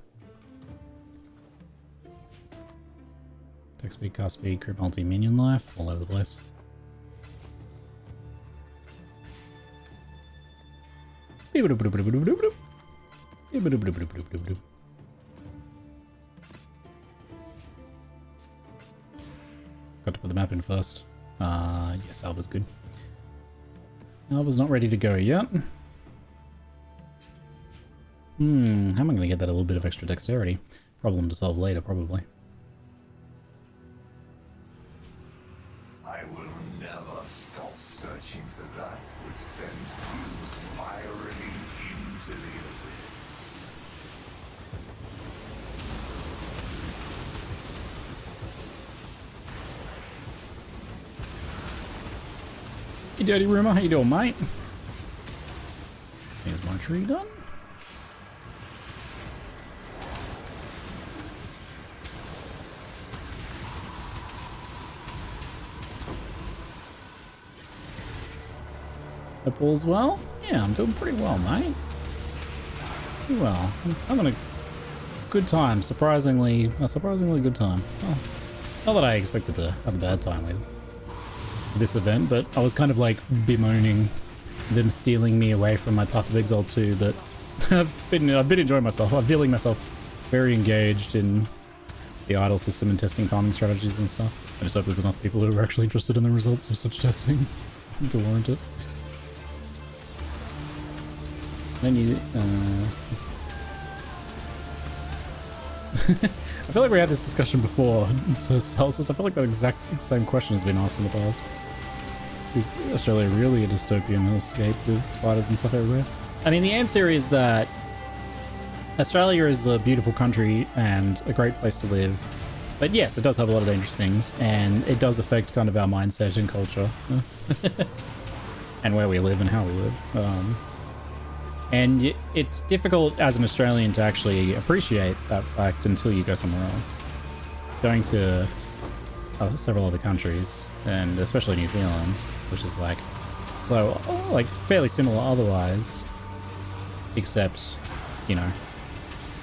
Attack speed, cast speed, crit multi, minion life, all over the place. Got to put the map in first. Yes, Alva's good. Alva's not ready to go yet. How am I going to get that a little bit of extra dexterity? Problem to solve later, probably. I will never stop searching for that which sends you spiraling into the abyss. Hey, Dirty Rumor, how you doing, mate? Here's my tree done. Hope all's well? Yeah, I'm doing pretty well, mate. Pretty well. I'm having a good time, a surprisingly good time. Well, not that I expected to have a bad time with this event, but I was kind of like bemoaning them stealing me away from my Path of Exile 2, but I've been enjoying myself. I'm feeling myself very engaged in the idle system and testing farming strategies and stuff. I just hope there's enough people who are actually interested in the results of such testing to warrant it. Then you, I feel like we had this discussion before, so Celsius, I feel like that exact same question has been asked in the past. Is Australia really a dystopian hellscape with spiders and stuff everywhere? I mean, the answer is that Australia is a beautiful country and a great place to live. But yes, it does have a lot of dangerous things, and it does affect kind of our mindset and culture. And where we live and how we live. And it's difficult as an Australian to actually appreciate that fact until you go somewhere else. Going to several other countries, and especially New Zealand, which is like so like fairly similar otherwise, except, you know,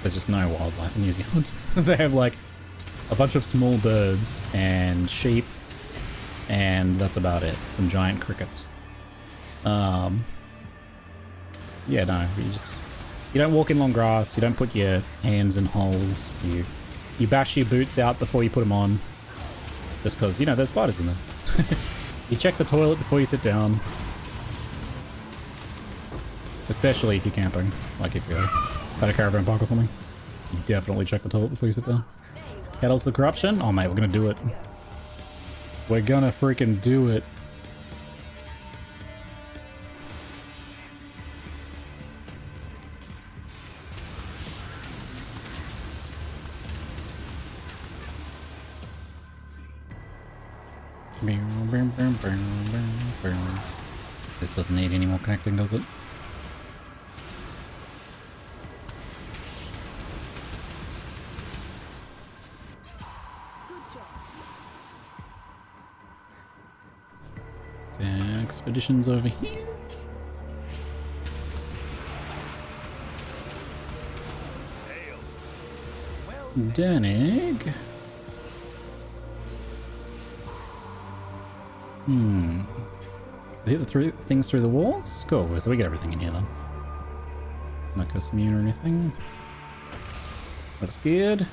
there's just no wildlife in New Zealand. They have like a bunch of small birds and sheep, and that's about it. Some giant crickets. Yeah, no, you don't walk in long grass, you don't put your hands in holes, you bash your boots out before you put them on, just because, you know, there's spiders in there. You check the toilet before you sit down, especially if you're camping, like if you're at a caravan park or something. You definitely check the toilet before you sit down. Kettle's the corruption? Oh mate, we're gonna do it. We're gonna freaking do it. This doesn't need any more connecting, does it? Expeditions over here. Danig. Hit the things through the walls? Cool, so we get everything in here then. Not curse immune or anything. Looks good.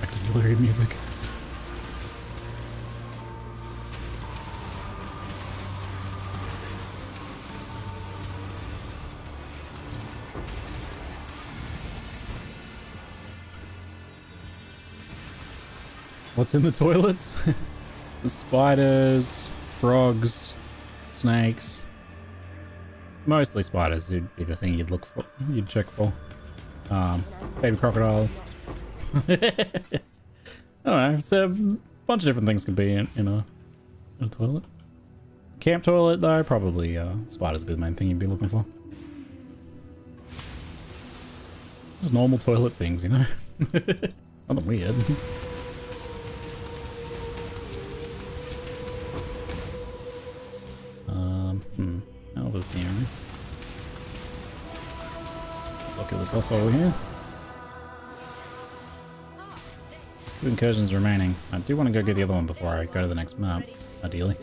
Back to delirium music. What's in the toilets? The spiders, frogs, snakes. Mostly spiders would be the thing you'd look for, you'd check for. Baby crocodiles. I don't know, so a bunch of different things could be in a toilet. Camp toilet though, probably spiders would be the main thing you'd be looking for. Just normal toilet things, you know? Nothing weird. Elvis here. Look at the boss while we're here. 2 incursions remaining. I do want to go get the other one before I go to the next map, ideally.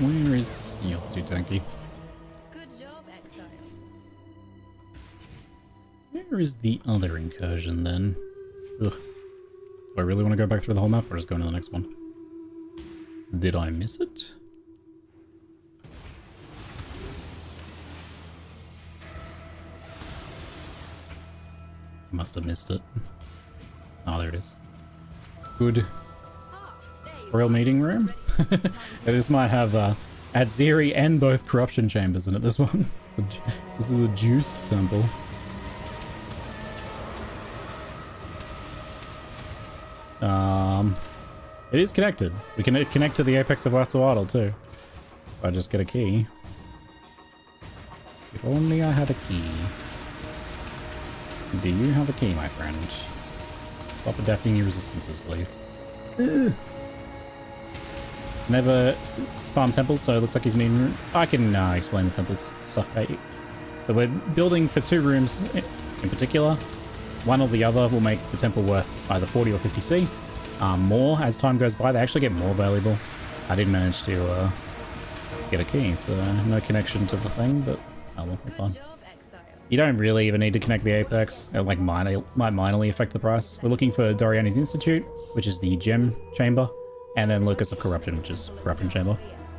Where is... You're too tanky. Good job, Exile. Where is the other incursion then? Ugh. Do I really want to go back through the whole map or just go into the next one? Did I miss it? Must have missed it. Oh, there it is. Good. Ah, there you Royal are. meeting room. This might have Adziri and both corruption chambers in it. This one. This is a juiced temple. It is connected. We can connect to the Apex of Exile too. If I just get a key. If only I had a key. Do you have a key, my friend? Stop adapting your resistances, please. Ugh. Never farm temples, so it looks like he's mean. I can explain the temples stuff about you. So we're building for 2 rooms in particular. One or the other will make the temple worth either 40 or 50C. More as time goes by, they actually get more valuable. I did manage to get a key, so no connection to the thing, but oh well, it's fine. Good job, Exile. You don't really even need to connect the Apex. It might minorly affect the price. We're looking for Doriani's Institute, which is the gem chamber, and then Locus of Corruption, which is corruption chamber.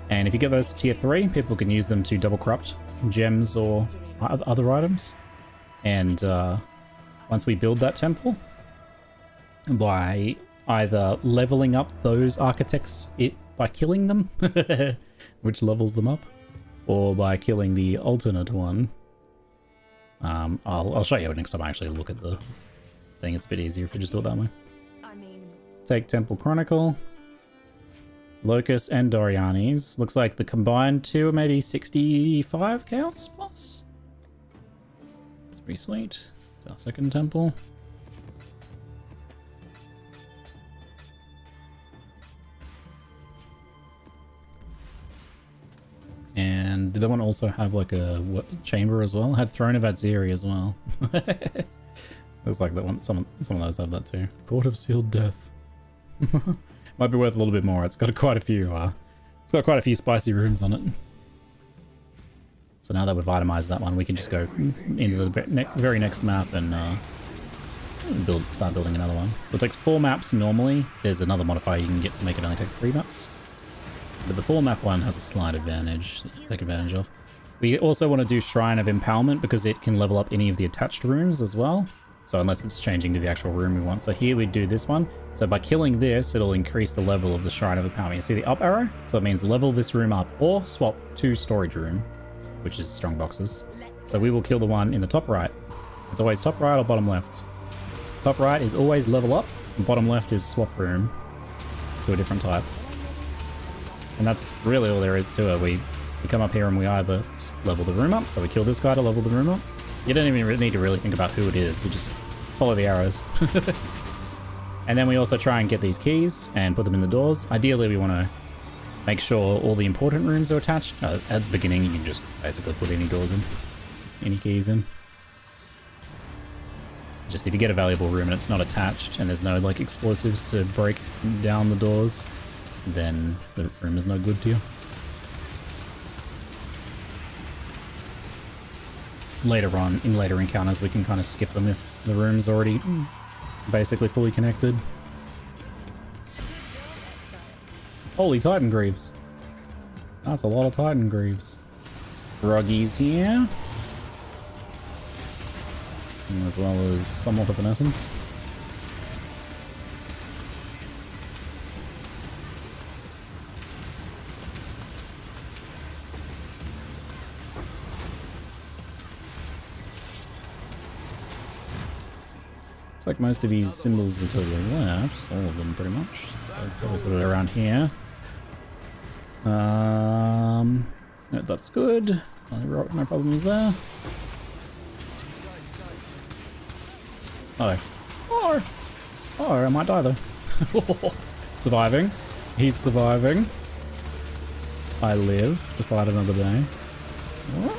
And if you get those to tier 3, people can use them to double corrupt gems or other items. And once we build that temple, by either leveling up those architects by killing them, which levels them up, or by killing the alternate one. I'll show you next time I actually look at the thing. It's a bit easier if we just do it that way. I mean, Take Temple Chronicle, Locus, and Doriani's. Looks like the combined 2 are maybe 65 counts plus. It's pretty sweet. It's our second temple. And did that one also have like a chamber as well? It had Throne of Adziri as well. Looks like that one. Some of those have that too. Court of Sealed Death. Might be worth a little bit more. It's got quite a few. It's got quite a few spicy rooms on it. So now that we've itemized that one, we can just go into the very next map and start building another one. So it takes 4 maps normally. There's another modifier you can get to make it only take 3 maps. But the 4 map one has a slight advantage that you can take advantage of. We also want to do Shrine of Empowerment because it can level up any of the attached rooms as well. So unless it's changing to the actual room we want. So here we do this one. So by killing this, it'll increase the level of the Shrine of Empowerment. You see the up arrow? So it means level this room up or swap to storage room, which is strong boxes. So we will kill the one in the top right. It's always top right or bottom left. Top right is always level up, and bottom left is swap room to a different type. And that's really all there is to it. We come up here and we either level the room up, so we kill this guy to level the room up. You don't even need to really think about who it is, you just follow the arrows. And then we also try and get these keys and put them in the doors. Ideally we want to make sure all the important rooms are attached. At the beginning you can just basically put any doors in, any keys in. Just if you get a valuable room and it's not attached and there's no like explosives to break down the doors, then the room is no good to you. Later on, in later encounters, we can kind of skip them if the room's already basically fully connected. Holy Titan Greaves. That's a lot of Titan Greaves. Ruggies here. As well as somewhat of an essence. Looks like most of these symbols are to the left, all of them pretty much. So I'll probably put it around here. No, that's good. No problems there. Oh. Oh, I might die though. Surviving. He's surviving. I live to fight another day. What?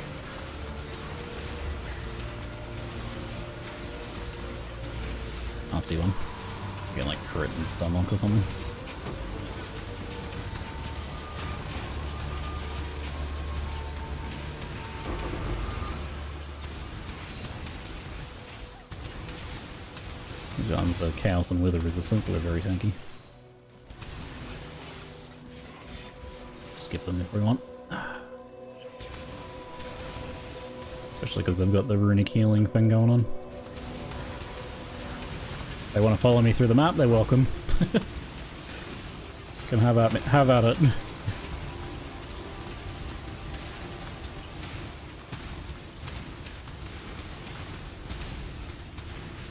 I'll see one. He's getting like crit in his stomach or something. These guns are chaos and wither resistant, so they're very tanky. Skip them if we want. Especially because they've got the runic healing thing going on. they want to follow me through the map, they're welcome. Can have at it.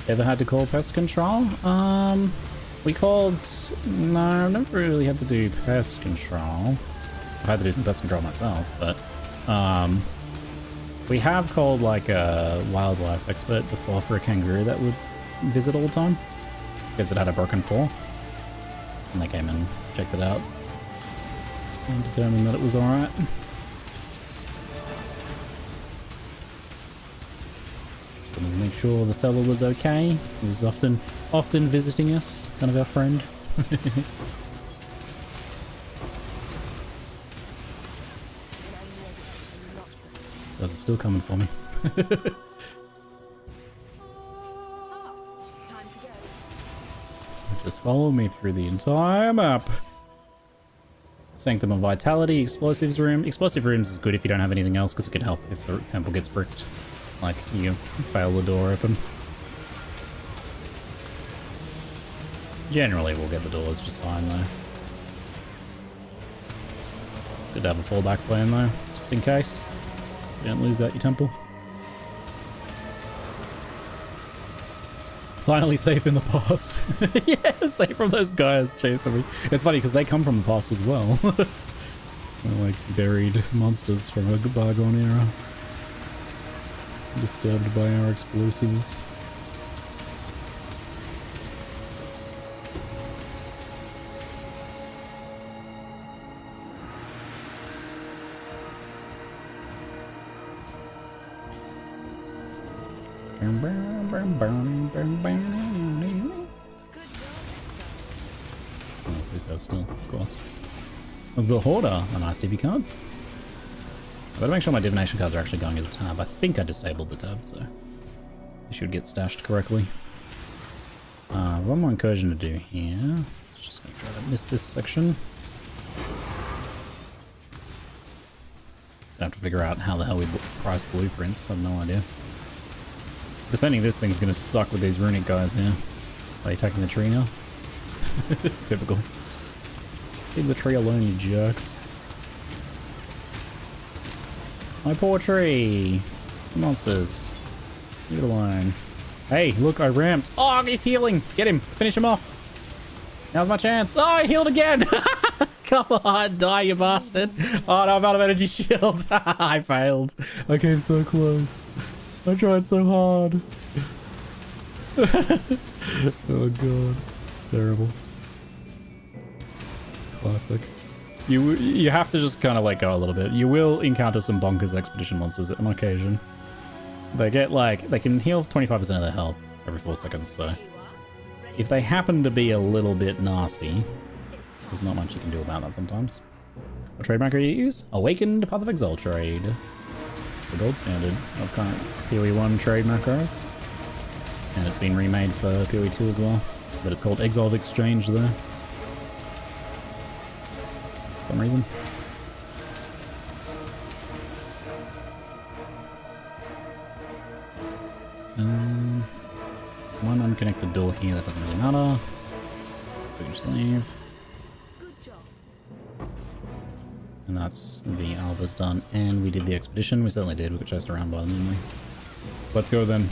Ever had to call pest control? We called... No, I've never really had to do pest control. I've had to do some pest control myself, but... we have called like a wildlife expert before for a kangaroo that would visit all the time. Because it had a broken paw. And they came and checked it out. And determined that it was alright. Make sure the fella was okay. He was often visiting us, kind of our friend. Guys are still coming for me. Just follow me through the entire map. Sanctum of Vitality, Explosives Room. Explosive Rooms is good if you don't have anything else because it can help if the temple gets bricked. Like, you fail the door open. Generally, we'll get the doors just fine, though. It's good to have a fallback plan, though, just in case. You don't lose that, your temple. Finally safe in the past. Yeah, safe from those guys chasing me. It's funny, because they come from the past as well. They're like buried monsters from a bygone era. Disturbed by our explosives. These guys still, of course. The Hoarder, a nice DB card. I better make sure my divination cards are actually going in the tab. I think I disabled the tab, so they should get stashed correctly. One more incursion to do here. Let's just make sure I don't miss this section. Gonna have to figure out how the hell we price blueprints. I have no idea. Defending this thing's gonna suck with these runic guys here. Are they attacking the tree now? Typical. Leave the tree alone, you jerks. My poor tree. Monsters. Leave it alone. Hey, look, I ramped. Oh, he's healing. Get him. Finish him off. Now's my chance. Oh, I healed again. Come on, die, you bastard. Oh, no, I'm out of energy shield. I failed. I came so close. I tried so hard. Oh, God. Terrible. Classic. You have to just kind of let go a little bit. You will encounter some bonkers expedition monsters on occasion. They get like, they can heal 25% of their health every 4 seconds, so if they happen to be a little bit nasty, there's not much you can do about that sometimes. What trade macro you use? Awakened Path of Exile trade. The gold standard of current PoE 1 trade macros. And it's been remade for PoE 2 as well. But it's called Exiled Exchange there. For some reason. One unconnected door here, that doesn't really matter. Booge sleeve. Good job. And that's the Alva's done. And we did the expedition. We certainly did. We got chased around by them, didn't we? Let's go then.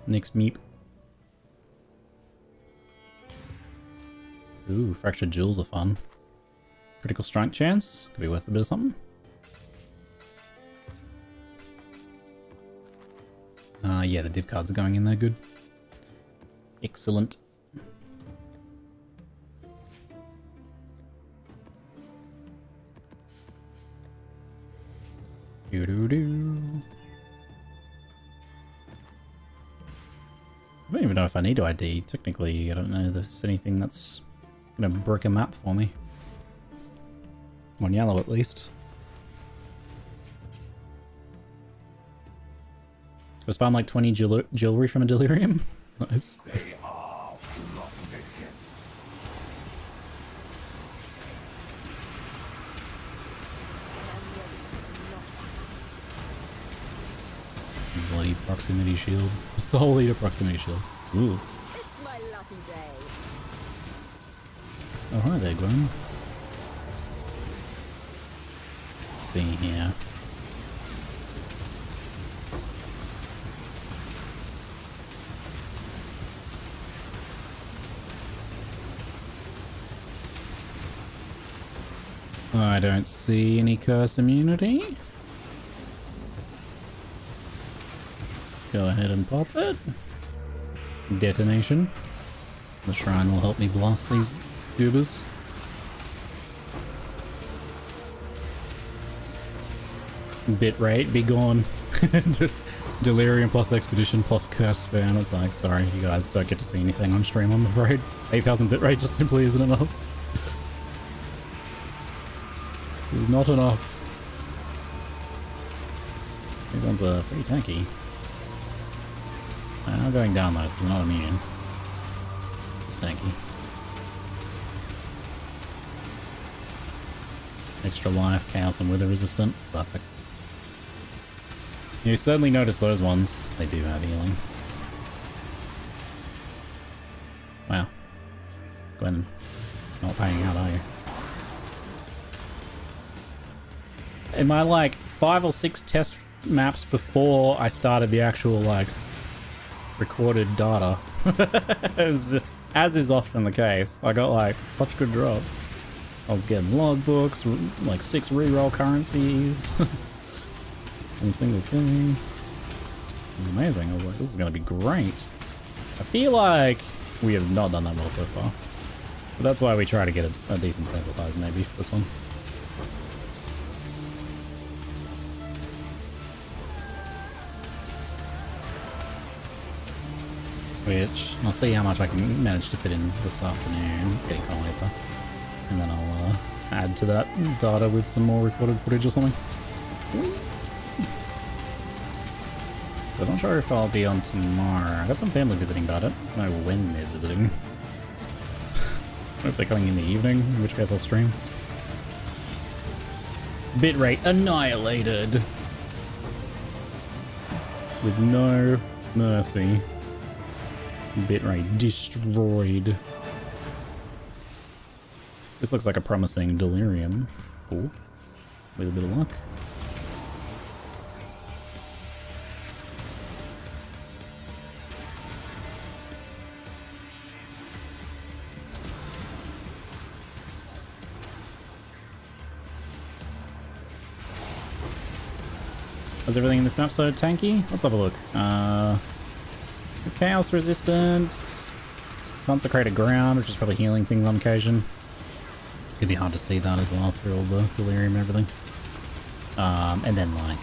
Next meep. Ooh, fractured jewels are fun. Critical strike chance. Could be worth a bit of something. Yeah, the div cards are going in there good. Excellent. Doo-doo-doo. I don't even know if I need to ID. Technically, I don't know if there's anything that's gonna brick a map for me. On yellow, at least. Just found like 20 jewelry from a delirium. Nice. They are lost again. Bloody proximity shield. Solely a proximity shield. Ooh. Oh, hi there, Gwen. Let's see here. I don't see any curse immunity. Let's go ahead and pop it. Detonation. The shrine will help me blast these goobers. Bitrate, be gone. Delirium plus expedition plus curse spam. It's like, sorry, you guys don't get to see anything on stream, I'm afraid. 8,000 bitrate just simply isn't enough. It's not enough. These ones are pretty tanky. They're not going down though, so they're not immune. Just tanky. Extra life, chaos, and wither resistant. Classic. You certainly notice those ones. They do have healing. Wow. Gwen, not paying out, are you? In my like 5 or 6 test maps before I started the actual like recorded data, as is often the case, I got like such good drops. I was getting logbooks, like 6 reroll currencies, in a single thing. It was amazing. I was like, this is gonna be great. I feel like we have not done that well so far, but that's why we try to get a decent sample size maybe for this one. Which, I'll see how much I can manage to fit in this afternoon. It's getting kind of late though. And then I'll add to that data with some more recorded footage or something. I'm not sure if I'll be on tomorrow. I got some family visiting, but I don't know when they're visiting. Or if they're coming in the evening, in which case I'll stream. Bitrate annihilated. With no mercy. Bitrate destroyed. This looks like a promising delirium. Cool. With a bit of luck. Is everything in this map so tanky? Let's have a look. Chaos resistance, consecrated ground, which is probably healing things on occasion. It'd be hard to see that as well through all the delirium and everything. And then like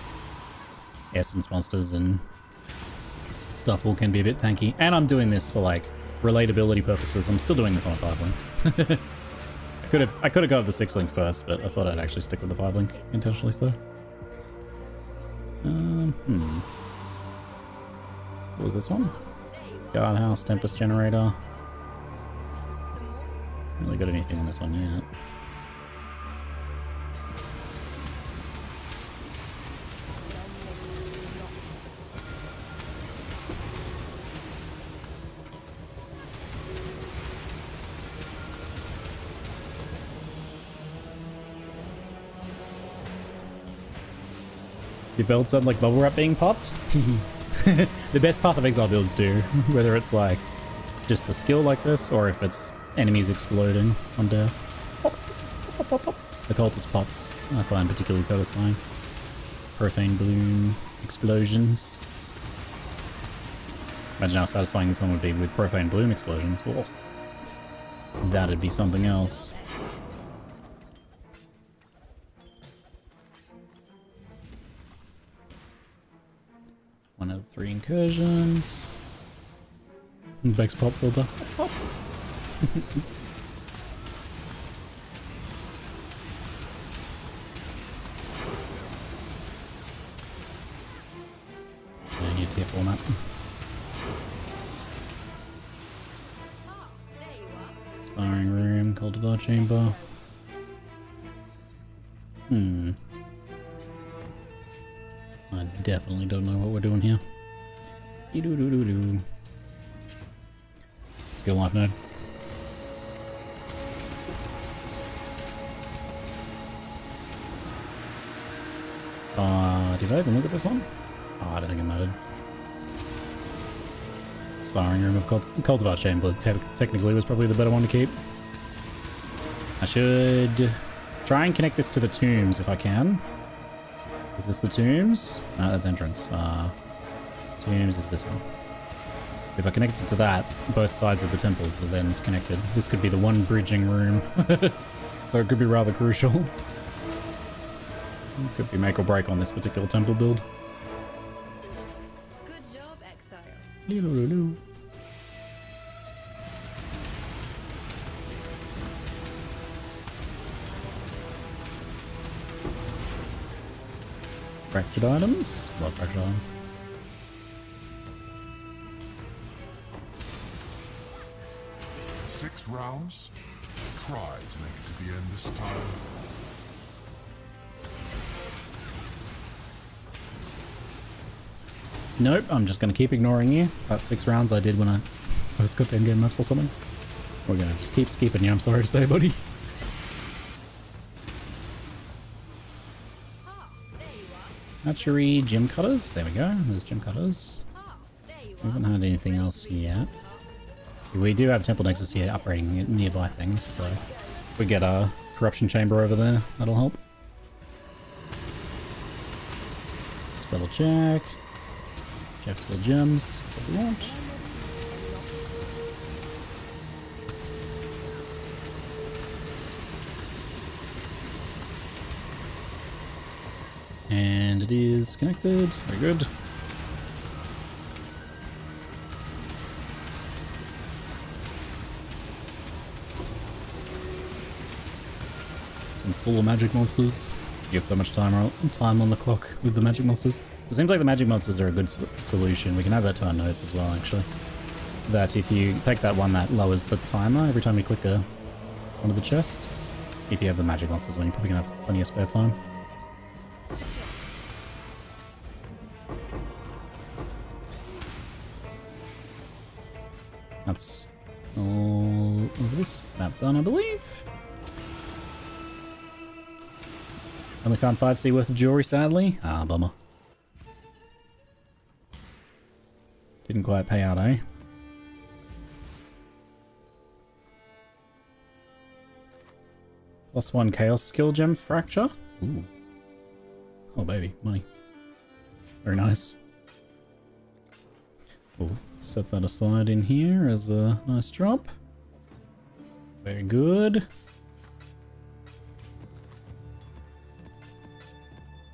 essence monsters and stuff all can be a bit tanky. And I'm doing this for like relatability purposes. I'm still doing this on a 5-link. I could have gone with the 6-link first, but I thought I'd actually stick with the 5-link intentionally so. What was this one? Guardhouse, Tempest Generator. Not really got anything on this one yet. Your build sounds like bubble wrap being popped? The best Path of Exile builds do, whether it's like just the skill like this or if it's enemies exploding on death. The cultist pops I find particularly satisfying. Profane bloom explosions. Imagine how satisfying this one would be with profane bloom explosions. Oh, that'd be something else. One out of 3 incursions. Bex pop filter. Pop. New tier format. Sparring room, cultivar chamber. I definitely don't know what we're doing here. Skill life node. Did I even look at this one? Oh, I don't think it mattered. Sparring Room of Cultivar Chamber technically was probably the better one to keep. I should try and connect this to the tombs if I can. Is this the tombs? No, that's entrance. Tombs is this one. If I connect it to that, both sides of the temples are then connected. This could be the one bridging room. So it could be rather crucial. Could be make or break on this particular temple build. Good job, Exile. Loo-loo-loo-loo. Fractured items? Love fractured items. Six rounds? Try to make it to the end this time. Nope, I'm just going to keep ignoring you. About 6 rounds I did when I first got to endgame maps or something. We're going to just keep skipping you, I'm sorry to say, buddy. Ah, there you are. Hatchery, gym cutters. There we go. There's gym cutters. Ah, there you We are. haven't had anything else yet. We do have Temple Nexus here upgrading nearby things, so if we get a corruption chamber over there, that'll help. Just double check. Jeffsville gems. That's what we want. And it is connected. Very good. This one's full of magic monsters. You get so much time on the clock with the magic monsters. It seems like the magic monsters are a good solution. We can add that to our notes as well, actually. That if you take that one that lowers the timer every time you click one of the chests, if you have the magic monsters when you're probably going to have plenty of spare time. That's all of this map done, I believe. Only found 5C worth of jewelry, sadly. Ah, bummer. Didn't quite pay out, eh? +1 Chaos Skill Gem Fracture. Ooh. Oh, baby. Money. Very nice. We'll set that aside in here as a nice drop. Very good.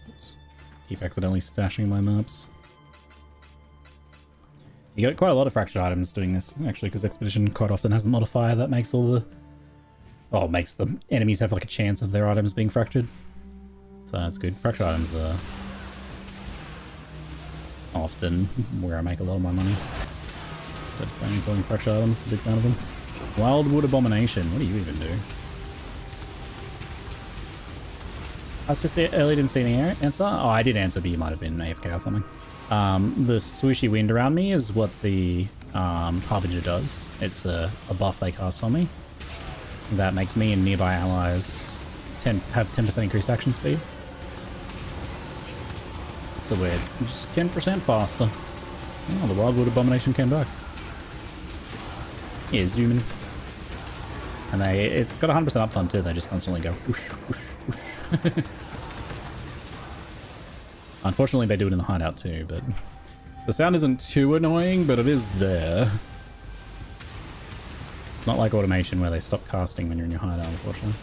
Oops. Keep accidentally stashing my maps. You get quite a lot of fractured items doing this, actually, because Expedition quite often has a modifier that makes all the... Oh, makes the enemies have like a chance of their items being fractured. So that's good. Fractured items are often where I make a lot of my money. But playing and selling fractured items, a big fan of them. Wildwood Abomination, what do you even do? I was just earlier didn't see any answer. Oh, I did answer, but you might have been AFK or something. The swooshy wind around me is what the Harbinger does. It's a buff they cast on me. That makes me and nearby allies have 10% increased action speed. So we're just 10% faster. Oh, the Wildwood Abomination came back. Yeah, zoom in. And it's got 100% uptime too, they just constantly go whoosh, whoosh, whoosh. Unfortunately, they do it in the hideout too, but the sound isn't too annoying, but it is there. It's not like automation where they stop casting when you're in your hideout, unfortunately.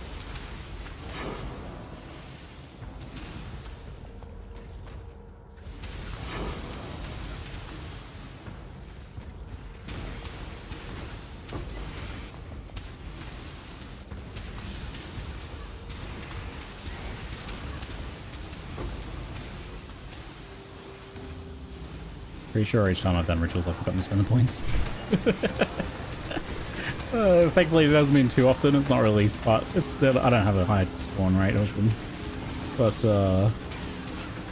Pretty sure each time I've done rituals I've forgotten to spend the points. Thankfully it hasn't been too often, it's not really, but I don't have a high spawn rate of them. But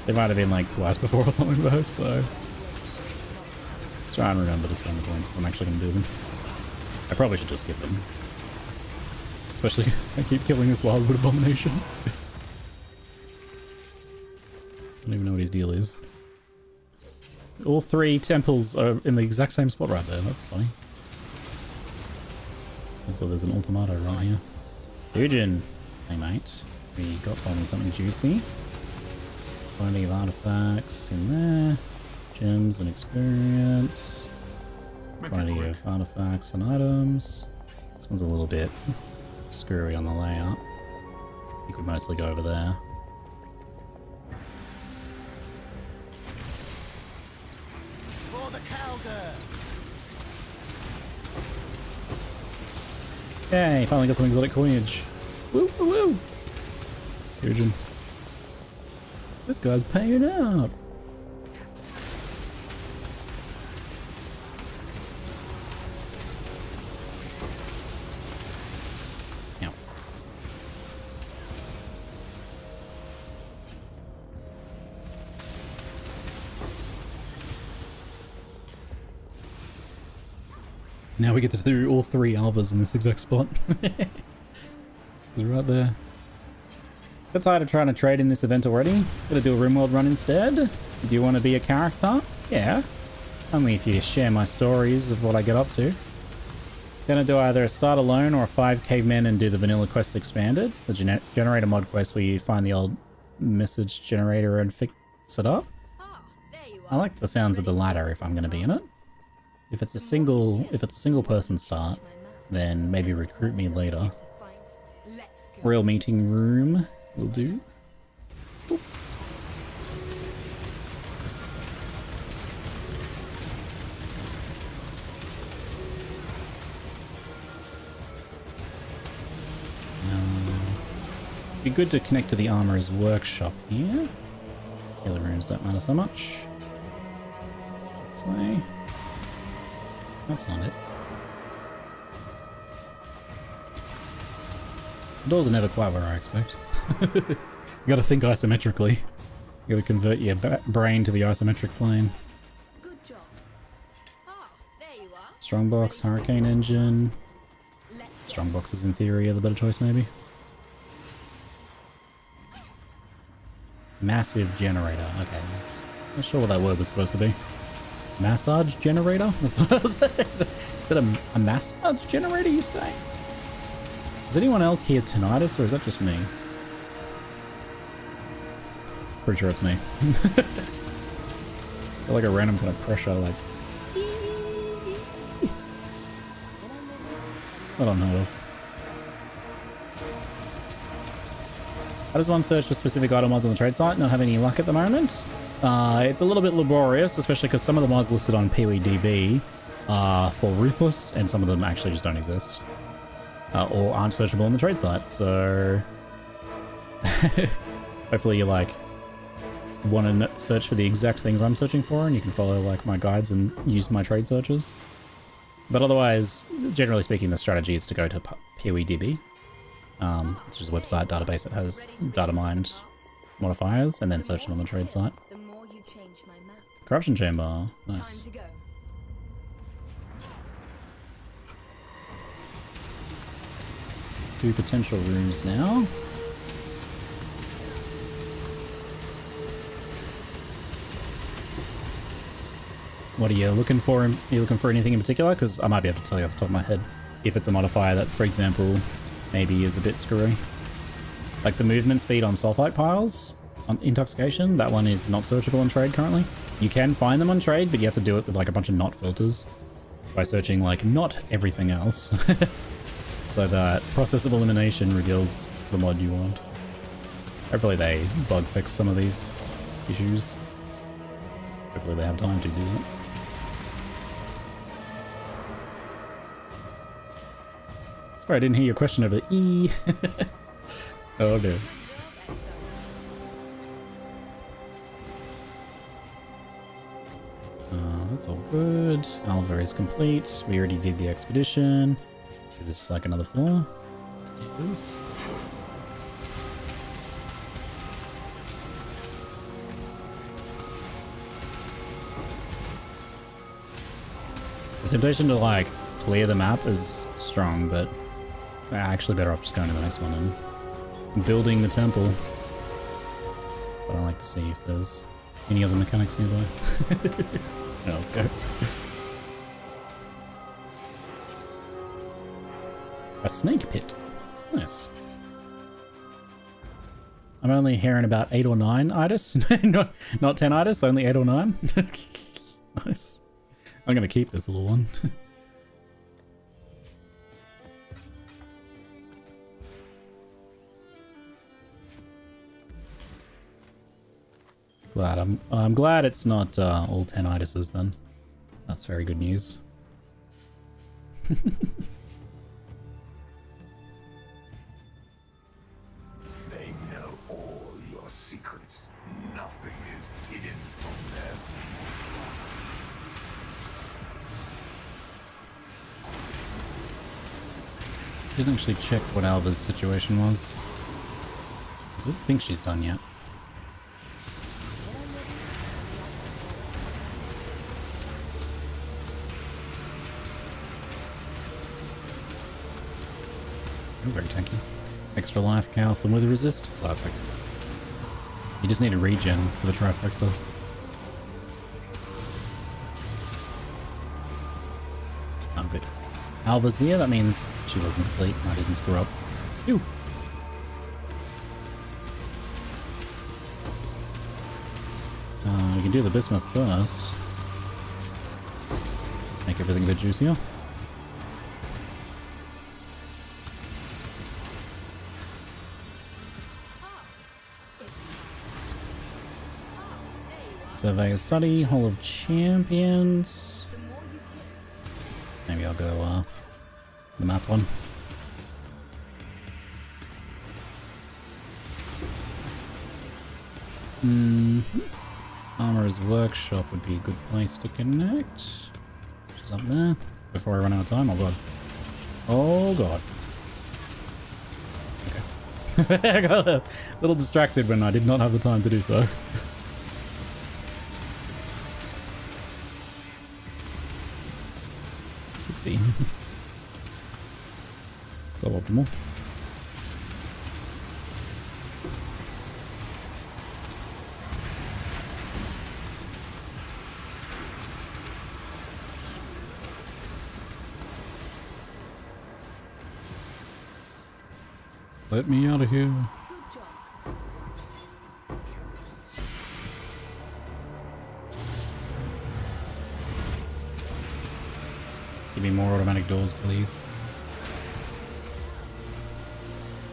it might have been like twice before or something though, so... Let's try and remember to spend the points if I'm actually going to do them. I probably should just skip them. Especially if I keep killing this Wildwood Abomination. Don't even know what his deal is. All 3 temples are in the exact same spot right there. That's funny. So there's an ultimato right here. Fujin! Hey mate. We got finally something juicy. Plenty of artifacts in there. Gems and experience. Plenty of artifacts and items. This one's a little bit screwy on the layout. You could mostly go over there. For the cowgirl. Yay, finally got some exotic coinage. Woo woo woo! Fujin. This guy's paying out. Ow. Now we get to do all 3 alphas in this exact spot. He's right there. Got tired of trying to trade in this event already. Gonna do a RimWorld run instead. Do you want to be a character? Yeah. Only if you share my stories of what I get up to. Gonna do either a start alone or a 5 cavemen and do the vanilla quest expanded. The generator mod quest where you find the old message generator and fix it up. Ah, there you I are. like the sounds of the latter if I'm gonna be in it. If it's a single person start, then maybe recruit me later. Let's go. Real meeting room will do. Boop. Be good to connect to the armorer's workshop here. The other rooms don't matter so much. This way. That's not it. The doors are never quite where I expect. You gotta think isometrically. You gotta convert your brain to the isometric plane. Good job. Ah, there you are. Strongbox, Hurricane Engine. Let's go. Strongbox is in theory the better choice, maybe. Massive generator. Okay, not sure what that word was supposed to be. Massage generator? That's what I was saying. Is it a massage generator, you say? Does anyone else hear tinnitus, or is that just me? Pretty sure it's me. I feel like a random kind of pressure, like... I don't know of. How does one search for specific item mods on the trade site? Not have any luck at the moment. It's a little bit laborious, especially because some of the mods listed on PoEDB are for Ruthless, and some of them actually just don't exist. Or aren't searchable on the trade site, so... Hopefully you, like, want to search for the exact things I'm searching for, and you can follow, like, my guides and use my trade searches. But otherwise, generally speaking, the strategy is to go to PoEDB, which is a website database that has data mined modifiers, and then search them on the trade site. The more you change my map. Corruption chamber, nice. Time to go. Two potential rooms now. What are you looking for? Are you looking for anything in particular? Because I might be able to tell you off the top of my head if it's a modifier that, for example, maybe is a bit screwy. Like the movement speed on sulfite piles on intoxication, that one is not searchable on trade currently. You can find them on trade, but you have to do it with like a bunch of not filters by searching like not everything else. So that process of elimination reveals the mod you want. Hopefully they bug fix some of these issues. Hopefully they have time to do that. Sorry, I didn't hear your question over the E. Oh no. That's all good. Alva is complete. We already did the expedition. Is this like another floor? It is. The temptation to like clear the map is strong, but I'm actually better off just going to the next one and building the temple. but I like to see if there's any other mechanics nearby. No, let's go. A snake pit. Nice. I'm only hearing about 8 or 9 itis. not 10 itis, only 8 or 9. Nice. I'm gonna keep this little one. I'm glad it's not all 10 itises then. That's very good news. They know all your secrets. Nothing is hidden from them. Didn't actually check what Alva's situation was. I don't think she's done yet. Oh, very tanky. Extra life, chaos, and wither resist. Classic. You just need a regen for the trifecta. Oh, good. Alva's here, that means she wasn't complete and I didn't screw up. Ew. We can do the bismuth first. Make everything a bit juicier. Surveyor Study, Hall of Champions. Maybe I'll go the map one. Armorer's Workshop would be a good place to connect. Which is up there. Before I run out of time, oh god. Oh god. Okay. I got a little distracted when I did not have the time to do so. Oopsie. So optimal. Let me out of here. Give me more automatic doors, please.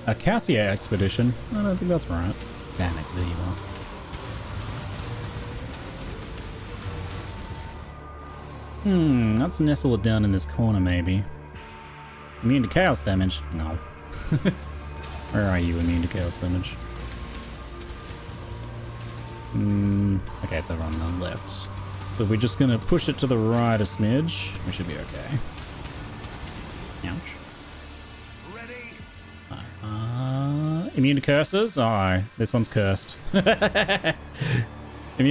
A Cassia expedition? I don't think that's right. Damn it, there you are. Let's nestle it down in this corner, maybe. Immune to chaos damage? No. Where are you, immune to chaos damage? Okay, it's over on the left. So if we're just gonna push it to the right a smidge, we should be okay. Ouch. Immune to curses? Oh, this one's cursed. Immune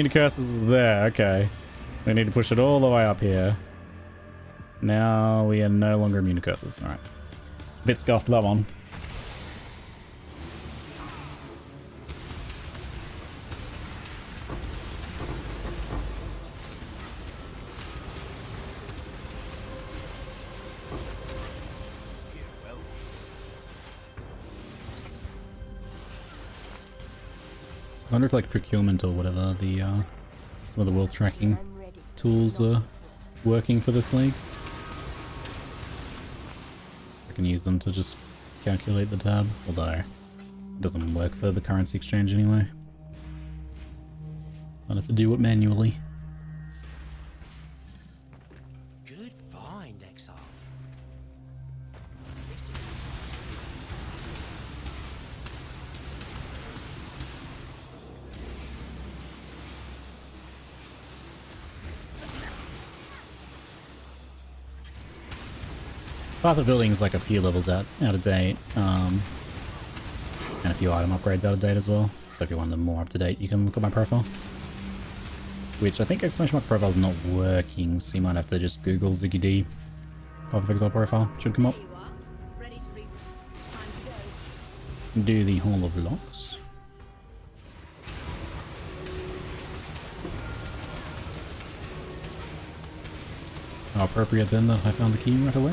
to curses is there, okay. We need to push it all the way up here. Now we are no longer immune to curses, alright. Bit scuffed that one. I wonder if like procurement or whatever, the some of the wealth tracking tools are working for this league. I can use them to just calculate the tab, although it doesn't work for the currency exchange anyway. I'll have to do it manually. Good find, Exile. Path of Building is like a few levels out of date, and a few item upgrades out of date as well. So if you want them more up to date, you can look at my profile. Which I think exclamation mark profile is not working, so you might have to just Google Ziggy D Path of Exile profile. Should come up. Ready to read. Time to go. Do the Hall of Locks. How appropriate then that I found the key right away.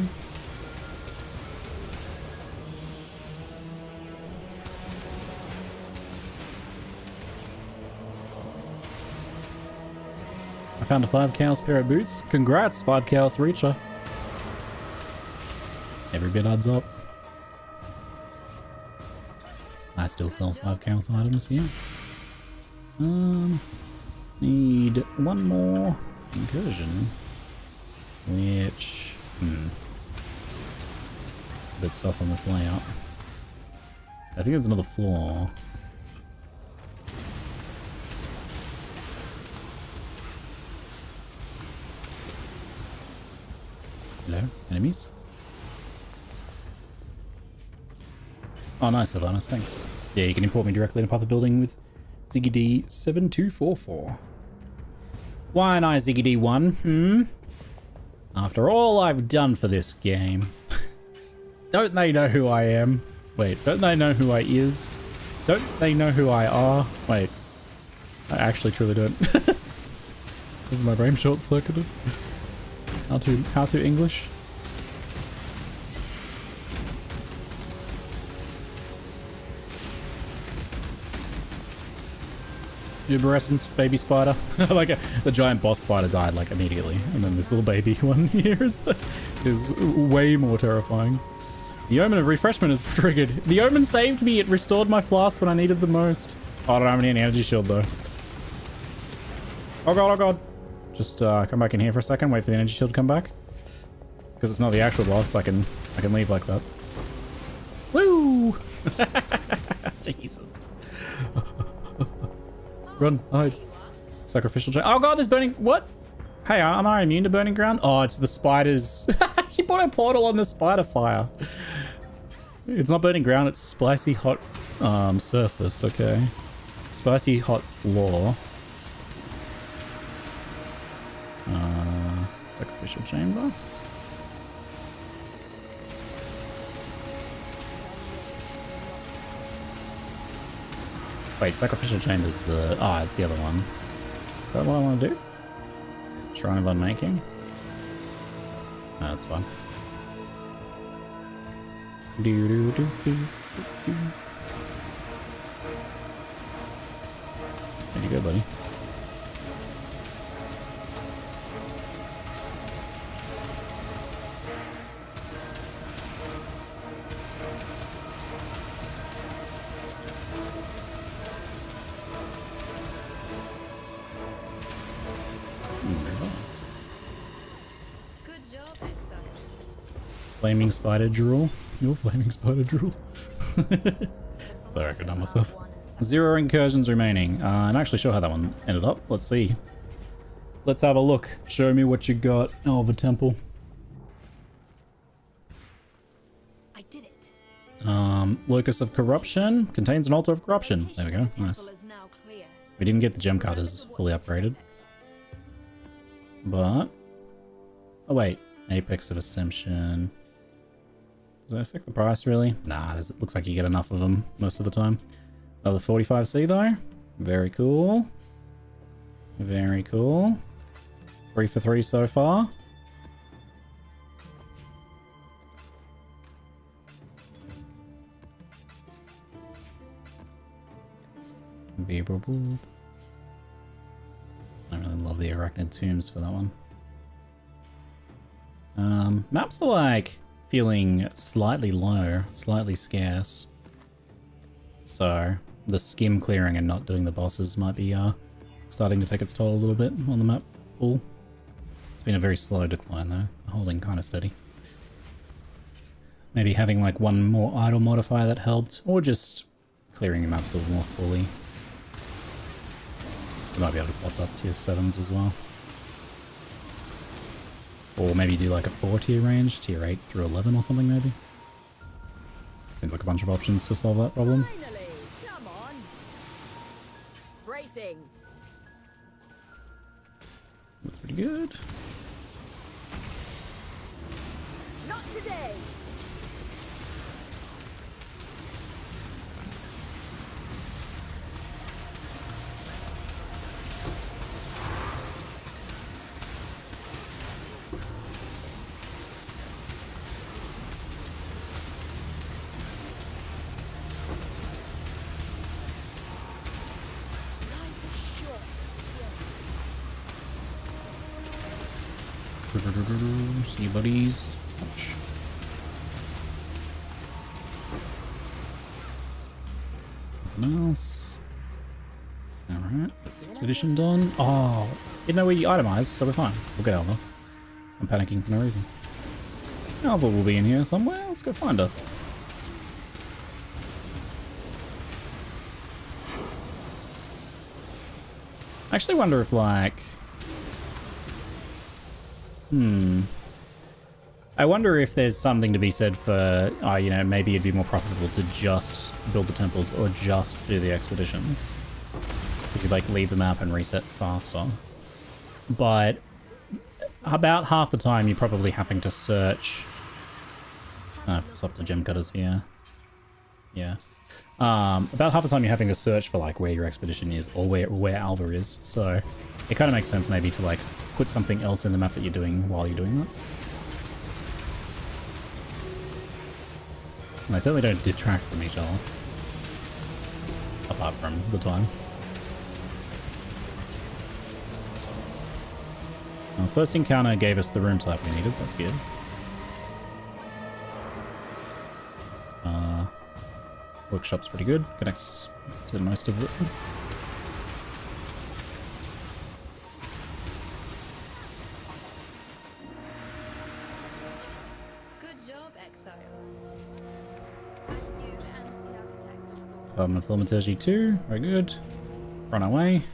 I found a 5 Chaos pair of boots. Congrats, 5 Chaos Reacher. Every bit adds up. I still sell 5 Chaos items here. Need one more incursion. Which... a bit sus on this layout. I think there's another floor. Hello? Enemies? Oh, nice, Sylvanas, thanks. Yeah, you can import me directly into Path of Building with Ziggy D7244. Why am I Ziggy D1? After all I've done for this game. Don't they know who I am? Wait, don't they know who I is? Don't they know who I are? Wait. I actually truly don't. This is my brain short-circuited. How to English? Uberescence baby spider. Like the giant boss spider died like immediately, and then this little baby one here is way more terrifying. The omen of refreshment is triggered. The omen saved me. It restored my flask when I needed the most. Oh, I don't have any energy shield though. Oh god, oh god. Just come back in here for a second. Wait for the energy shield to come back. Because it's not the actual boss. I can leave like that. Woo! Jesus. Run, hide. Sacrificial chain. Oh god, there's burning. What? Hey, am I immune to burning ground? Oh, it's the spiders. She put a portal on the spider fire. It's not burning ground, it's spicy hot surface. Okay. Spicy hot floor. Sacrificial chamber. Wait, sacrificial chamber is the... Ah, it's the other one. Is that what I want to do? Shrine of Unmaking? No, that's fine. Where'd you go, buddy? Good job, Exile. Flaming spider drool. Your flaming spider drool. Sorry, I could numb myself. 0 incursions remaining. I'm actually sure how that one ended up. Let's see. Let's have a look. Show me what you got. Oh, the temple. I did it. Locus of Corruption. Contains an altar of corruption. There we go. Nice. We didn't get the gem cutters fully upgraded. But... Oh wait. Apex of Ascension. Does that affect the price, really? Nah, it looks like you get enough of them most of the time. Another 45C, though. Very cool. Very cool. 3 for 3 so far. I really love the Arachnid Tombs for that one. Maps are like... feeling slightly low, slightly scarce. So the skim clearing and not doing the bosses might be starting to take its toll a little bit on the map pool. It's been a very slow decline though, holding kind of steady. Maybe having like one more idle modifier that helped, or just clearing your maps a little more fully. You might be able to plus up tier 7s as well. Or maybe do like a 4-tier range, tier 8 through 11 or something maybe. Seems like a bunch of options to solve that problem. Finally, come on. Racing. That's pretty good. Not today. See you, buddies. Ouch. Nothing else. Alright, that's the expedition done. Oh, didn't know where you itemized, so we're fine. We'll get Alva. I'm panicking for no reason. Alva will be in here somewhere. Let's go find her. I actually wonder if, like... I wonder if there's something to be said for, you know, maybe it'd be more profitable to just build the temples or just do the expeditions. Because you, like, leave the map and reset faster. But about half the time you're probably having to search... I have to stop the gem cutters here. Yeah. About half the time you're having to search for, like, where your expedition is or where Alva is. So it kind of makes sense maybe to, like, put something else in the map that you're doing while you're doing that. And they certainly don't detract from each other. Apart from the time. Well, first encounter gave us the room type we needed, so that's good. Workshop's pretty good, connects to most of it. Good job, Exile. Both you and the architect thought. Carbon of Thaumaturgy 2, very good. Run away.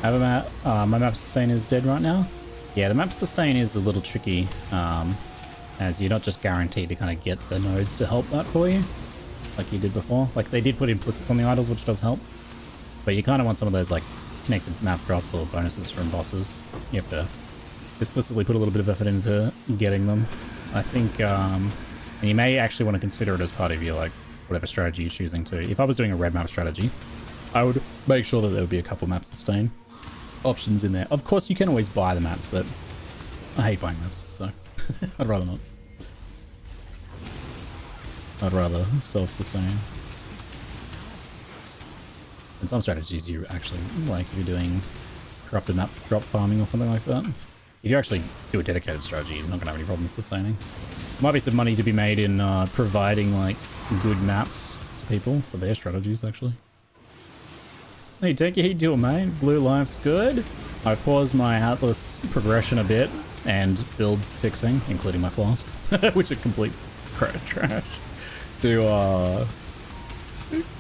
Have a map. My map sustain is dead right now. Yeah, the map sustain is a little tricky, as you're not just guaranteed to kind of get the nodes to help that for you, like you did before. Like, they did put implicits on the idols, which does help, but you kind of want some of those, like, connected map drops or bonuses from bosses. You have to explicitly put a little bit of effort into getting them. I think, and you may actually want to consider it as part of your, like, whatever strategy you're choosing to. If I was doing a red map strategy, I would make sure that there would be a couple map sustain options in there. Of course, you can always buy the maps, but I hate buying maps, so I'd rather not. I'd rather self-sustain. In some strategies, you actually, like, if you're doing corrupted map drop farming or something like that, if you actually do a dedicated strategy, you're not going to have any problems sustaining. Might be some money to be made in providing, like, good maps to people for their strategies, actually. Hey, take your heat to it, mate. Blue life's good. I've paused my Atlas progression a bit and build fixing, including my flask, which are complete trash, to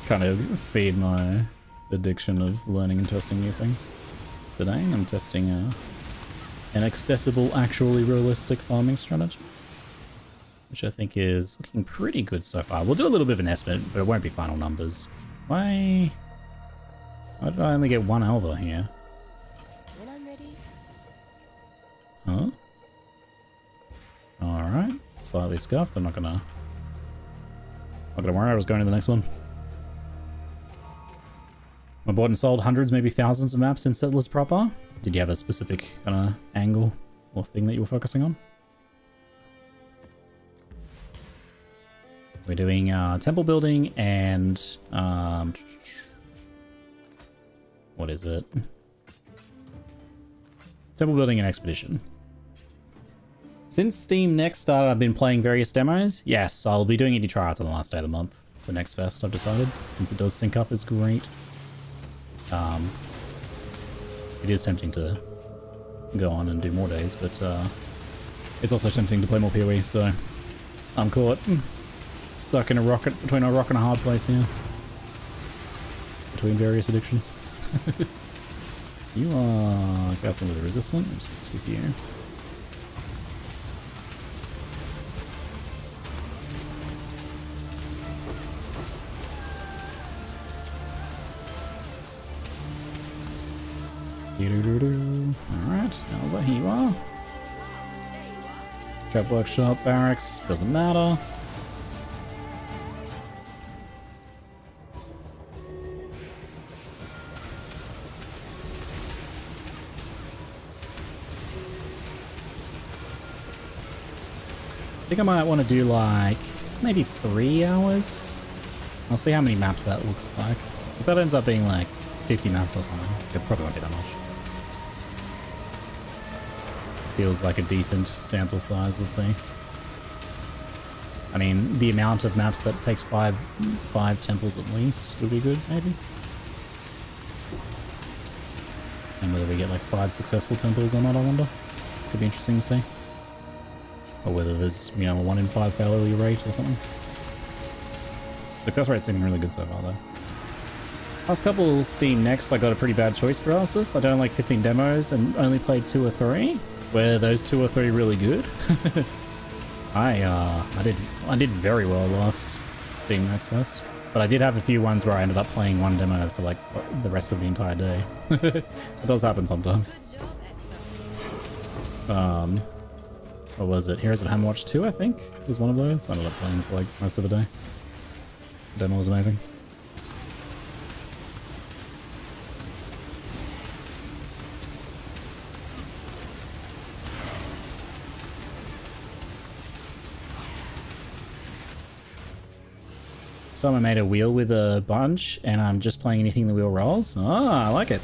kind of feed my addiction of learning and testing new things. Today I'm testing an accessible, actually realistic farming strategy, which I think is looking pretty good so far. We'll do a little bit of an estimate, but it won't be final numbers. Why did I only get one Alva here? When I'm ready. Huh? Alright. Slightly scuffed. I'm not gonna worry, I was going to the next one. I bought and sold hundreds, maybe thousands of maps in Settlers proper. Did you have a specific kind of angle or thing that you were focusing on? We're doing temple building and what is it? Temple building and expedition. Since Steam Next started, I've been playing various demos. Yes, I'll be doing indie tryouts on the last day of the month for Next Fest, I've decided, since it does sync up is great. It is tempting to go on and do more days, but it's also tempting to play more PoE, so I'm caught stuck in between a rock and a hard place here. Between various addictions. You are casting with a resistant. I'm just gonna skip you. Alright, Alva, here you are. Trap workshop, barracks, doesn't matter. I think I might want to do like maybe 3 hours. I'll see how many maps that looks like. If that ends up being like 50 maps or something. It probably won't be that much. Feels like a decent sample size, we'll see. I mean, the amount of maps that takes five temples at least would be good, maybe. And whether we get like 5 successful temples or not, I wonder. Could be interesting to see. Or whether there's, you know, a 1 in 5 failure rate or something. Success rate's seeming really good so far, though. Last couple Steam Next, I got a pretty bad choice paralysis. I done like 15 demos and only played 2 or 3. Were those 2 or 3 really good? I did very well last Steam Next Fest. But I did have a few ones where I ended up playing 1 demo for like the rest of the entire day. It does happen sometimes. Good job, Exile. What was it? Heroes of Hammerwatch 2, I think, was one of those. I ended up playing for like most of the day. The demo was amazing. Someone made a wheel with a bunch, and I'm just playing anything the wheel rolls. Ah, I like it.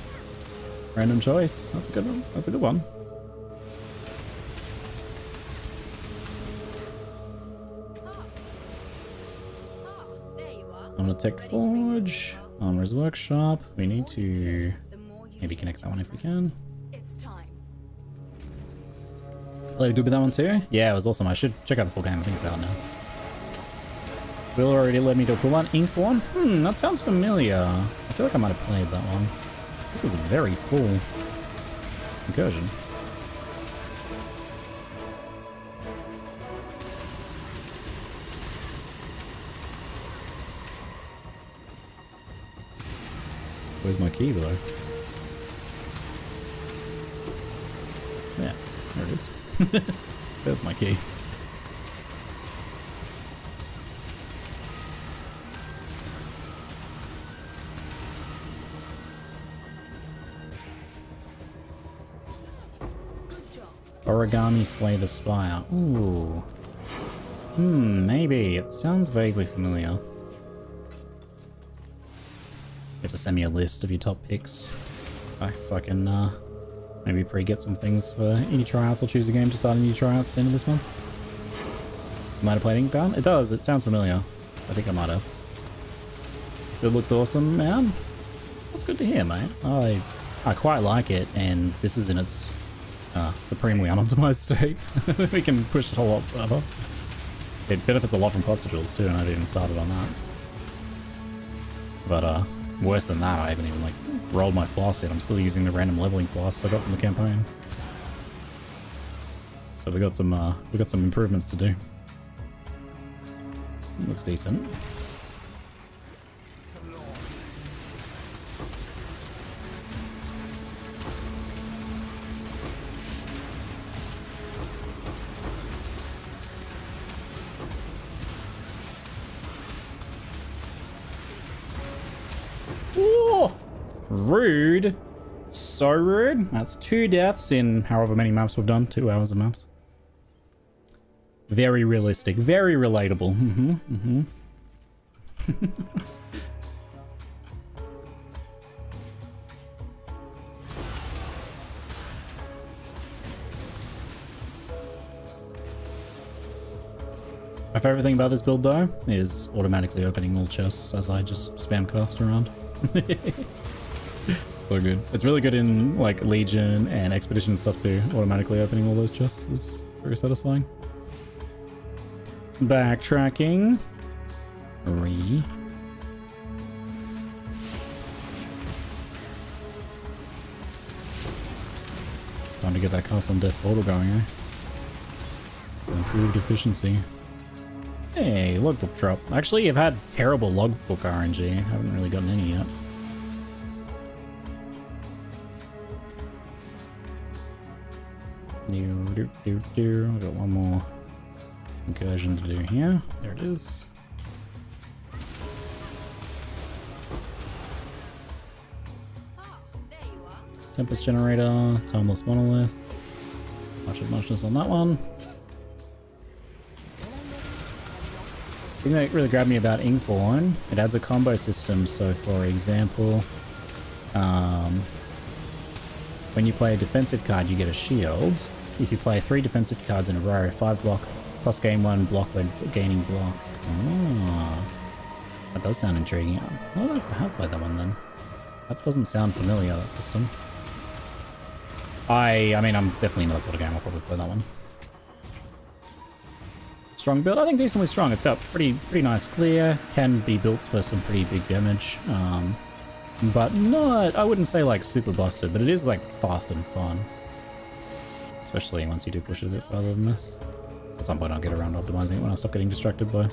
Random choice. That's a good one. That's a good one. There you are. I'm gonna Tech Forge. Armorer's Workshop. We need to maybe connect that one if we can. It's time. Played good with that one too? Yeah, it was awesome. I should check out the full game. I think it's out now. Will already led me to a cool one. Inkborn? That sounds familiar. I feel like I might have played that one. This is a very full incursion. Where's my key though? Yeah, there it is. There's my key. Origami Slay the Spire. Ooh. Maybe. It sounds vaguely familiar. You have to send me a list of your top picks. So I can maybe pre-get some things for any tryouts. I'll choose a game to start any tryouts at the end of this month. Might have played Inkbound? It does. It sounds familiar. I think I might have. It looks awesome, man. That's good to hear, mate. I quite like it, and this is in its supremely unoptimized state. We can push it a lot further. It benefits a lot from cluster jewels too, and I haven't even started on that. But worse than that, I haven't even like rolled my floss yet. I'm still using the random leveling floss I got from the campaign. So we got some improvements to do. Looks decent. Rude. So rude. That's 2 deaths in however many maps we've done. 2 hours of maps. Very realistic. Very relatable. My favorite thing about this build though is automatically opening all chests as I just spam cast around. So good. It's really good in like Legion and Expedition and stuff too. Automatically opening all those chests is very satisfying. Backtracking. Time to get that cast on death portal going, eh? Improved efficiency. Hey, logbook drop. Actually, I've had terrible logbook RNG. I haven't really gotten any yet. I got one more incursion to do here. There it is. There you are. Tempest generator, timeless monolith. Muchness on that one. The thing that really grabbed me about Inkborn, it adds a combo system. So for example, When you play a defensive card, you get a shield. If you play 3 defensive cards in a row, 5 block, plus gain 1 block when gaining block. Oh, that does sound intriguing. I don't know if I have played that one then. That doesn't sound familiar, that system. I mean, I'm definitely not that sort of game. I'll probably play that one. Strong build? I think decently strong. It's got pretty nice clear. Can be built for some pretty big damage. But not, I wouldn't say like super busted, but it is like fast and fun. Especially once you do push a bit further than this. At some point I'll get around to optimizing it when I stop getting distracted by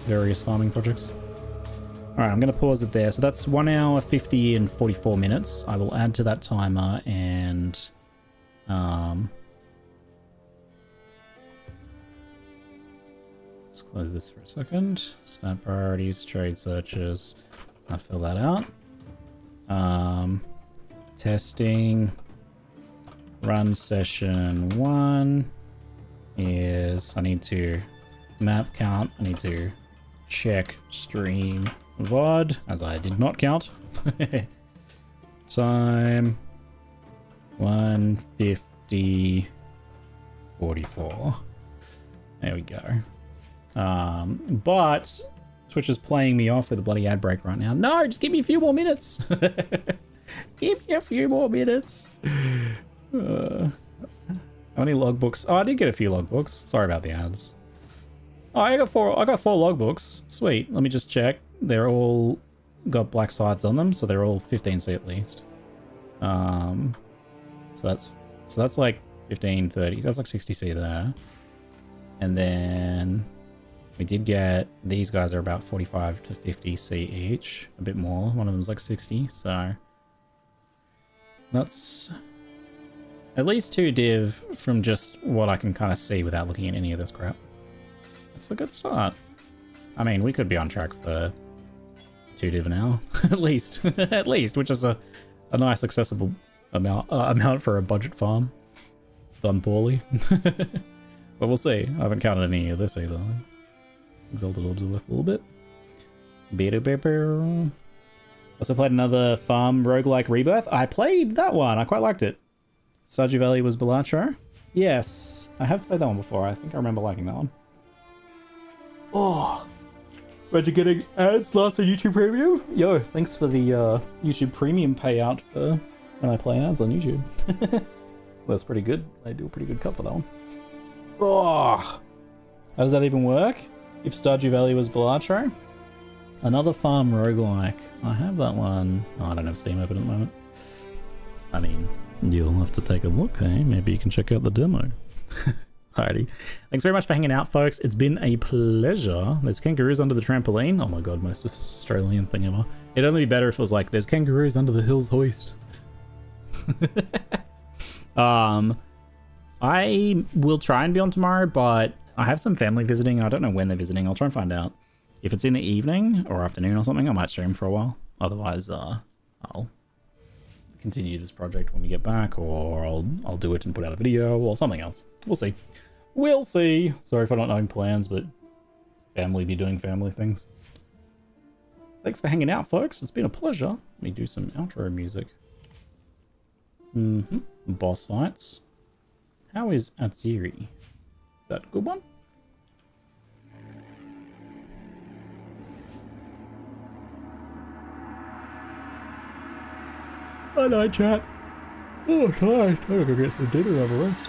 various farming projects. Alright, I'm going to pause it there. So that's 1 hour, 50 and 44 minutes. I will add to that timer and... let's close this for a second. Snap priorities, trade searches. I'll fill that out. Testing. Run session 1 is I need to map count. I need to check stream VOD, as I did not count. Time 1:50 44. There we go. But Twitch is playing me off with a bloody ad break right now. No, just give me a few more minutes. Give me a few more minutes. How many logbooks? Oh, I did get a few logbooks. Sorry about the ads. Oh, I got 4 logbooks. Sweet. Let me just check. They're all got black sides on them, so they're all 15C at least. So that's like 15, 30. That's like 60C there. And then we did get, these guys are about 45 to 50C each. A bit more. One of them's like 60, so that's at least 2 div from just what I can kind of see without looking at any of this crap. That's a good start. I mean, we could be on track for 2 div an hour, at least, which is a nice accessible amount for a budget farm. Done poorly. But we'll see. I haven't counted any of this either. Exalted Orbs are worth a little bit. Also played another farm roguelike Rebirth. I played that one. I quite liked it. Stardew Valley was Balatro. Yes, I have played that one before. I think I remember liking that one. Oh, imagine getting ads last on YouTube Premium. Yo, thanks for the YouTube Premium payout for when I play ads on YouTube. That's pretty good. They do a pretty good cut for that one. Oh, how does that even work? If Stardew Valley was Balatro? Another farm roguelike. I have that one. Oh, I don't have Steam open at the moment. I mean, you'll have to take a look, eh? Maybe you can check out the demo. Alrighty. Thanks very much for hanging out, folks. It's been a pleasure. There's kangaroos under the trampoline. Oh my god, most Australian thing ever. It'd only be better if it was like, there's kangaroos under the hills hoist. I will try and be on tomorrow, but I have some family visiting. I don't know when they're visiting. I'll try and find out. If it's in the evening or afternoon or something, I might stream for a while. Otherwise, I'll continue this project when we get back, or I'll do it and put out a video or something else. We'll see. We'll see. Sorry for not knowing plans, but family be doing family things. Thanks for hanging out, folks. It's been a pleasure. Let me do some outro music. Boss fights. How is Atziri? Is that a good one? Bye night, chat. Oh, tired. I'm gonna go get some dinner, have a rest.